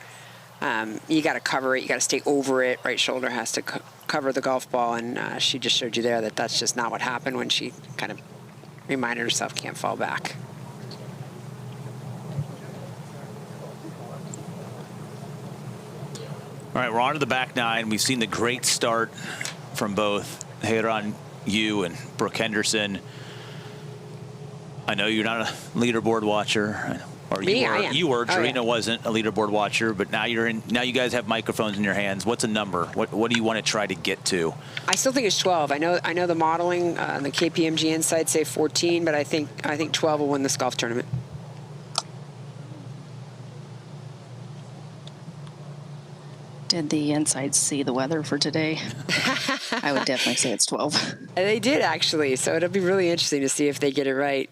You got to cover it. You got to stay over it. Right shoulder has to cover the golf ball, and she just showed you there that that's just not what happened when she kind of reminded herself can't fall back. All right, we're on to the back nine. We've seen the great start from both Heiran Yu and Brooke Henderson. I know you're not a leaderboard watcher, or you were. Jarena wasn't a leaderboard watcher, but now you're in. Now you guys have microphones in your hands. What's a number? What do you want to try to get to? I still think it's 12. I know the modeling, the KPMG Insights say 14, but I think 12 will win this golf tournament. Did the Insights see the weather for today? I would definitely say it's 12. They did, actually, so it'll be really interesting to see if they get it right.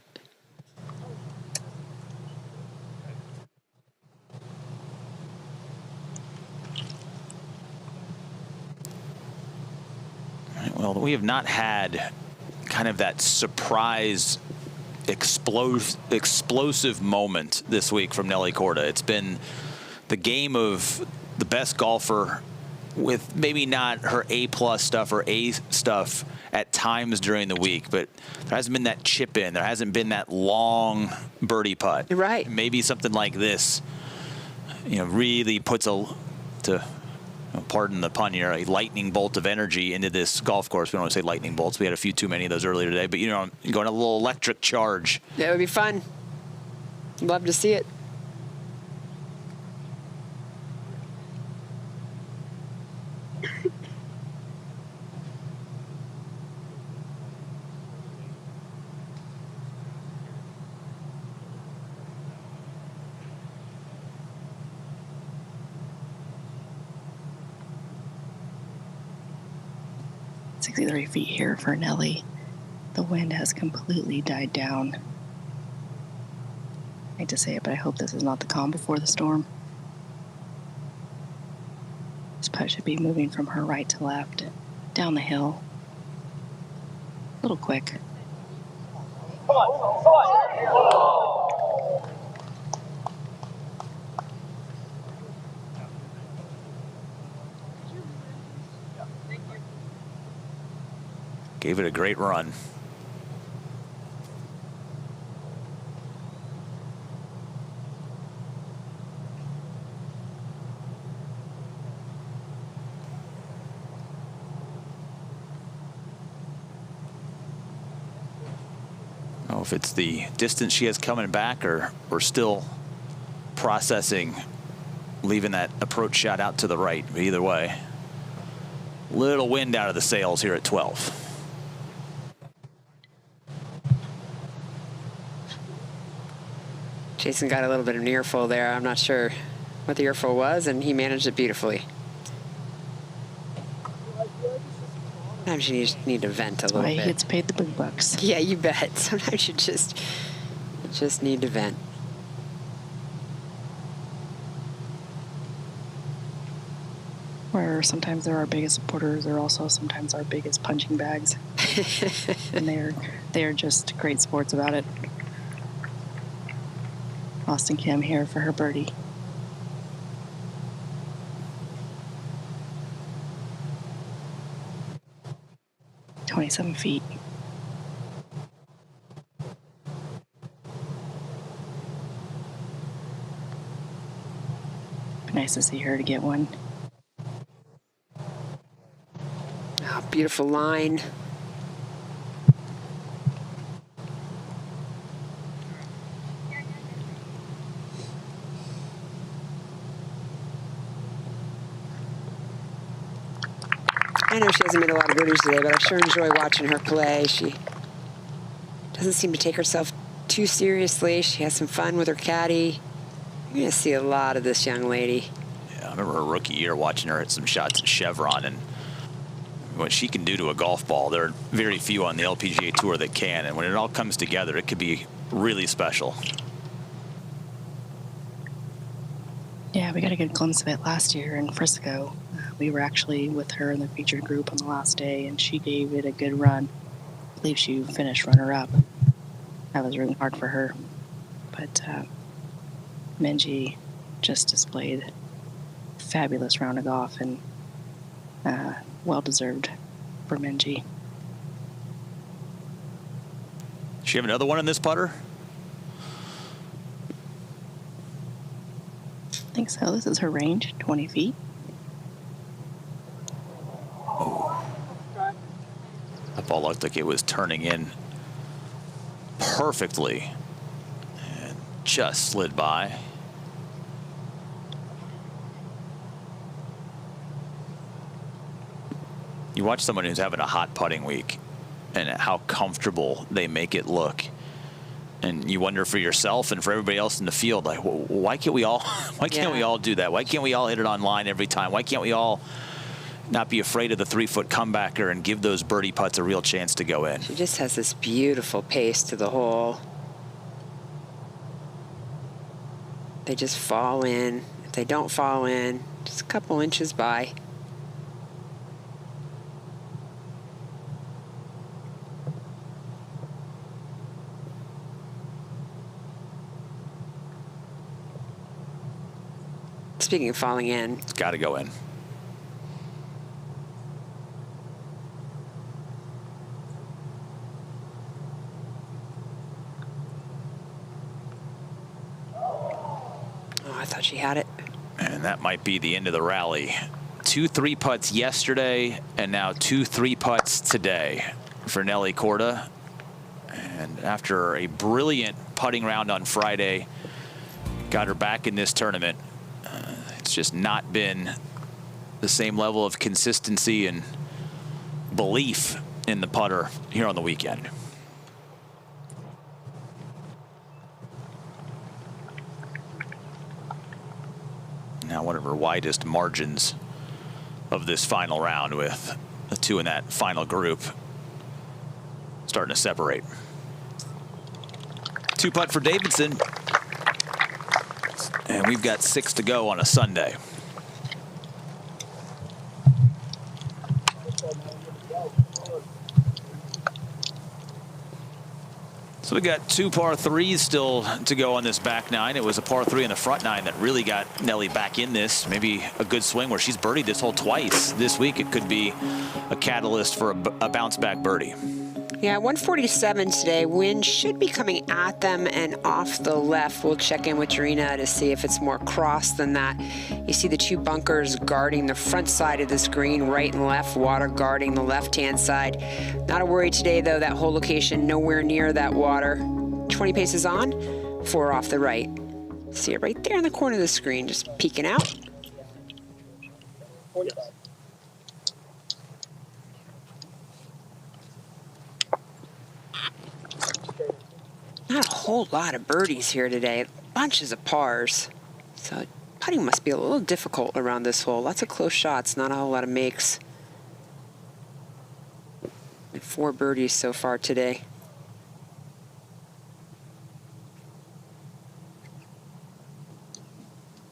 Well, we have not had kind of that surprise explosive moment this week from Nelly Korda. It's been the game of the best golfer with maybe not her A-plus stuff or A stuff at times during the week, but there hasn't been that chip in. There hasn't been that long birdie putt. Right. Maybe something like this, really puts pardon the pun here, a lightning bolt of energy into this golf course. We don't want to say lightning bolts. We had a few too many of those earlier today, but going a little electric charge. Yeah, it would be fun. Love to see it. .63 feet here for Nelly. The wind has completely died down. I hate to say it, but I hope this is not the calm before the storm. This putt should be moving from her right to left, down the hill. A little quick. Come on. Gave it a great run. I don't know if it's the distance she has coming back or still processing, leaving that approach shot out to the right. But either way, little wind out of the sails here at 12. Jason got a little bit of an earful there. I'm not sure what the earful was, and he managed it beautifully. Sometimes you just need to vent a little bit. That's why he gets paid the big bucks. Yeah, you bet. Sometimes you just need to vent. Where sometimes they're our biggest supporters, they're also sometimes our biggest punching bags. And they are just great sports about it. Auston Kim here for her birdie. .27 feet. Be nice to see her to get one. Oh, beautiful line. I know she hasn't made a lot of birdies today, but I sure enjoy watching her play. She doesn't seem to take herself too seriously. She has some fun with her caddy. You're going to see a lot of this young lady. Yeah, I remember her rookie year watching her hit some shots at Chevron, and what she can do to a golf ball, there are very few on the LPGA Tour that can, and when it all comes together, it could be really special. Yeah, we got a good glimpse of it last year in Frisco. We were actually with her in the featured group on the last day, and she gave it a good run. I believe she finished runner-up. That was really hard for her. But Minjee just displayed a fabulous round of golf, and well-deserved for Minjee. Does she have another one in this putter? I think so. This is her range, 20 feet. That ball looked like it was turning in perfectly and just slid by. You watch someone who's having a hot putting week and how comfortable they make it look. And you wonder for yourself and for everybody else in the field, like, why can't we all do that? Why can't we all hit it on line every time? Why can't we all not be afraid of the 3-foot comebacker and give those birdie putts a real chance to go in? She just has this beautiful pace to the hole. They just fall in. If they don't fall in, just a couple inches by. Speaking of falling in. It's got to go in. Oh, I thought she had it. And that might be the end of the rally. 2 3-putts yesterday, and now 2 3-putts today for Nelly Korda. And after a brilliant putting round on Friday, got her back in this tournament. It's just not been the same level of consistency and belief in the putter here on the weekend. Now one of her widest margins of this final round, with the 2 in that final group starting to separate. 2-putt for Davidson. And we've got 6 to go on a Sunday. So we got 2 par 3s still to go on this back 9. It was a par 3 in the front 9 that really got Nelly back in this. Maybe a good swing where she's birdied this hole twice this week. It could be a catalyst for a bounce back birdie. Yeah, 147 today. Wind should be coming at them and off the left. We'll check in with Jarena to see if it's more cross than that. You see the 2 bunkers guarding the front side of this green, right and left, water guarding the left-hand side. Not a worry today, though. That whole location nowhere near that water. 20 paces on, 4 off the right. See it right there in the corner of the screen, just peeking out. Not a whole lot of birdies here today. Bunches of pars. So putting must be a little difficult around this hole. Lots of close shots, not a whole lot of makes. 4 birdies so far today.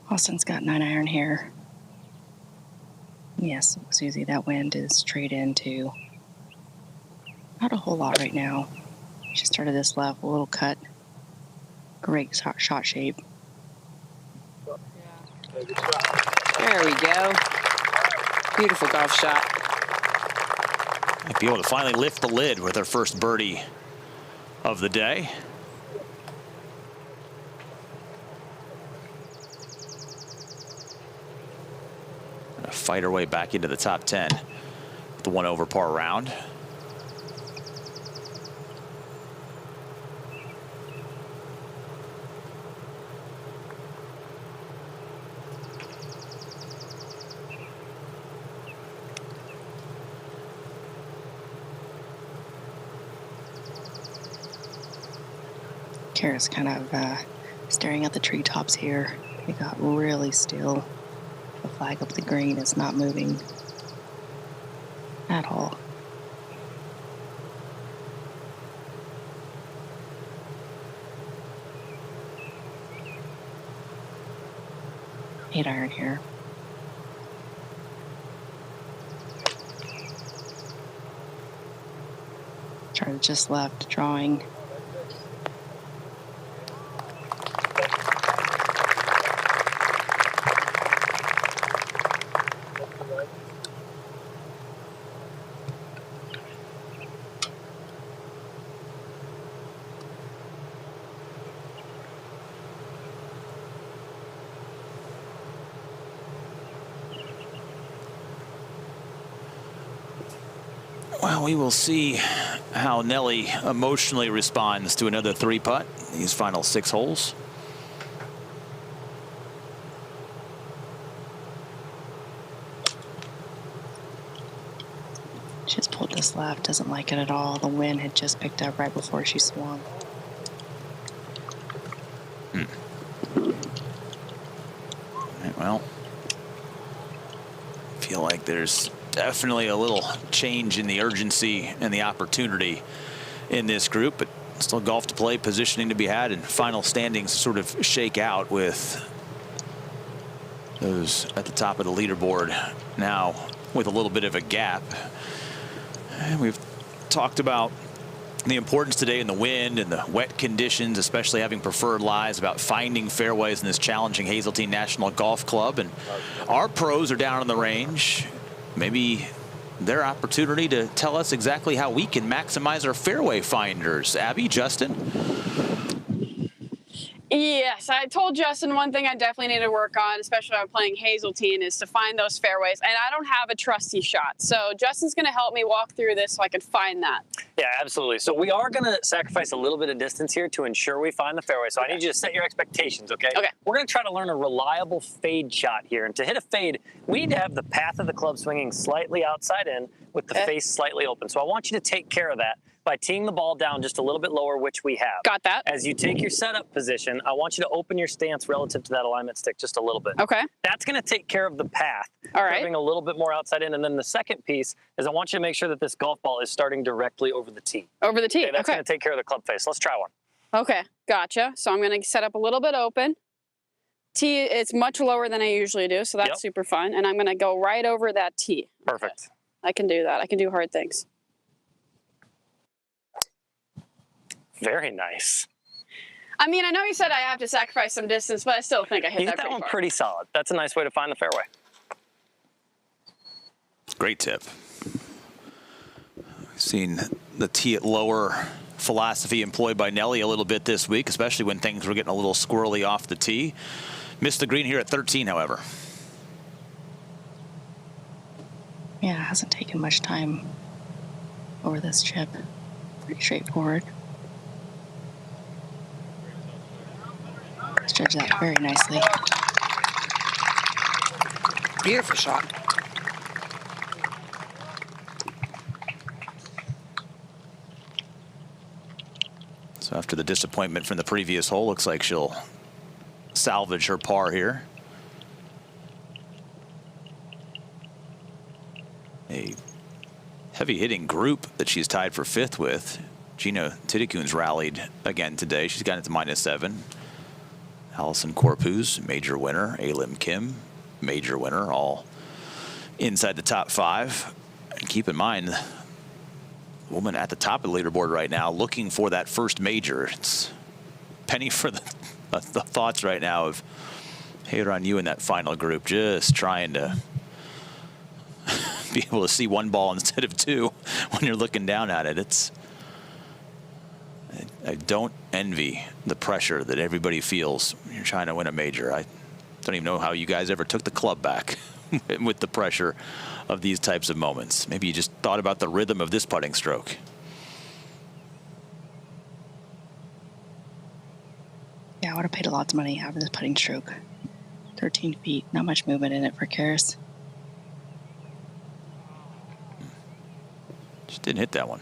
Austin's got 9-iron here. Yes, Susie, that wind is straight into not a whole lot right now. She started this left, a little cut. Great shot shape. There we go. Beautiful golf shot. Might be able to finally lift the lid with her first birdie of the day. Gonna fight her way back into the top 10 with the 1 over par round. just kind of staring at the treetops here. It got really still. The flag up the green is not moving at all. Eight iron here. Charlie just left drawing. Well, we will see how Nelly emotionally responds to another 3-putt. These final 6 holes. She just pulled this left, doesn't like it at all. The wind had just picked up right before she swung. Right, well, I feel like there's definitely a little change in the urgency and the opportunity in this group, but still golf to play, positioning to be had, and final standings sort of shake out with those at the top of the leaderboard now with a little bit of a gap. And we've talked about the importance today in the wind and the wet conditions, especially having preferred lies, about finding fairways in this challenging Hazeltine National Golf Club. And our pros are down on the range. Maybe their opportunity to tell us exactly how we can maximize our fairway finders. Abby, Justin? Yes, I told Justin one thing I definitely need to work on, especially when I'm playing Hazeltine, is to find those fairways. And I don't have a trusty shot. So Justin's going to help me walk through this so I can find that. Yeah, absolutely. So we are going to sacrifice a little bit of distance here to ensure we find the fairway. So I need you to set your expectations, okay? Okay. We're going to try to learn a reliable fade shot here. And to hit a fade, we need to have the path of the club swinging slightly outside in with the face slightly open. So I want you to take care of that by teeing the ball down just a little bit lower, which we have. Got that. As you take your setup position, I want you to open your stance relative to that alignment stick just a little bit. Okay. That's going to take care of the path. All right. Curving a little bit more outside in. And then the second piece is I want you to make sure that this golf ball is starting directly over the tee. Over the tee, Okay, that's going to take care of the club face. Let's try one. Okay, gotcha. So I'm going to set up a little bit open. Tee, it's much lower than I usually do, so that's super fun. And I'm going to go right over that tee. Perfect. I can do that. I can do hard things. Very nice. I mean, I know you said I have to sacrifice some distance, but I still think I hit that one far. pretty solid. That's a nice way to find the fairway. Great tip. We've seen the tee it lower philosophy employed by Nelly a little bit this week, especially when things were getting a little squirrely off the tee. Missed the green here at 13, however. Yeah, it hasn't taken much time over this chip. Pretty straightforward. Let's judge that very nicely. Beautiful shot. So after the disappointment from the previous hole, looks like she'll salvage her par here. A heavy hitting group that she's tied for 5th with. Gina Tidikoon's rallied again today. She's gotten it to -7. Allison Corpuz, major winner. Alim Kim, major winner, all inside the top 5. And keep in mind, the woman at the top of the leaderboard right now looking for that first major. It's penny for the thoughts right now of hater on you in that final group, just trying to be able to see one ball instead of 2 when you're looking down at it. I don't envy the pressure that everybody feels when you're trying to win a major. I don't even know how you guys ever took the club back with the pressure of these types of moments. Maybe you just thought about the rhythm of this putting stroke. Yeah, I would have paid a lot of money having this putting stroke. 13 feet, not much movement in it for Karis. Just didn't hit that one.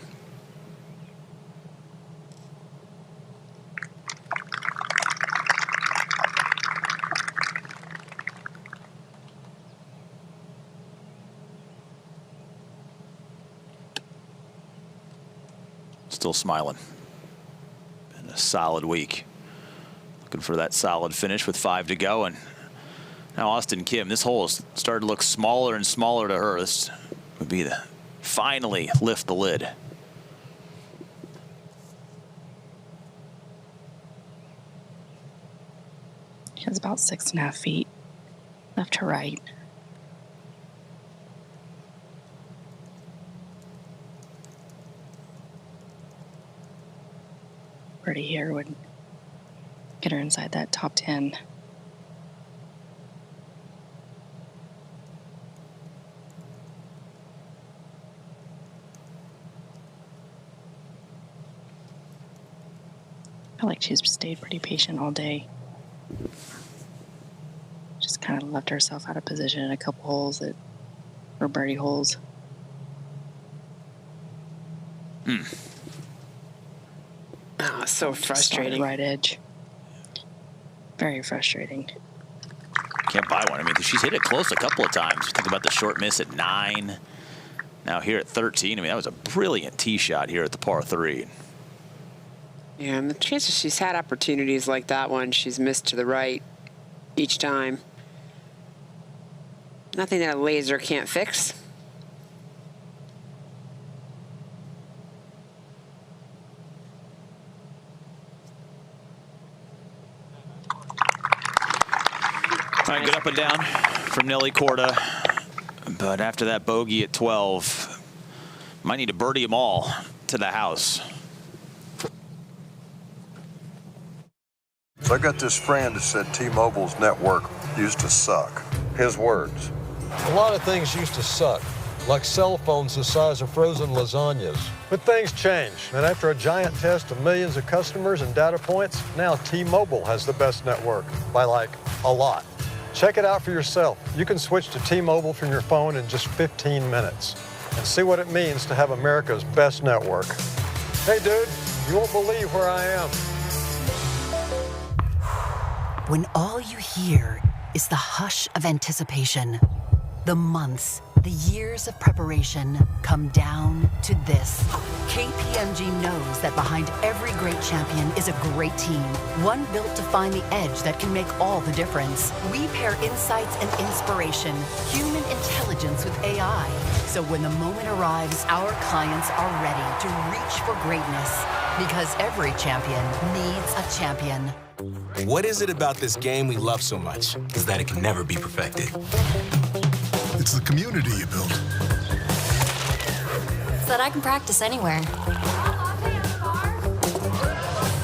still smiling. Been a solid week. Looking for that solid finish with 5 to go. And now Auston Kim, this hole has started to look smaller and smaller to her. This would be the finally lift the lid. She has about 6.5 feet left to right. Birdie here would get her inside that top 10. I feel like she's stayed pretty patient all day. Just kind of left herself out of position in a couple holes that were birdie holes. Oh, so frustrating. Right edge. Very frustrating. Can't buy one. I mean, she's hit it close a couple of times. Think about the short miss at 9. Now here at 13. I mean, that was a brilliant tee shot here at the par 3. Yeah, and the chances she's had opportunities like that one, she's missed to the right each time. Nothing that a laser can't fix. All right, good up and down from Nelly Korda. But after that bogey at 12, might need to birdie them all to the house. So I got this friend that said T-Mobile's network used to suck. His words. A lot of things used to suck, like cell phones the size of frozen lasagnas. But things change, and after a giant test of millions of customers and data points, now T-Mobile has the best network, by like a lot. Check it out for yourself. You can switch to T-Mobile from your phone in just 15 minutes and see what it means to have America's best network. Hey dude, you won't believe where I am. When all you hear is the hush of anticipation, the months, the years of preparation come down to this. KPMG knows that behind every great champion is a great team, one built to find the edge that can make all the difference. We pair insights and inspiration, human intelligence with AI. So when the moment arrives, our clients are ready to reach for greatness, because every champion needs a champion. What is it about this game we love so much? Is that it can never be perfected. It's the community you build. So that I can practice anywhere.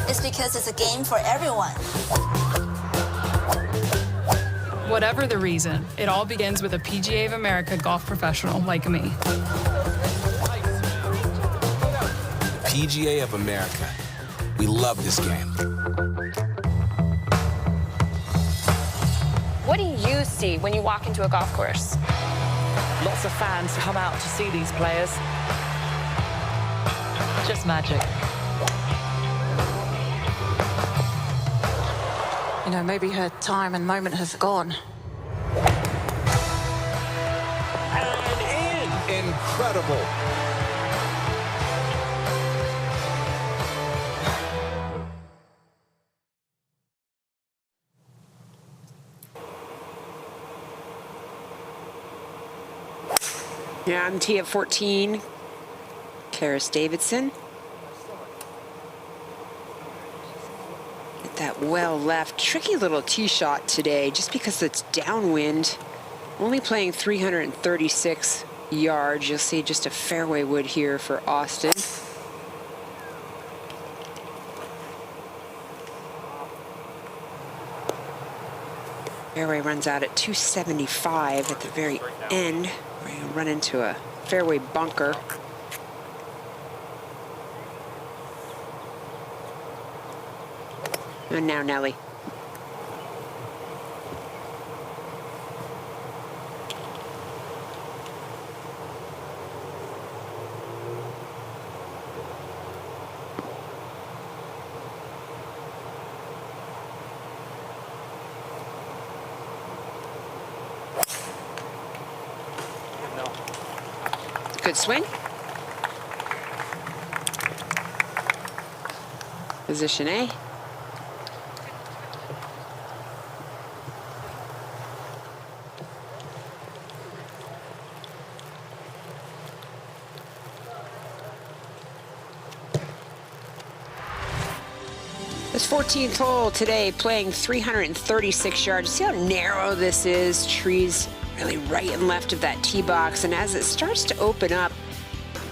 It's because it's a game for everyone. Whatever the reason, it all begins with a PGA of America golf professional like me. PGA of America. We love this game. What do you see when you walk into a golf course? Lots of fans come out to see these players. Just magic. You know, maybe her time and moment have gone. And in. Incredible. Yeah, on tee at 14, Karis Davidson. Hit that well left. Tricky little tee shot today, just because it's downwind. Only playing 336 yards. You'll see just a fairway wood here for Auston. Fairway runs out at 275 at the very end. We're going to run into a fairway bunker. And now Nelly. Good swing. Position A. This 14th hole today, playing 336 yards. See how narrow this is? Trees really right and left of that tee box. And as it starts to open up,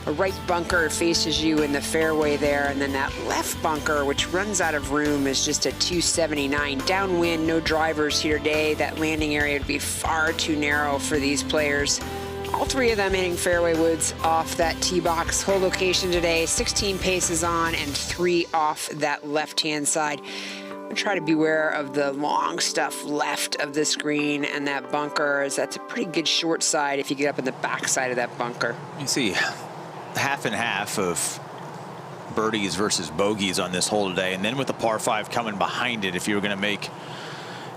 a right bunker faces you in the fairway there. And then that left bunker, which runs out of room, is just a 279. Downwind, no drivers here today. That landing area would be far too narrow for these players. All three of them hitting fairway woods off that tee box. Hole location today, 16 paces on and 3 off that left-hand side. I'm try to beware of the long stuff left of the screen and that bunker, as that's a pretty good short side if you get up in the back side of that bunker. You see half and half of birdies versus bogeys on this hole today, and then with the par 5 coming behind it, if you were going to make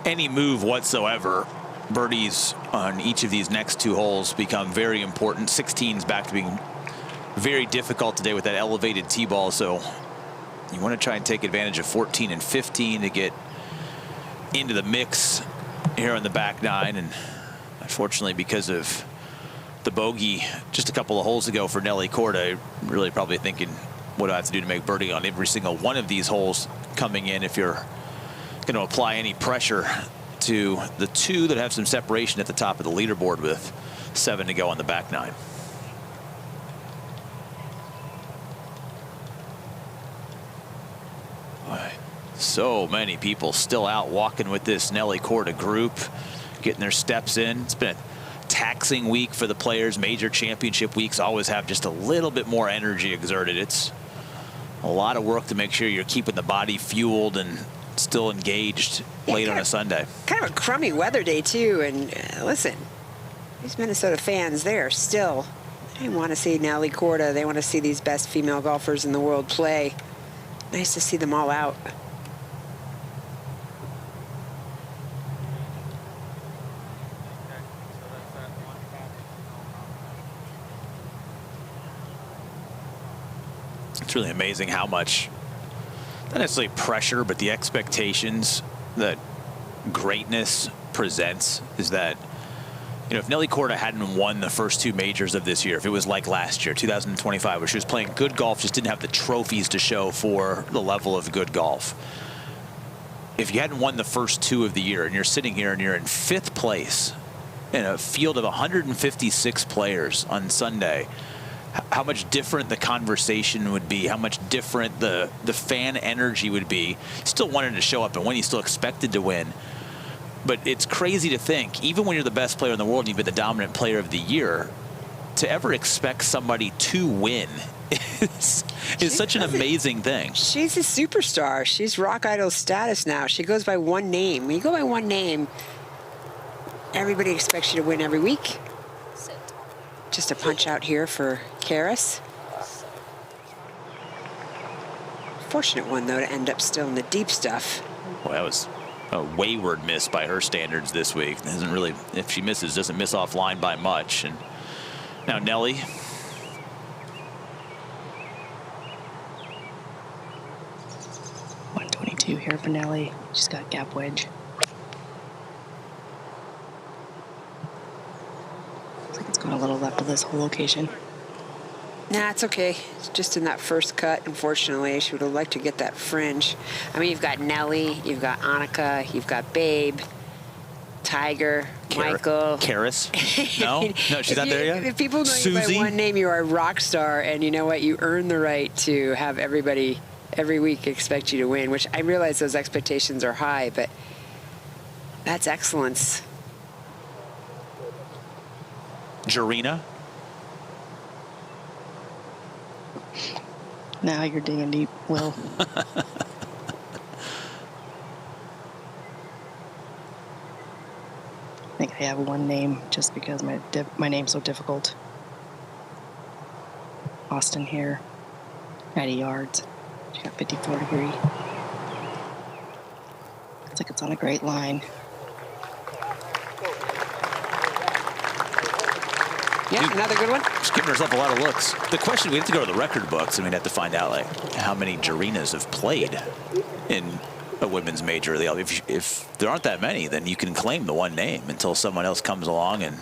any move whatsoever, birdies on each of these next 2 holes become very important. 16's back to being very difficult today with that elevated tee ball, so you want to try and take advantage of 14 and 15 to get into the mix here on the back 9. And unfortunately, because of the bogey just a couple of holes ago for Nelly Korda, really probably thinking, what do I have to do to make birdie on every single one of these holes coming in if you're going to apply any pressure to the 2 that have some separation at the top of the leaderboard with 7 to go on the back 9. So many people still out walking with this Nelly Korda group, getting their steps in. It's been a taxing week for the players. Major championship weeks always have just a little bit more energy exerted. It's a lot of work to make sure you're keeping the body fueled and still engaged late on a Sunday. Kind of a crummy weather day too, and listen, these Minnesota fans, they want to see Nelly Korda. They want to see these best female golfers in the world play. Nice to see them all out. It's really amazing how much, not necessarily pressure, but the expectations that greatness presents is that, you know, if Nelly Korda hadn't won the first 2 majors of this year, if it was like last year, 2025, where she was playing good golf, just didn't have the trophies to show for the level of good golf. If you hadn't won the first 2 of the year and you're sitting here and you're in 5th place in a field of 156 players on Sunday, how much different the conversation would be, how much different the fan energy would be. Still wanted to show up and win, you still expected to win. But it's crazy to think, even when you're the best player in the world and you've been the dominant player of the year, to ever expect somebody to win is such an amazing thing. She's a superstar. She's rock idol status now. She goes by one name. When you go by one name, everybody expects you to win every week. Just a punch out here for Karis. Fortunate one, though, to end up still in the deep stuff. Well, that was a wayward miss by her standards this week. Doesn't really, if she misses, doesn't miss offline by much. And now Nelly. 122 here for Nelly. She's got gap wedge. Looks like it's going a little left of this whole location. Nah, it's okay. It's just in that first cut, unfortunately. She would have liked to get that fringe. I mean, you've got Nelly, you've got Annika, you've got Babe, Tiger, Michael. Karis? No? No, she's not there yet? If people know you by one name, you are a rock star, and you know what? You earn the right to have everybody every week expect you to win, which I realize those expectations are high, but that's excellence. Jarena? Now you're digging deep, Will. I think I have one name just because my name's so difficult. Auston here, 90 yards. She got 54 degree. Looks like it's on a great line. Yeah, another good one. She's giving herself a lot of looks. The question, we have to go to the record books, and we'd have to find out like how many Jarinas have played in a women's major. If there aren't that many, then you can claim the one name until someone else comes along and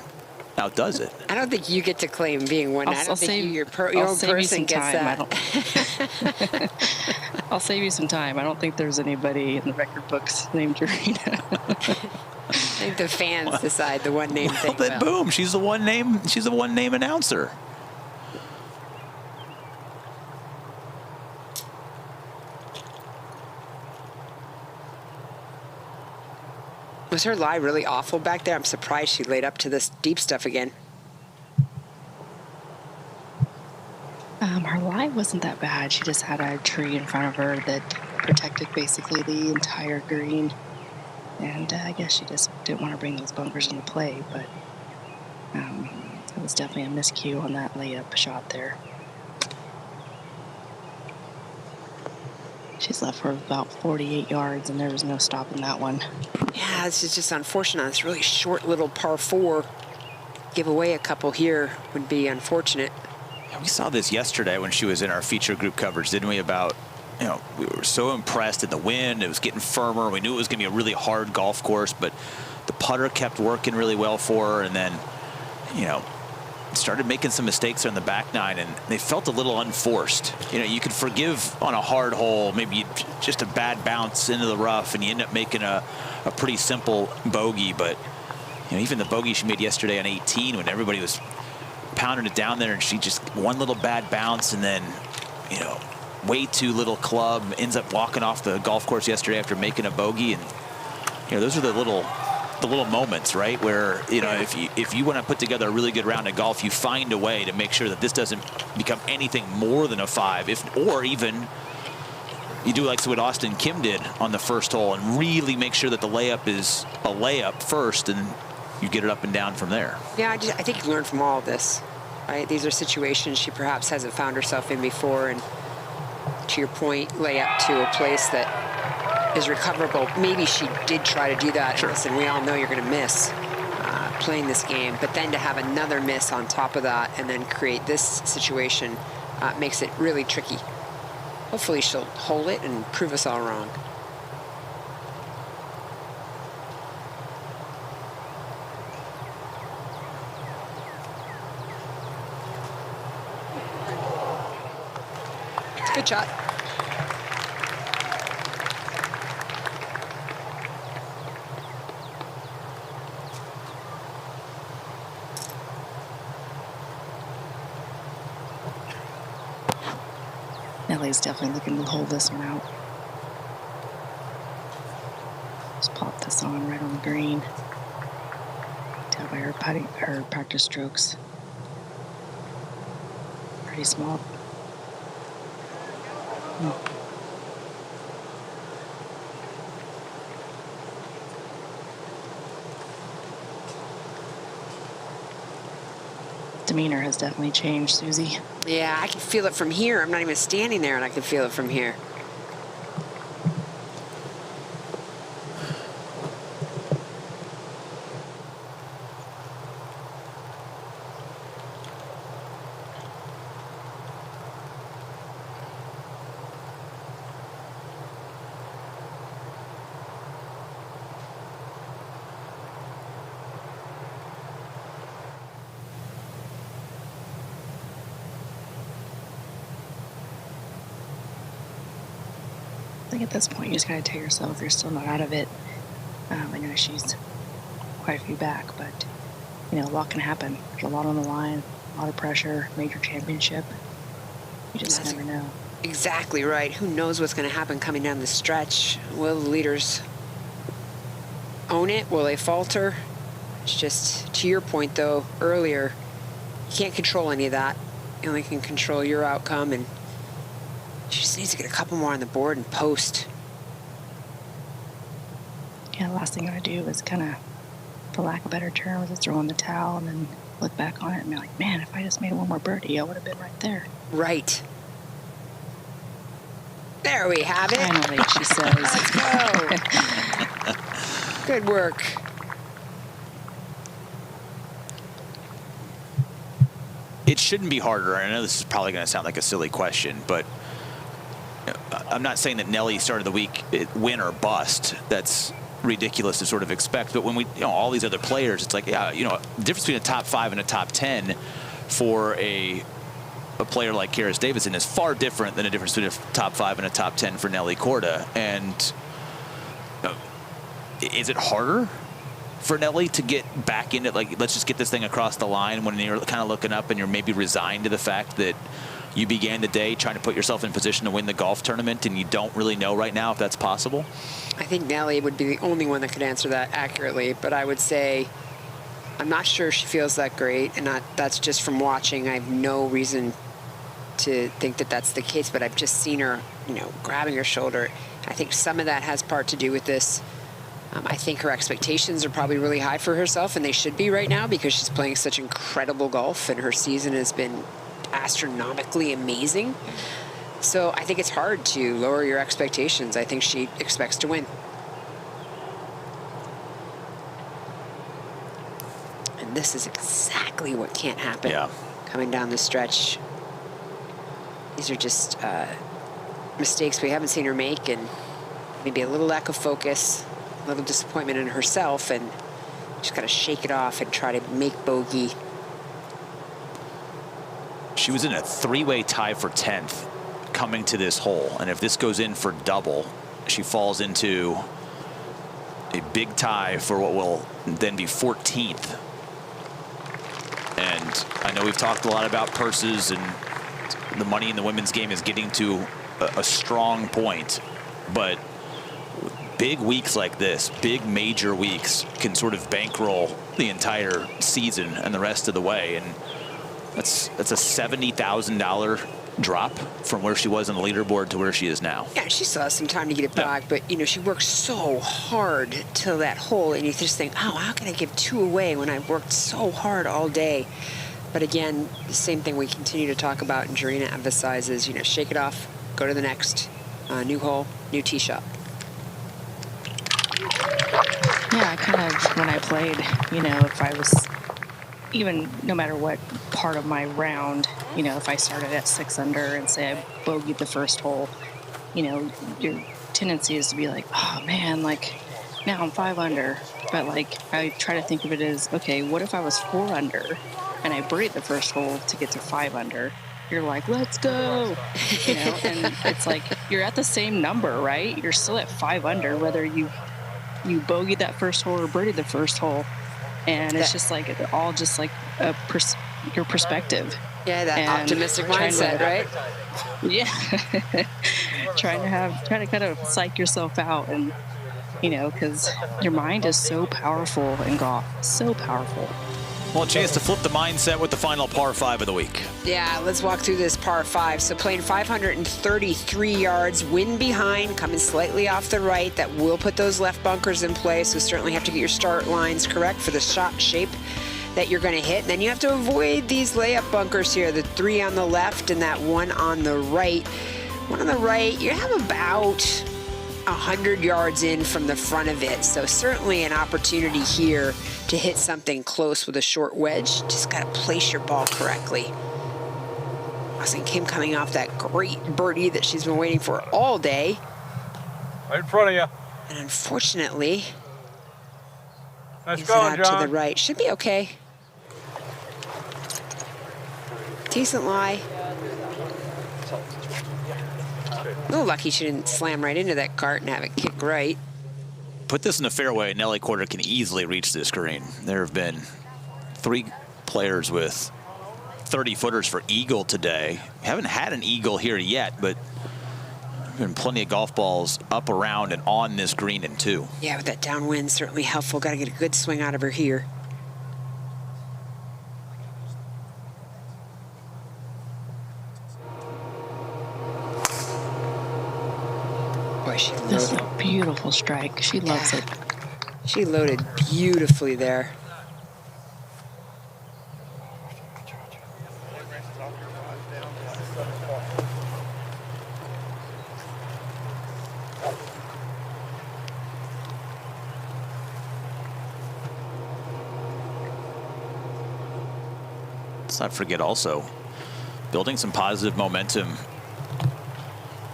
outdoes it. I don't think you get to claim being one. I don't think your own person gets that. I'll save you some time. I don't think there's anybody in the record books named Jarina. I think the fans decide the one name thing. Then boom, she's the one name announcer. Was her lie really awful back there? I'm surprised she laid up to this deep stuff again. Her lie wasn't that bad. She just had a tree in front of her that protected basically the entire green. And I guess she just didn't want to bring those bunkers into play, but it was definitely a miscue on that layup shot there. She's left for about 48 yards, and there was no stopping that one. Yeah, this is just unfortunate. On this really short little par 4. Give away a couple here would be unfortunate. Yeah, we saw this yesterday when she was in our feature group coverage, didn't we? About, you know, we were so impressed at the wind. It was getting firmer. We knew it was going to be a really hard golf course, but the putter kept working really well for her, and then, you know, started making some mistakes on the back nine, and they felt a little unforced. You know, you could forgive on a hard hole, maybe just a bad bounce into the rough, and you end up making a pretty simple bogey. But, you know, even the bogey she made yesterday on 18, when everybody was pounding it down there, and she just one little bad bounce, and then, you know, way too little club, ends up walking off the golf course yesterday after making a bogey. And, you know, those are the little moments, right, where, you know, if you want to put together a really good round of golf, you find a way to make sure that this doesn't become anything more than a 5, or even you do like what Auston Kim did on the first hole and really make sure that the layup is a layup first, and you get it up and down from there. Yeah, I think you learn from all of this, right? These are situations she perhaps hasn't found herself in before, and to your point, lay up to a place that is recoverable. Maybe she did try to do that. Sure. Listen, we all know you're going to miss playing this game, but then to have another miss on top of that and then create this situation makes it really tricky. Hopefully she'll hold it and prove us all wrong. Good shot. Nelly's definitely looking to hold this one out. Just pop this on right on the green. Tell by her practice strokes. Pretty small. Demeanor has definitely changed, Susie. Yeah, I can feel it from here. I'm not even standing there, and I can feel it from here. I think at this point you just gotta tell yourself you're still not out of it. I know she's quite a few back, but you know, a lot can happen. There's a lot on the line, a lot of pressure, major championship. You just never know. Exactly right. Who knows what's going to happen coming down the stretch? Will the leaders own it? Will they falter? It's just, to your point though, earlier, you can't control any of that. You only can control your outcome, and she just needs to get a couple more on the board and post. Yeah, the last thing I do is kind of, for lack of a better term, was just throw in the towel and then look back on it and be like, man, if I just made one more birdie, I would have been right there. Right. There we have it. Finally, she says. Let's go. Good work. shouldn't be harder. I know this is probably going to sound like a silly question, but I'm not saying that Nelly started the week win or bust. That's ridiculous to sort of expect. But when we, all these other players, it's like, yeah, the difference between a top 5 and a top 10 for a player like Karis Davidson is far different than a difference between a top 5 and a top 10 for Nelly Korda. And is it harder for Nelly to get back into, like, let's just get this thing across the line when you're kind of looking up and you're maybe resigned to the fact that you began the day trying to put yourself in position to win the golf tournament and you don't really know right now if that's possible? I think Nelly would be the only one that could answer that accurately, but I would say I'm not sure she feels that great, and that's just from watching. I have no reason to think that that's the case, but I've just seen her, grabbing her shoulder. I think some of that has part to do with this. I think her expectations are probably really high for herself, and they should be right now because she's playing such incredible golf, and her season has been astronomically amazing. So I think it's hard to lower your expectations. I think she expects to win. And this is exactly what can't happen. Yeah. Coming down the stretch. These are just mistakes we haven't seen her make, and maybe a little lack of focus, a little disappointment in herself, and she's got to shake it off and try to make bogey. She was in a 3-way tie for 10th coming to this hole, and if this goes in for double, she falls into a big tie for what will then be 14th. And I know we've talked a lot about purses, and the money in the women's game is getting to a strong point, but big weeks like this, big major weeks, can sort of bankroll the entire season and the rest of the way. And that's a $70,000 drop from where she was on the leaderboard to where she is now. Yeah, she still has some time to get it back, but she worked so hard till that hole, and you just think, oh, how can I give 2 away when I worked so hard all day? But again, the same thing we continue to talk about, and Jarena emphasizes, shake it off, go to the next new hole, new tee shot. Yeah, I kind of, when I played, if I was, even no matter what part of my round, if I started at 6 under and say I bogeyed the first hole, your tendency is to be like, oh man, like now I'm 5 under. But like, I try to think of it as, okay, what if I was 4 under and I birdied the first hole to get to 5 under? You're like, let's go, and it's like, you're at the same number, right? You're still at 5 under, whether you bogeyed that first hole or birdied the first hole. And it's just like, it's all just like your perspective. Yeah, that and optimistic mindset, right? Yeah. trying to kind of psych yourself out, and, because your mind is so powerful in golf, so powerful. Well, a chance to flip the mindset with the final par 5 of the week. Yeah, let's walk through this par 5. So playing 533 yards, wind behind, coming slightly off the right. That will put those left bunkers in play, so certainly have to get your start lines correct for the shot shape that you're going to hit. And then you have to avoid these layup bunkers here, the 3 on the left and that 1 on the right. 1 on the right, you have about 100 yards in from the front of it. So certainly an opportunity here to hit something close with a short wedge. Just got to place your ball correctly. Auston Kim coming off that great birdie that she's been waiting for all day. Right in front of you. And unfortunately, nice he's going, out John. to the right. Should be okay. Decent lie. A little lucky she didn't slam right into that cart and have it kick right. Put this in the fairway, Nelly Korda can easily reach this green. There have been 3 players with 30-footers for eagle today. We haven't had an eagle here yet, but there have been plenty of golf balls up around and on this green in 2. Yeah, with that downwind, certainly helpful. Got to get a good swing out of her here. Boy, she loaded. This is a beautiful strike. She loves it. She loaded beautifully there. Let's not forget also, building some positive momentum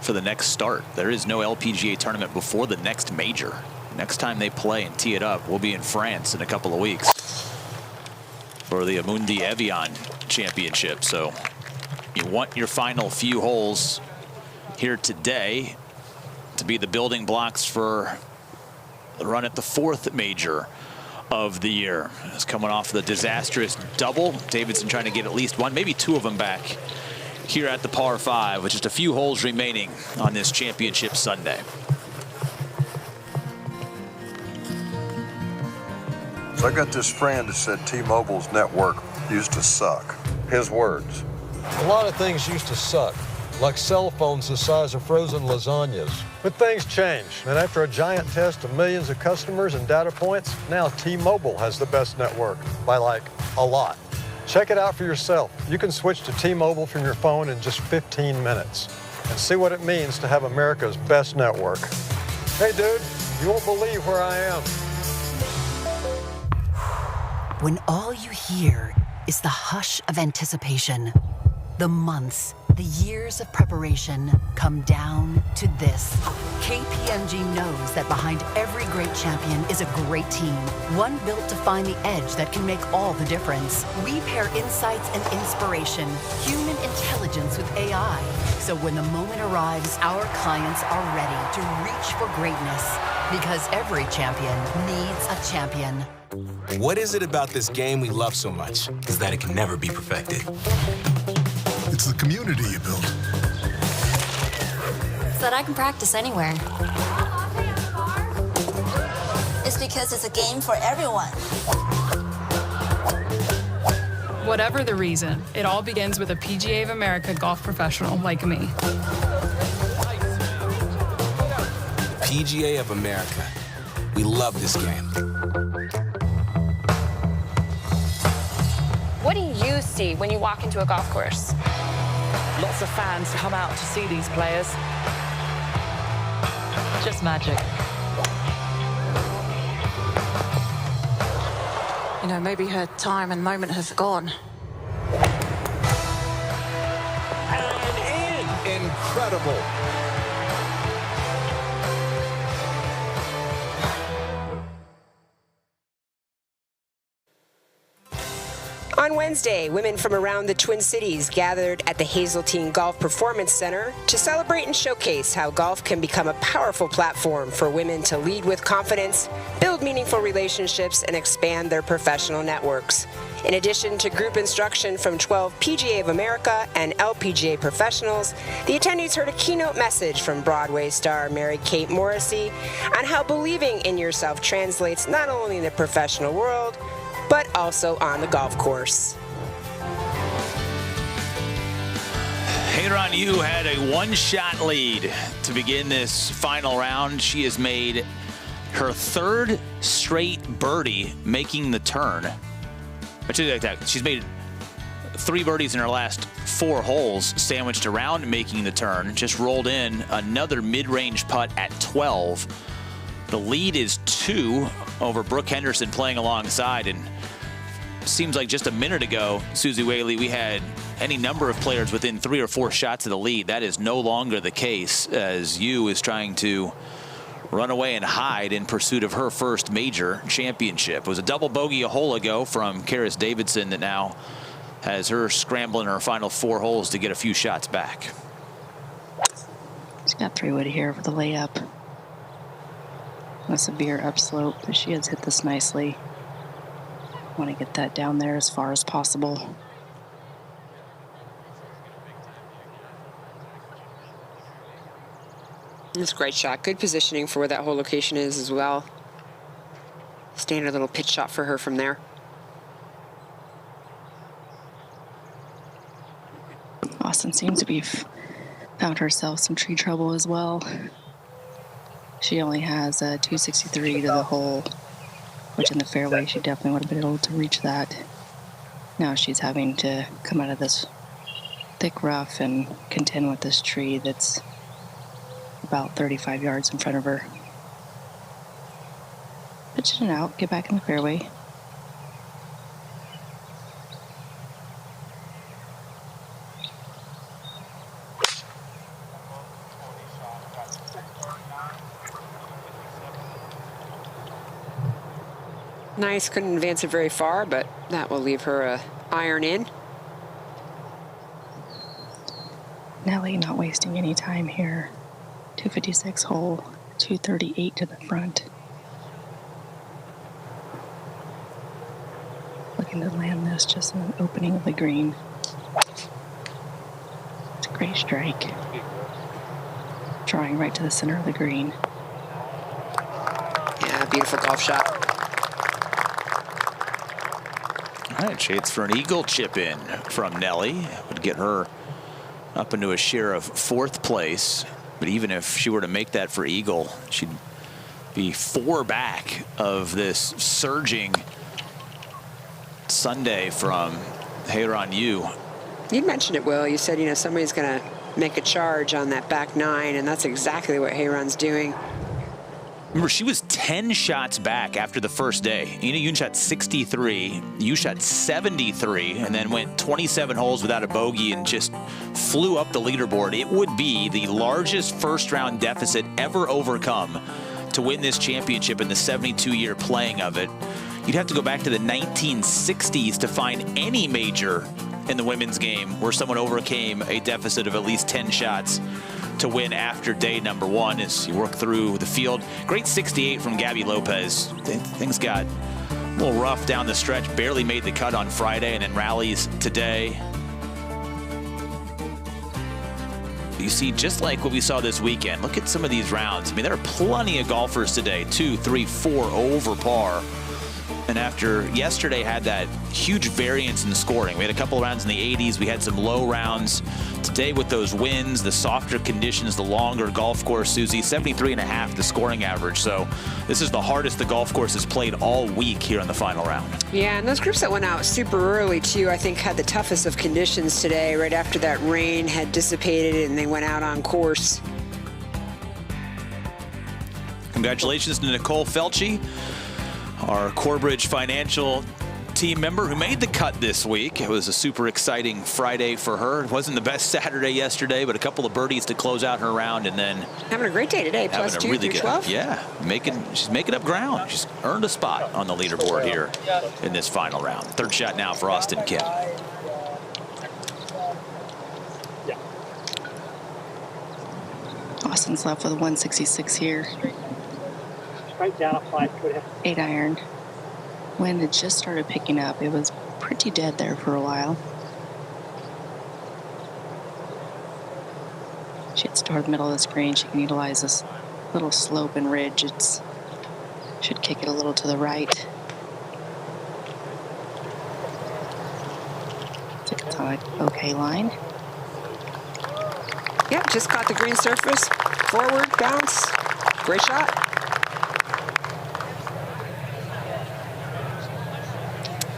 for the next start. There is no LPGA tournament before the next major. Next time they play and tee it up, we'll be in France in a couple of weeks for the Amundi Evian Championship. So you want your final few holes here today to be the building blocks for the run at the 4th major of the year. It's coming off the disastrous double. Davidson trying to get at least one, maybe 2 of them back here at the par 5 with just a few holes remaining on this championship Sunday. So I got this friend that said T-Mobile's network used to suck. His words. A lot of things used to suck, like cell phones the size of frozen lasagnas. But things change, and after a giant test of millions of customers and data points, now T-Mobile has the best network, by like a lot. Check it out for yourself. You can switch to T-Mobile from your phone in just 15 minutes and see what it means to have America's best network. Hey dude, you won't believe where I am. When all you hear is the hush of anticipation, the months, the years of preparation come down to this. KPMG knows that behind every great champion is a great team, one built to find the edge that can make all the difference. We pair insights and inspiration, human intelligence with AI. So when the moment arrives, our clients are ready to reach for greatness, because every champion needs a champion. What is it about this game we love so much is that it can never be perfected? It's the community you build. So that I can practice anywhere. It's because it's a game for everyone. Whatever the reason, it all begins with a PGA of America golf professional like me. PGA of America. We love this game. What do you see when you walk into a golf course? Lots of fans come out to see these players. Just magic. You know, maybe her time and moment have gone. And in. Incredible. On Wednesday, women from around the Twin Cities gathered at the Hazeltine Golf Performance Center to celebrate and showcase how golf can become a powerful platform for women to lead with confidence, build meaningful relationships, and expand their professional networks. In addition to group instruction from 12 PGA of America and LPGA professionals, the attendees heard a keynote message from Broadway star Mary-Kate Morrissey on how believing in yourself translates not only in the professional world, but also on the golf course. Hater on You had a 1-shot lead to begin this final round. She has made her 3rd straight birdie making the turn. She's made 3 birdies in her last 4 holes, sandwiched around making the turn. Just rolled in another mid-range putt at 12. The lead is 2 over Brooke Henderson playing alongside, and seems like just a minute ago, Susie Whaley, we had any number of players within 3 or 4 shots of the lead. That is no longer the case, as You is trying to run away and hide in pursuit of her first major championship. It was a double bogey a hole ago from Karis Davidson that now has her scrambling her final 4 holes to get a few shots back. She's got 3-wood here for the layup. A severe upslope, but she has hit this nicely. Want to get that down there as far as possible. It's a great shot. Good positioning for where that whole location is as well. Standard little pitch shot for her from there. Auston seems to be found herself some tree trouble as well. She only has a 263 to the hole, which in the fairway she definitely would have been able to reach that. Now she's having to come out of this thick rough and contend with this tree that's about 35 yards in front of her. Pitch it out, get back in the fairway. nice. Couldn't advance it very far, but that will leave her a iron in. Nelly not wasting any time here. 256 hole, 238 to the front. Looking to land this just in the opening of the green. It's a great strike. Drawing right to the center of the green. Yeah, beautiful golf shot. All right, shades for an eagle chip in from Nelly. Would get her up into a share of 4th place. But even if she were to make that for eagle, she'd be 4 back of this surging Sunday from Heyran Yu. You mentioned it, Will. You said, you know, somebody's going to make a charge on that back 9, and that's exactly what Heyran's doing. Remember, she was 10 shots back after the first day. Ina Yoon shot 63, you shot 73, and then went 27 holes without a bogey and just flew up the leaderboard. It would be the largest first-round deficit ever overcome to win this championship in the 72-year playing of it. You'd have to go back to the 1960s to find any major in the women's game where someone overcame a deficit of at least 10 shots to win after day number 1 as you work through the field. Great 68 from Gabby Lopez. Things got a little rough down the stretch, barely made the cut on Friday and then rallies today. You see, just like what we saw this weekend, look at some of these rounds. I mean, there are plenty of golfers today, 2, 3, 4 over par. And after yesterday had that huge variance in scoring, we had a couple of rounds in the 80s, we had some low rounds. Today with those winds, the softer conditions, the longer golf course, Susie, 73.5 the scoring average. So this is the hardest the golf course has played all week here in the final round. Yeah, and those groups that went out super early too, I think had the toughest of conditions today, right after that rain had dissipated and they went out on course. Congratulations to Nicole Felci, our Corbridge Financial team member who made the cut this week. It was a super exciting Friday for her. It wasn't the best Saturday yesterday, but a couple of birdies to close out her round, and then having a great day today, plus 2 really through 12. Yeah, she's making up ground. She's earned a spot on the leaderboard here in this final round. 3rd shot now for Auston Kim. Austin's left with a 166 here. Right down, apply. 8 iron. Wind had just started picking up. It was pretty dead there for a while. She hits toward the middle of the screen. She can utilize this little slope and ridge. Should kick it a little to the right. It's on an okay line. Yep, just caught the green surface. Forward, bounce. Great shot.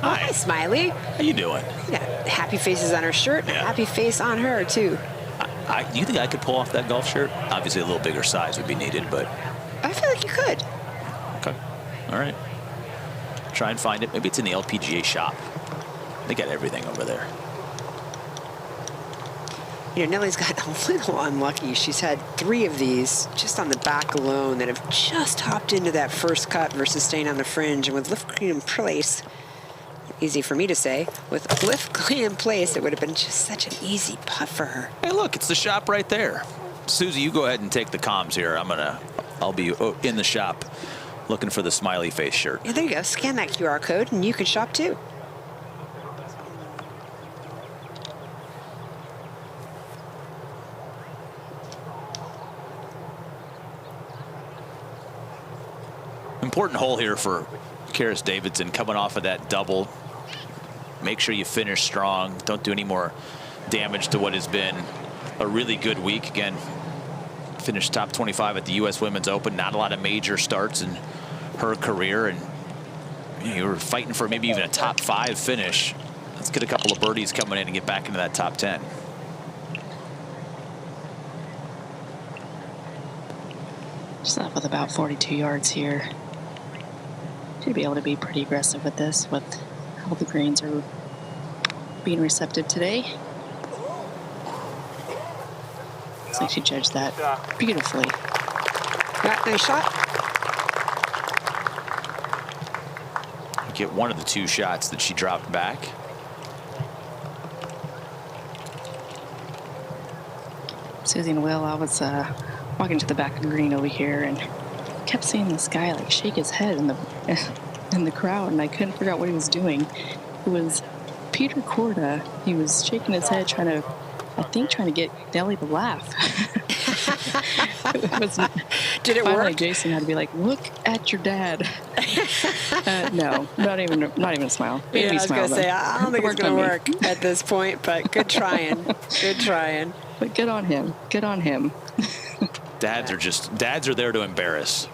Hi, Smiley. How you doing? Yeah, happy faces on her shirt, and a happy face on her, too. Do you think I could pull off that golf shirt? Obviously, a little bigger size would be needed, but... I feel like you could. Okay. All right. Try and find it. Maybe it's in the LPGA shop. They got everything over there. You know, Nelly's got a little unlucky. She's had 3 of these just on the back alone that have just hopped into that first cut versus staying on the fringe. And with lift clean in place, easy for me to say, with lift clean in place, it would have been just such an easy putt for her. Hey, look, it's the shop right there. Susie, you go ahead and take the comms here. I'll be in the shop looking for the smiley face shirt. Yeah, there you go. Scan that QR code and you can shop too. Important hole here for Karis Davidson coming off of that double. Make sure you finish strong. Don't do any more damage to what has been a really good week. Again, finished top 25 at the U.S. Women's Open. Not a lot of major starts in her career, and you were fighting for maybe even a top 5 finish. Let's get a couple of birdies coming in and get back into that top 10. Just left with about 42 yards here. Should be able to be pretty aggressive with this, with how the greens are being receptive today. Looks like she judged that beautifully. Yeah, nice shot. get one of the 2 shots that she dropped back. Susie and Will, I was walking to the back of the green over here and kept seeing this guy like shake his head in the crowd, and I couldn't figure out what he was doing. It was Peter Korda. He was shaking his head, trying to get Nelly to laugh. Did it finally, work? Jason had to be like, "Look at your dad." No, not even a smile. Made me I was smile, going to say, though. I don't think it's going to work at this point, but good trying. Good trying. But good on him. Good on him. Dads are there to embarrass.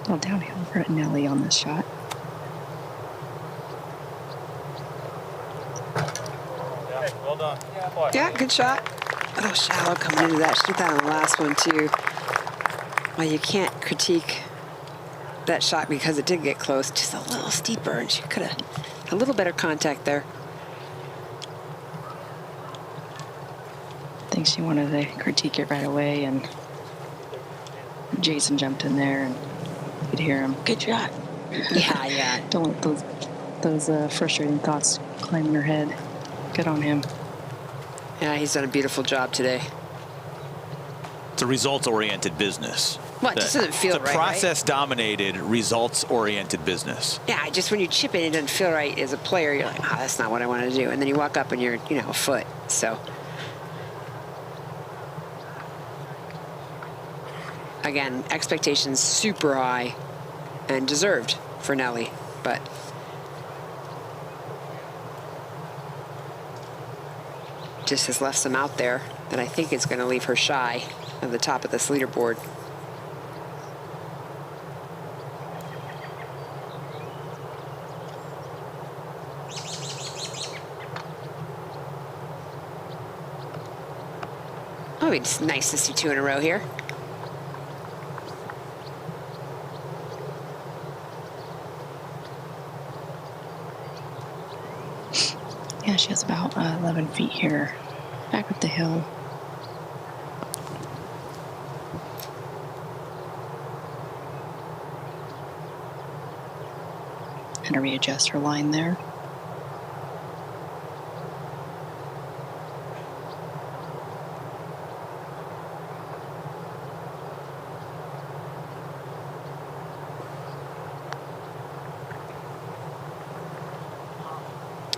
Well, downhill for Nelly on this shot. Yeah, well done. Yeah, good shot. A little shallow coming into that. She did that on the last one, too. Well, you can't critique that shot because it did get close, just a little steeper, and she could have a little better contact there. I think she wanted to critique it right away, and Jason jumped in there, and you could hear him. Good shot. Yeah. Don't let those frustrating thoughts climb in her head. Good on him. Yeah, he's done a beautiful job today. It's a results-oriented business. Well, it just doesn't feel right. right. It's a process-dominated, results-oriented business. Yeah, just when you chip in, it doesn't feel right as a player. You're like, oh, that's not what I want to do. And then you walk up and you're, a foot. So, again, expectations super high and deserved for Nelly, but just has left some out there that I think is going to leave her shy of the top of this leaderboard. Oh, it's nice to see 2 in a row here. Yeah, she has about 11 feet here. Back up the hill. And to readjust her line there.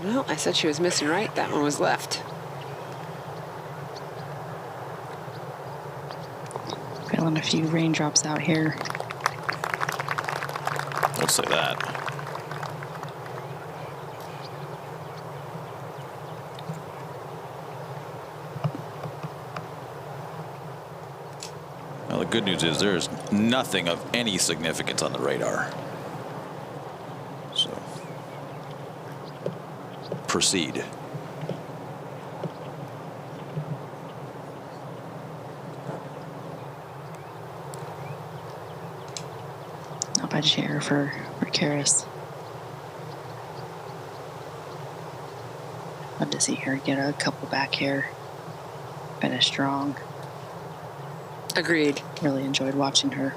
Well, I said she was missing right. That one was left. Feeling a few raindrops out here. Don't say that. Well, the good news is there's nothing of any significance on the radar. So, proceed. Not bad share for Karis. Love to see her get a couple back here. Finish strong. Agreed. Really enjoyed watching her.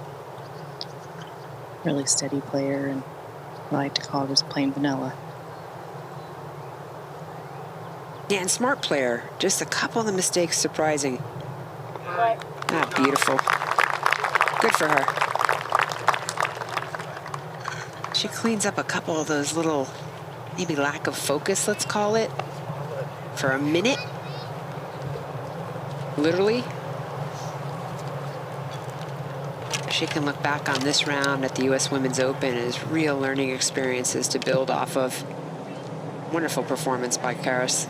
Really steady player, and I like to call it just plain vanilla. Yeah, and smart player. Just a couple of the mistakes surprising. Ah, beautiful. Good for her. She cleans up a couple of those little, maybe lack of focus, let's call it, for a minute. Literally. She can look back on this round at the U.S. Women's Open as real learning experiences to build off of. Wonderful performance by Karis.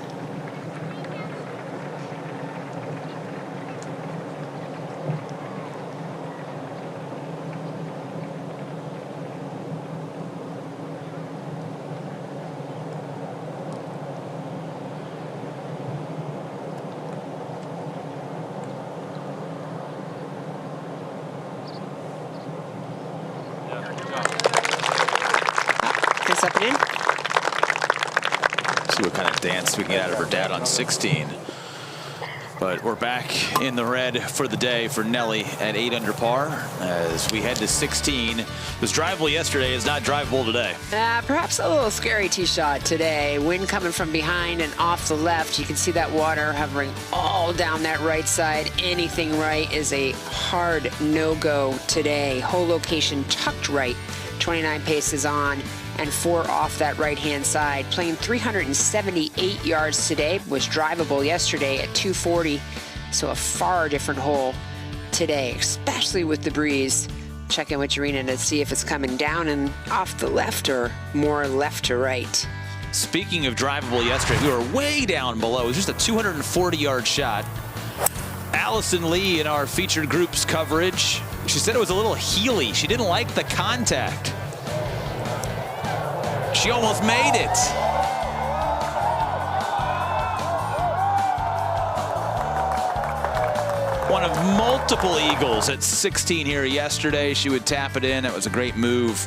Up and in. See what kind of dance we can get out of her dad on 16. But we're back in the red for the day for Nelly at 8 under par as we head to 16. It was drivable yesterday, is not drivable today. Perhaps a little scary tee shot today. Wind coming from behind and off the left. You can see that water hovering all down that right side. Anything right is a hard no-go today. Hole location tucked right, 29 paces on and 4 off that right-hand side. Playing 378 yards today, was drivable yesterday at 240, so a far different hole today, especially with the breeze. Check in with Jarena to see if it's coming down and off the left or more left to right. Speaking of drivable yesterday, we were way down below. It was just a 240-yard shot. Allison Lee in our featured groups coverage, she said it was a little heely. She didn't like the contact. She almost made it. One of multiple eagles at 16 here yesterday. She would tap it in. It was a great move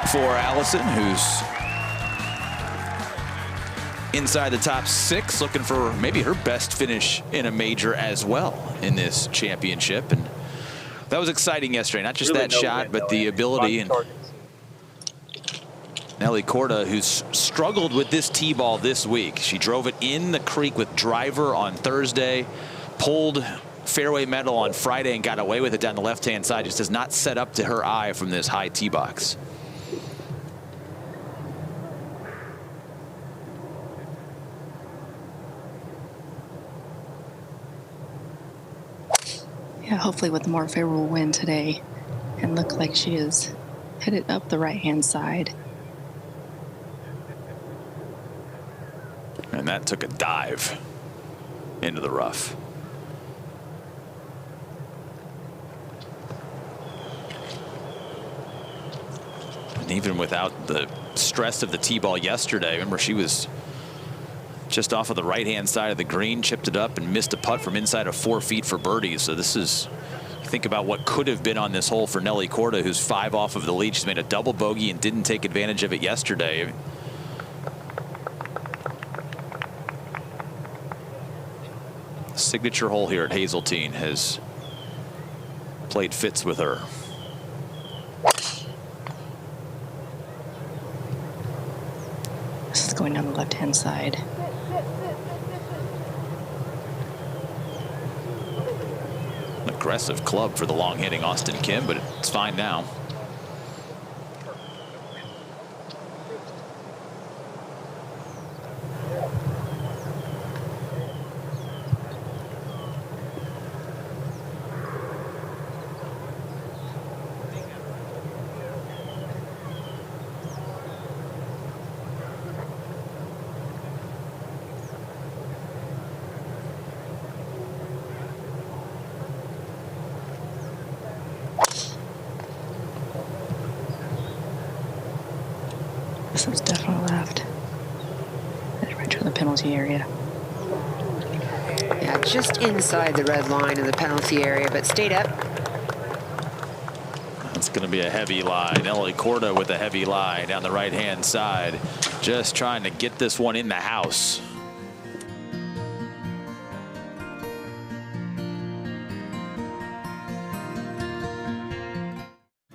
for Allison, who's inside the top 6, looking for maybe her best finish in a major as well in this championship. And that was exciting yesterday. Not just that shot, but the ability. And Nelly Korda, who's struggled with this tee ball this week. She drove it in the creek with driver on Thursday, pulled fairway metal on Friday and got away with it down the left-hand side. Just does not set up to her eye from this high tee box. Yeah, hopefully with more favorable wind today, and look like she is headed up the right-hand side. And that took a dive into the rough. And even without the stress of the tee ball yesterday, remember she was just off of the right-hand side of the green, chipped it up and missed a putt from inside of 4 feet for birdie. So this is, think about what could have been on this hole for Nelly Korda, who's 5 off of the lead. She's made a double bogey and didn't take advantage of it yesterday. Signature hole here at Hazeltine has played fits with her. This is going down the left-hand side. An aggressive club for the long-hitting Auston Kim, but it's fine now. This was definitely left. Headed right to the penalty area. Yeah, just inside the red line of the penalty area, but stayed up. That's going to be a heavy lie. Nelly Korda with a heavy lie down the right-hand side. Just trying to get this one in the house.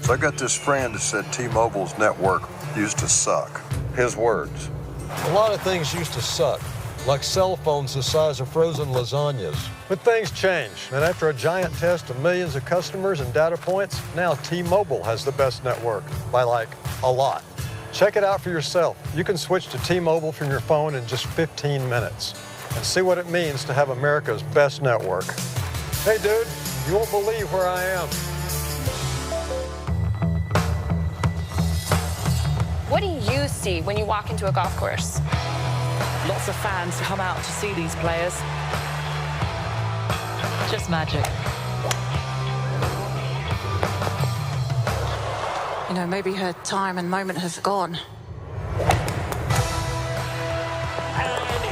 So I got this friend that said T-Mobile's network used to suck. His words. A lot of things used to suck, like cell phones the size of frozen lasagnas. But things change, and after a giant test of millions of customers and data points, now T-Mobile has the best network by like a lot. Check it out for yourself. You can switch to T-Mobile from your phone in just 15 minutes and see what it means to have America's best network. Hey dude, you won't believe where I am. What do you see when you walk into a golf course? Lots of fans come out to see these players. Just magic. You know, maybe her time and moment has gone. And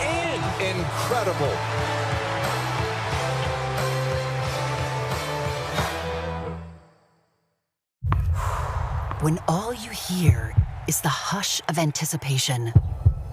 in. Incredible. When all you hear is the hush of anticipation,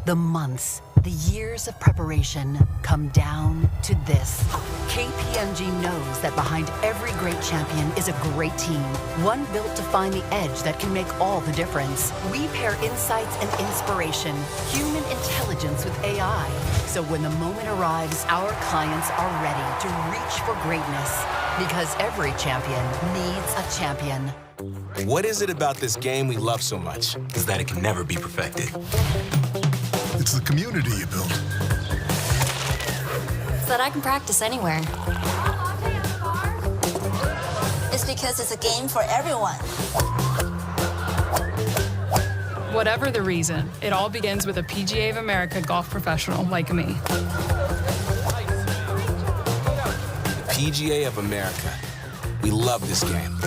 the months, the years of preparation come down to this. KPMG knows that behind every great champion is a great team, one built to find the edge that can make all the difference. We pair insights and inspiration, human intelligence with AI, so when the moment arrives, our clients are ready to reach for greatness, because every champion needs a champion. What is it about this game we love so much? Is that it can never be perfected. It's the community you build. So that I can practice anywhere. It's because it's a game for everyone. Whatever the reason, it all begins with a PGA of America golf professional like me. PGA of America. We love this game.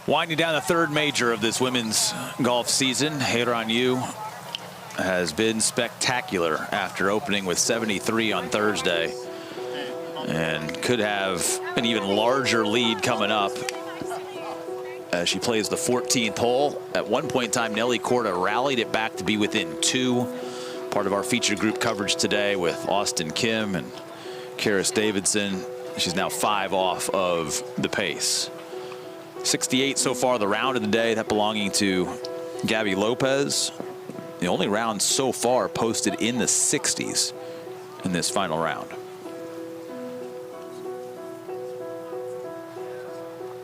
Winding down the third major of this women's golf season, Hazeltine has been spectacular after opening with 73 on Thursday and could have an even larger lead coming up as she plays the 14th hole. At one point in time, Nelly Korda rallied it back to be within 2. Part of our featured group coverage today with Auston Kim and Karis Davidson. She's now 5 off of the pace. 68 so far the round of the day, that belonging to Gabby Lopez. The only round so far posted in the 60s in this final round.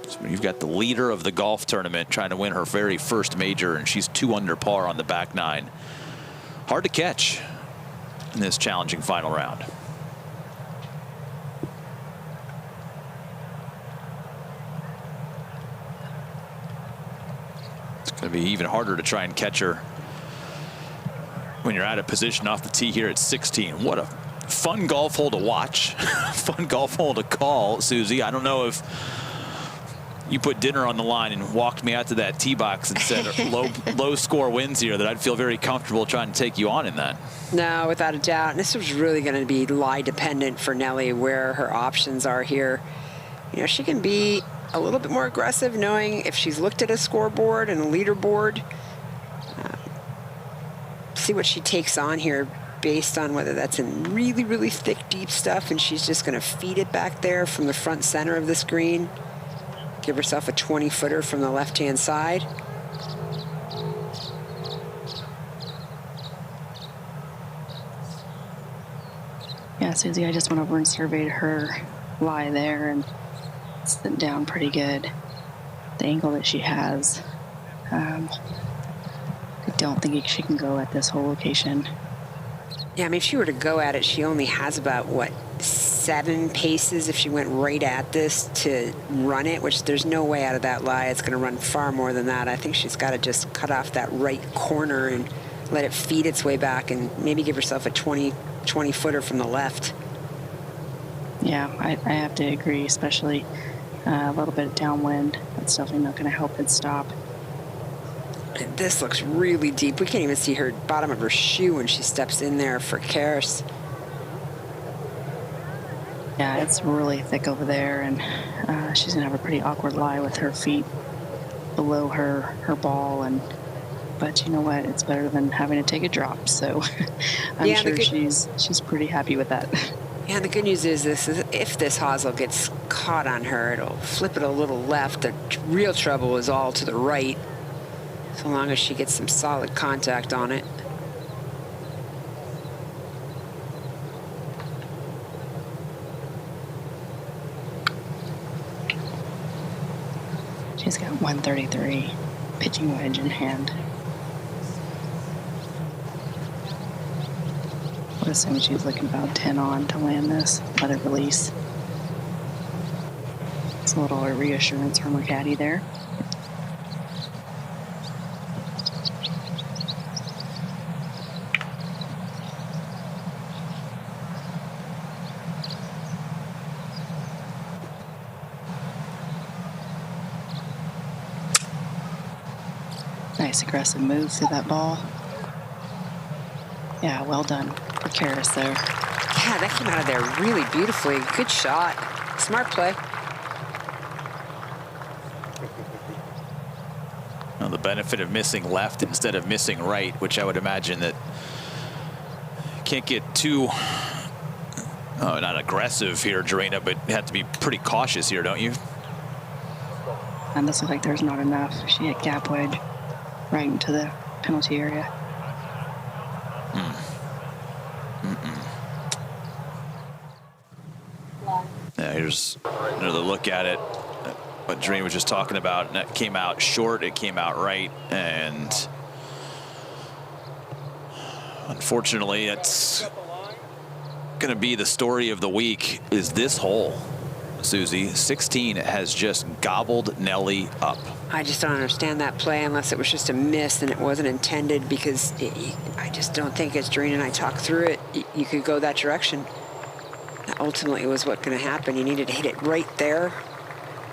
So you've got the leader of the golf tournament trying to win her very first major, and she's 2 under par on the back 9. Hard to catch in this challenging final round. Going to be even harder to try and catch her when you're out of position off the tee here at 16. What a fun golf hole to watch. Fun golf hole to call, Susie. I don't know if you put dinner on the line and walked me out to that tee box and said low score wins here, that I'd feel very comfortable trying to take you on in that. No, without a doubt. And this was really going to be lie dependent for Nelly, where her options are here. You know, she can be a little bit more aggressive, knowing if she's looked at a scoreboard and a leaderboard, see what she takes on here based on whether that's in really, really thick, deep stuff, and she's just going to feed it back there from the front center of this green. Give herself a 20-footer from the left-hand side. Yeah, Susie, I just went over and surveyed her lie there, and sitting down pretty good. The angle that she has, I don't think she can go at this whole location. Yeah, I mean, if she were to go at it, she only has about, what, 7 paces if she went right at this to run it, which there's no way out of that lie it's going to run far more than that. I think she's got to just cut off that right corner and let it feed its way back and maybe give herself a 20-footer from the left. Yeah, I have to agree, especially a little bit downwind. That's definitely not going to help it stop. And this looks really deep. We can't even see her bottom of her shoe when she steps in there for Karis. Yeah, it's really thick over there, and she's going to have a pretty awkward lie with her feet below her ball. But you know what? It's better than having to take a drop. So I'm sure she's pretty happy with that. Yeah, the good news is if this hosel gets caught on her, it'll flip it a little left. The real trouble is all to the right, so long as she gets some solid contact on it. She's got 133 pitching wedge in hand. I would assume she's looking about 10 on to land this. Let it release. It's a little reassurance from her caddy there. Nice aggressive move through that ball. Yeah, well done for Karis there. Yeah, that came out of there really beautifully. Good shot. Smart play. Now the benefit of missing left instead of missing right, which I would imagine that can't get too, not aggressive here, Jarena, but you have to be pretty cautious here, don't you? And this looks like there's not enough. She hit gap wedge right into the penalty area. Yeah, here's another look at it. What Jarena was just talking about, and that came out short, it came out right, and unfortunately, it's going to be the story of the week is this hole. Susie, 16 has just gobbled Nelly up. I just don't understand that play unless it was just a miss and it wasn't intended, because I just don't think, as Jarena and I talked through it, you could go that direction. That ultimately was what's going to happen. You needed to hit it right there,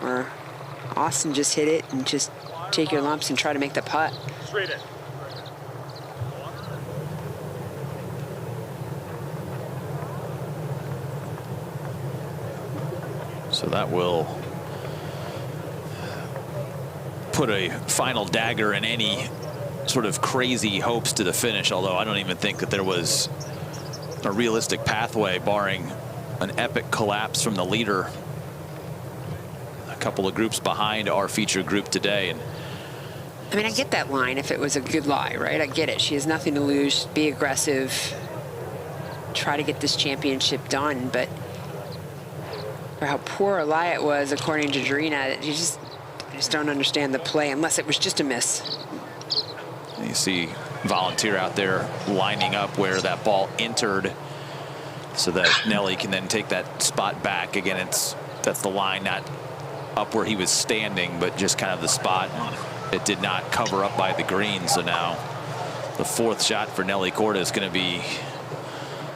or Auston just hit it and just take your lumps and try to make the putt. Straight in. So that will put a final dagger in any sort of crazy hopes to the finish, although I don't even think that there was a realistic pathway barring an epic collapse from the leader. A couple of groups behind our feature group today. And I mean, I get that line if it was a good lie, right? I get it. She has nothing to lose. Be aggressive. Try to get this championship done. But for how poor a lie it was, according to Jarena, I just don't understand the play unless it was just a miss. You see Volunteer out there lining up where that ball entered so that Nelly can then take that spot back. Again, that's the line, not up where he was standing, but just kind of the spot. It did not cover up by the green. So now the fourth shot for Nelly Korda is going to be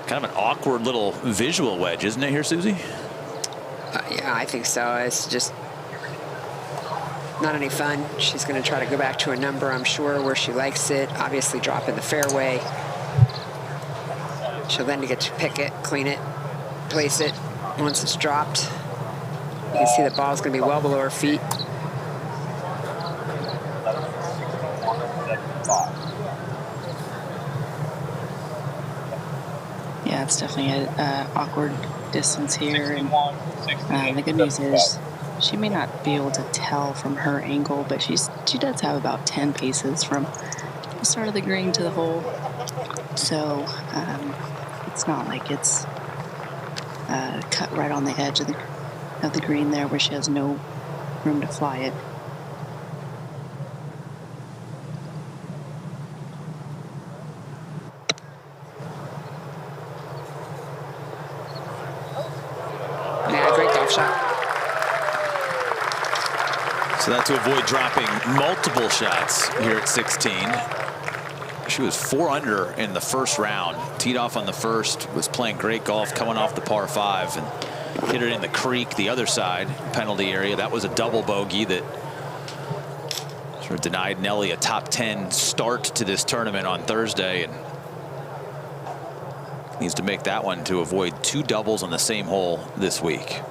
kind of an awkward little visual wedge, isn't it here, Susie? Yeah, I think so. It's just not any fun. She's going to try to go back to a number, I'm sure, where she likes it. Obviously drop in the fairway. She'll then get to pick it, clean it, place it. Once it's dropped, you can see the ball's going to be well below her feet. Yeah, it's definitely an awkward distance here. And the good news is she may not be able to tell from her angle, but she does have about 10 paces from the start of the green to the hole. So it's not like it's cut right on the edge of the green there where she has no room to fly it. Yeah, great golf shot. So that to avoid dropping multiple shots here at 16. She was 4 under in the first round. Teed off on the first, was playing great golf, coming off the par 5, and hit it in the creek, the other side, penalty area. That was a double bogey that sort of denied Nelly a top 10 start to this tournament on Thursday, and needs to make that one to avoid 2 doubles on the same hole this week.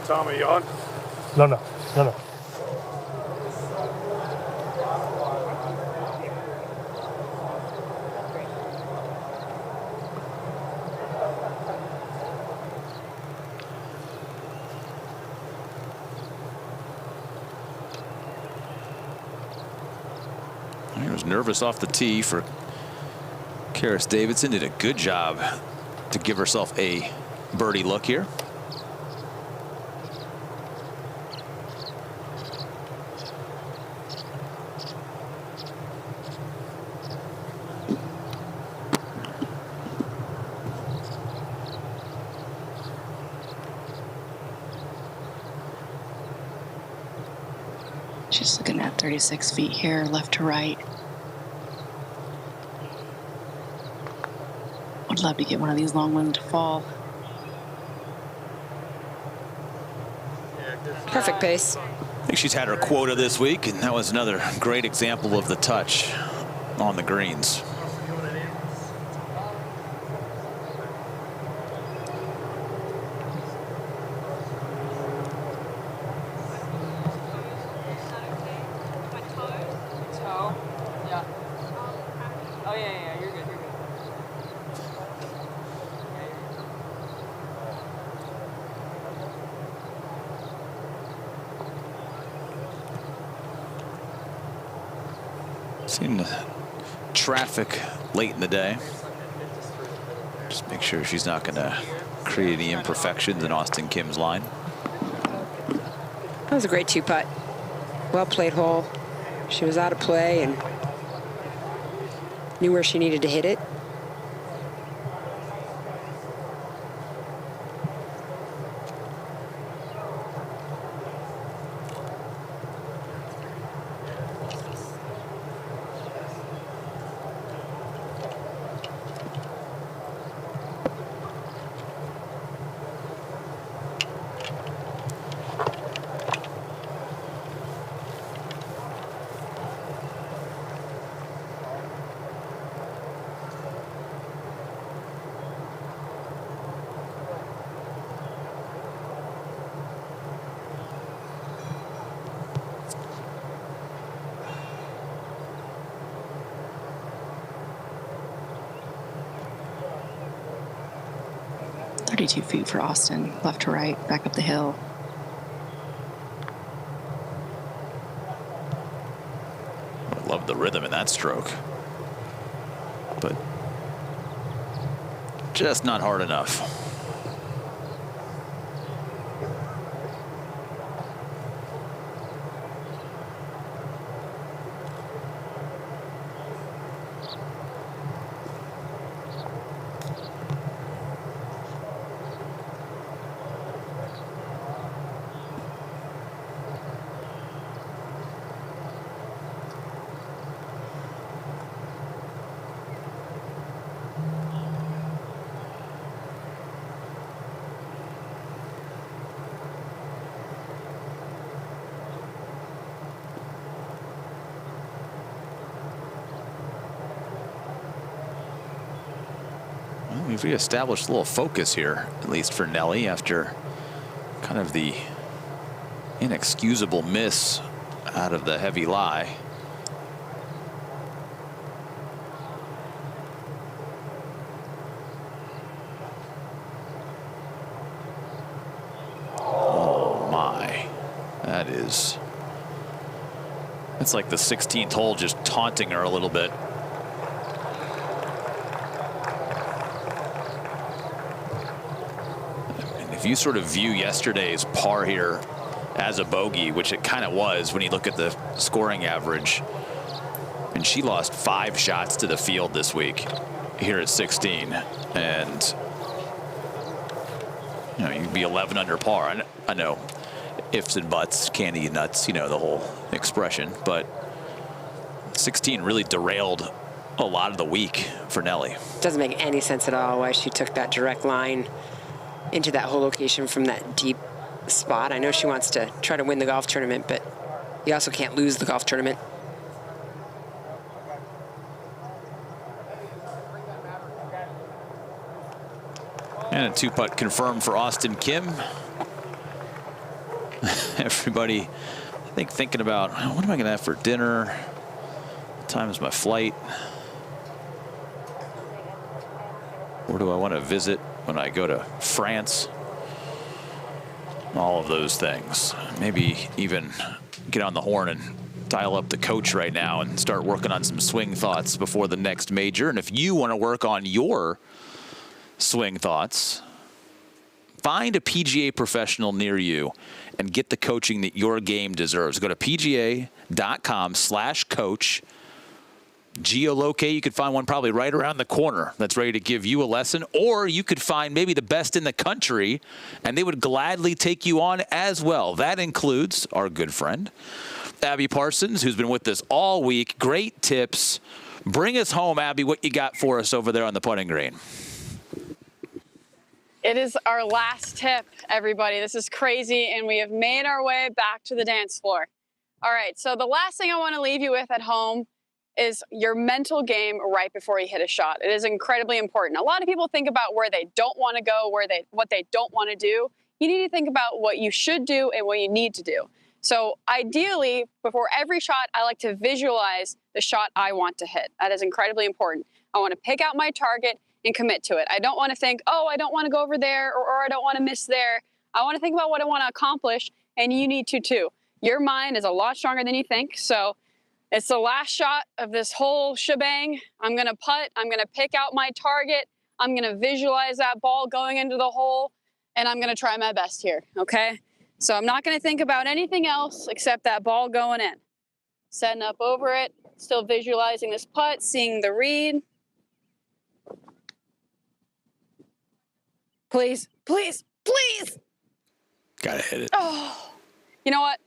Tommy, you on? No. He was nervous off the tee for Karis Davidson. Did a good job to give herself a birdie look here. She's looking at 36 feet here, left to right. love to get one of these long ones to fall. Perfect pace. I think she's had her quota this week, and that was another great example of the touch on the greens. Seen the traffic late in the day. Just make sure she's not going to create any imperfections in Auston Kim's line. That was a great 2-putt. Well played hole. She was out of play and knew where she needed to hit it. Feet for Auston, left to right, back up the hill. I love the rhythm in that stroke, but just not hard enough. We've reestablished a little focus here, at least for Nelly, after kind of the inexcusable miss out of the heavy lie. Oh my, that is, it's like the 16th hole just taunting her a little bit. If you sort of view yesterday's par here as a bogey, which it kind of was when you look at the scoring average, and she lost 5 shots to the field this week here at 16, and you know, you'd be 11 under par. I know ifs and buts, candy and nuts, you know, the whole expression, but 16 really derailed a lot of the week for Nelly. Doesn't make any sense at all why she took that direct line into that whole location from that deep spot. I know she wants to try to win the golf tournament, but you also can't lose the golf tournament. And a 2-putt confirmed for Auston Kim. Everybody, I think, thinking about, what am I going to have for dinner? What time is my flight? Where do I want to visit when I go to France? All of those things. Maybe even get on the horn and dial up the coach right now and start working on some swing thoughts before the next major. And if you want to work on your swing thoughts, find a PGA professional near you and get the coaching that your game deserves. Go to pga.com/coach. Geolocate, you could find one probably right around the corner that's ready to give you a lesson, or you could find maybe the best in the country and they would gladly take you on as well. That includes our good friend Abby Parsons, who's been with us all week. Great tips. Bring us home, Abby, what you got for us over there on the putting green. It is our last tip, everybody. This is crazy, and we have made our way back to the dance floor. All right, so the last thing I want to leave you with at home is your mental game right before you hit a shot. It is incredibly important. A lot of people think about where they don't want to go, what they don't want to do. You need to think about what you should do and what you need to do. So ideally, before every shot, I like to visualize the shot I want to hit. That is incredibly important. I want to pick out my target and commit to it. I don't want to think, oh, I don't want to go over there, or I don't want to miss there. I want to think about what I want to accomplish, and you need to too. Your mind is a lot stronger than you think. So it's the last shot of this whole shebang. I'm going to putt. I'm going to pick out my target. I'm going to visualize that ball going into the hole, and I'm going to try my best here, okay? So I'm not going to think about anything else except that ball going in. Setting up over it, still visualizing this putt, seeing the read. Please, please, please. Gotta hit it. Oh, you know what?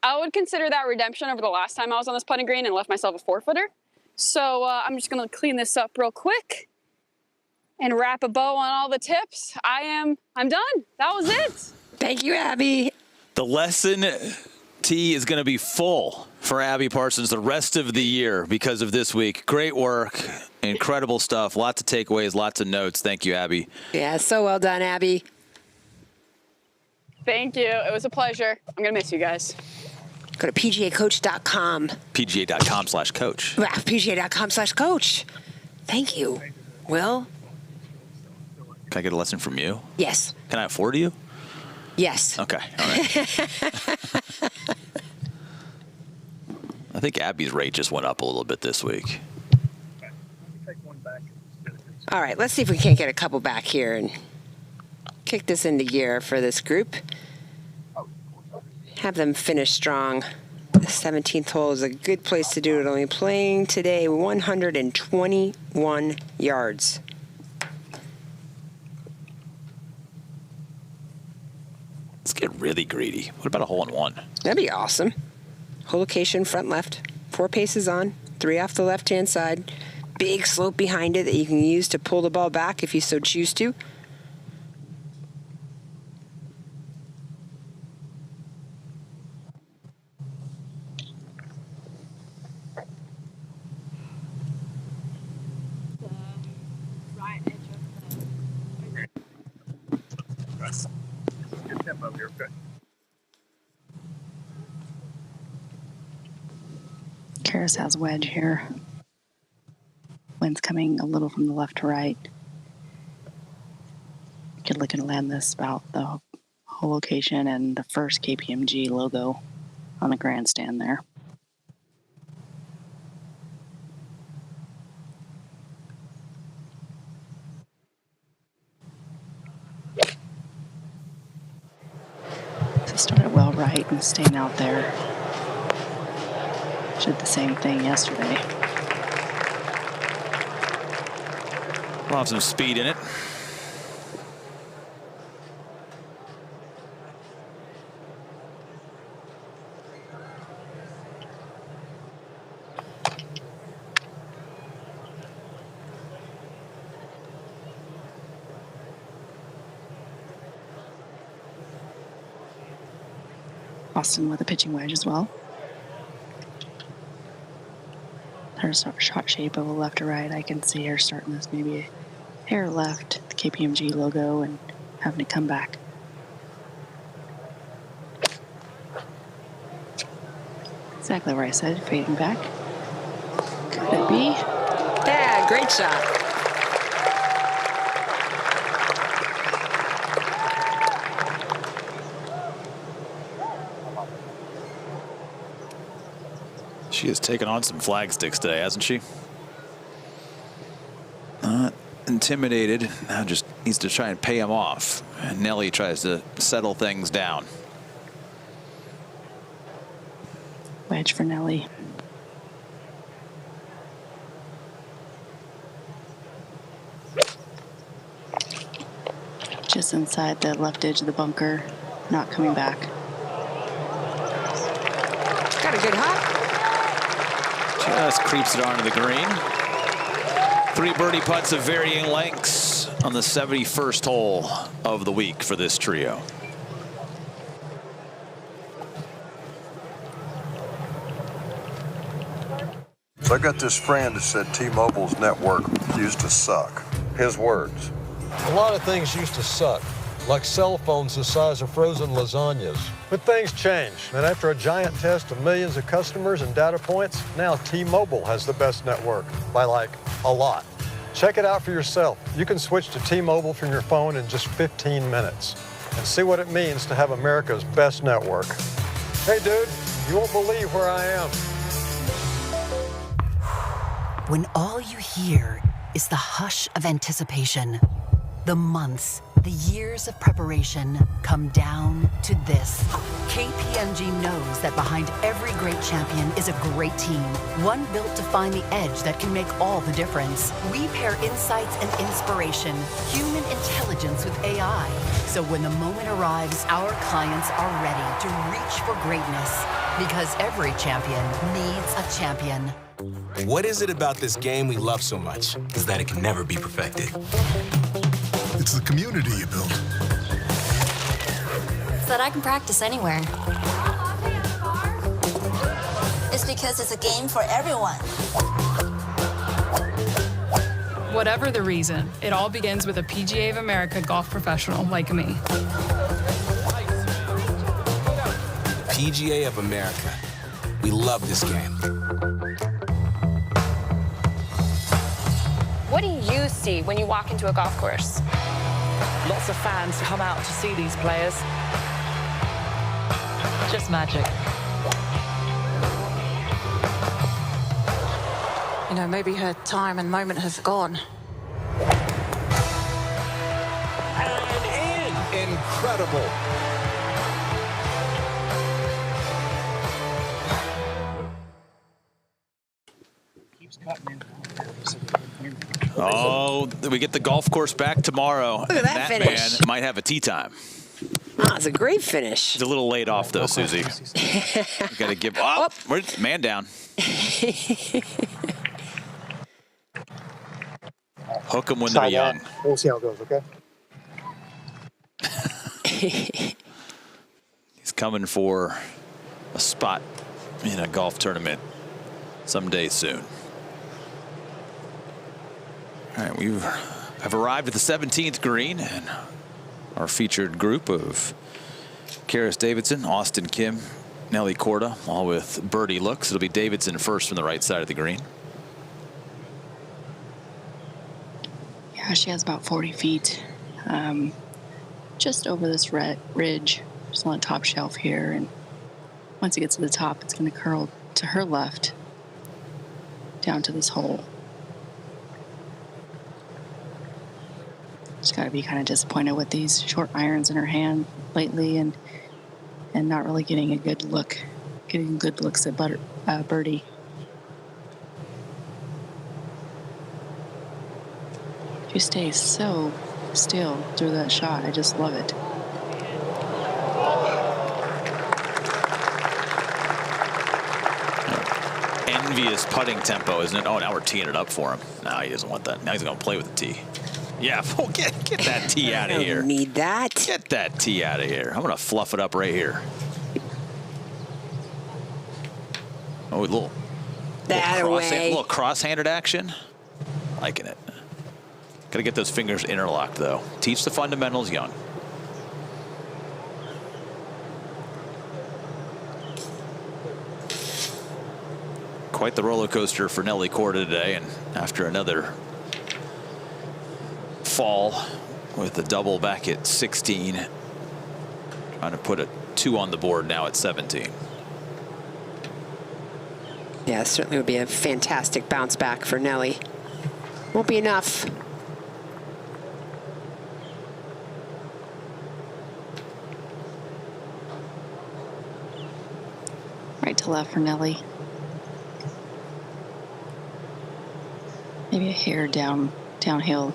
I would consider that redemption over the last time I was on this putting green and left myself a 4-footer. So I'm just going to clean this up real quick and wrap a bow on all the tips. I'm done. That was it. Thank you, Abby. The lesson tee is going to be full for Abby Parsons the rest of the year because of this week. Great work. Incredible stuff. Lots of takeaways, lots of notes. Thank you, Abby. Yeah, so well done, Abby. Thank you. It was a pleasure. I'm going to miss you guys. Go to PGAcoach.com. PGA.com/coach. PGA.com/coach. Thank you. Will? Can I get a lesson from you? Yes. Can I afford you? Yes. Okay. All right. I think Abby's rate just went up a little bit this week. All right, let's see if we can't get a couple back here and kick this into gear for this group. Have them finish strong. The 17th hole is a good place to do it. Only playing today 121 yards. Let's get really greedy. What about a hole-in-one? That'd be awesome. Hole location, front left. 4 paces on, 3 off the left-hand side. Big slope behind it that you can use to pull the ball back if you so choose to. Good tempo here. Good. Karis has wedge here. Wind's coming a little from the left to right. Could look and land this about the whole location and the first KPMG logo on the grandstand there. So started well right and staying out there. Did the same thing yesterday. We'll have some speed in it. Auston with a pitching wedge as well. Her shot shape of a left to right. I can see her starting this maybe a hair left, the KPMG logo, and having to come back. Exactly where I said, fading back. Could it be? Yeah, great shot. She has taken on some flag sticks today, hasn't she? Not intimidated. Now just needs to try and pay him off. And Nelly tries to settle things down. Wedge for Nelly. Just inside the left edge of the bunker. Not coming back. Got a good hop. Just creeps it onto the green. 3 birdie putts of varying lengths on the 71st hole of the week for this trio. So I got this friend that said T-Mobile's network used to suck. His words. A lot of things used to suck, like cell phones the size of frozen lasagnas. But things change, and after a giant test of millions of customers and data points, now T-Mobile has the best network, by like a lot. Check it out for yourself. You can switch to T-Mobile from your phone in just 15 minutes and see what it means to have America's best network. Hey dude, you won't believe where I am. When all you hear is the hush of anticipation, the months, the years of preparation come down to this. KPMG knows that behind every great champion is a great team, one built to find the edge that can make all the difference. We pair insights and inspiration, human intelligence with AI, so when the moment arrives, our clients are ready to reach for greatness, because every champion needs a champion. What is it about this game we love so much is that it can never be perfected? It's the community you build. So that I can practice anywhere. It's because it's a game for everyone. Whatever the reason, it all begins with a PGA of America golf professional like me. PGA of America. We love this game. What do you see when you walk into a golf course? Lots of fans come out to see these players. Just magic. You know, maybe her time and moment has gone. And in. Incredible. Keeps cutting in. Oh, we get the golf course back tomorrow. Look at that finish. Man might have a tee time. Oh, it's a great finish. He's a little laid off, though, Susie. You got to give. Oh, where's man down? Hook them when they're young. We'll see how it goes, okay? He's coming for a spot in a golf tournament someday soon. All right, we have arrived at the 17th green, and our featured group of Karis Davidson, Auston Kim, Nelly Korda, all with birdie looks. It'll be Davidson first from the right side of the green. Yeah, she has about 40 feet, just over this ridge, just on the top shelf here. And once it gets to the top, it's going to curl to her left down to this hole. She's got to be kind of disappointed with these short irons in her hand lately, and not really getting a good look, getting good looks at birdie. She stays so still through that shot. I just love it. Envious putting tempo, isn't it? Oh, now we're teeing it up for him. No, he doesn't want that. Now he's going to play with the tee. Yeah, get that tee out of here. I don't need that. Get that tee out of here. I'm going to fluff it up right here. Oh, a little cross-handed action. Liking it. Got to get those fingers interlocked, though. Teach the fundamentals young. Quite the roller coaster for Nelly Korda today, and after another fall with the double back at 16, trying to put a 2 on the board now at 17. Yeah, it certainly would be a fantastic bounce back for Nelly. Won't be enough. Right to left for Nelly. Maybe a hair downhill.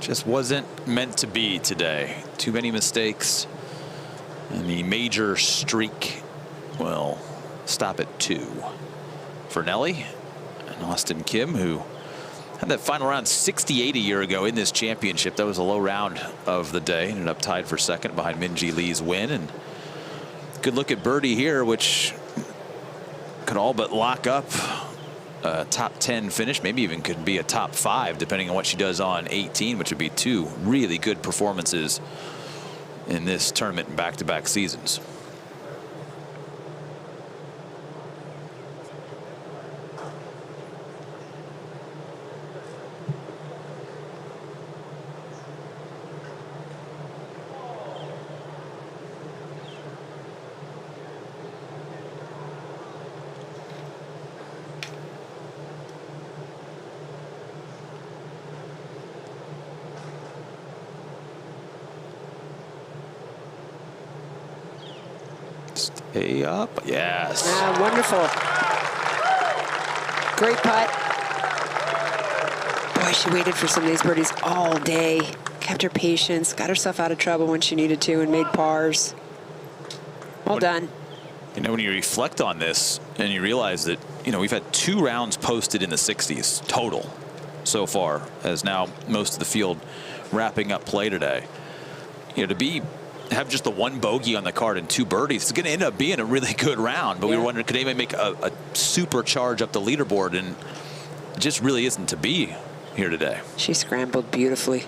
Just wasn't meant to be today. Too many mistakes. And the major streak will stop at 2 for Nelly and Auston Kim, who had that final round 68 a year ago in this championship. That was a low round of the day. Ended up tied for second behind Minjee Lee's win. And good look at birdie here, which could all but lock up a top 10 finish. Maybe even could be a top 5 depending on what she does on 18, which would be 2 really good performances in this tournament in back-to-back seasons. Stay up. Yes. Ah, wonderful. Great putt. Boy, she waited for some of these birdies all day. Kept her patience. Got herself out of trouble when she needed to and made pars. Well done. You know, when you reflect on this and you realize that, you know, we've had 2 rounds posted in the 60s total so far, as now most of the field wrapping up play today. You know, to have just the 1 bogey on the card and 2 birdies, it's going to end up being a really good round. But we were wondering, could anybody make a super charge up the leaderboard? And it just really isn't to be here today. She scrambled beautifully.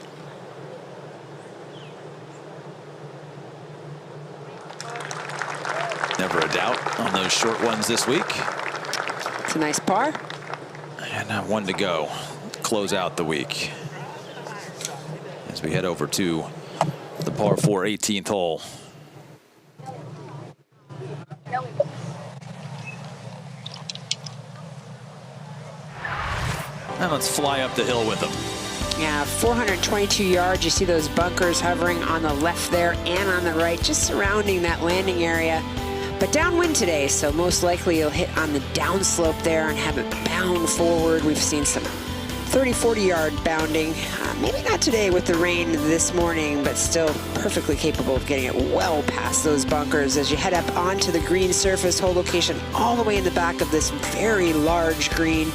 Never a doubt on those short ones this week. It's a nice par. And now 1 to go to close out the week as we head over to the par 4 18th hole. And let's fly up the hill with them. Yeah, 422 yards. You see those bunkers hovering on the left there and on the right, just surrounding that landing area. But downwind today, so most likely you'll hit on the downslope there and have it bound forward. We've seen some 30, 40-yard bounding. Maybe not today with the rain this morning, but still perfectly capable of getting it well past those bunkers as you head up onto the green surface. Hole location all the way in the back of this very large green.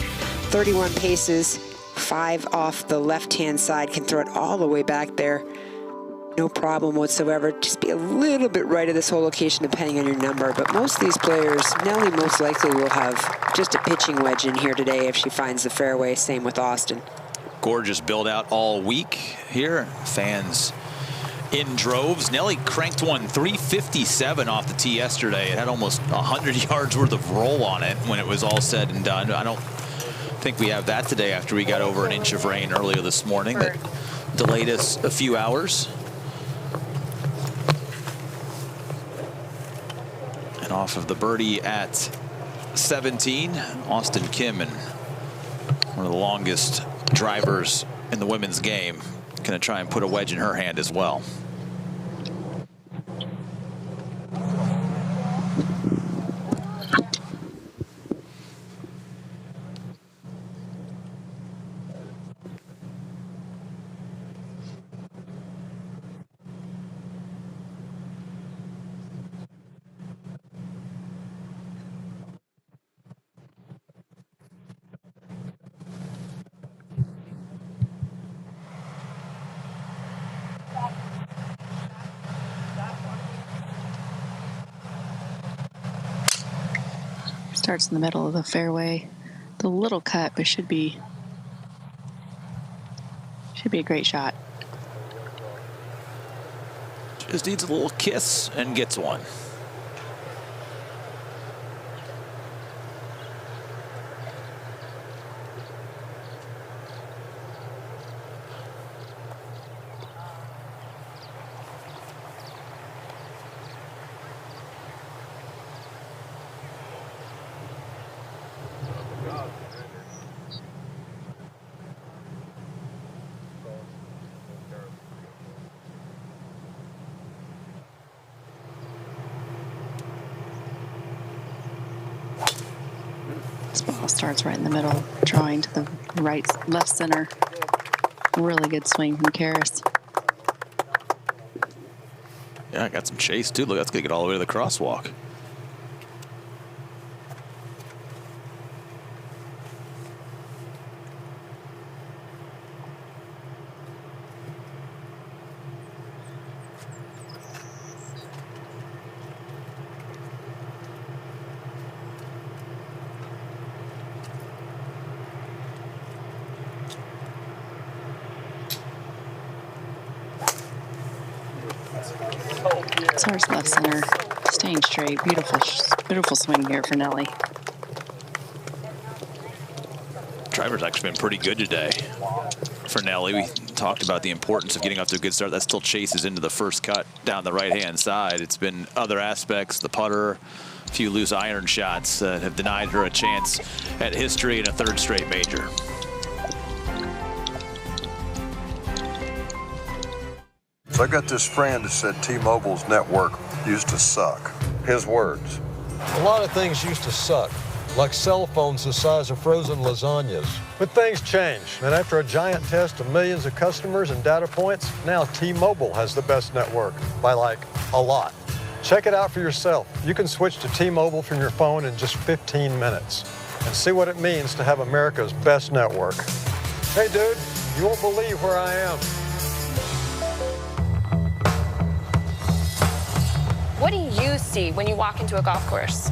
31 paces, 5 off the left-hand side. Can throw it all the way back there. No problem whatsoever. Just be a little bit right of this hole location depending on your number. But most of these players, Nelly most likely will have just a pitching wedge in here today if she finds the fairway. Same with Auston. Gorgeous build out all week here. Fans in droves. Nelly cranked one 357 off the tee yesterday. It had almost 100 yards worth of roll on it when it was all said and done. I don't think we have that today after we got over an inch of rain earlier this morning that delayed us a few hours. And off of the birdie at 17, Auston Kim, and one of the longest drivers in the women's game, going to try and put a wedge in her hand as well. Starts in the middle of the fairway. The little cut, but should be a great shot. Just needs a little kiss and gets one. This ball starts right in the middle, drawing to the right, left center. Really good swing from Karis. Yeah, I got some chase too. Look, that's gonna get all the way to the crosswalk. Stars left center, staying straight. Beautiful swing here for Nelly. Driver's actually been pretty good today for Nelly. We talked about the importance of getting off to a good start. That still chases into the first cut down the right-hand side. It's been other aspects, the putter, a few loose iron shots that have denied her a chance at history in a third straight major. So I got this friend that said T-Mobile's network used to suck. His words. A lot of things used to suck, like cell phones the size of frozen lasagnas. But things change, and after a giant test of millions of customers and data points, now T-Mobile has the best network, by like a lot. Check it out for yourself. You can switch to T-Mobile from your phone in just 15 minutes and see what it means to have America's best network. Hey dude, you won't believe where I am. What do you see when you walk into a golf course?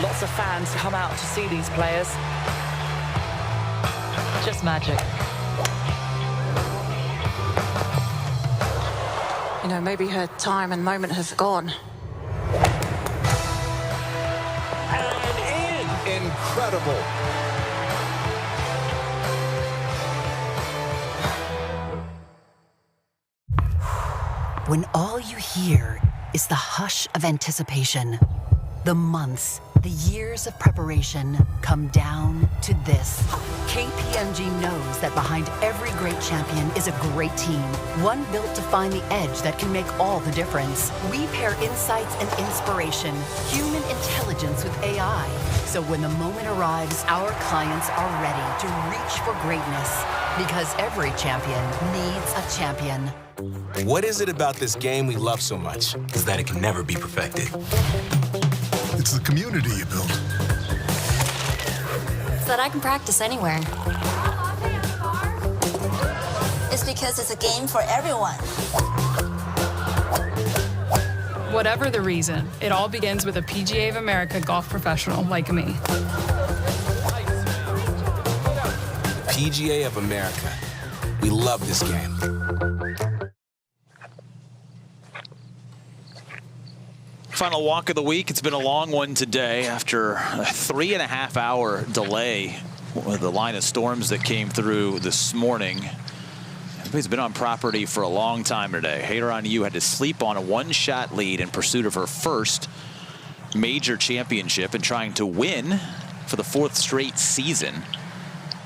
Lots of fans come out to see these players. Just magic. You know, maybe her time and moment has gone. And in. Incredible. When all you hear is the hush of anticipation, the months, the years of preparation come down to this. KPMG knows that behind every great champion is a great team, one built to find the edge that can make all the difference. We pair insights and inspiration, human intelligence with AI. So when the moment arrives, our clients are ready to reach for greatness, because every champion needs a champion. What is it about this game we love so much? Is that it can never be perfected. It's the community you build. So that I can practice anywhere. It's because it's a game for everyone. Whatever the reason, it all begins with a PGA of America golf professional like me. PGA of America. We love this game. Final walk of the week. It's been a long one today after a 3.5-hour delay with the line of storms that came through this morning. Everybody's been on property for a long time today. Hater on You had to sleep on a one-shot lead in pursuit of her first major championship and trying to win for the 4th straight season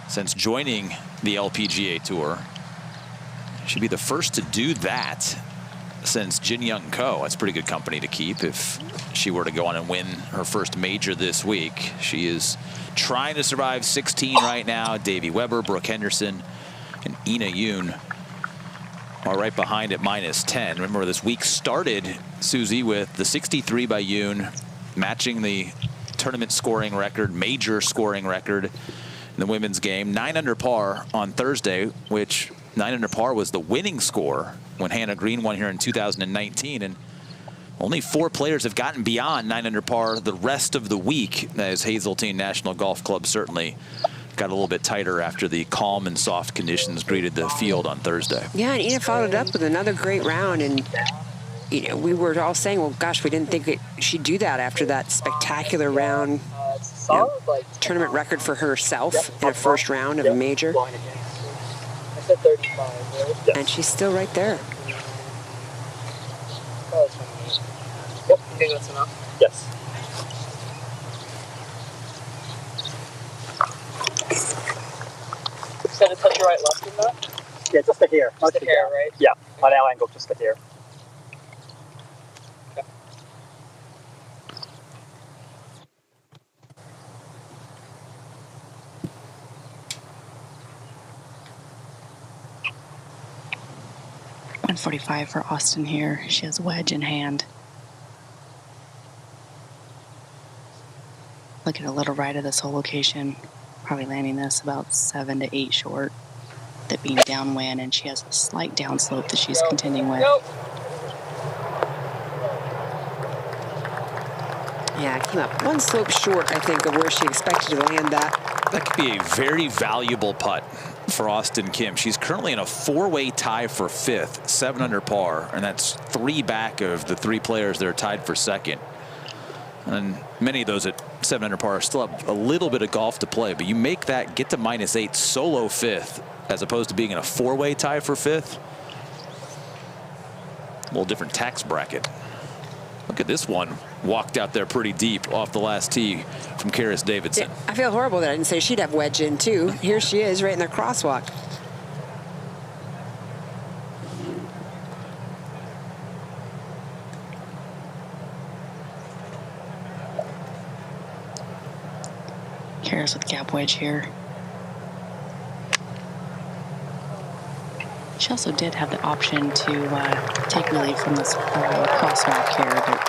since joining the LPGA Tour. She'd be the first to do that since Jin Young Ko. That's pretty good company to keep if she were to go on and win her first major this week. She is trying to survive 16 right now. Davey Weber, Brooke Henderson, and Ina Yoon are right behind at -10. Remember, this week started, Susie, with the 63 by Yoon, matching the tournament scoring record, major scoring record in the women's game. 9 under par on Thursday, which 9 under par was the winning score when Hannah Green won here in 2019, and only 4 players have gotten beyond 9 under par the rest of the week, as Hazeltine National Golf Club certainly got a little bit tighter after the calm and soft conditions greeted the field on Thursday. Yeah, and Ina followed it up with another great round, and you know, we were all saying, well, gosh, we didn't think she'd do that after that spectacular round. You know, tournament record for herself in a first round of a major. I said 35, right? And she's still right there. Oh, yep, you think that's enough? Yes. Just gonna touch your right left in that? Yeah, just a hair. Just a hair, right? Yeah, on our angle, just a hair. 145 for Auston here. She has a wedge in hand. Looking a little right of this whole location. Probably landing this about 7 to 8 short. That being downwind, and she has a slight downslope that she's contending with. Yeah, it came up one slope short, I think, of where she expected to land that. That could be a very valuable putt for Auston Kim. She's currently in a 4-way tie for 5th, 7 under par, and that's 3 back of the 3 players that are tied for 2nd. And many of those at 7 under par still have a little bit of golf to play, but you make that, get to -8, solo 5th, as opposed to being in a 4-way tie for 5th. A little different tax bracket. Look at this one. Walked out there pretty deep off the last tee from Karis Davidson. Yeah, I feel horrible that I didn't say she'd have wedge in too. Here she is right in the crosswalk. Karis with gap wedge here. She also did have the option to take relief from this crosswalk here, but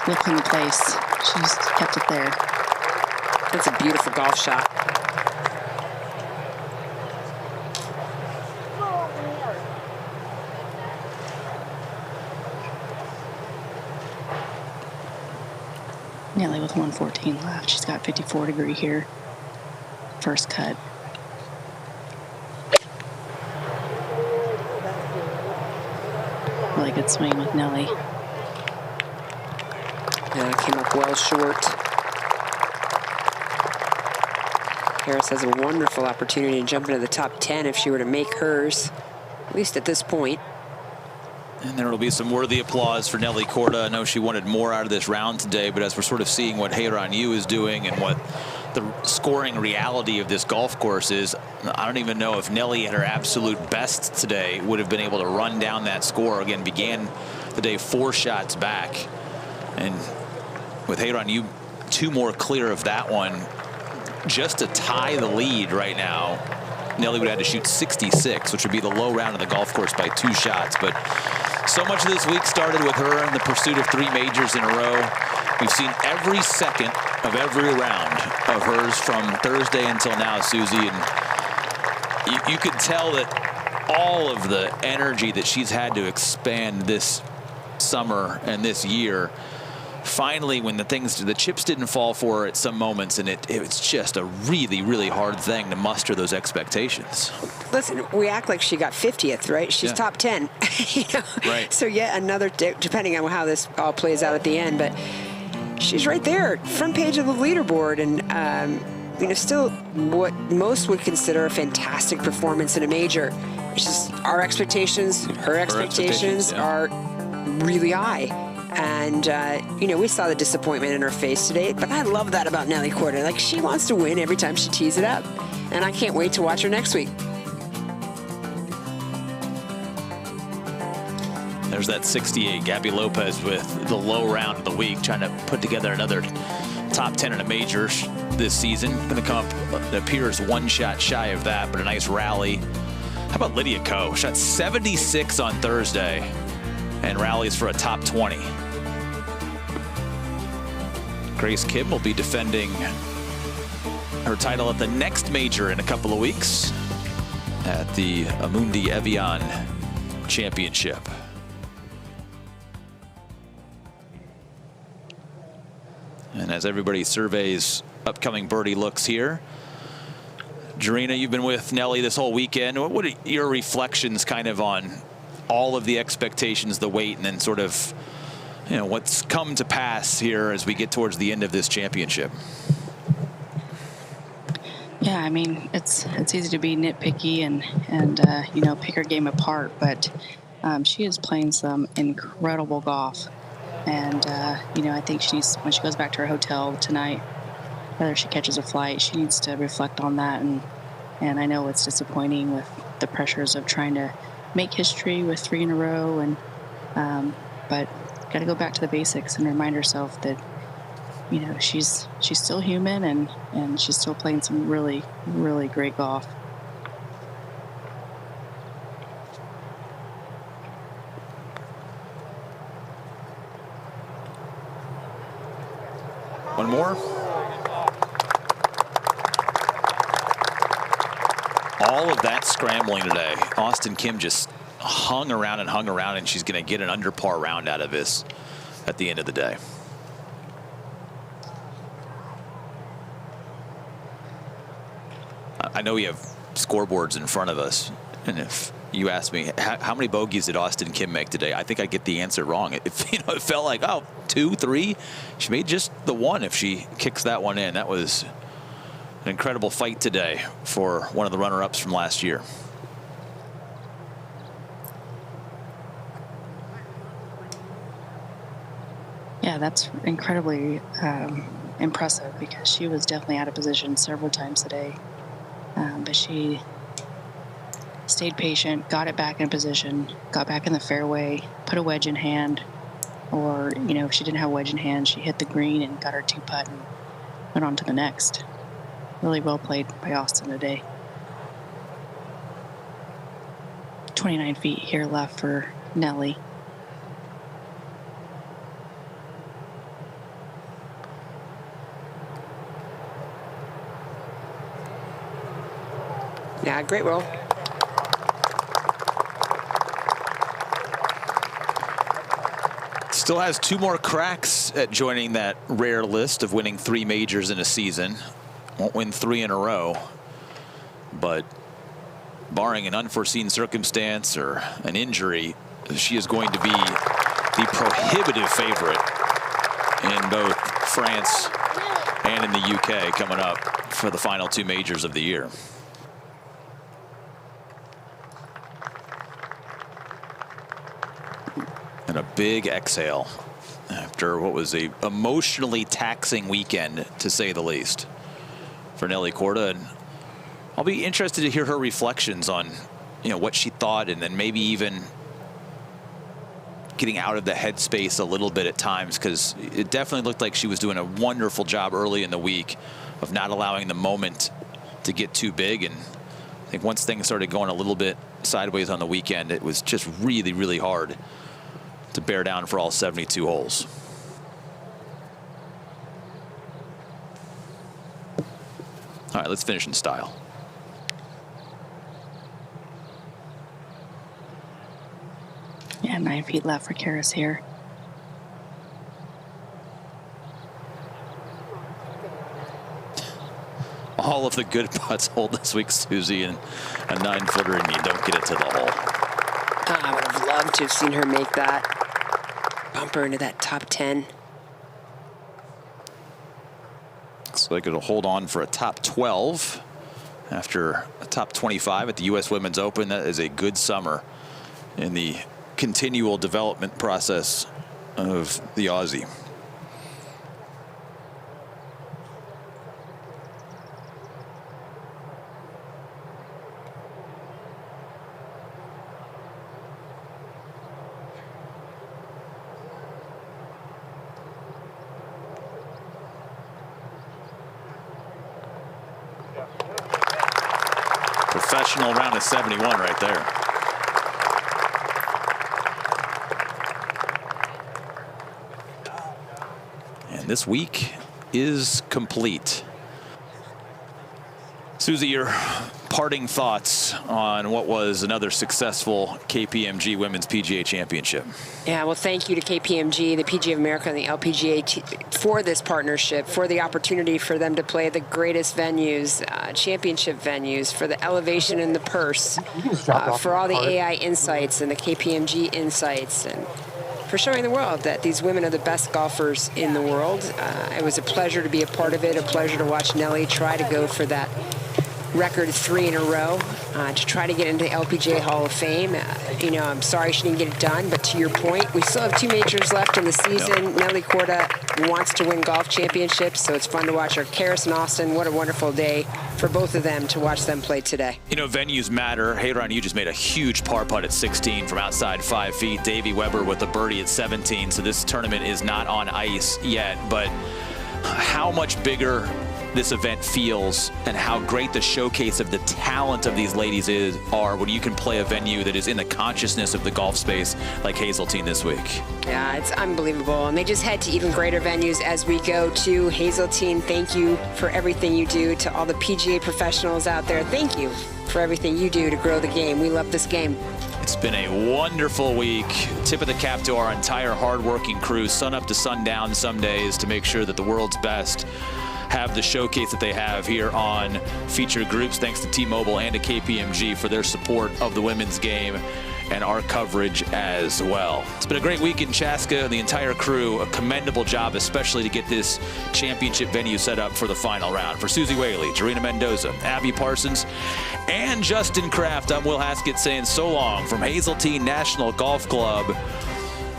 with in place, she just kept it there. That's a beautiful golf shot. Nelly with 114 left. She's got 54 degree here. First cut. Really good swing with Nelly. Yeah, came up well short. Karis has a wonderful opportunity to jump into the top 10 if she were to make hers, at least at this point. And there will be some worthy applause for Nelly Korda. I know she wanted more out of this round today, but as we're sort of seeing what Hazeltine is doing and what the scoring reality of this golf course is, I don't even know if Nelly at her absolute best today would have been able to run down that score. Again, began the day 4 shots back. And with Hazeltine 2 more clear of that one, just to tie the lead right now, Nelly would have had to shoot 66, which would be the low round of the golf course by 2 shots. But so much of this week started with her in the pursuit of 3 majors in a row. We've seen every second of every round of hers from Thursday until now, Susie. And you could tell that all of the energy that she's had to expand this summer and this year, finally, when the chips didn't fall for her at some moments, and it's just a really, really hard thing to muster those expectations. Listen, we act like she got 50th, right? She's top 10. You know? Right. So yet another, depending on how this all plays out at the end, but she's right there, front page of the leaderboard, and you know, still what most would consider a fantastic performance in a major. It's just our expectations, her expectations are really high. And, you know, we saw the disappointment in her face today, but I love that about Nelly Korda. Like, she wants to win every time she tees it up. And I can't wait to watch her next week. There's that 68. Gabby Lopez with the low round of the week, trying to put together another top 10 in a major this season. Going to come up, it appears 1 shot shy of that, but a nice rally. How about Lydia Ko? Shot 76 on Thursday and rallies for a top 20. Grace Kim will be defending her title at the next major in a couple of weeks at the Amundi Evian Championship. And as everybody surveys upcoming birdie looks here, Jarena, you've been with Nelly this whole weekend. What are your reflections kind of on all of the expectations, the wait, and then sort of, you know, what's come to pass here as we get towards the end of this championship? Yeah, I mean, it's easy to be nitpicky and you know, pick her game apart, but she is playing some incredible golf. And, you know, I think when she goes back to her hotel tonight, whether she catches a flight, she needs to reflect on that. And I know it's disappointing with the pressures of trying to make history with 3 in a row, and but got to go back to the basics and remind herself that, you know, she's still human and she's still playing some really, really great golf. one more. All of that scrambling today. Auston Kim just hung around, and she's going to get an under par round out of this at the end of the day. I know we have scoreboards in front of us, and if you ask me how many bogeys did Auston Kim make today, I think I'd get the answer wrong. It felt like, oh, 2, 3. She made just the one if she kicks that one in. That was an incredible fight today for one of the runner-ups from last year. Yeah, that's incredibly impressive because she was definitely out of position several times today. But she stayed patient, got it back in position, got back in the fairway, put a wedge in hand, or, if she didn't have a wedge in hand, she hit the green and got her 2-putt and went on to the next. Really well played by Auston today. 29 feet here left for Nelly. Yeah, great roll. Still has 2 more cracks at joining that rare list of winning 3 majors in a season. Won't win 3 in a row, but barring an unforeseen circumstance or an injury, she is going to be the prohibitive favorite in both France and in the UK coming up for the final 2 majors of the year. And a big exhale after what was a emotionally taxing weekend, to say the least, for Nelly Korda. And I'll be interested to hear her reflections on, what she thought, and then maybe even getting out of the headspace a little bit at times, because it definitely looked like she was doing a wonderful job early in the week of not allowing the moment to get too big. And I think once things started going a little bit sideways on the weekend, it was just really, really hard to bear down for all 72 holes. All right, let's finish in style. Yeah, 9 feet left for Karis here. All of the good putts hold this week, Susie, and a 9-footer, and you don't get it to the hole. I would have loved to have seen her make that bumper into that top 10. Looks like it'll hold on for a top 12 after a top 25 at the U.S. Women's Open. That is a good summer in the continual development process of the Aussie. Professional round of 71 right there. And this week is complete. Susie, your parting thoughts on what was another successful KPMG Women's PGA Championship. Yeah, well, thank you to KPMG, the PGA of America, and the LPGA for this partnership, for the opportunity for them to play the greatest venues, championship venues, for the elevation in the purse, for all the AI insights and the KPMG insights, and for showing the world that these women are the best golfers in the world. It was a pleasure to be a part of it, a pleasure to watch Nelly try to go for that record 3 in a row to try to get into the LPGA Hall of Fame. I'm sorry she didn't get it done, but to your point, we still have 2 majors left in the season. Yep. Nelly Korda wants to win golf championships, so it's fun to watch her. Karis and Auston, what a wonderful day for both of them to watch them play today. Venues matter. Hayron, you just made a huge par putt at 16 from outside 5 feet. Davey Weber with the birdie at 17, so this tournament is not on ice yet, but how much bigger this event feels and how great the showcase of the talent of these ladies are when you can play a venue that is in the consciousness of the golf space like Hazeltine this week. Yeah, it's unbelievable. And they just head to even greater venues as we go to Hazeltine. Thank you for everything you do. To all the PGA professionals out there, thank you for everything you do to grow the game. We love this game. It's been a wonderful week. Tip of the cap to our entire hardworking crew, sun up to sundown some days, to make sure that the world's best have the showcase that they have here on Featured Groups. Thanks to T-Mobile and to KPMG for their support of the women's game and our coverage as well. It's been a great week in Chaska, and the entire crew, a commendable job, especially to get this championship venue set up for the final round. For Susie Whaley, Jarena Mendoza, Abby Parsons, and Justin Kraft, I'm Will Haskett saying so long from Hazeltine National Golf Club.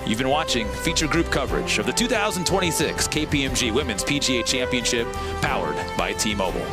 You've been watching Feature Group coverage of the 2026 KPMG Women's PGA Championship, powered by T-Mobile.